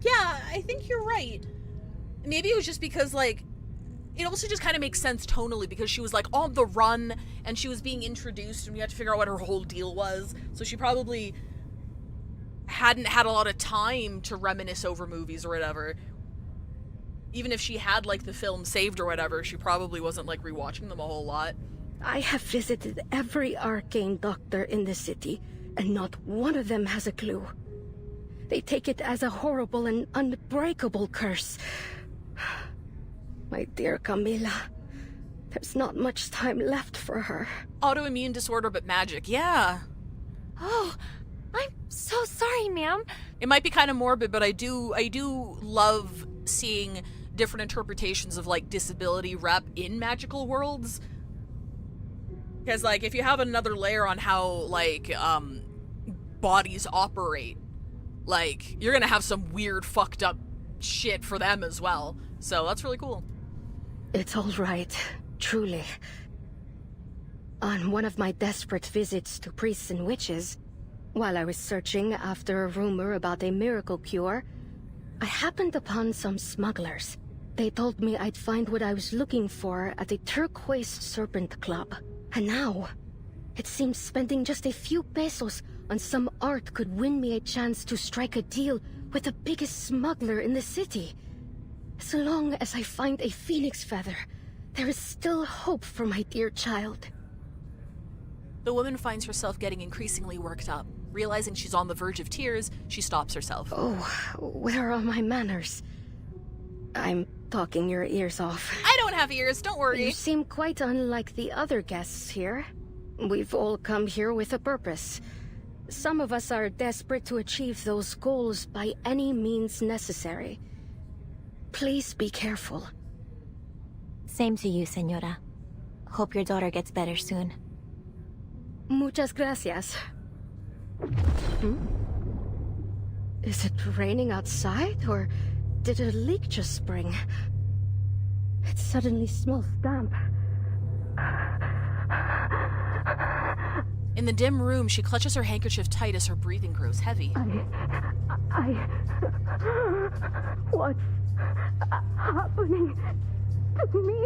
Yeah, I think you're right. Maybe it was just because, like, it also just kind of makes sense tonally because she was, like, on the run and she was being introduced and we had to figure out what her whole deal was. So she probably hadn't had a lot of time to reminisce over movies or whatever. Even if she had, like, the film saved or whatever, she probably wasn't, like, rewatching them a whole lot. I have visited every arcane doctor in the city, and not one of them has a clue. They take it as a horrible and unbreakable curse. My dear Camila, there's not much time left for her. Autoimmune disorder, but magic, yeah. Oh, I'm so sorry, ma'am. It might be kind of morbid, but I do love seeing different interpretations of, like, disability rep in magical worlds. Because, like, if you have another layer on how, like, bodies operate, like, you're gonna have some weird, fucked up shit for them as well. So that's really cool. It's all right, truly. On one of my desperate visits to priests and witches, while I was searching after a rumor about a miracle cure, I happened upon some smugglers. They told me I'd find what I was looking for at the Turquoise Serpent Club. And now, it seems spending just a few pesos on some art could win me a chance to strike a deal with the biggest smuggler in the city. As long as I find a phoenix feather, there is still hope for my dear child. The woman finds herself getting increasingly worked up. Realizing she's on the verge of tears, she stops herself. Oh, where are my manners? I'm talking your ears off. I don't have ears, don't worry. You seem quite unlike the other guests here. We've all come here with a purpose. Some of us are desperate to achieve those goals by any means necessary. Please be careful. Same to you, Señora. Hope your daughter gets better soon. Muchas gracias. Is it raining outside, or did a leak just spring? It suddenly smells damp. In the dim room, she clutches her handkerchief tight as her breathing grows heavy. What's happening to me?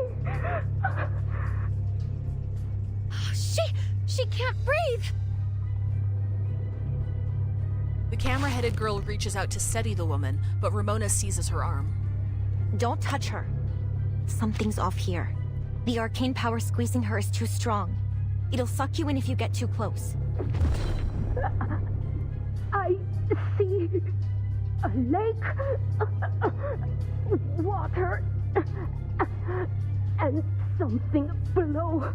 She can't breathe! The camera-headed girl reaches out to steady the woman, but Ramona seizes her arm. Don't touch her. Something's off here. The arcane power squeezing her is too strong. It'll suck you in if you get too close. I see a lake, water, and something below.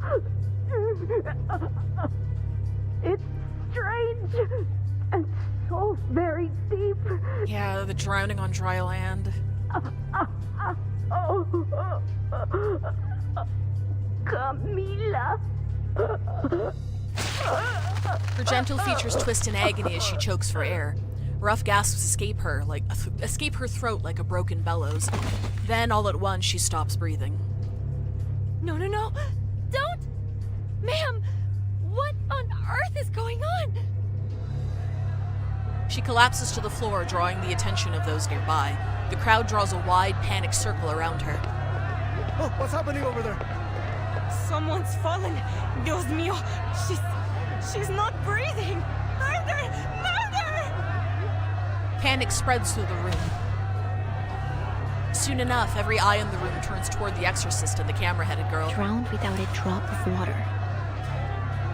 It's strange and so very deep. Yeah, the drowning on dry land. Camila. Her gentle features twist in agony as she chokes for air. Rough gasps escape her throat like a broken bellows. Then, all at once, she stops breathing. No! Don't! Ma'am! What on earth is going on? She collapses to the floor, drawing the attention of those nearby. The crowd draws a wide, panicked circle around her. Oh, what's happening over there? Someone's fallen. Dios mío. She's not breathing. Murder! Panic spreads through the room. Soon enough, every eye in the room turns toward the exorcist and the camera-headed girl. Drowned without a drop of water.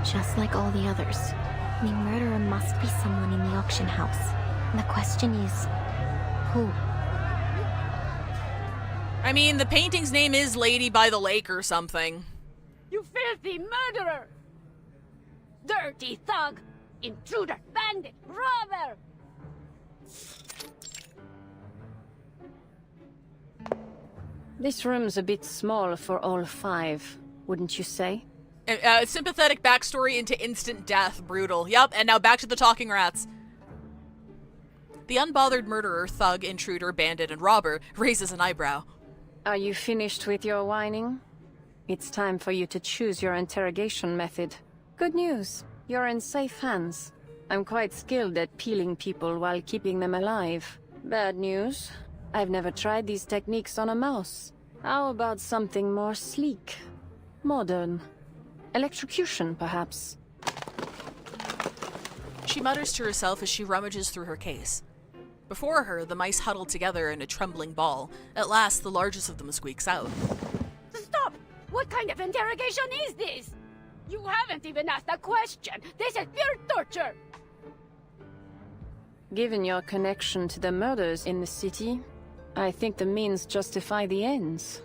Just like all the others. The murderer must be someone in the auction house. The question is, who? I mean, the painting's name is Lady by the Lake or something. You filthy murderer! Dirty thug! Intruder! Bandit! Robber! This room's a bit small for all five, wouldn't you say? Sympathetic backstory into instant death. Brutal. Yup, and now back to the talking rats. The unbothered murderer, thug, intruder, bandit, and robber raises an eyebrow. Are you finished with your whining? It's time for you to choose your interrogation method. Good news, you're in safe hands. I'm quite skilled at peeling people while keeping them alive. Bad news, I've never tried these techniques on a mouse. How about something more sleek? Modern? Electrocution, perhaps? She mutters to herself as she rummages through her case. Before her, the mice huddle together in a trembling ball. At last, the largest of them squeaks out. Stop! What kind of interrogation is this? You haven't even asked a question. This is pure torture. Given your connection to the murders in the city, I think the means justify the ends.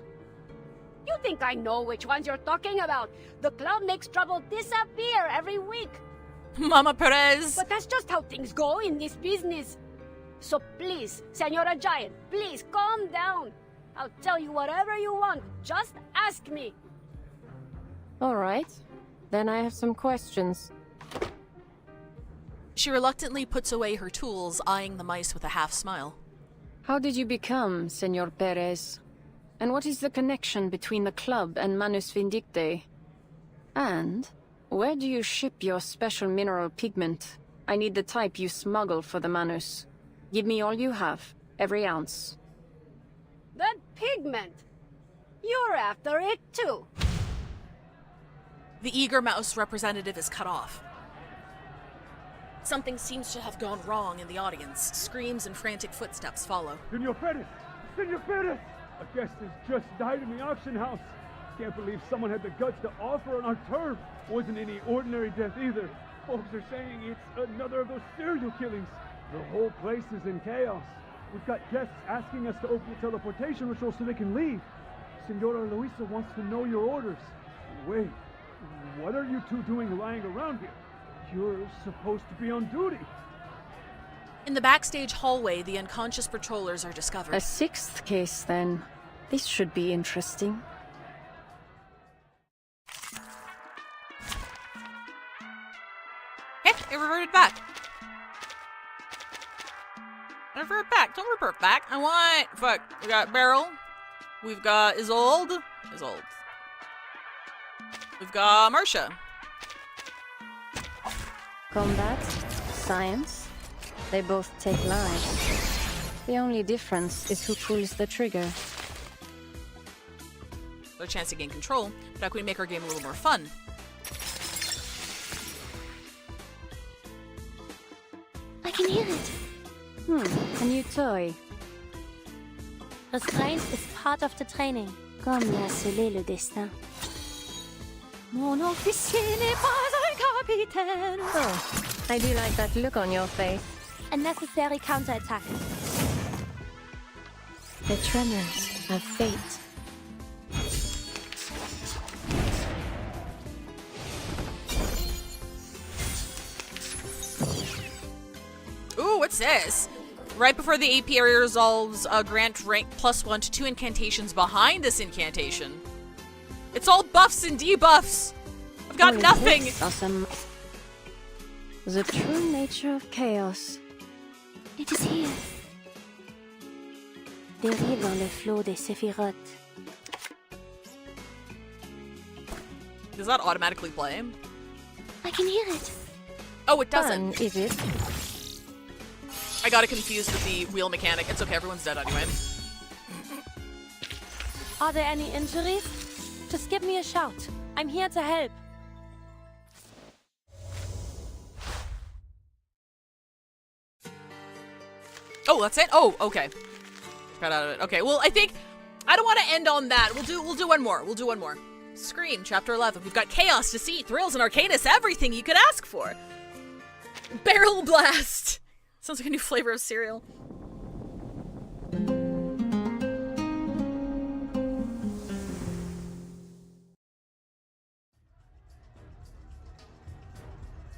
You think I know which ones you're talking about? The club makes trouble disappear every week. Mama Perez! But that's just how things go in this business. So please, Senora Giant, please calm down. I'll tell you whatever you want. Just ask me. All right. Then I have some questions. She reluctantly puts away her tools, eyeing the mice with a half smile. How did you become Senor Perez? And what is the connection between the club and Manus Vindicte? And where do you ship your special mineral pigment? I need the type you smuggle for the Manus. Give me all you have, every ounce. That pigment! You're after it too. The eager mouse representative is cut off. Something seems to have gone wrong in the audience. Screams and frantic footsteps follow. Senor Perez! Senor Perez! A guest has just died in the auction house. Can't believe someone had the guts to offer on our turf. Wasn't any ordinary death either. Folks are saying it's another of those serial killings. The whole place is in chaos. We've got guests asking us to open the teleportation ritual so they can leave. Senora Luisa wants to know your orders. Wait, what are you two doing lying around here? You're supposed to be on duty. In the backstage hallway, the unconscious patrollers are discovered. A sixth case, then. This should be interesting. Hey, it reverted back. Revert back. Don't revert back. I want... Fuck. We got Beryl. We've got Isolde. We've got Marcia. Combat, science, they both take lives. The only difference is who pulls the trigger. A chance to gain control, but how can we make our game a little more fun? I can hear it. A new toy. Restraint is part of the training. Comme l'a scellé le destin. Mon officier n'est pas un capitaine. Oh, I do like that look on your face. A necessary counterattack. The tremors of fate. Ooh, what's this? Right before the AP area resolves, grant rank +1 to 2 incantations behind this incantation. It's all buffs and debuffs. I've got nothing. Awesome. The true nature of chaos. It is here. Dérive dans le flot des séphirotes. Does that automatically play? I can hear it. Oh, it doesn't. Fun, is it? I got it confused with the wheel mechanic. It's okay, everyone's dead anyway. Are there any injuries? Just give me a shout. I'm here to help. Oh, that's it? Oh, okay. Got out of it. Okay, well, I think I don't want to end on that. We'll do one more. We'll do one more. Scream, Chapter 11. We've got chaos, deceit, thrills, and arcanus, everything you could ask for. Barrel blast. Sounds like a new flavor of cereal.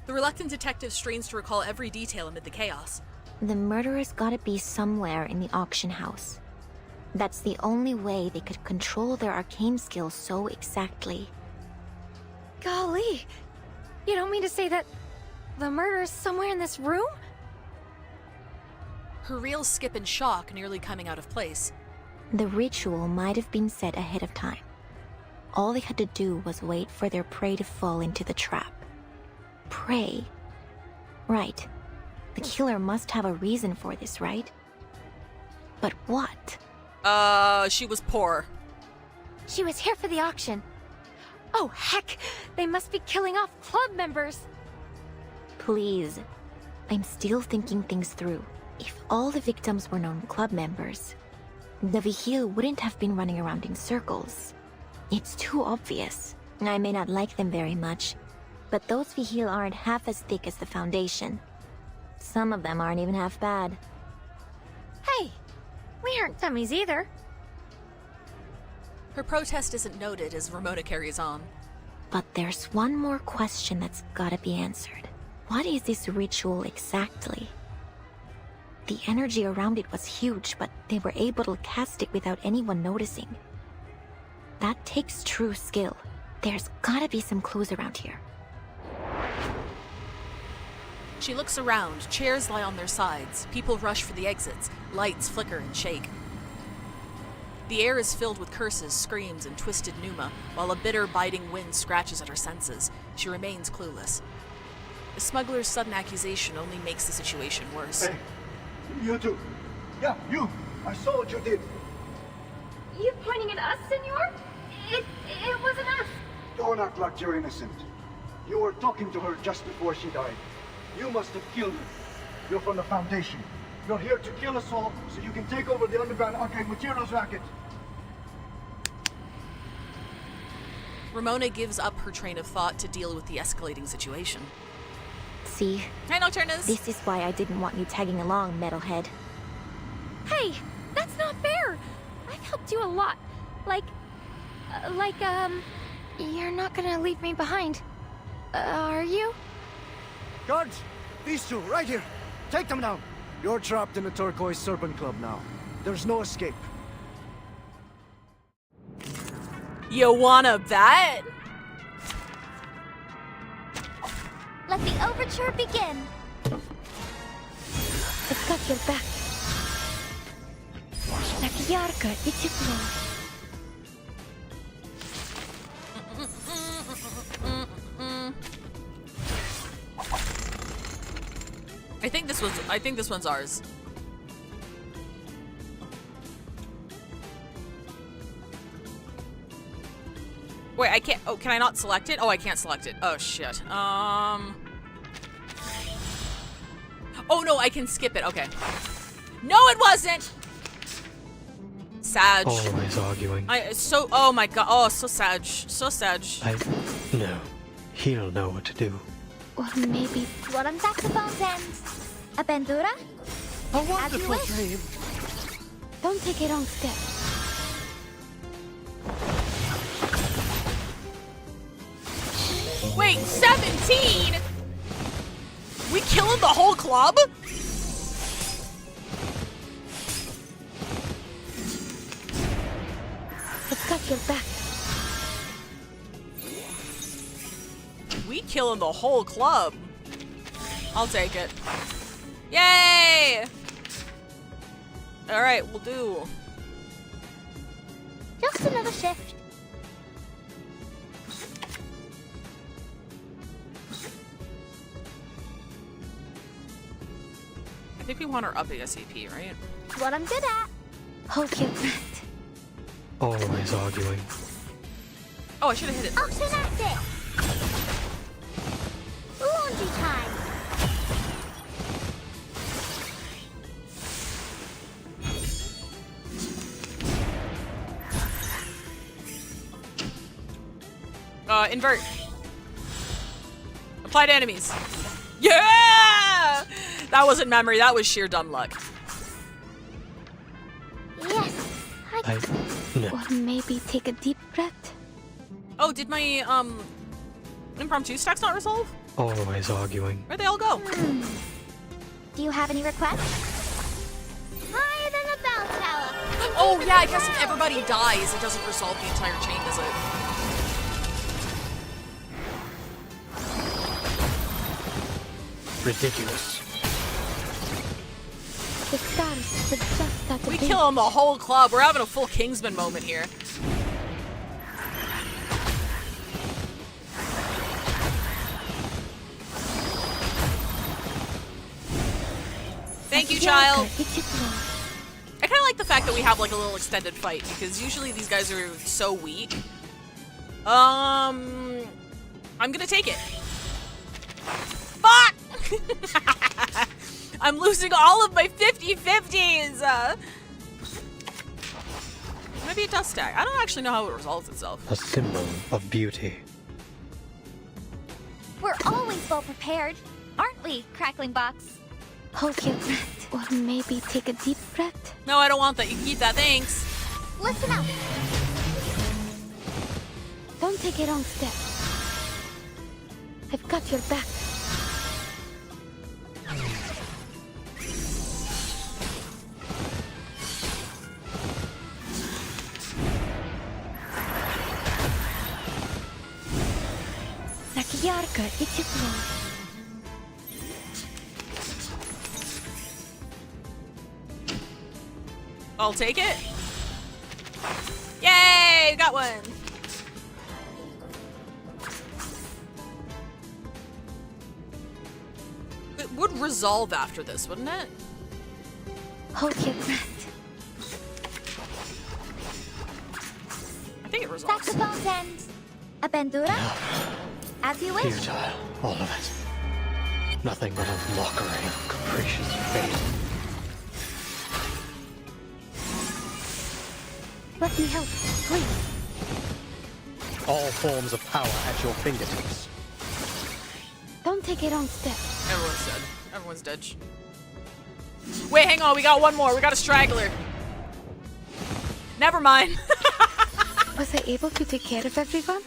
The reluctant detective strains to recall every detail amid the chaos. The murderers gotta be somewhere in the auction house. That's the only way they could control their arcane skills so exactly. Golly! You don't mean to say that the murderer's somewhere in this room? Her reels skip in shock, nearly coming out of place. The ritual might have been set ahead of time. All they had to do was wait for their prey to fall into the trap. Prey? Right. The killer must have a reason for this, right? But what? She was poor. She was here for the auction. Oh, heck! They must be killing off club members! Please. I'm still thinking things through. If all the victims were known club members, the Vigil wouldn't have been running around in circles. It's too obvious. I may not like them very much, but those Vigil aren't half as thick as the Foundation. Some of them aren't even half bad. Hey! We aren't dummies either. Her protest isn't noted as Ramona carries on. But there's one more question that's gotta be answered. What is this ritual exactly? The energy around it was huge, but they were able to cast it without anyone noticing. That takes true skill. There's gotta be some clues around here. She looks around. Chairs lie on their sides. People rush for the exits. Lights flicker and shake. The air is filled with curses, screams, and twisted pneuma, while a bitter, biting wind scratches at her senses. She remains clueless. The smuggler's sudden accusation only makes the situation worse. Hey, you two. Yeah, you. I saw what you did. You pointing at us, senor? It wasn't us. Don't act like you're innocent. You were talking to her just before she died. You must have killed her. You're from the Foundation. You're here to kill us all so you can take over the underground arcane materials racket. Ramona gives up her train of thought to deal with the escalating situation. See? Hi, Nocturnus. This is why I didn't want you tagging along, metalhead. Hey, that's not fair. I've helped you a lot. You're not gonna leave me behind. Are you? Guards! These two, right here! Take them down! You're trapped in the Turquoise Serpent Club now. There's no escape. You wanna bet? Let the overture begin. I've got your back. Так ярко и тепло. I think this one's ours. Wait, I can't. Oh, can I not select it? Oh, I can't select it. Oh shit. Oh no, I can skip it. Okay. No, it wasn't. Sag. Always arguing. Oh my god. Oh, so Sag. So Sag. No. He'll know what to do. Or maybe what on saxophones and a bandura? A wonderful dream. Don't take a wrong step. Wait, 17? We killing the whole club? I've got your back. We killing the whole club. I'll take it. Yay! Alright, we'll do. Just another shift. I think we want our up ASAP, right? What I'm good at. Hold your breath. Always arguing. Oh, I should have hit it first. Option active. Laundry time. Invert. Apply to enemies. Yeah! That wasn't memory, that was sheer dumb luck. Yes. No. Or maybe take a deep breath. Oh, did my, impromptu stacks not resolve? Always arguing. Where'd they all go? Do you have any requests? Higher than a bell tower. Oh, yeah, I guess if everybody dies, it doesn't resolve the entire chain, does it? Ridiculous. The stars have just got to We kill them the whole club. We're having a full Kingsman moment here. Thank you, child. I kind of like the fact that we have like a little extended fight because usually these guys are so weak. I'm gonna take it. Fuck! I'm losing all of my 50-50s! Maybe it does stack. I don't actually know how it resolves itself. A symbol of beauty. We're always well prepared, aren't we, Crackling Box? Hold your breath. Or maybe take a deep breath. No, I don't want that. You can keep that, thanks. Listen up. Don't take a wrong step. I've got your back. Так ярко и тепло. I'll take it. Yay! Got one! It would resolve after this, wouldn't it? Hold your breath. I think it resolves. Saxophones and a bandura? As you wish. Futile, all of it. Nothing but a mockery of capricious fate. Let me help, please. All forms of power at your fingertips. Don't take a wrong step. Everyone's dead. Everyone's dead. Wait, hang on. We got one more. We got a straggler. Never mind. Was I able to take care of everyone?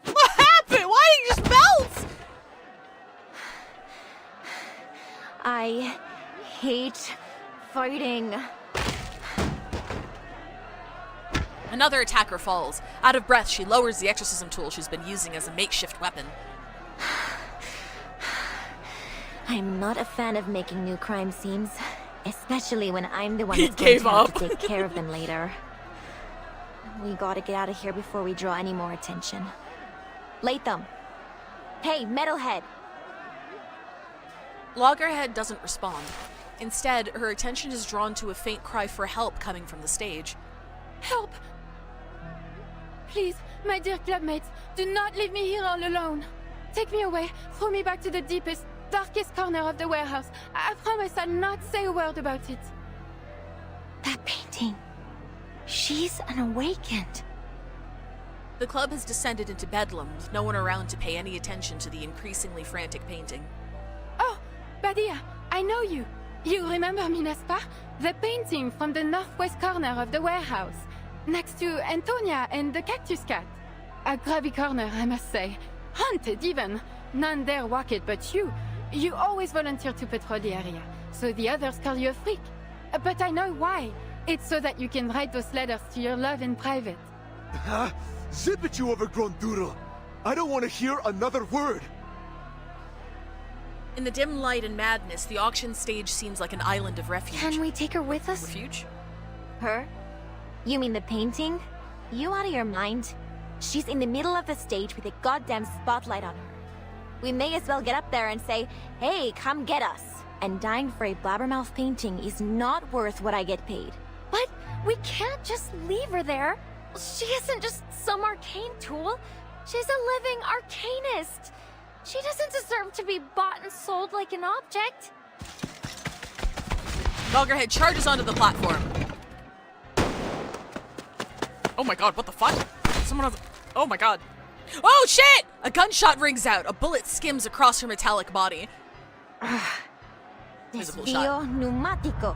What happened? Why did you just melt? I hate fighting. Another attacker falls. Out of breath, she lowers the exorcism tool she's been using as a makeshift weapon. I'm not a fan of making new crime scenes, especially when I'm the one He that's going gave to have up. to take care of them later. We gotta get out of here before we draw any more attention. Latham! Hey, Metalhead! Loggerhead doesn't respond. Instead, her attention is drawn to a faint cry for help coming from the stage. Help! Please, my dear clubmates, do not leave me here all alone. Take me away, throw me back to the deepest, darkest corner of the warehouse. I promise I'll not say a word about it. That painting. She's an awakened. The club has descended into bedlam, with no one around to pay any attention to the increasingly frantic painting. Oh, Badia, I know you. You remember me, n'est-ce pas? The painting from the northwest corner of the warehouse, next to Antonia and the cactus cat. A grubby corner, I must say. Haunted, even. None dare walk it but you. You always volunteer to patrol the area, so the others call you a freak. But I know why. It's so that you can write those letters to your love in private. Zip it, you overgrown doodle! I don't want to hear another word! In the dim light and madness, the auction stage seems like an island of refuge. Can we take her with us? Refuge? Her? You mean the painting? You out of your mind? She's in the middle of the stage with a goddamn spotlight on her. We may as well get up there and say, hey, come get us. And dying for a blabbermouth painting is not worth what I get paid. But we can't just leave her there. She isn't just some arcane tool. She's a living arcanist. She doesn't deserve to be bought and sold like an object. Loggerhead charges onto the platform. Oh my god, what the fuck? Someone has... Oh my god. Oh shit! A gunshot rings out. A bullet skims across her metallic body. Visible shot. Pneumatico.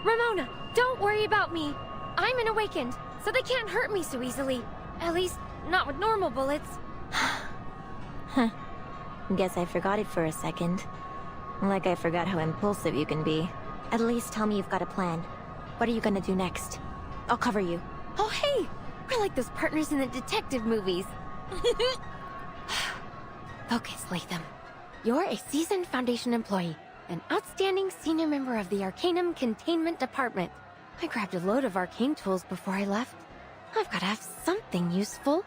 Ramona, don't worry about me. I'm an awakened, so they can't hurt me so easily. At least, not with normal bullets. Huh. Guess I forgot it for a second. Like I forgot how impulsive you can be. At least tell me you've got a plan. What are you gonna do next? I'll cover you. Oh hey! We're like those partners in the detective movies. Focus, Latham. You're a seasoned Foundation employee, an outstanding senior member of the Arcanum Containment Department. I grabbed a load of arcane tools before I left. I've got to have something useful.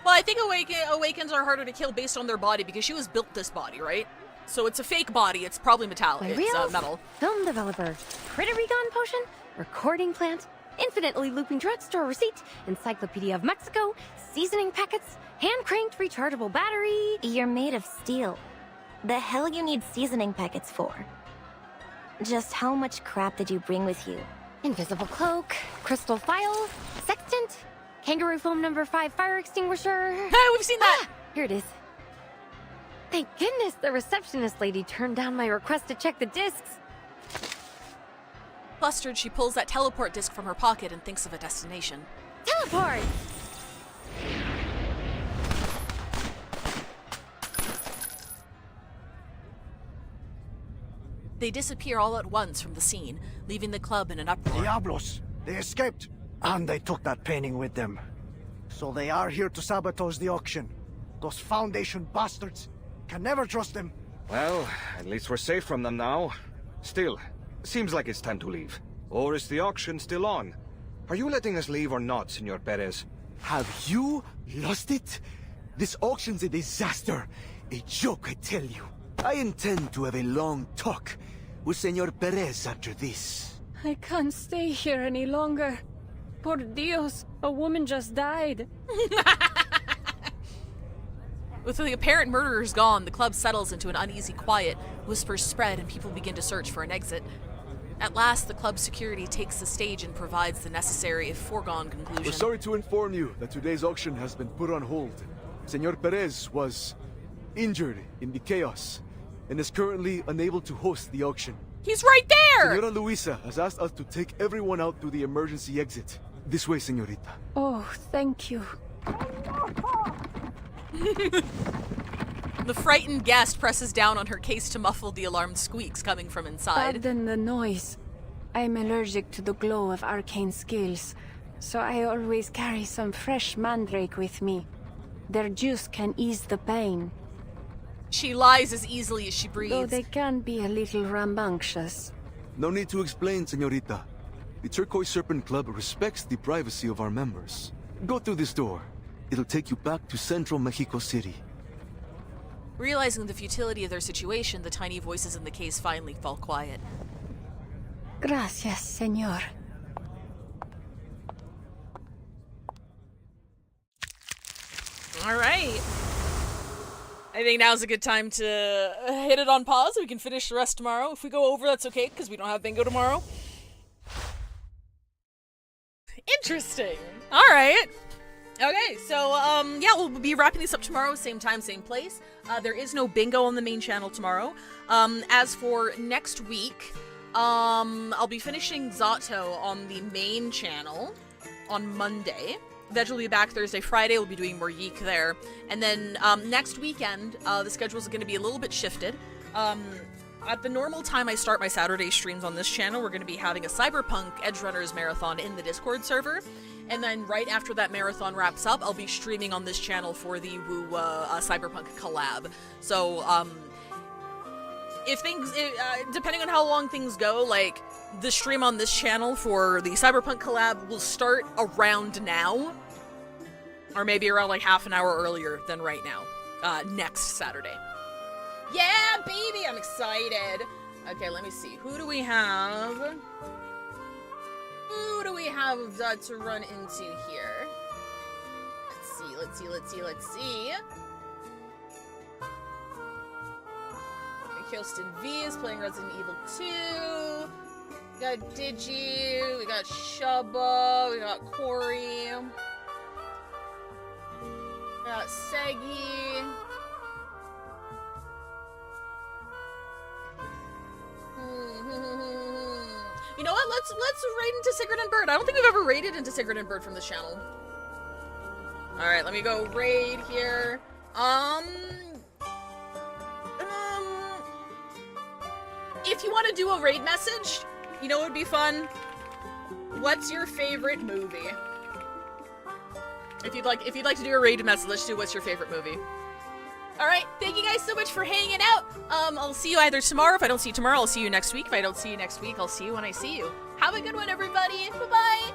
Well, I think awakens are harder to kill based on their body because she was built this body, right? So it's a fake body. It's probably metallic. It's metal. Film developer, critter recon potion, recording plant, infinitely looping drugstore receipt, Encyclopedia of Mexico, seasoning packets, hand-cranked rechargeable battery. You're made of steel. The hell you need seasoning packets for? Just how much crap did you bring with you? Invisible cloak, crystal file, sextant, kangaroo foam number 5 fire extinguisher. Hey, we've seen that! Here it is. Thank goodness the receptionist lady turned down my request to check the discs. Flustered, she pulls that teleport disc from her pocket and thinks of a destination. Teleport! They disappear all at once from the scene, leaving the club in an uproar. Diablos! They escaped! And they took that painting with them. So they are here to sabotage the auction. Those Foundation bastards. Can never trust them. Well, at least we're safe from them now. Still, seems like it's time to leave. Or is the auction still on? Are you letting us leave or not, Senor Perez? Have you lost it? This auction's a disaster. A joke, I tell you. I intend to have a long talk with Senor Perez after this. I can't stay here any longer. Por Dios, a woman just died. With the apparent murderers gone, the club settles into an uneasy quiet. Whispers spread and people begin to search for an exit. At last, the club's security takes the stage and provides the necessary, if foregone, conclusion. We're sorry to inform you that today's auction has been put on hold. Senor Perez was injured in the chaos and is currently unable to host the auction. He's right there! Senora Luisa has asked us to take everyone out through the emergency exit. This way, señorita. Oh, thank you. The frightened guest presses down on her case to muffle the alarmed squeaks coming from inside. Pardon the noise. I'm allergic to the glow of arcane skills, so I always carry some fresh mandrake with me. Their juice can ease the pain. She lies as easily as she breathes. Though they can be a little rambunctious. No need to explain, señorita. The Turquoise Serpent Club respects the privacy of our members. Go through this door. It'll take you back to Central Mexico City. Realizing the futility of their situation, the tiny voices in the case finally fall quiet. Gracias, señor. All right. I think now's a good time to hit it on pause so we can finish the rest tomorrow. If we go over, that's okay, because we don't have bingo tomorrow. Interesting. All right. Okay, so, yeah, we'll be wrapping this up tomorrow, same time, same place. There is no bingo on the main channel tomorrow. As for next week, I'll be finishing Zato on the main channel on Monday. Eventually we'll be back Thursday, Friday. We'll be doing more Yeek there. And then next weekend, the schedule's going to be a little bit shifted. At the normal time I start my Saturday streams on this channel, we're going to be having a Cyberpunk Edgerunners marathon in the Discord server. And then right after that marathon wraps up, I'll be streaming on this channel for the Woo Cyberpunk collab. So, if things, depending on how long things go, like, the stream on this channel for the Cyberpunk collab will start around now. Or maybe around like half an hour earlier than right now. Next Saturday. Yeah, baby! I'm excited! Okay, let me see. Who do we have? Who do we have to run into here? Let's see. Kirsten V is playing Resident Evil 2. We got Digi, we got Shubba, we got Corey. We got Segi. You know what? Let's raid into Sigrid and Bird. I don't think we've ever raided into Sigrid and Bird from this channel. Alright, let me go raid here. If you want to do a raid message, you know what would be fun? What's your favorite movie? If you'd like to do a raid message, let's do what's your favorite movie. Alright, thank you guys so much for hanging out. I'll see you either tomorrow. If I don't see you tomorrow, I'll see you next week. If I don't see you next week, I'll see you when I see you. Have a good one, everybody. Bye-bye.